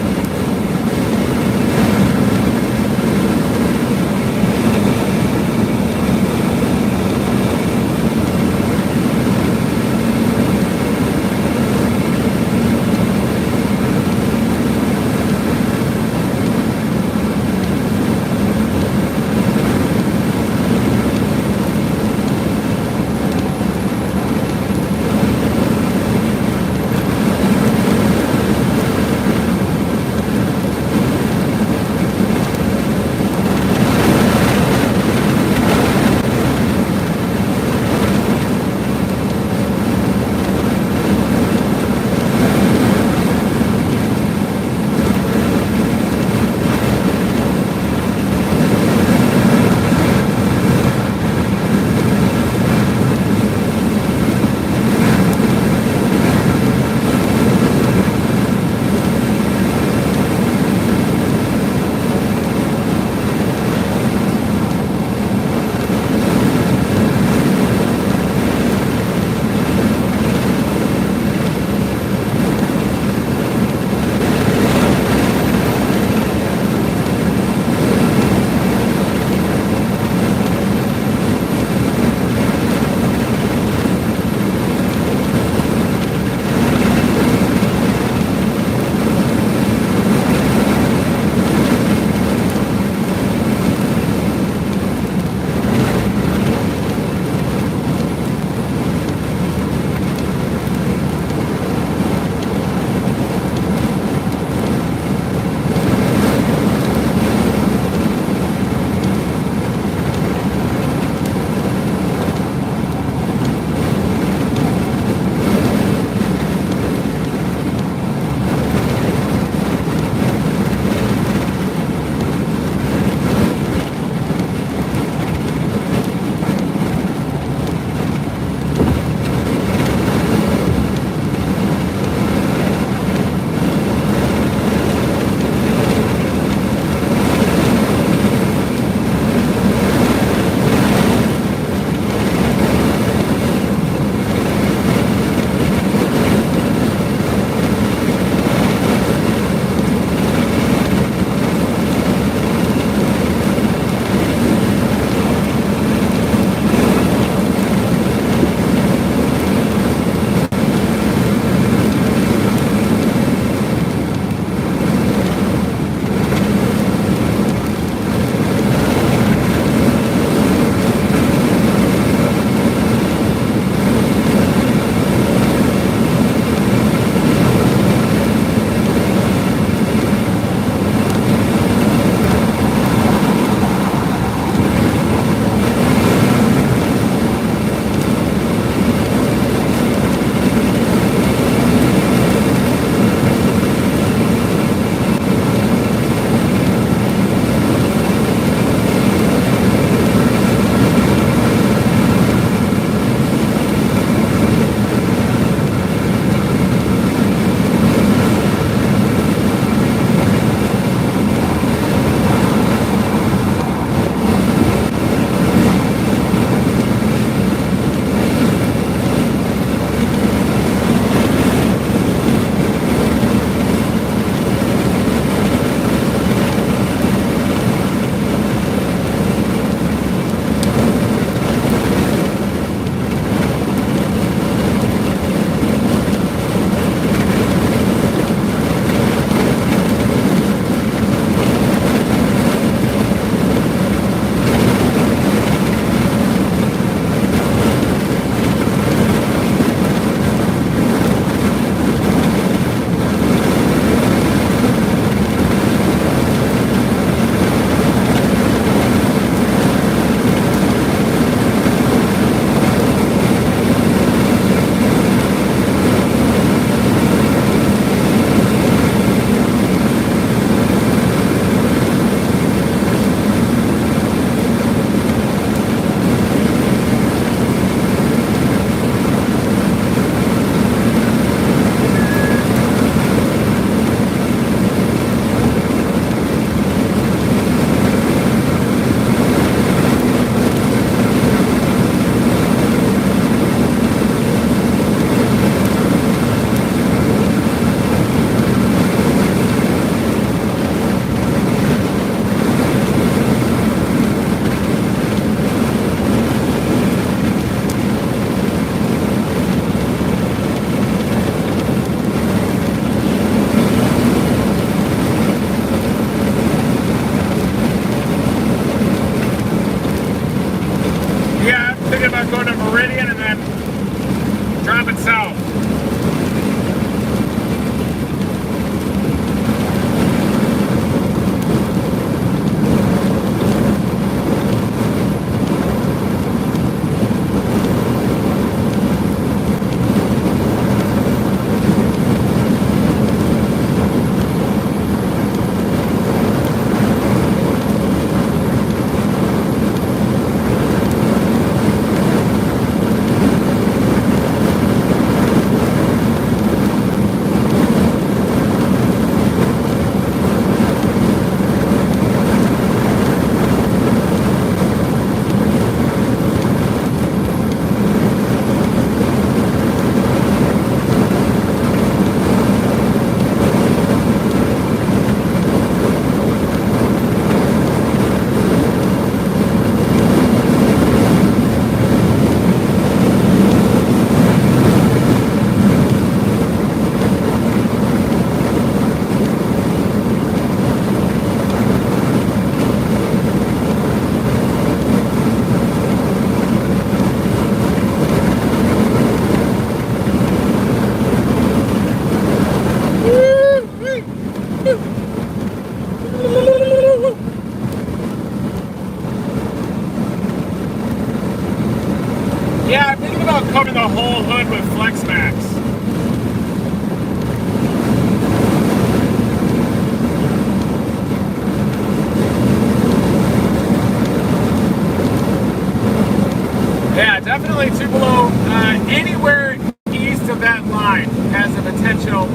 line has the potential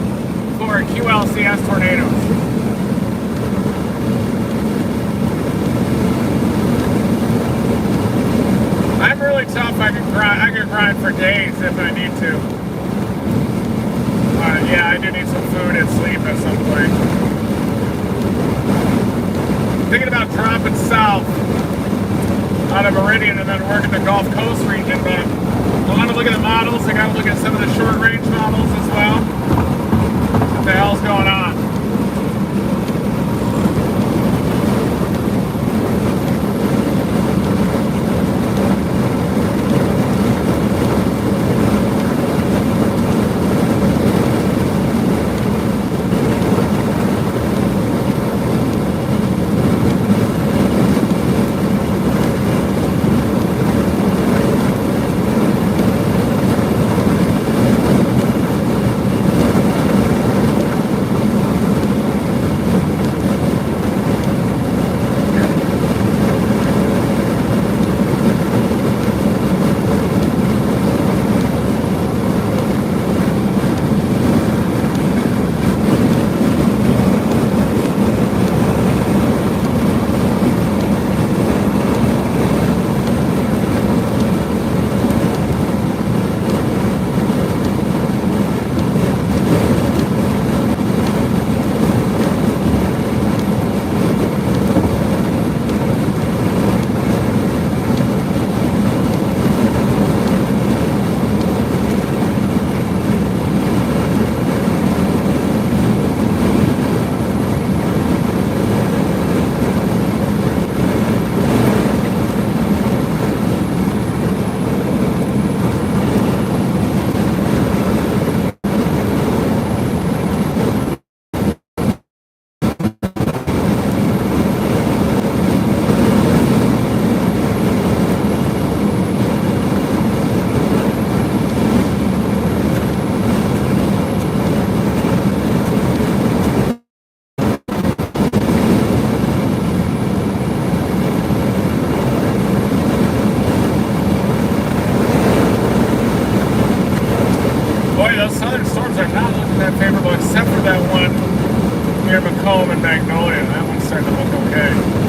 for QLCS tornadoes. I'm really tough. I can grind for days if I need to. Yeah, I do need some food and sleep at some point. Thinking about dropping south out of Meridian and then working the Gulf Coast region, but I want to look at the models. I got to look at some of the short range models as well. What the hell's going on? Those southern storms are not looking that favorable, except for that one near Macomb and Magnolia. That one's starting to look okay.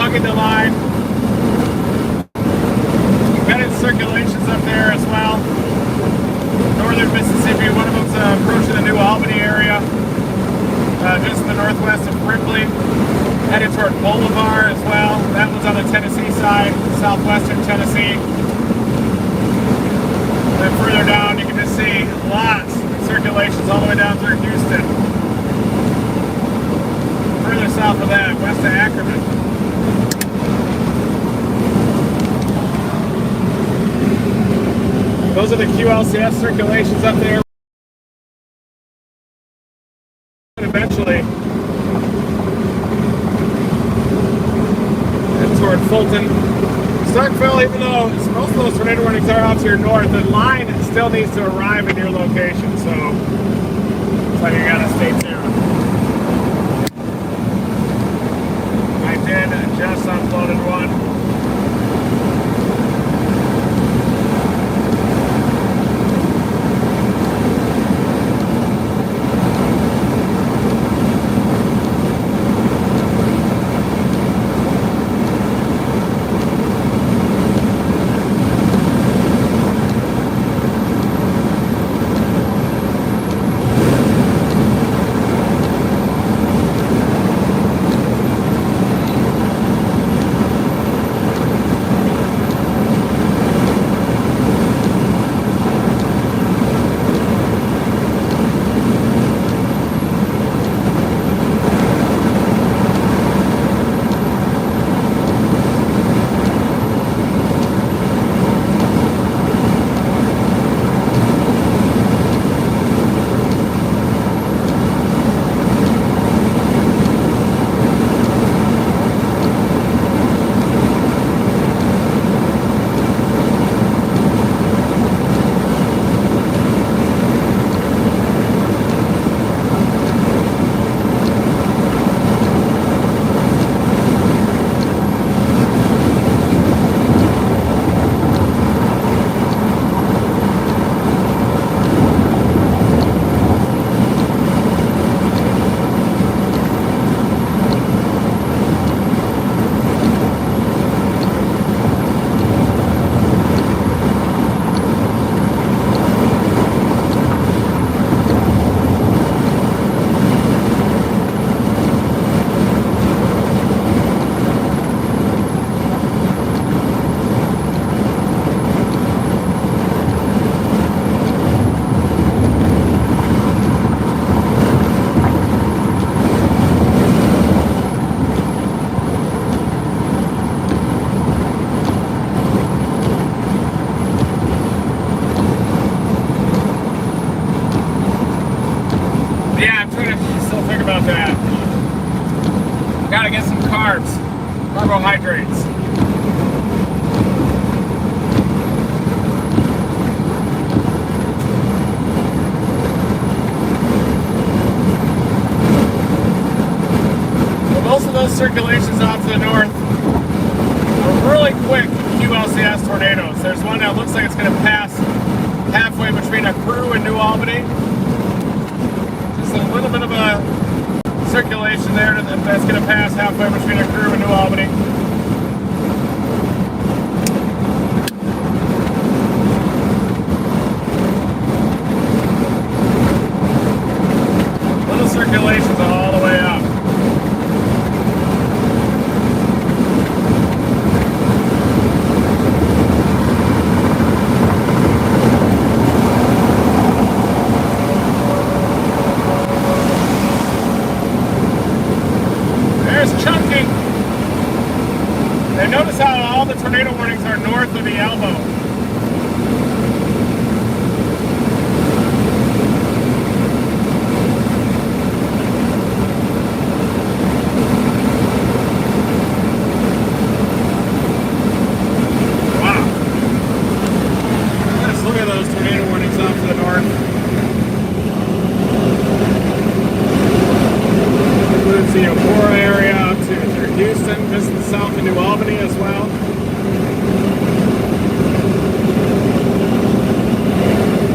hugging the line. Embedded circulations up there as well. Northern Mississippi, one of them's approaching the New Albany area, just in the northwest of Ripley, headed toward Bolivar as well. That one's on the Tennessee side, southwestern Tennessee. Then further down, you can just see lots of circulations all the way down through Houston. Further south of that, west of Ackerman. Those are the QLCS circulations up there. Eventually, and toward Fulton. Starkville, even though most of those tornado warnings are out to your north, the line still needs to arrive in your location, so you gotta stay tuned. I did just uploaded one. Gotta get some carbs, carbohydrates. But most of those circulations off to the north are really quick QLCS tornadoes. There's one that looks like it's going to pass halfway between Crew and New Albany. Just a little bit of a circulation there that's going to pass halfway between Crew and New Albany. Little circulations all the way up. And notice how all the tornado warnings are north of the elbow. Wow. Let's look at those tornado warnings off to the north. Includes the Aurora area up to Houston, just the south of New Albany as well.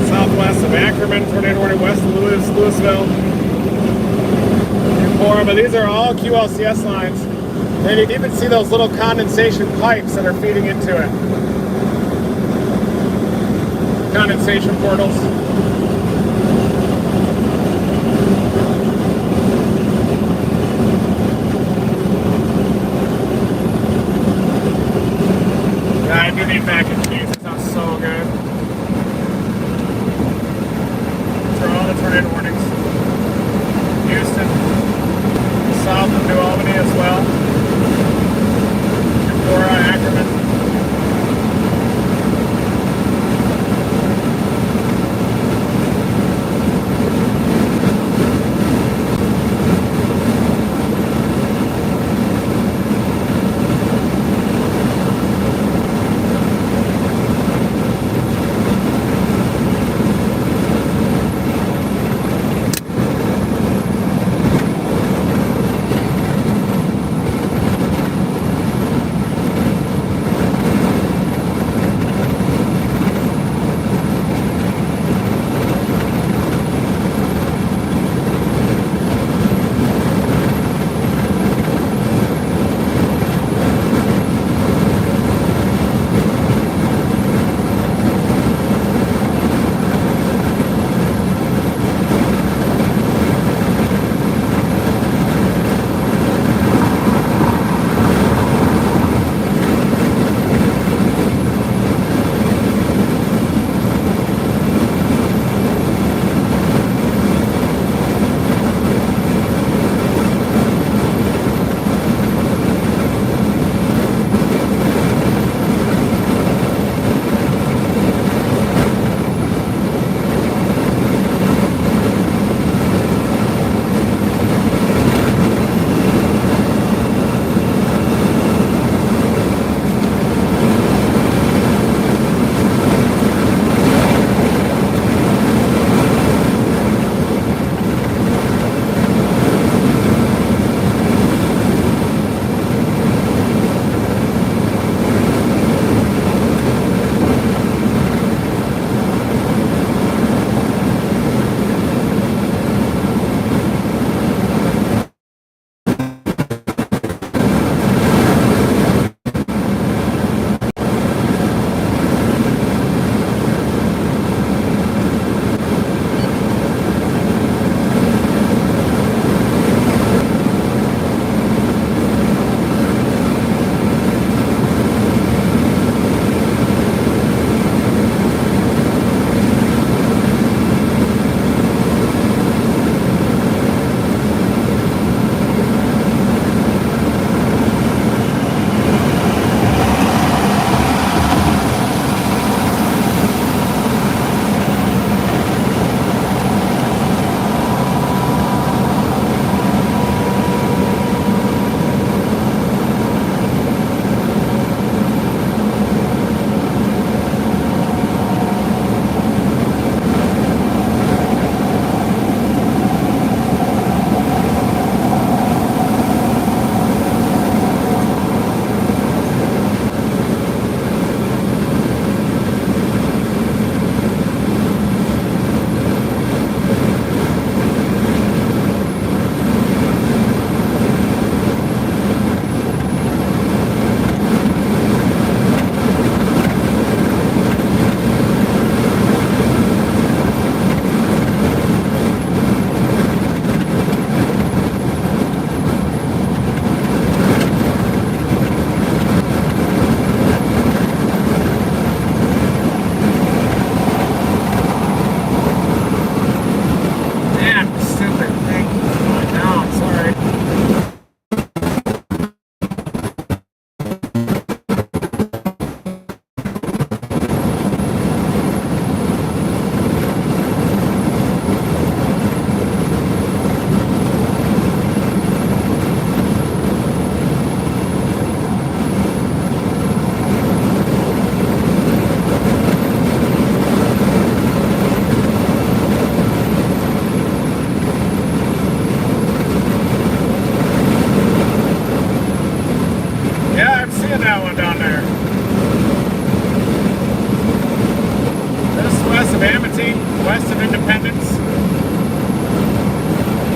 Southwest of Ackerman, tornado warning west of Louisville. And more, but these are all QLCS lines. And you can even see those little condensation pipes that are feeding into it. Condensation portals. Yeah, I do need mac and cheese. It sounds so good. These are all the tornado warnings. Houston, south of New Albany as well. Decorah, Ackerman.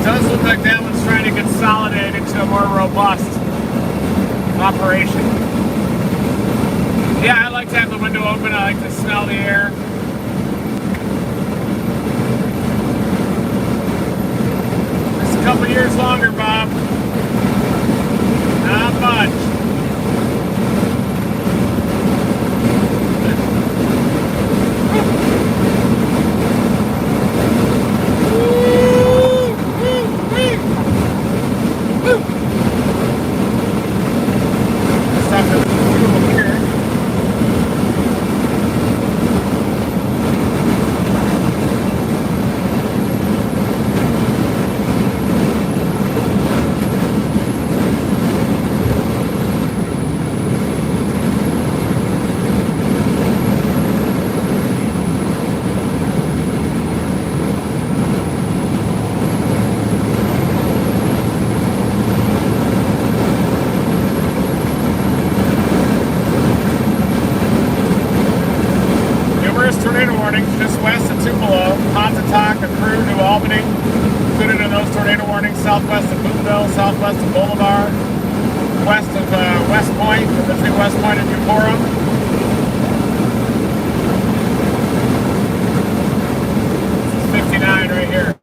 does look like that one's trying to consolidate into a more robust operation. Yeah, I like to have the window open. I like to smell the air. Just a couple years longer, Bob. Not much. Stop at the fuel here. Tornado warnings just west of Tupelo, Pontotoc, Crew, New Albany. Included in those tornado warnings, southwest of Boonville, southwest of Bolivar, west of West Point, between West Point and Eupora. This is 59 right here.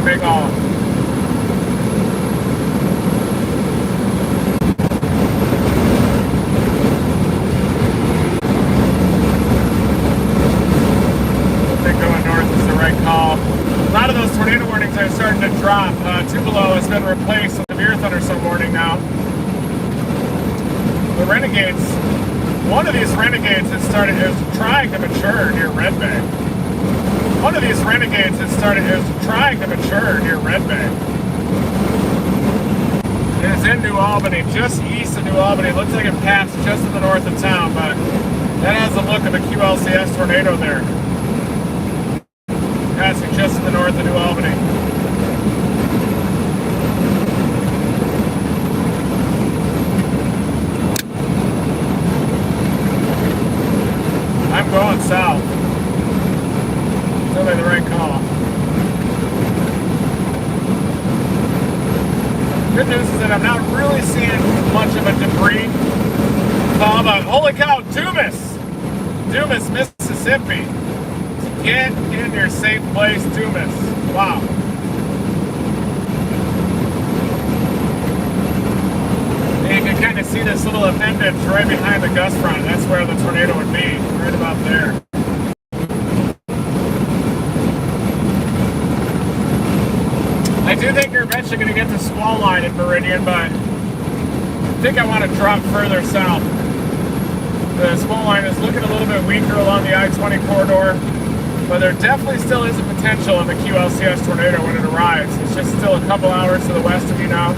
Big all. Going north is the right call. A lot of those tornado warnings are starting to drop. Tupelo has been replaced with severe thunderstorm warning now. The Renegades, one of these Renegades is trying to mature near Red Bay. One of these Renegades is trying to mature near Red Bay. It is in New Albany, just east of New Albany. It looks like it passed just to the north of town, but that has the look of a QLCS tornado there. Passing just to the north of New Albany. I'm going south. Totally the right call. Good news is that I'm not really seeing much of a debris call, but holy cow, Dumas, Mississippi. Get in your safe place, Dumas. Wow. And you can kind of see this little appendage right behind the gust front. That's where the tornado would be, right about there. I do think you're eventually going to get the squall line in Meridian, but I think I want to drop further south. The squall line is looking a little bit weaker along the I-20 corridor. But there definitely still is a potential of a QLCS tornado when it arrives. It's just still a couple hours to the west of you now.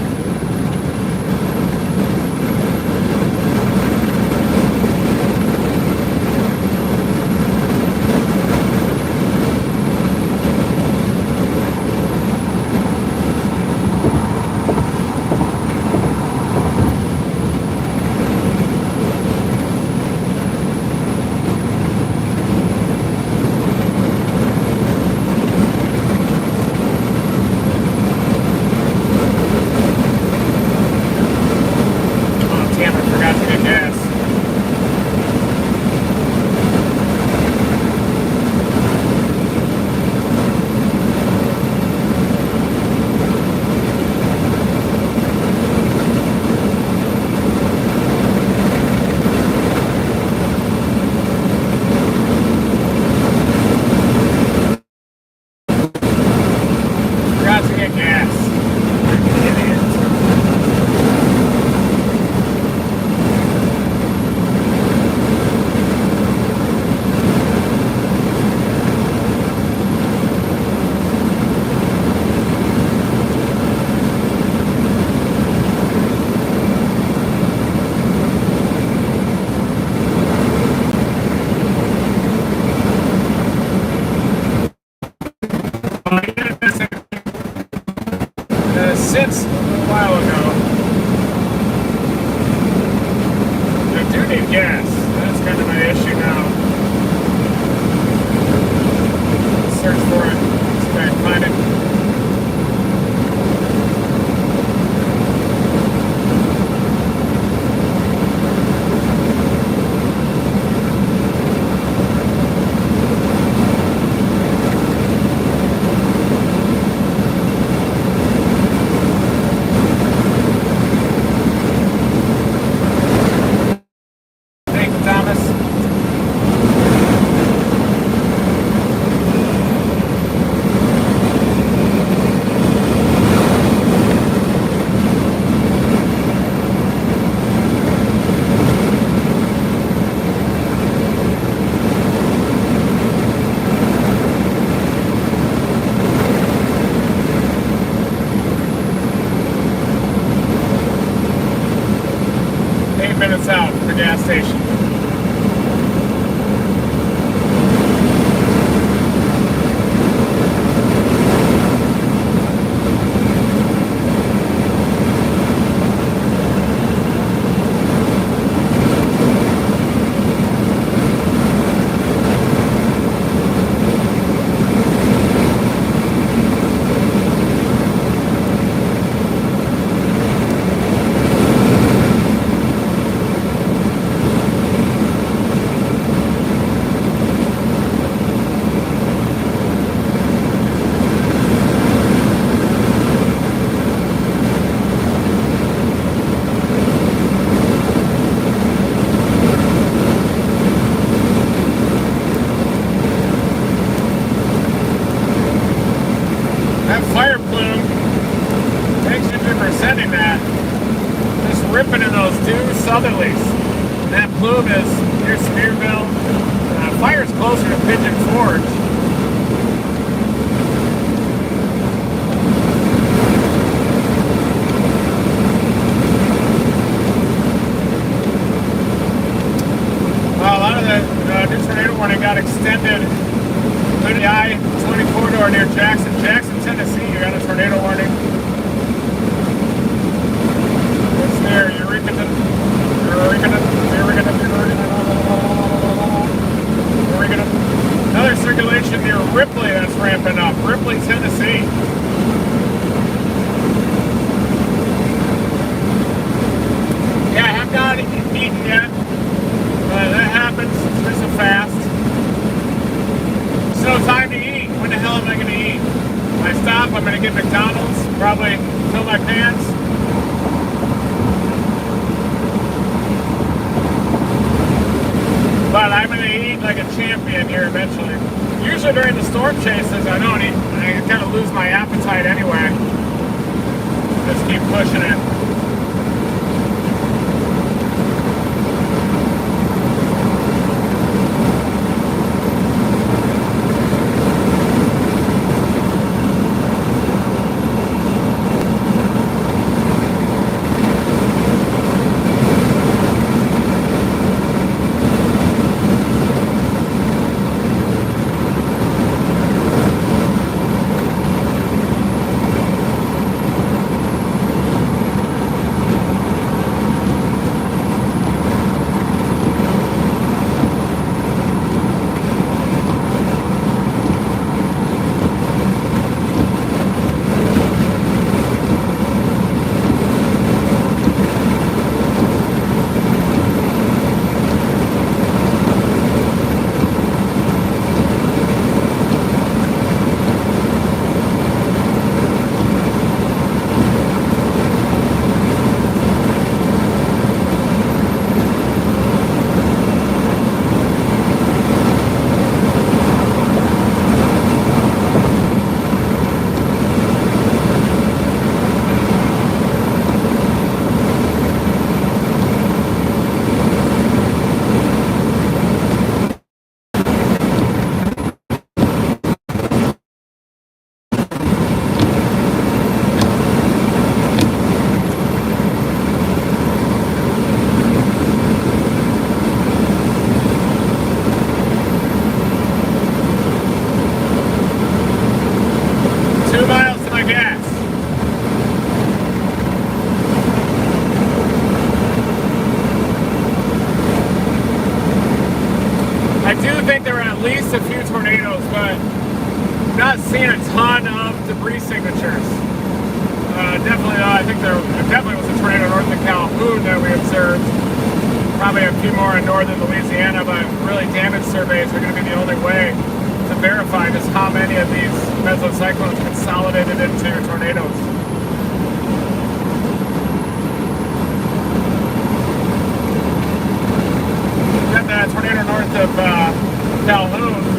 Chapter gas station. That fire plume, thanks you for sending that, just ripping in those two southerlies. That plume is near Smearville. Fire's closer to Pigeon Forge. Well, a lot of the new tornado warning got extended to the I-20 corridor near Jackson, Tennessee. You got a tornado warning. It's near Eureka. Another circulation near Ripley that's ramping up. Ripley, Tennessee. Yeah, I have not eaten yet. That happens. It's so fast. It's no time to eat. When the hell am I going to eat? When I stop, I'm going to get McDonald's. Probably fill my pants. But I'm going to eat like a champion here eventually. Usually during the storm chases, I don't eat. I kind of lose my appetite anyway. Just keep pushing it. A few tornadoes, but not seeing a ton of debris signatures. Definitely, I think there definitely was a tornado north of Calhoun that we observed. Probably a few more in northern Louisiana, but really damage surveys are going to be the only way to verify just how many of these mesocyclones consolidated into tornadoes. Got that tornado north of Calhoun.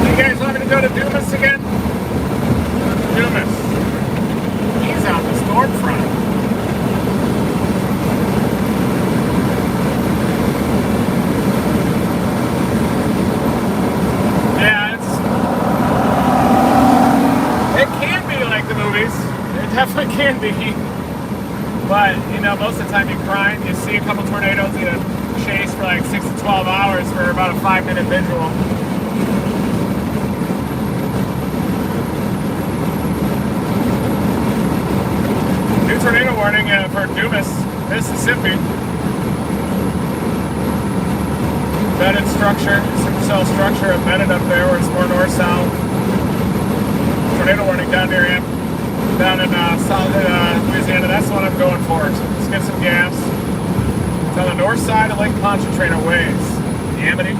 You guys want me to go to Dumas again? Dumas. He's on the storm front. Yeah, definitely can be. But, you know, most of the time you grind, you see a couple tornadoes, you chase for like 6 to 12 hours for about a 5-minute visual. New tornado warning for Dumas, Mississippi. Embedded structure, supercell structure embedded up there where it's more north-south. Tornado warning down near him. Down in South Louisiana, that's what I'm going for. So let's get some gas. It's on the north side of Lake Pontchartrain Ways. Amity.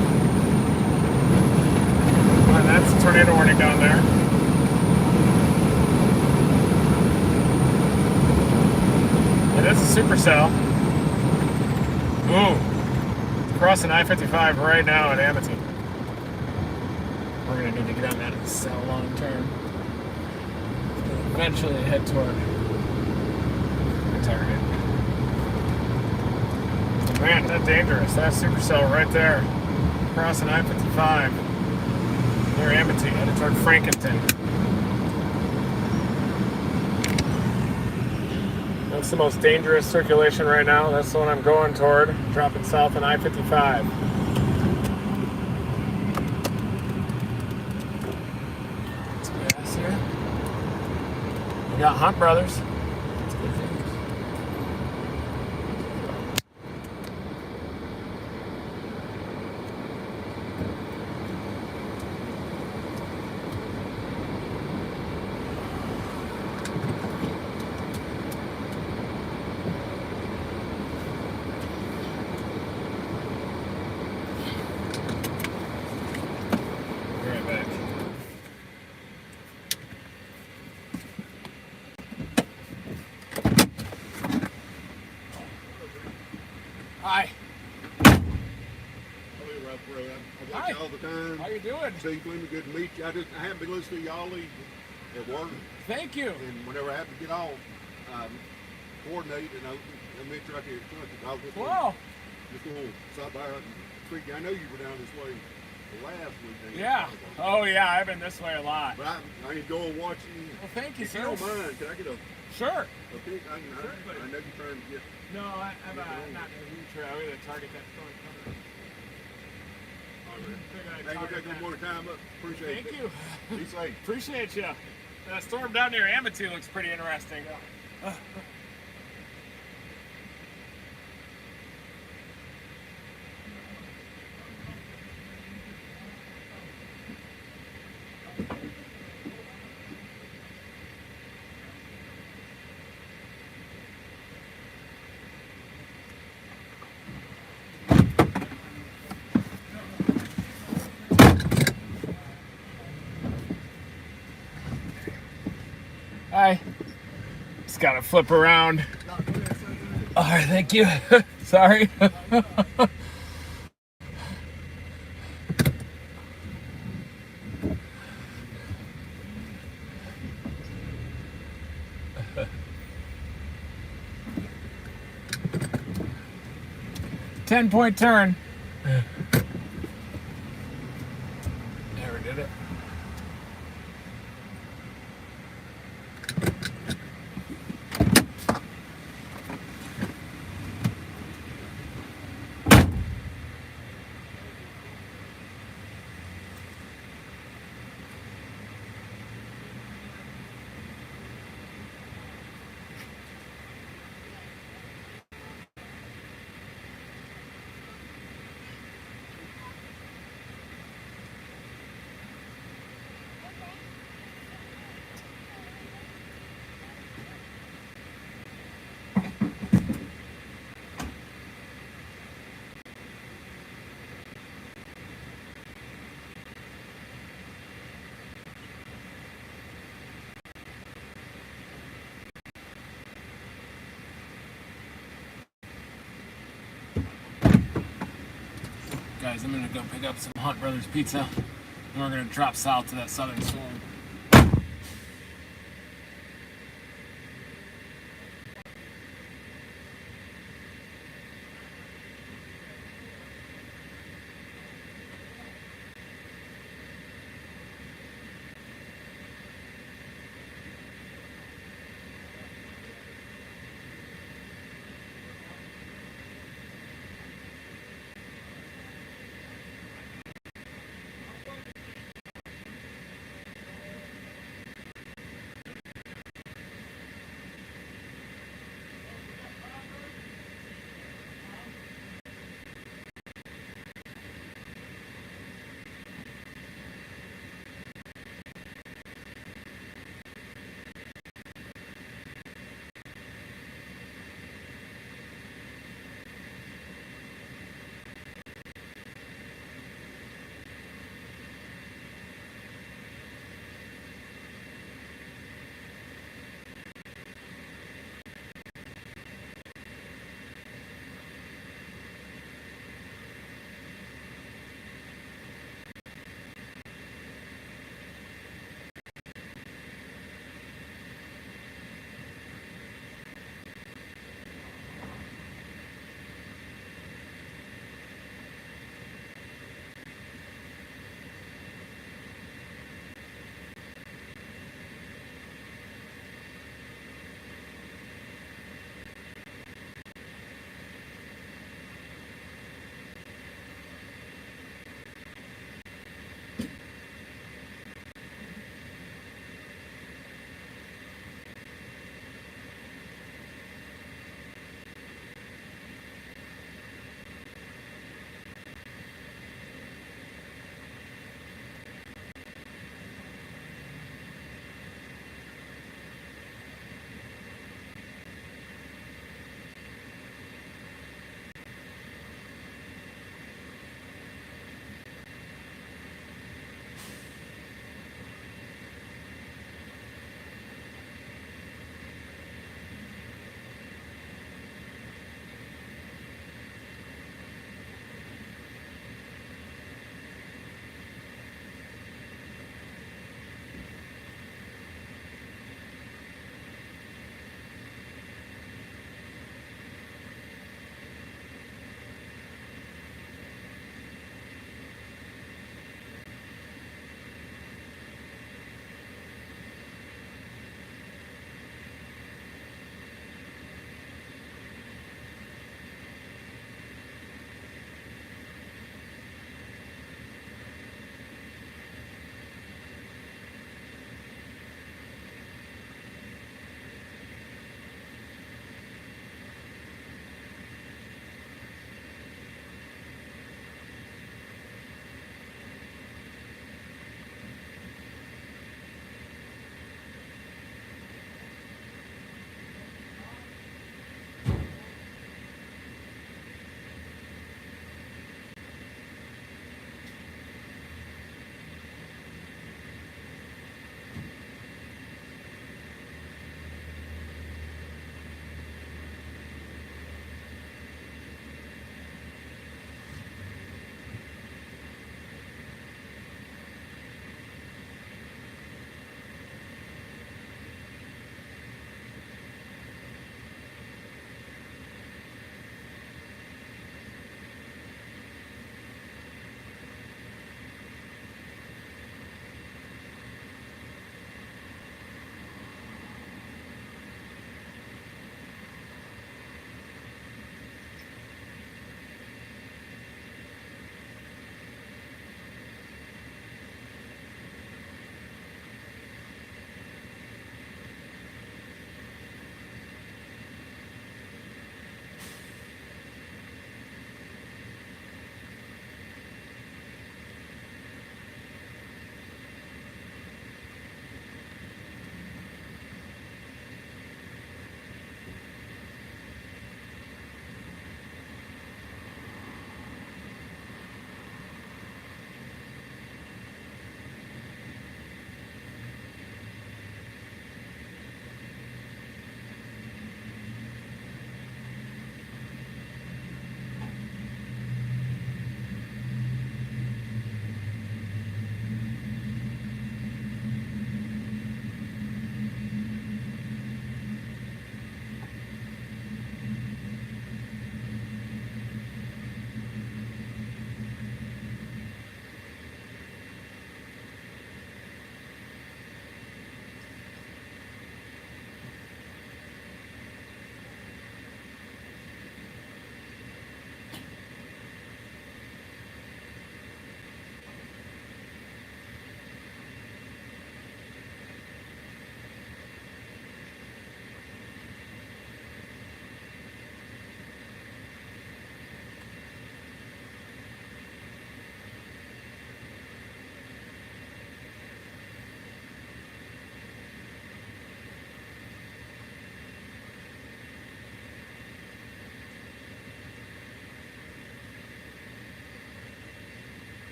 And that's a tornado warning down there. It is a supercell. Ooh. Crossing I-55 right now at Amity. We're going to need to get on that cell long term. Eventually head toward the target. Man, that's dangerous. That's supercell right there. Crossing I-55 near Amity, headed toward Frankenton. That's the most dangerous circulation right now. That's the one I'm going toward, dropping south on I-55. Some gas here. We got Hunt Brothers. That's good things. Be right back. Hi. Hello, Rob Road. I watch Hi. you all the time. How you doing? Steve Clinton, good to meet you. I haven't been listening to y'all at work, Thank you. and whenever I have to get off, coordinate, and I'll meet you right here at the country. I'll just Wow. going to stop by and speak. I know you were down this way last weekend. Yeah. Oh yeah, I've been this way a lot. But I enjoy watching you. Well, thank you, If you sir. don't mind, can I get a Sure. pic? I know you're trying to get. No, I'm not in a huge trail. I'm gonna target that front cover. Thank you for taking more time up. Appreciate Thank it. you. Be safe. Appreciate you. That storm down near Amity looks pretty interesting. Hi. Just gotta flip around. All right, thank you. Sorry. Ten-point turn. Never did it. Guys, I'm gonna go pick up some Hunt Brothers pizza, and we're gonna drop south to that southern storm.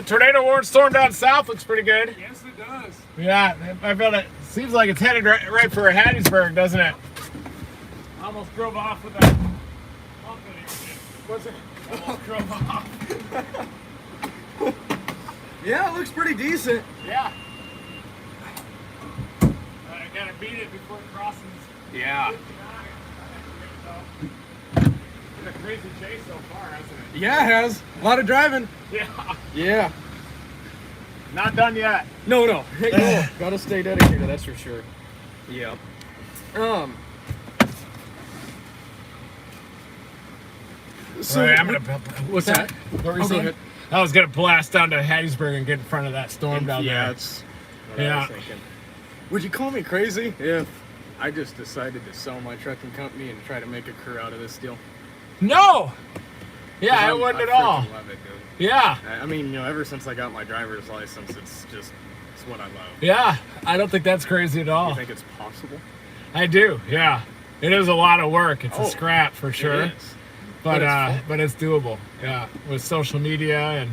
The tornado warning storm down south looks pretty good. Yes, it does. Yeah, I feel it. Seems like it's headed right for Hattiesburg, doesn't it? I almost drove off with that. What's it? Almost drove off. Yeah, it looks pretty decent. Yeah. I gotta beat it before it crosses. Yeah. Been a crazy chase so far, hasn't it? Yeah, it has. A lot of driving. Yeah. Yeah. Not done yet. No. Hey, no. Gotta stay dedicated, that's for sure. Yeah. So Right, I'm gonna. what's that? What were you Oh, go saying? ahead. I was gonna blast down to Hattiesburg and get in front of that storm down Yeah, there. that's what I Yeah. was thinking. Would you call me crazy if I just decided to sell my trucking company and try to make a career out of this deal? No. Yeah, I I wouldn't at all. freaking love it, dude. Yeah. I mean, you know, ever since I got my driver's license, it's what I love. Yeah. I don't think that's crazy at all. You think it's possible? I do. Yeah. It is a lot of work. It's Oh, a scrap for sure. It is. But it's fun. but it's doable. Yeah, with social media and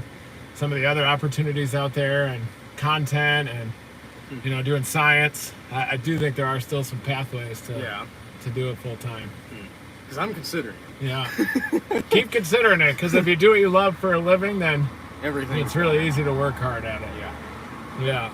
some of the other opportunities out there and content and you know doing science, I do think there are still some pathways to do it full time. Because I'm considering Yeah, keep considering it because if you do what you love for a living, then everything. it's really easy to work hard at it. Yeah. Yeah.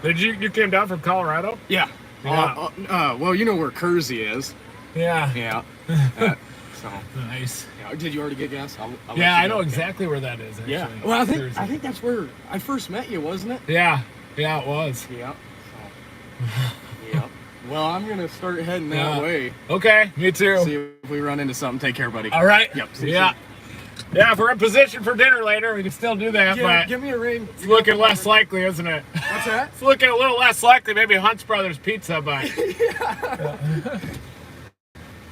Did you came down from Colorado? Yeah. Yeah. Well, you know where Kersey is. Yeah. Yeah. So. Nice. Yeah. Did you already get gas? I'll let Yeah, you I know go. exactly where that is. Actually. Yeah. Well, I Jersey. think that's where I first met you, wasn't it? Yeah. Yeah, it was. Yeah. So. Yeah. Well, I'm gonna start heading that Yeah. way. Okay, me too. See if we run into something. Take care, buddy. All right. Yep. See you Yeah. soon. Yeah, if we're in position for dinner later, we can still do that, Yeah, but give me a ring. it's looking less likely, isn't it? What's that? It's looking a little less likely. Maybe Hunt's Brothers Pizza, but.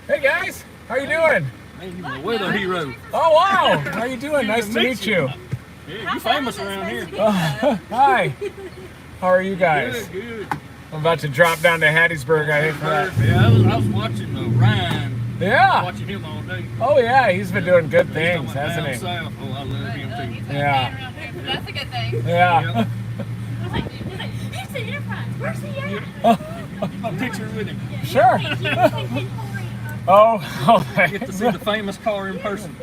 Hey guys, how you doing? The weather hero. Oh wow, how you doing? Nice to meet you. Yeah, you famous around here. Hi. How are you guys? Good. I'm about to drop down to Hattiesburg. I think for that. Yeah, I was watching Ryan. Yeah. Watching him all day. Oh yeah, he's been doing good things, He's down hasn't he? south. Oh, I love him too. Yeah. That's a good thing. Yeah. He's like, here's the Enterprise. Where's he at? A picture with him. Sure. Oh. Get to see the famous car in person.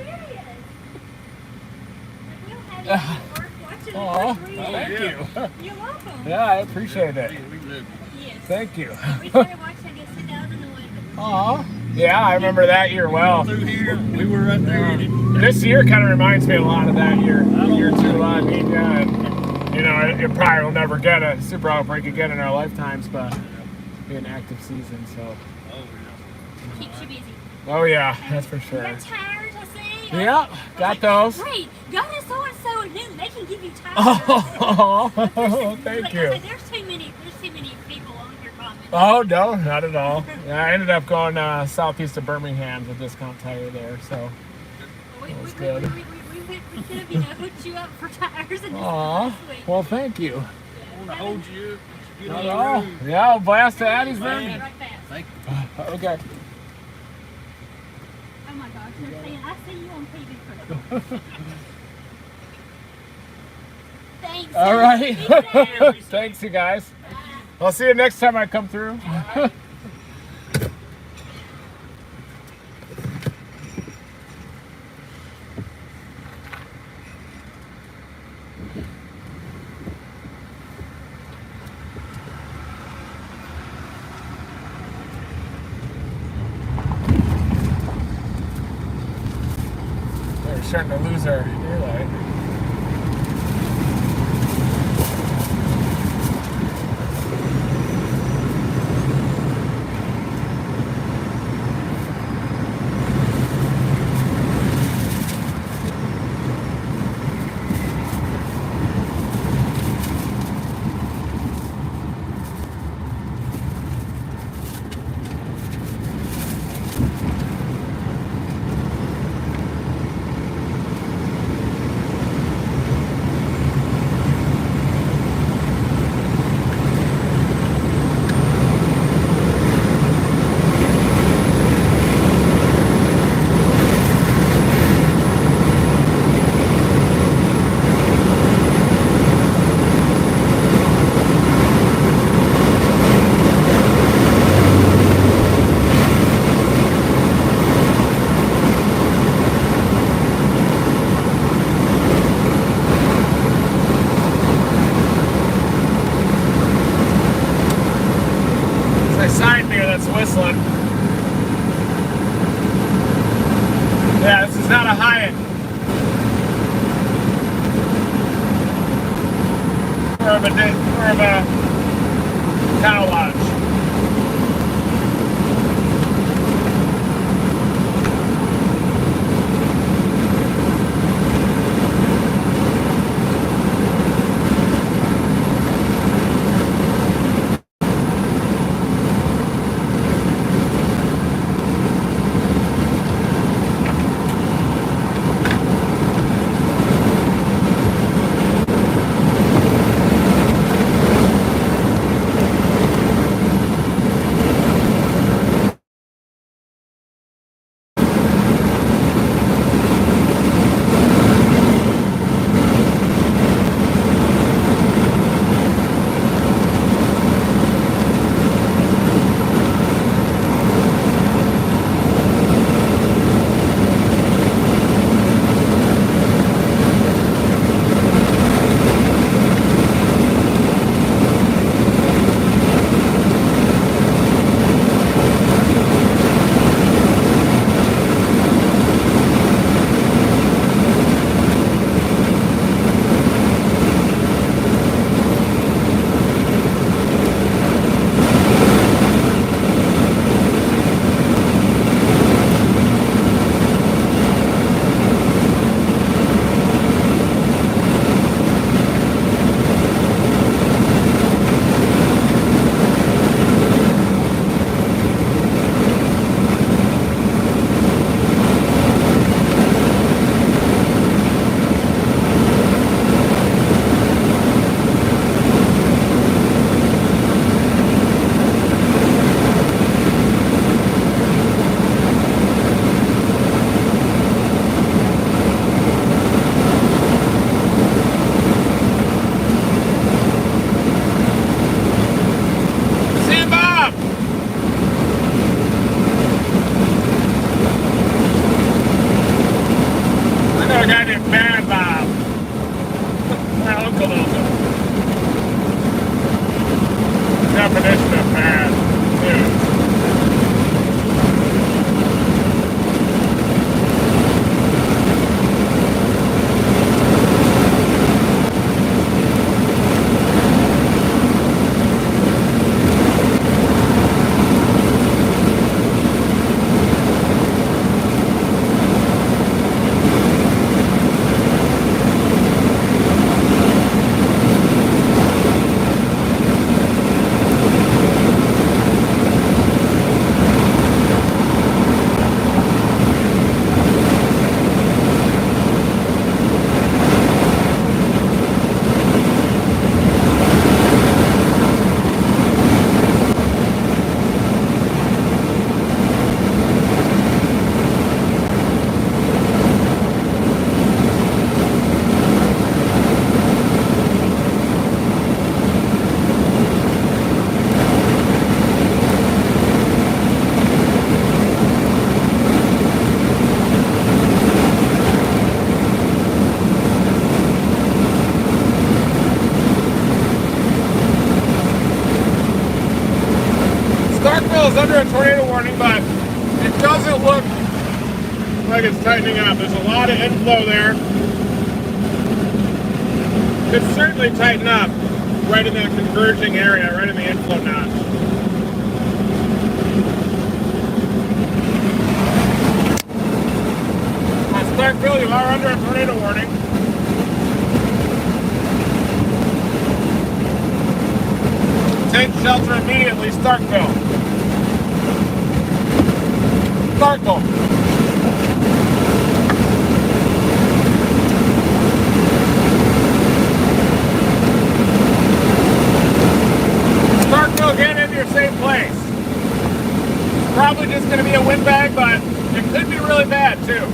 Aw, thank you. You're welcome. Yeah, I appreciate it. We love you. Yes. Thank you. We started watching it sit down in the window. Aw. Yeah, I remember that year well. Through here, we were right there. And This year kind of reminds me a lot of that year too. I mean, you know, it probably will never get a super outbreak again in our lifetimes, but it'll be an active season, so. Keeps you busy. Oh yeah, that's for You sure. got tires, I see. Yeah, got those. Great. Go to so-and-so and new. They can give you tires. Oh, thank Like I you. said, there's too many people on your comment. Oh no, not at all. Yeah, I ended up going southeast of Birmingham to Discount Tire there, so. We That's could good. have, hooked you up for tires and Aw, this week. well, thank you. I want to hold you up. Get Not on at the all. road. Yeah, I'll blast to Hattiesburg. Right fast. Thank Okay. Oh my gosh, they're saying, I see you on TV for Thanks. All right. Thanks. Thanks, you guys. I'll see you next time I come through. We're starting to lose our daylight. more of a cow lodge. Definition of bad news. Starkville is under a tornado warning, but it doesn't look like it's tightening up. There's a lot of inflow there. Could certainly tighten up right in that converging area, right in the inflow notch. Starkville, you are under a tornado warning. Take shelter immediately, Starkville. Starkville. Starkville, get into your safe place. Probably just going to be a windbag, but it could be really bad too.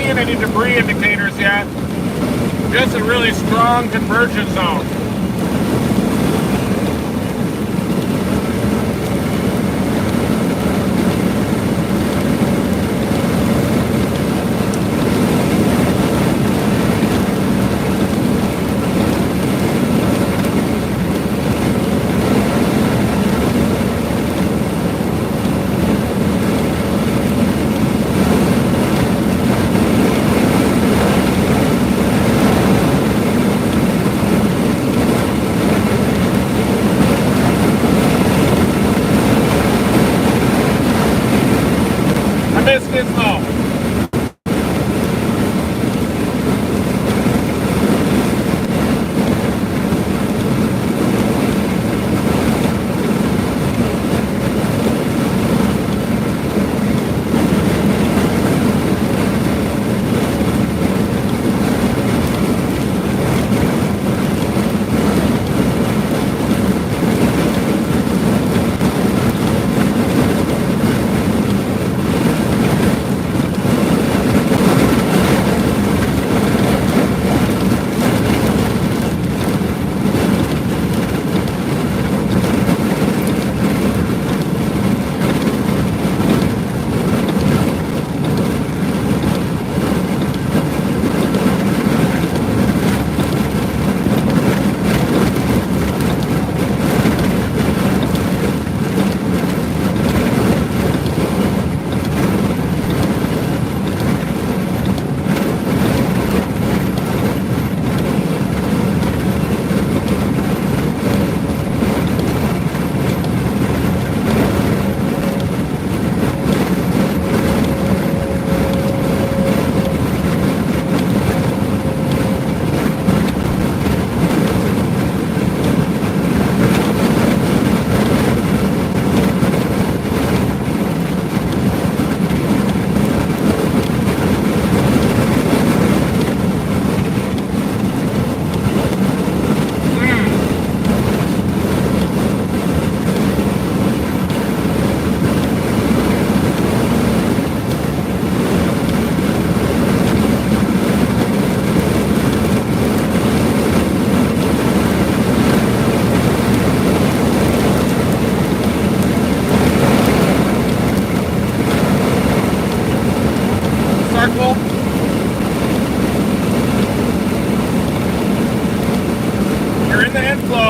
seeing any debris indicators yet. Just a really strong convergence zone.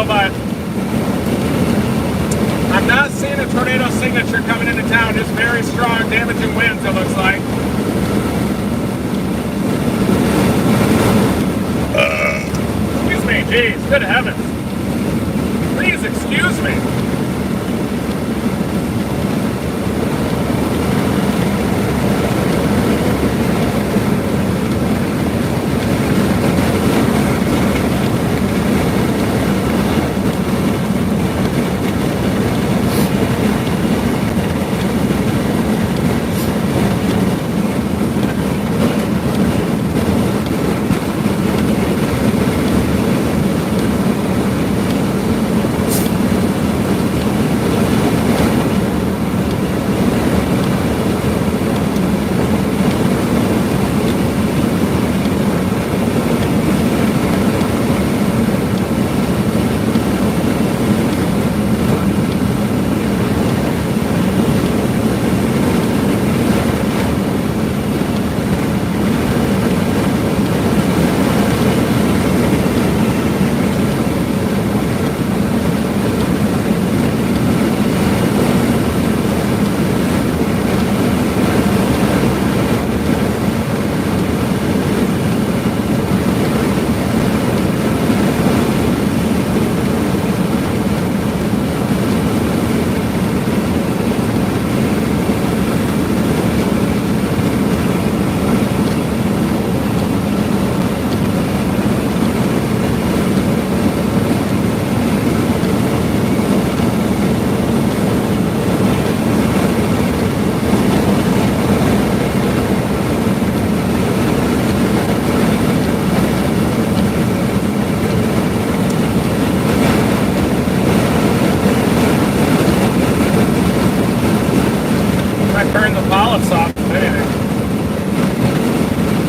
But I'm not seeing a tornado signature coming into town. Just very strong, damaging winds, it looks like. Excuse me, geez, good heavens. Please excuse me.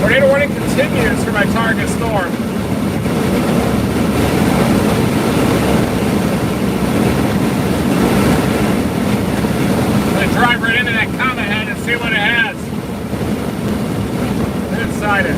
Tornado warning continues for my target storm. I'm going to drive right into that comma head and see what it has. Inside it.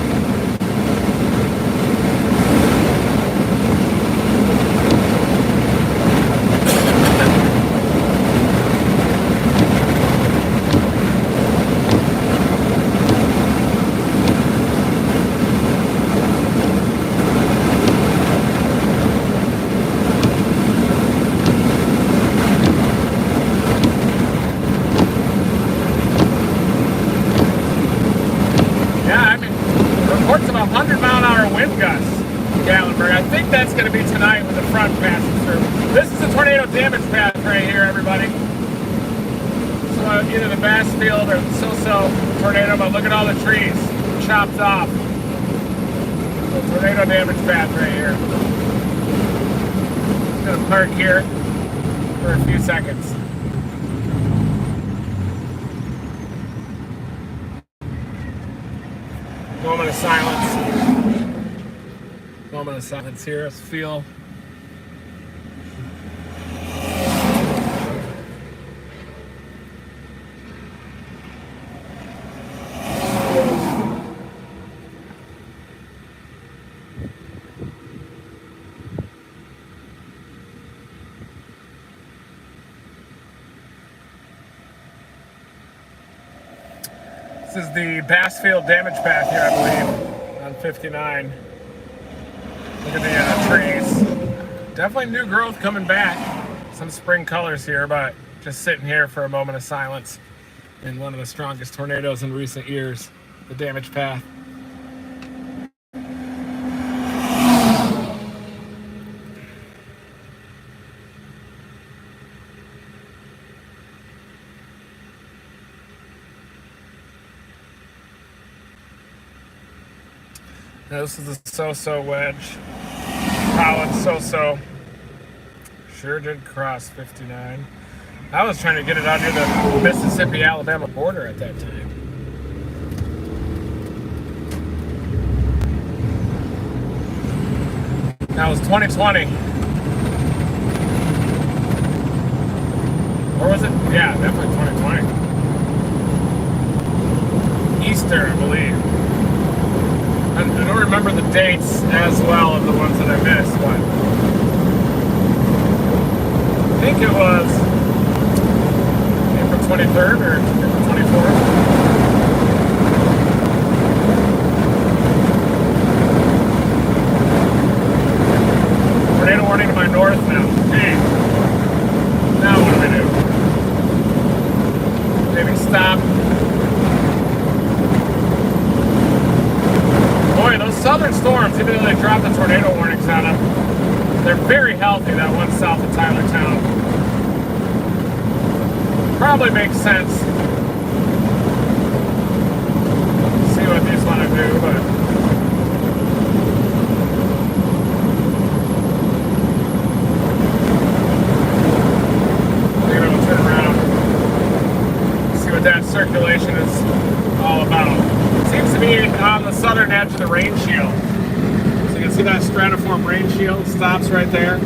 That's going to be tonight when the front passes through. This is a tornado damage path right here, everybody. So either the Bassfield or the so-so tornado, but look at all the trees chopped off. So tornado damage path right here. I'm going to park here for a few seconds. Moment of silence. Moment of silence here. Let's feel. This is the Bassfield damage path here, I believe, on 59. Look at the trees. Definitely new growth coming back. Some spring colors here, but just sitting here for a moment of silence in one of the strongest tornadoes in recent years, the damage path. Now this is the so-so wedge. Collins so-so. Sure did cross 59. I was trying to get it out near the Mississippi-Alabama border at that time. That was 2020. Or was it? Yeah, definitely 2020. Easter, I believe. I don't remember the dates as well of the ones that I missed, but I think it was April 23rd or April 24th. Tornado warning to my north now. Hey, now what do we do? Maybe stop. Boy, those southern storms, even though they dropped the tornado warnings on them, they're very healthy, that one south of Tylertown. Probably makes sense. See what these want to do, but maybe we'll turn around. See what that circulation is all about. Seems to be on the southern edge of the rain shield. So you can see that stratiform rain shield stops right there.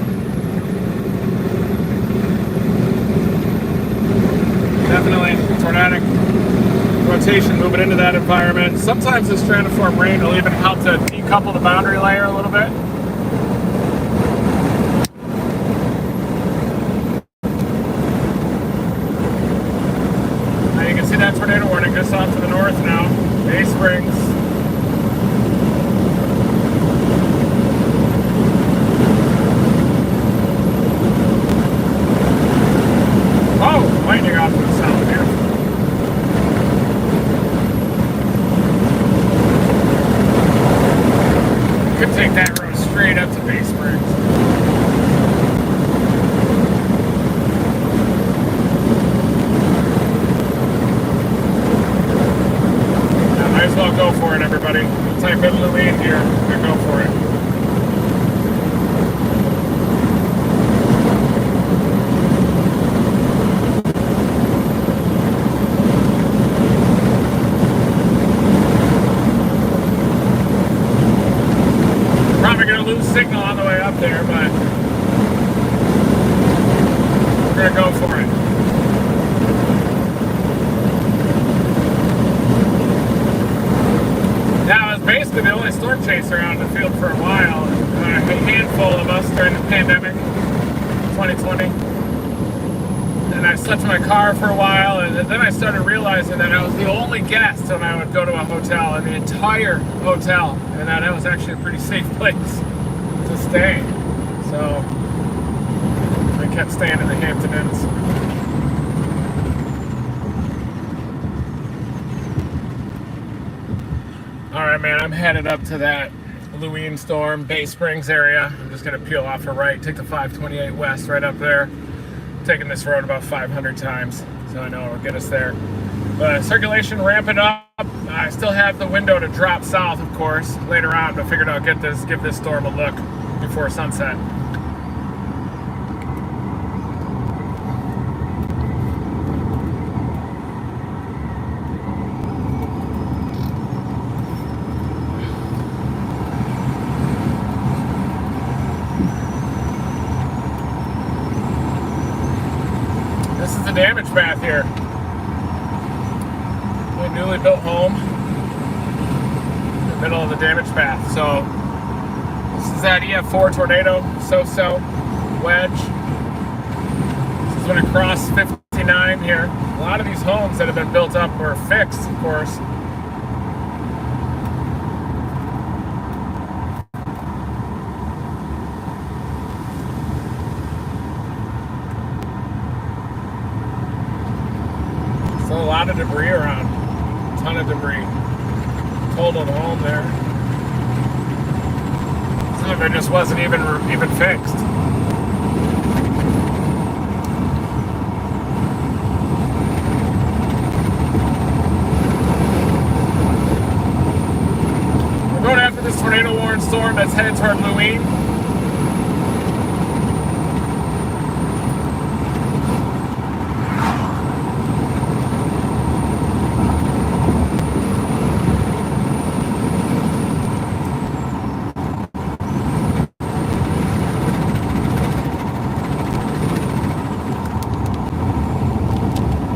Definitely tornadic rotation moving into that environment. Sometimes the stratiform rain will even help to decouple the boundary layer a little bit. Now you can see that tornado warning just off to the north now. Bay Springs. Oh, lightning off to the south here. Could take that road straight up to Bay Springs. Might as well go for it, everybody. Type in Louis in here and go for it. there, but we're gonna go for it. Now, I was basically the only storm chaser out in the field for a while. A handful of us during the pandemic, 2020. And I slept in my car for a while, and then I started realizing that I was the only guest when I would go to a hotel in the entire hotel, and that was actually a pretty safe place to stay. So I kept staying in the Hampton Inns. All right, man, I'm headed up to that Louine storm, Bay Springs area. I'm just gonna peel off a right, take the 528 west right up there. Taking this road about 500 times, so I know it'll get us there. But circulation ramping up. I still have the window to drop south, of course, later on, but figured I'll give this storm a look before sunset. This is the damage path here. A newly built home in the middle of the damage path. So this is that EF4 tornado, so wedge. This is when it crossed 59 here. A lot of these homes that have been built up were fixed, of course. A lot of debris around, a ton of debris. Totaled home there. Some of it just wasn't even fixed. We're going after this tornado warning storm that's headed toward Louine.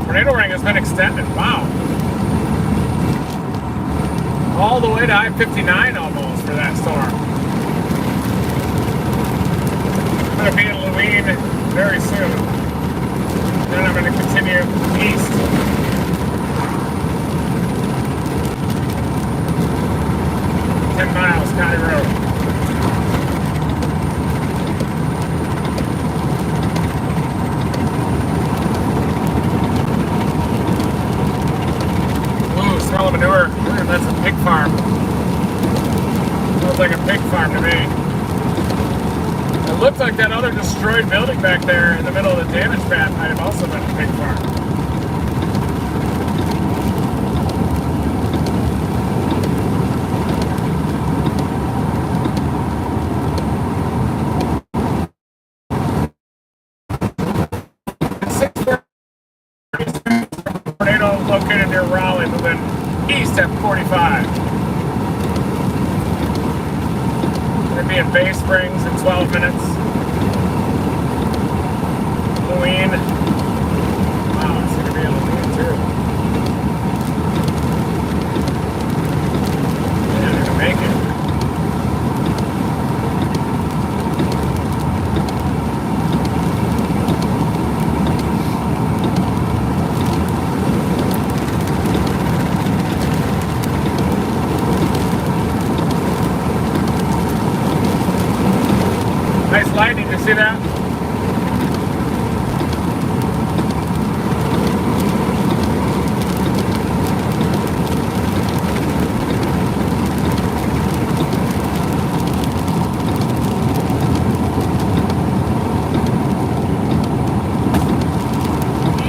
Tornado ring has been extended. Wow. All the way to I-59 almost for that storm. I'm going to be in Louine very soon. Then I'm going to continue east. $10 miles, County Road. Smell of manure. That's a pig farm. Smells like a pig farm to me. It looks like that other destroyed building back there in the middle of the damage path might have also been a pig farm. Tornado located near Raleigh, moving east at 45. We're going to be in Bay Springs in 12 minutes. Louine. Wow, it's going to be in Louine too. Yeah, they're going to make it. Nice lightning, you see that?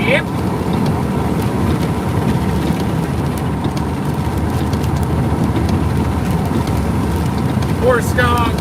Yep. Poor skunk.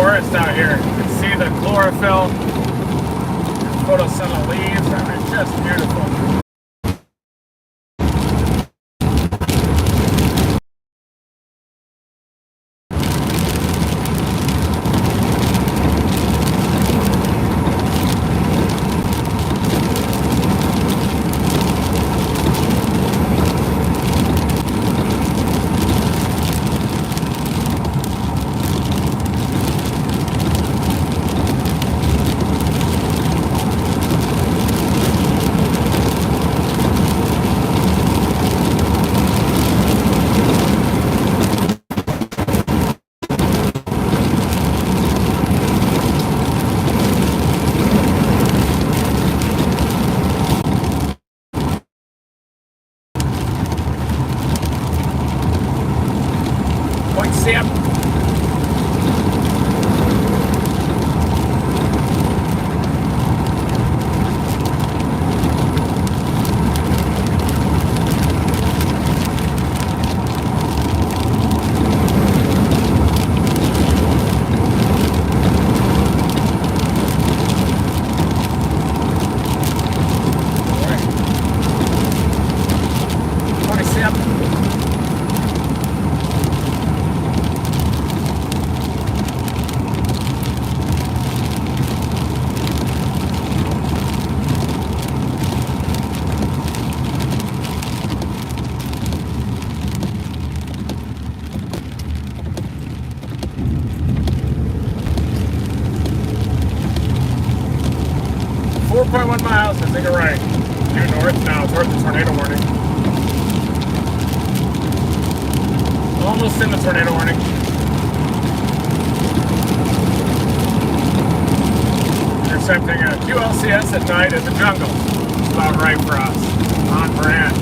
forest out here. You can see the chlorophyll, photosynthetic leaves. It's just beautiful. Point Sam. .1 miles and take a right. Due north now toward the tornado warning. Almost in the tornado warning. Intercepting a QLCS at night in the jungle. It's about right for us. On brand.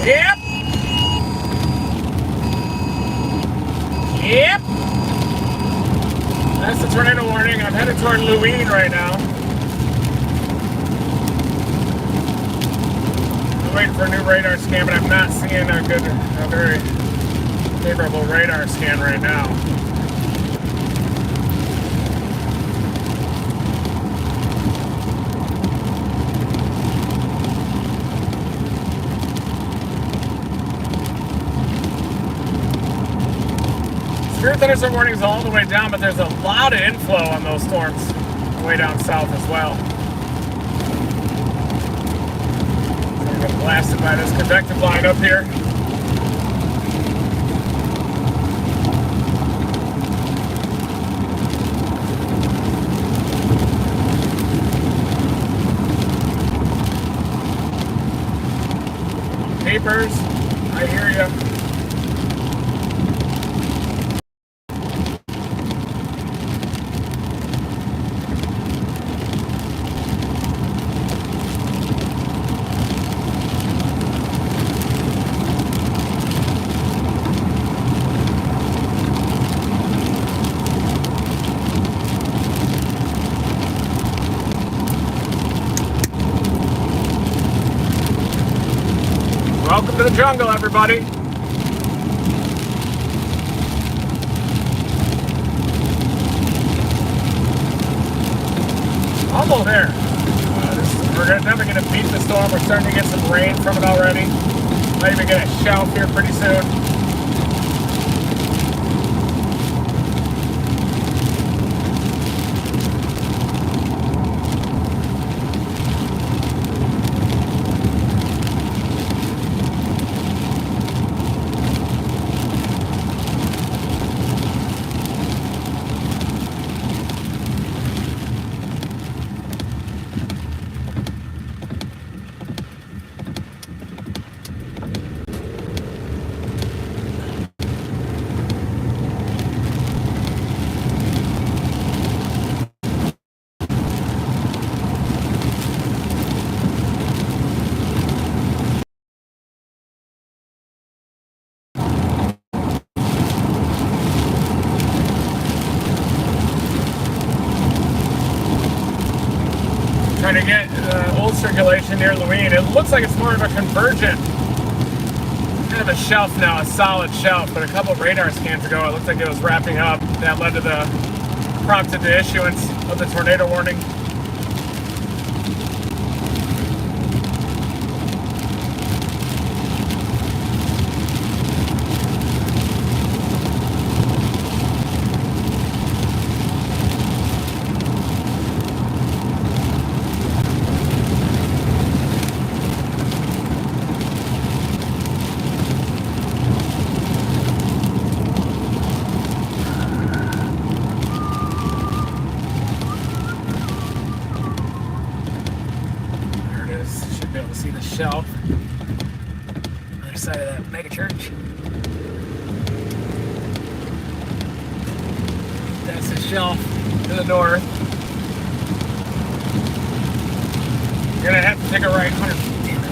Yep. Yep. That's the tornado warning. I'm headed toward Louine right now. waiting for a new radar scan, but I'm not seeing a very favorable radar scan right now. Severe thunderstorm warnings all the way down, but there's a lot of inflow on those storms way down south as well. So I'm getting blasted by this convective line up here. Papers, I hear ya. Welcome to the jungle, everybody. Almost there. We're definitely going to beat the storm. We're starting to get some rain from it already. Might even get a shower here pretty soon. Trying to get old circulation near Louine. It looks like it's more of a convergent, kind of a shelf now, a solid shelf. But a couple of radar scans ago, it looked like it was wrapping up. That led to prompted the issuance of the tornado warning. See the shelf other side of that mega church. That's the shelf to the north. You're gonna have to take a right 100 feet. Damn it.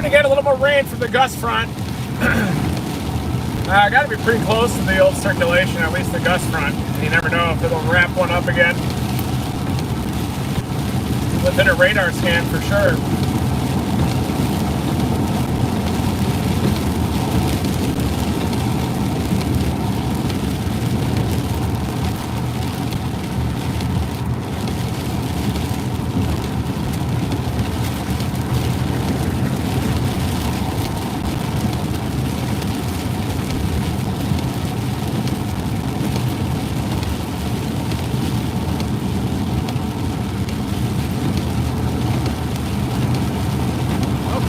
to get a little more rain from the gust front. I got to be pretty close to the old circulation, at least the gust front. You never know if it'll wrap one up again. Within a radar scan for sure.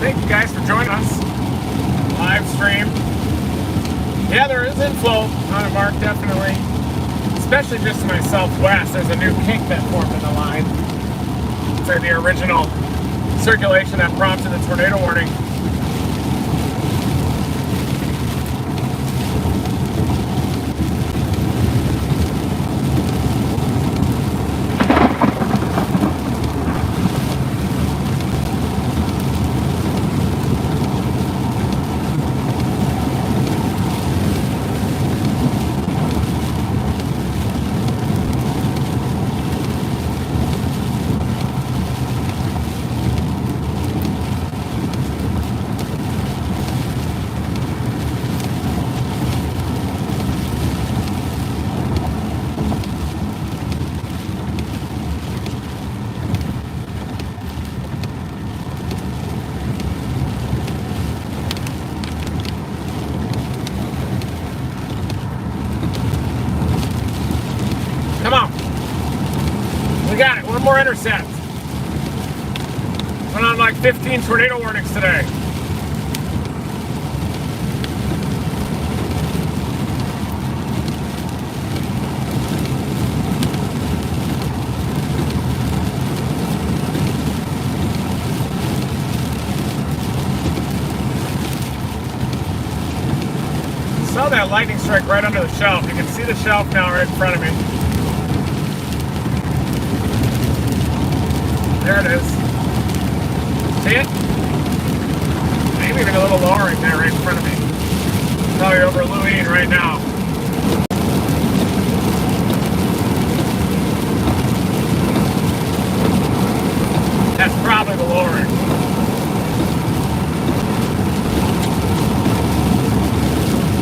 Thank you guys for joining us. Live stream. Yeah, there is inflow on a mark, definitely. Especially just to my southwest. There's a new kink that formed in the line. It's like the original circulation that prompted the tornado warning. Come on. We got it. One more intercept. Went on like 15 tornado warnings today. Saw that lightning strike right under the shelf. You can see the shelf now right in front of me. There it is. See it? Maybe even a little lowering there right in front of me. Probably over Louis right now. That's probably the lowering.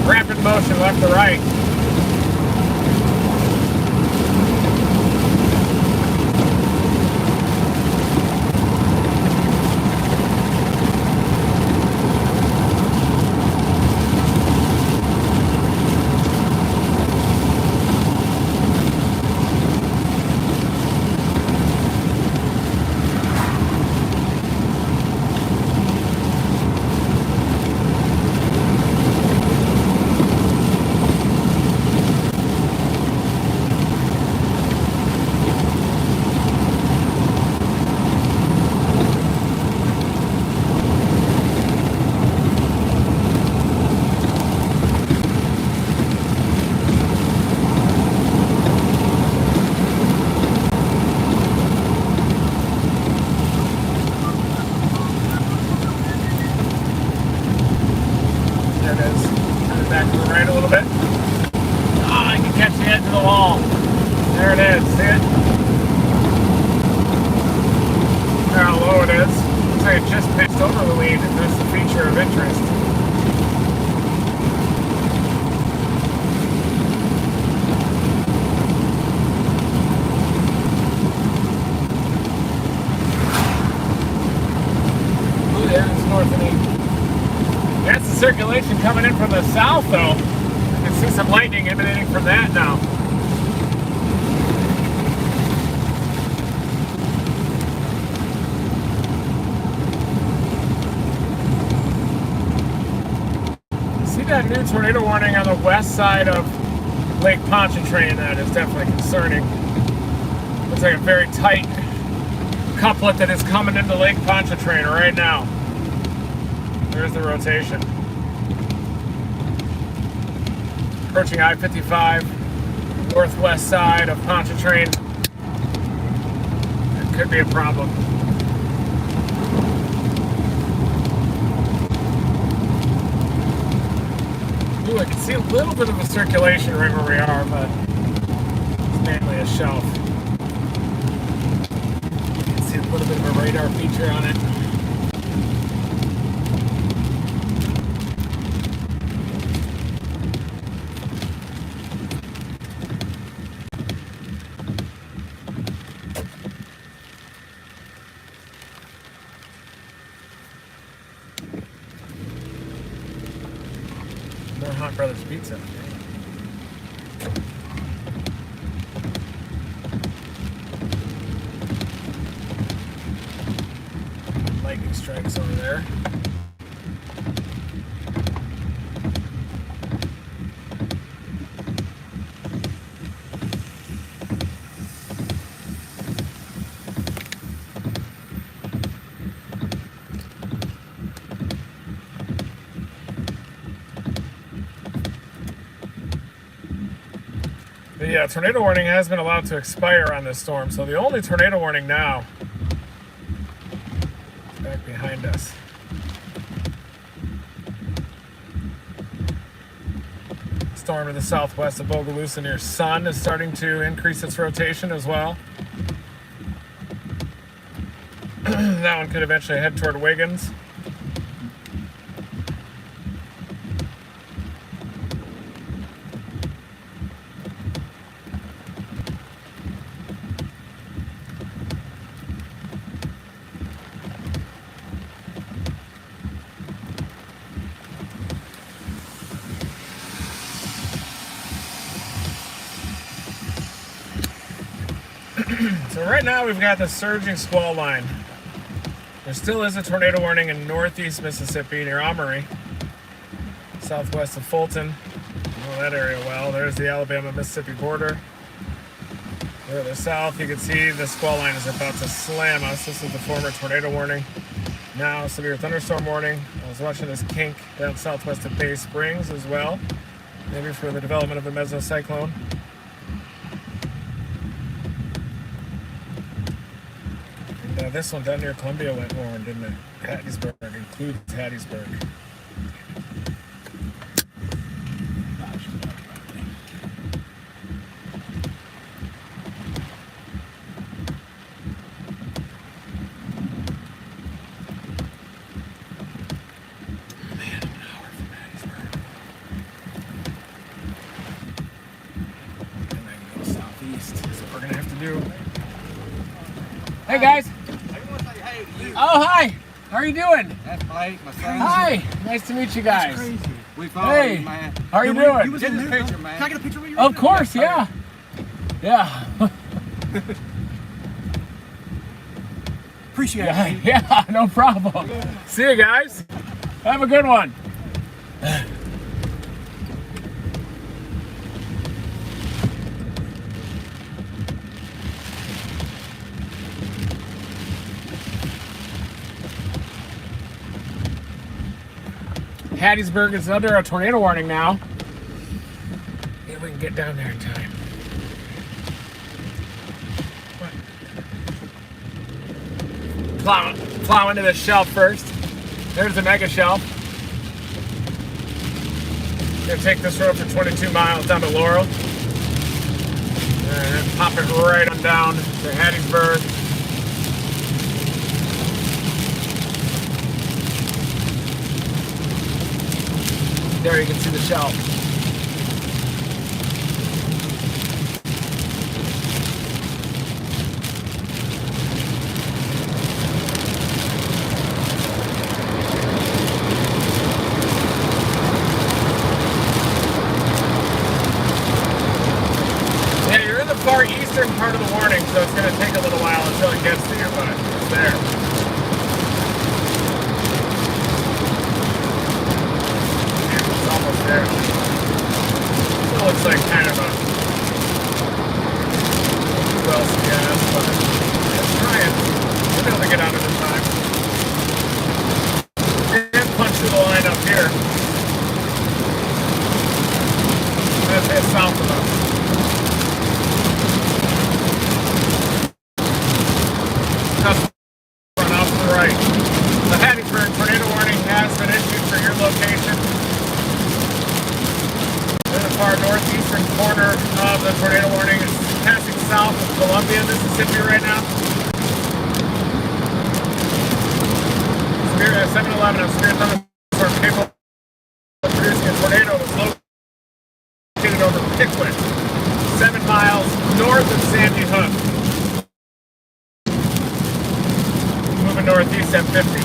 Rapid motion left to right. Back to the right a little bit. Oh, I can catch the edge of the wall. There it is. See it? There how low it is. Looks like it just pitched over the lead, and that's the feature of interest. Oh, yeah, it's north of me. That's the circulation coming in from the south, though. You can see some lightning emanating from that now. See that new tornado warning on the west side of Lake Pontchartrain? That is definitely concerning. Looks like a very tight couplet that is coming into Lake Pontchartrain right now. There's the rotation. Approaching I-55, northwest side of Pontchartrain. That could be a problem. Ooh, I can see a little bit of a circulation right where we are, but it's mainly a shelf. You can see a little bit of a radar feature on it. More Hot Brothers Pizza. Lightning strikes over there. But yeah, tornado warning has been allowed to expire on this storm, so the only tornado warning now is back behind us. Storm to the southwest of Bogalusa near Sun is starting to increase its rotation as well. That one could eventually head toward Wiggins. So right now we've got the surging squall line. There still is a tornado warning in northeast Mississippi near Amory, southwest of Fulton. You know that area well. There's the Alabama-Mississippi border. Further south, you can see the squall line is about to slam us. This is the former tornado warning. Now severe thunderstorm warning. I was watching this kink down southwest of Bay Springs as well, maybe for the development of a mesocyclone. This one down near Columbia went warned, didn't it? Hattiesburg includes Hattiesburg. Man, an hour from Hattiesburg. And then go southeast. That's what we're gonna have to do. Hey guys! Oh, hi! How are you doing? That's Blake, my son. Hi! Nice to meet you guys. That's crazy. We followed Hey! you, man. How are you You doing? was in this picture, man. Can I get a picture with you? Of course, yeah. Yeah. Appreciate Yeah, it. yeah, no problem. See you guys. Have a good one. Hattiesburg is under a tornado warning now. Maybe we can get down there in time. Plow into the shelf first. There's the mega shelf. Gonna take this road for 22 miles down to Laurel. And then pop it right on down to Hattiesburg. There you can see the shelf. Yeah, you're in the far eastern part of the warning, so it's going to take a little while until it gets to you, but it's there. There. It looks like kind of a well gas, but it's trying. We'll be able to get out of it in time. And punch through the line up here. That's head south of us. the tornado warning. It's passing south of Columbia, Mississippi right now. 7-Eleven on severe thunderstorm capable of producing a tornado was located over Pickwick, 7 miles north of Sandy Hook. Moving northeast at 50.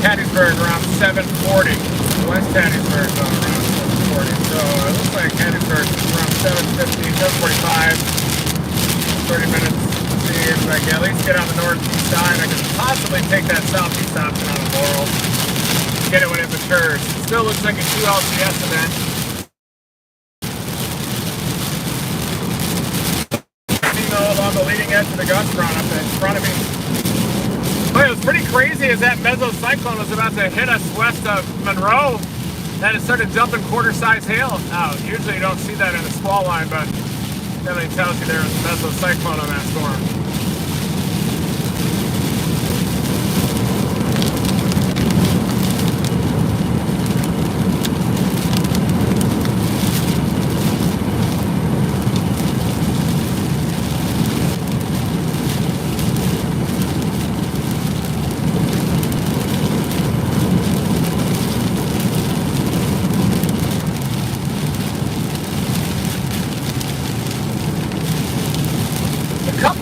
Hattiesburg around 740. West Hattiesburg around 740. So it looks like Hattiesburg is around 750, 745. 30 minutes. See if I can at least get on the northeast side. I can possibly take that southeast option on the Laurel. Get it when it matures. Still looks like a QLCS event. Along the leading edge of the gust front up in front of me. But it was pretty crazy as that mesocyclone was about to hit us west of Monroe. Then it started dumping quarter-size hail out. Usually you don't see that in the squall line, but definitely tells you there was a mesocyclone on that storm.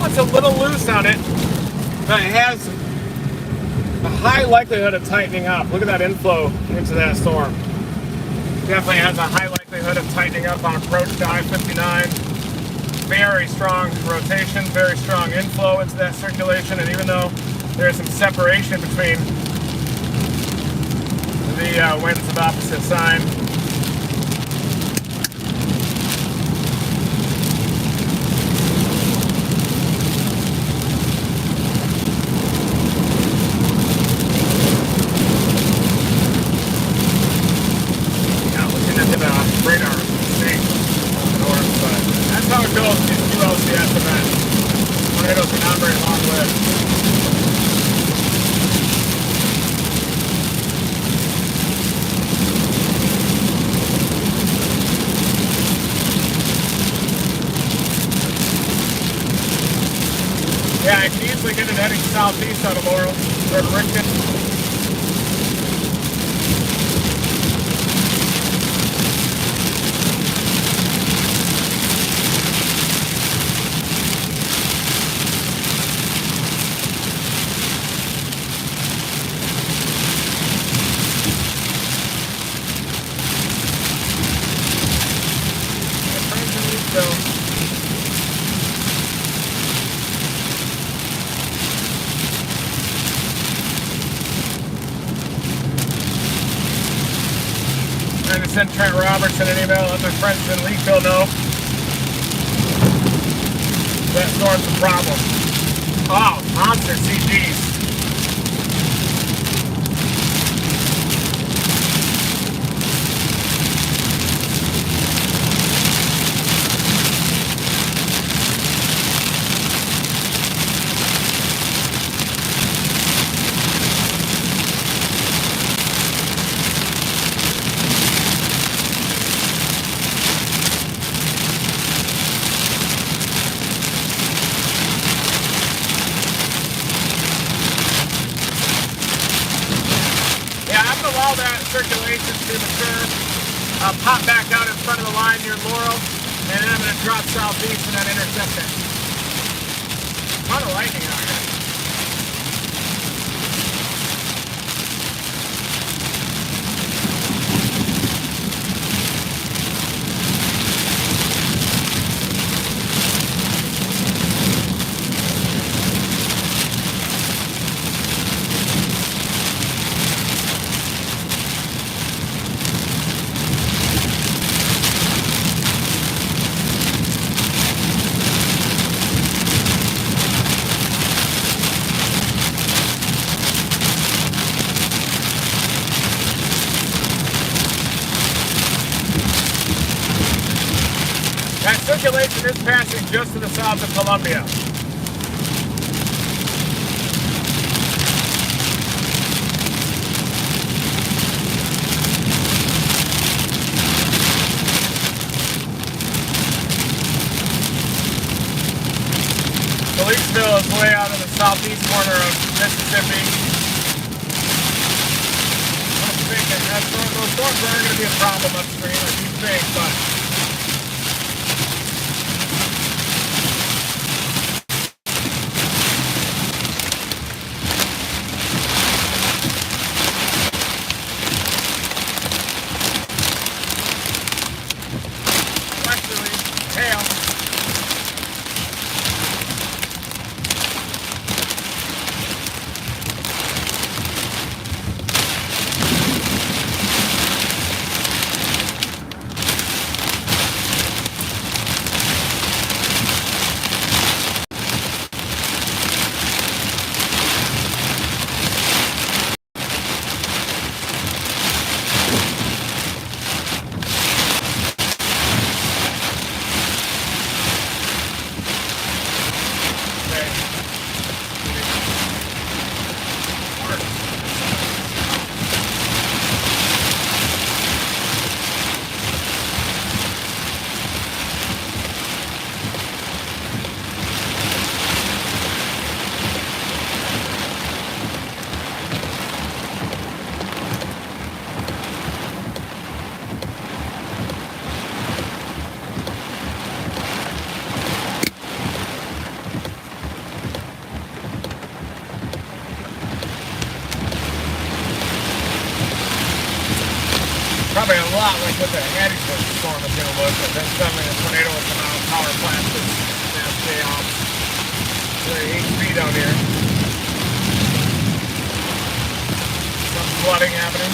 It's a little loose on it, but it has a high likelihood of tightening up. Look at that inflow into that storm. Definitely has a high likelihood of tightening up on approach to I-59. Very strong rotation, very strong inflow into that circulation, and even though there's some separation between the winds of opposite sign, radar state on the north, but that's how it goes in QLCS events. Tornadoes are not very long-lived. Yeah, I can easily get it heading southeast out of Laurel, toward Richmond. Trying to send Trent Robertson an email. Let my friends in Leakville know that storm's a problem. Oh, monster CGs. Allow that circulation to mature, pop back out in front of the line near Laurel, and then I'm going to drop southeast and then intercept it. A ton of lightning out here. That circulation is passing just to the south of Columbia. tornadoes way out in the southeast corner of Mississippi. I'm thinking those storms aren't going to be a problem upstream, I do think, but probably a lot like what the Hattiesburg storm is going to look, but then suddenly a tornado will come out of power plant and stay off. Very HP down here. Some flooding happening.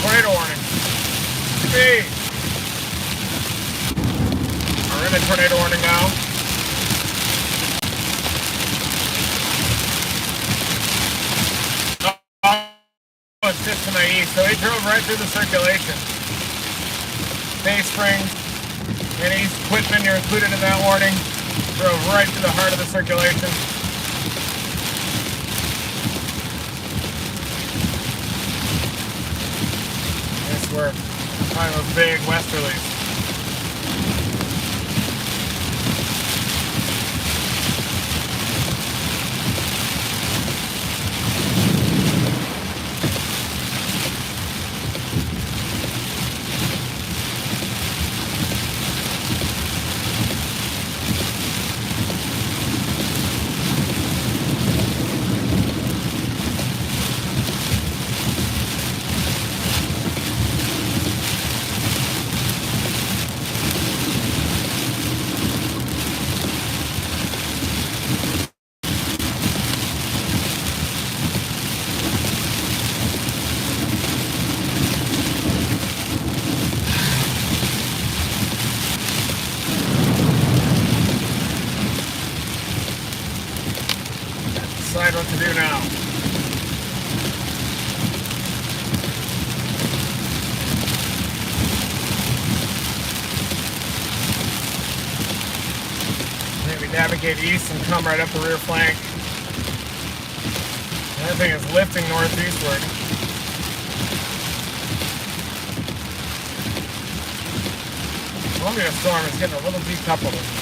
Tornado warning. Hey! We're in a tornado warning now. Oh, it's just to my east. So he drove right through the circulation. Bay Spring and East Quitman, you're included in that warning. Drove right through the heart of the circulation. We're kind of a big westerlies. Decide what to do now. Maybe navigate east and come right up the rear flank. That thing is lifting northeastward. Columbia storm is getting a little decoupled.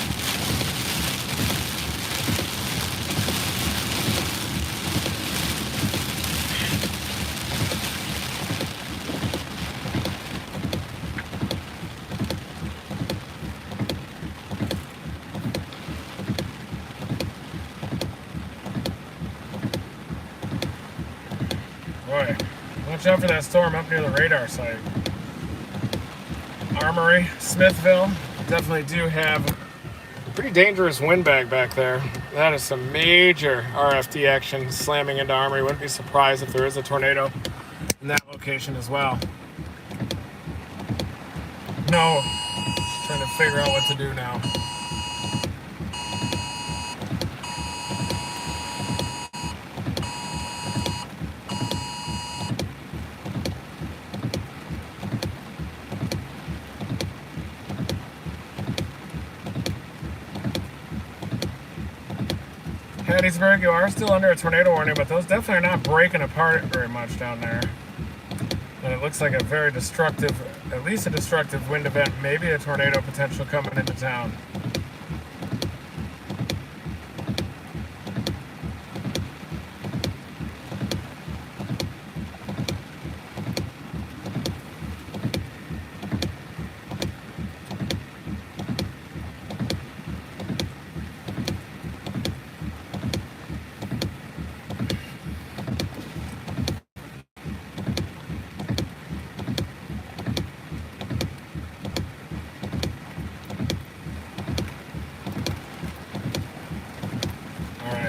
Boy, watch out for that storm up near the radar site. Armory, Smithville, definitely do have a pretty dangerous windbag back there. That is some major RFD action slamming into Armory. Wouldn't be surprised if there is a tornado in that location as well. No, trying to figure out what to do now. Hattiesburg, you are still under a tornado warning, but those definitely are not breaking apart very much down there. And it looks like a very destructive, at least a destructive wind event, maybe a tornado potential coming into town.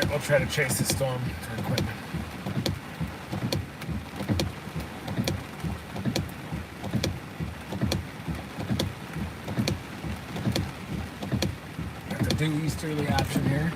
We'll try to chase the storm to equipment. Got the due easterly option here.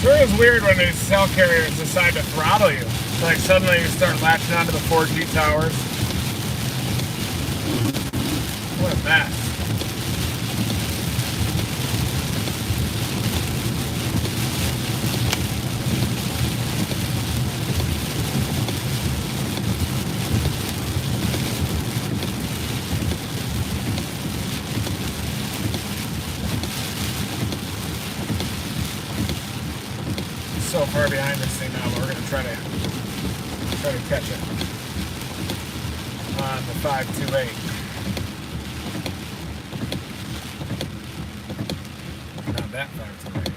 Sure is weird when these cell carriers decide to throttle you. It's like suddenly you start latching onto the 4G towers. What a mess. So far behind this thing now, but we're gonna try to catch it on the 528. Not that 528.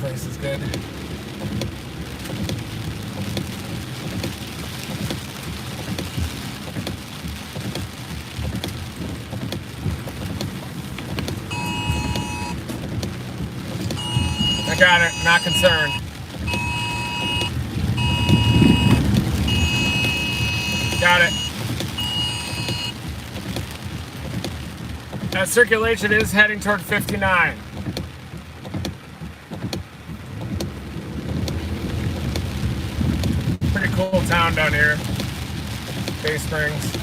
Place is good. I got it, not concerned. Got it. That circulation is heading toward 59. Pretty cool town down here. Bay Springs.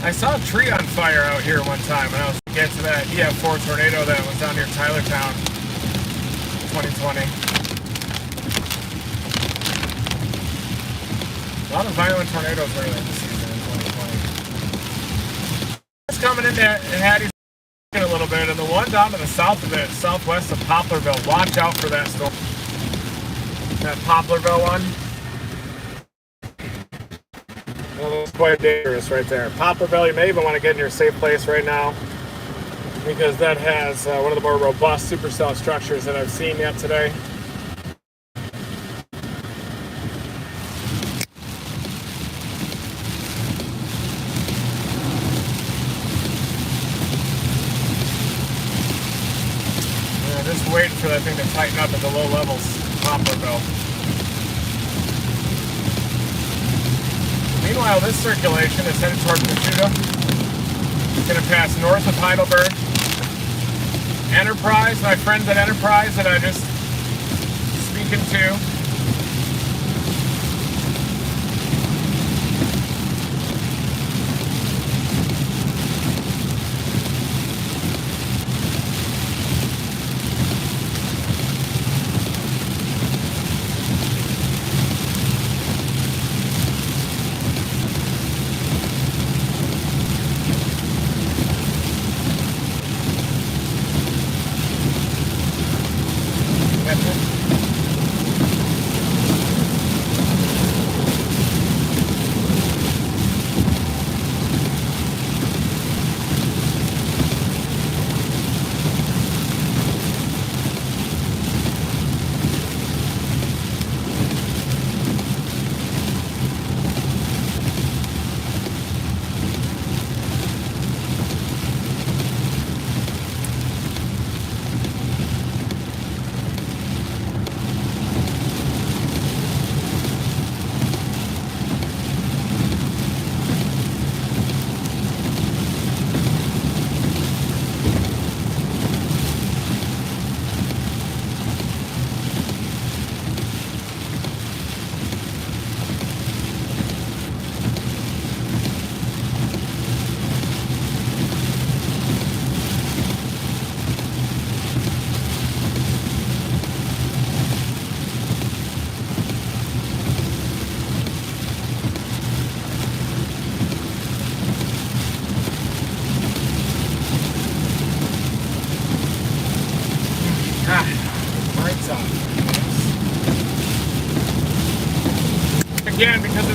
I saw a tree on fire out here one time when I was getting to that EF4 tornado that was down near Tylertown 2020. A lot of violent tornadoes earlier this season in 2020. It's coming into Hattiesburg a little bit, and the one down to the south of it, southwest of Poplarville, watch out for that storm. That Poplarville one. Well, it's quite dangerous right there. Poplarville, you may even want to get in your safe place right now because that has one of the more robust supercell structures that I've seen yet today. Yeah, just waiting for that thing to tighten up at the low levels. Poplarville. Meanwhile, this circulation is headed toward Pachuca. It's going to pass north of Heidelberg. Enterprise, my friends at Enterprise that I just speaking to.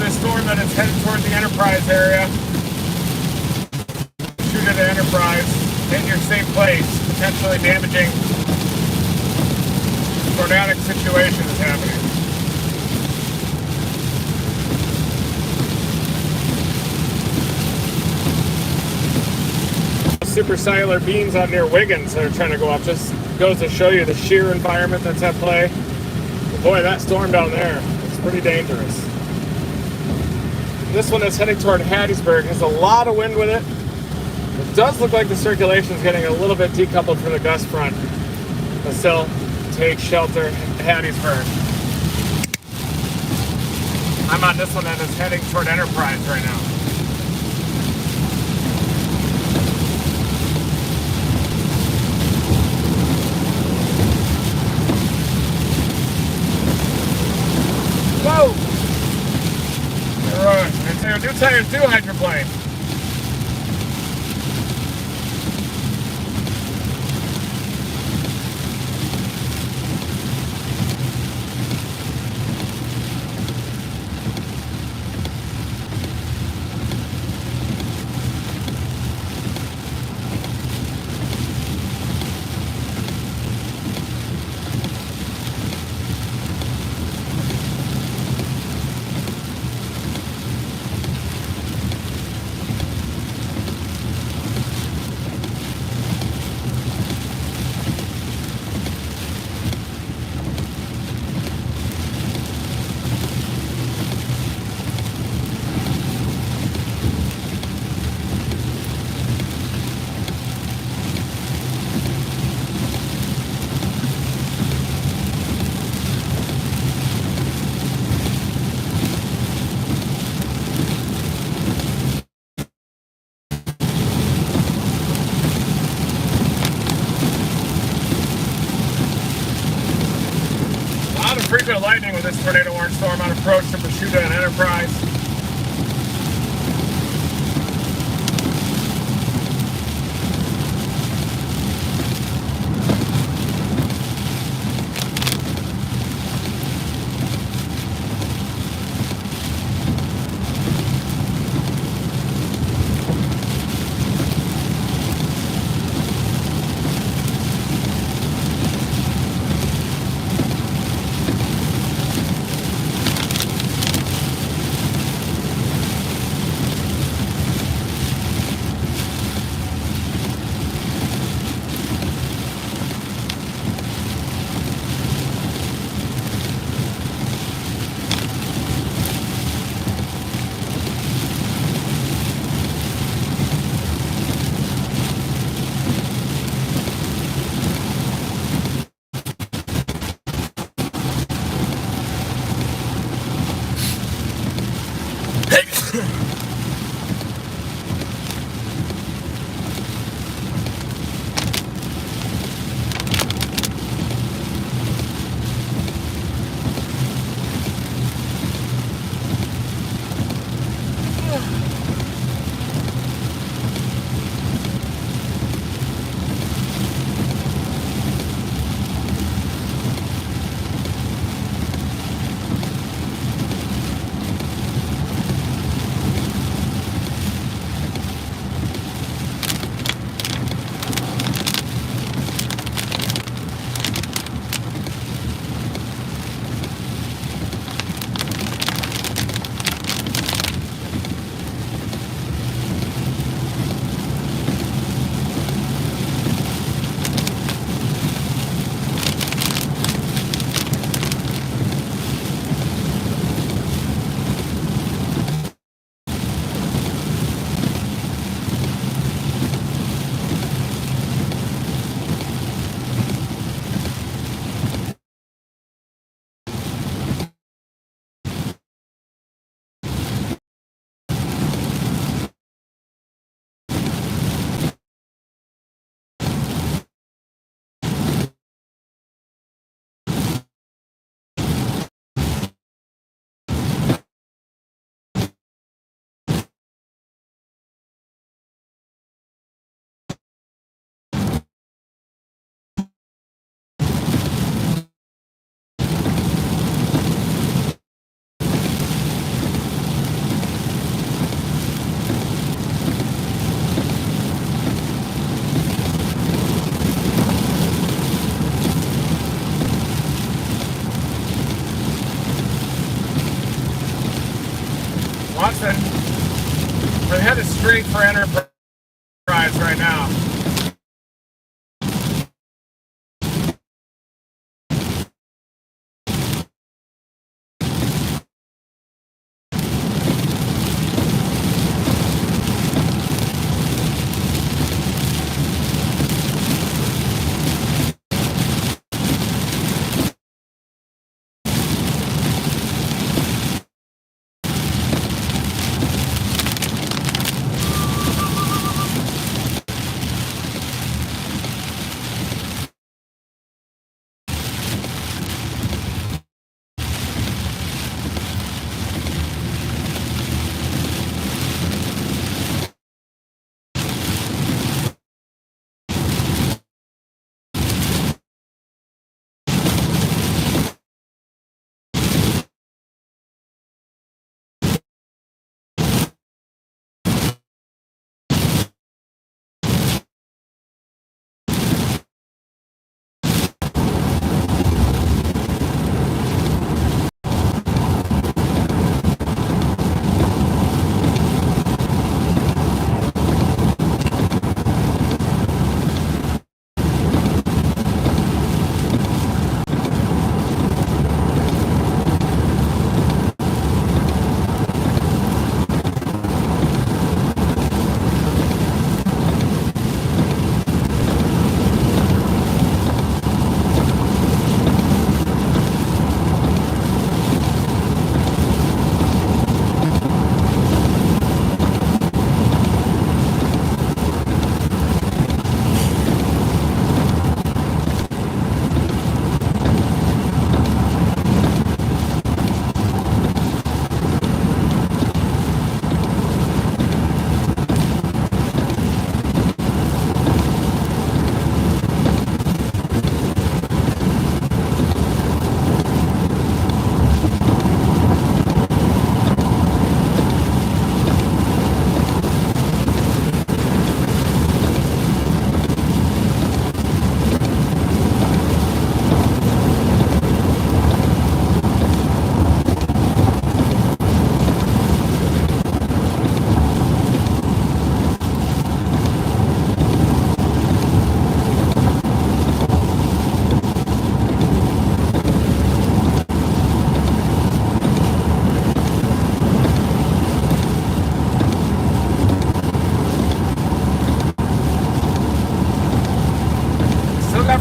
a storm that is headed toward the Enterprise area. Shoot at Enterprise in your safe place, potentially damaging. Tornadic situation is happening. Supercellular beams out near Wiggins that are trying to go up. Just goes to show you the sheer environment that's at play. But boy, that storm down there, it's pretty dangerous. This one that's heading toward Hattiesburg has a lot of wind with it. It does look like the circulation is getting a little bit decoupled from the gust front. But still, take shelter at Hattiesburg. I'm on this one that is heading toward Enterprise right now. Whoa! Alright, it's a new tires do hydroplane. Frequent lightning with this tornado warning storm on approach to Prosciutto and Enterprise. We're headed straight for Enterprise right now.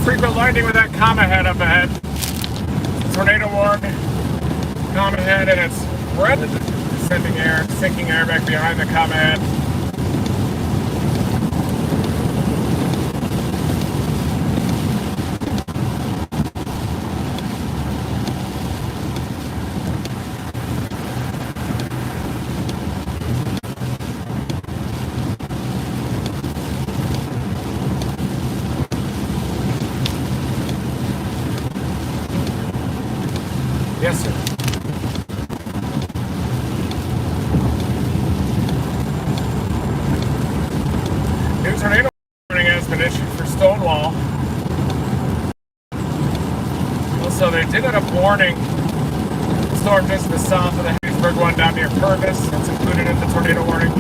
Frequent lightning with that comma head up ahead. Tornado warning, comma head, and it's red sending air, sinking air back behind the comma head. Yes, sir. New tornado warning has been issued for Stonewall. Also, they did end up warning the storm just to the south of the Hattiesburg one down near Purvis. That's included in the tornado warning.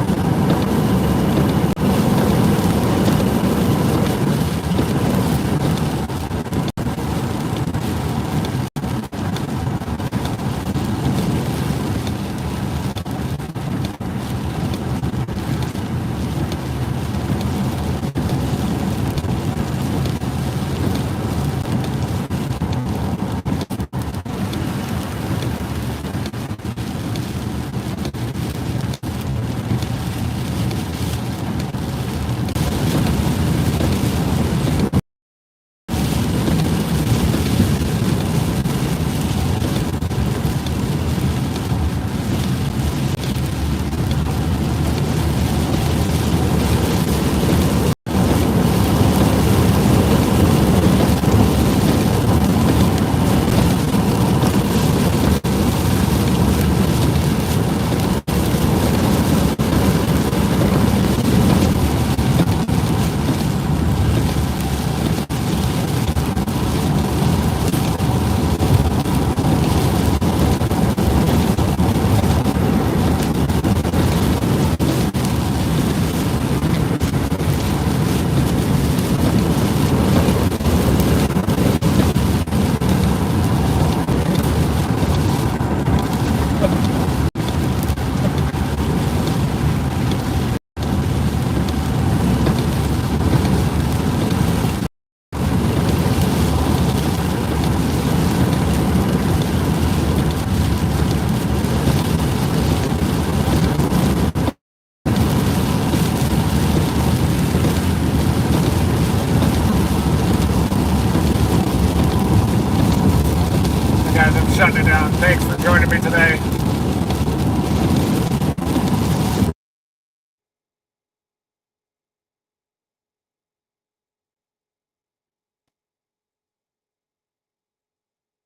shutting it down. Thanks for joining me today.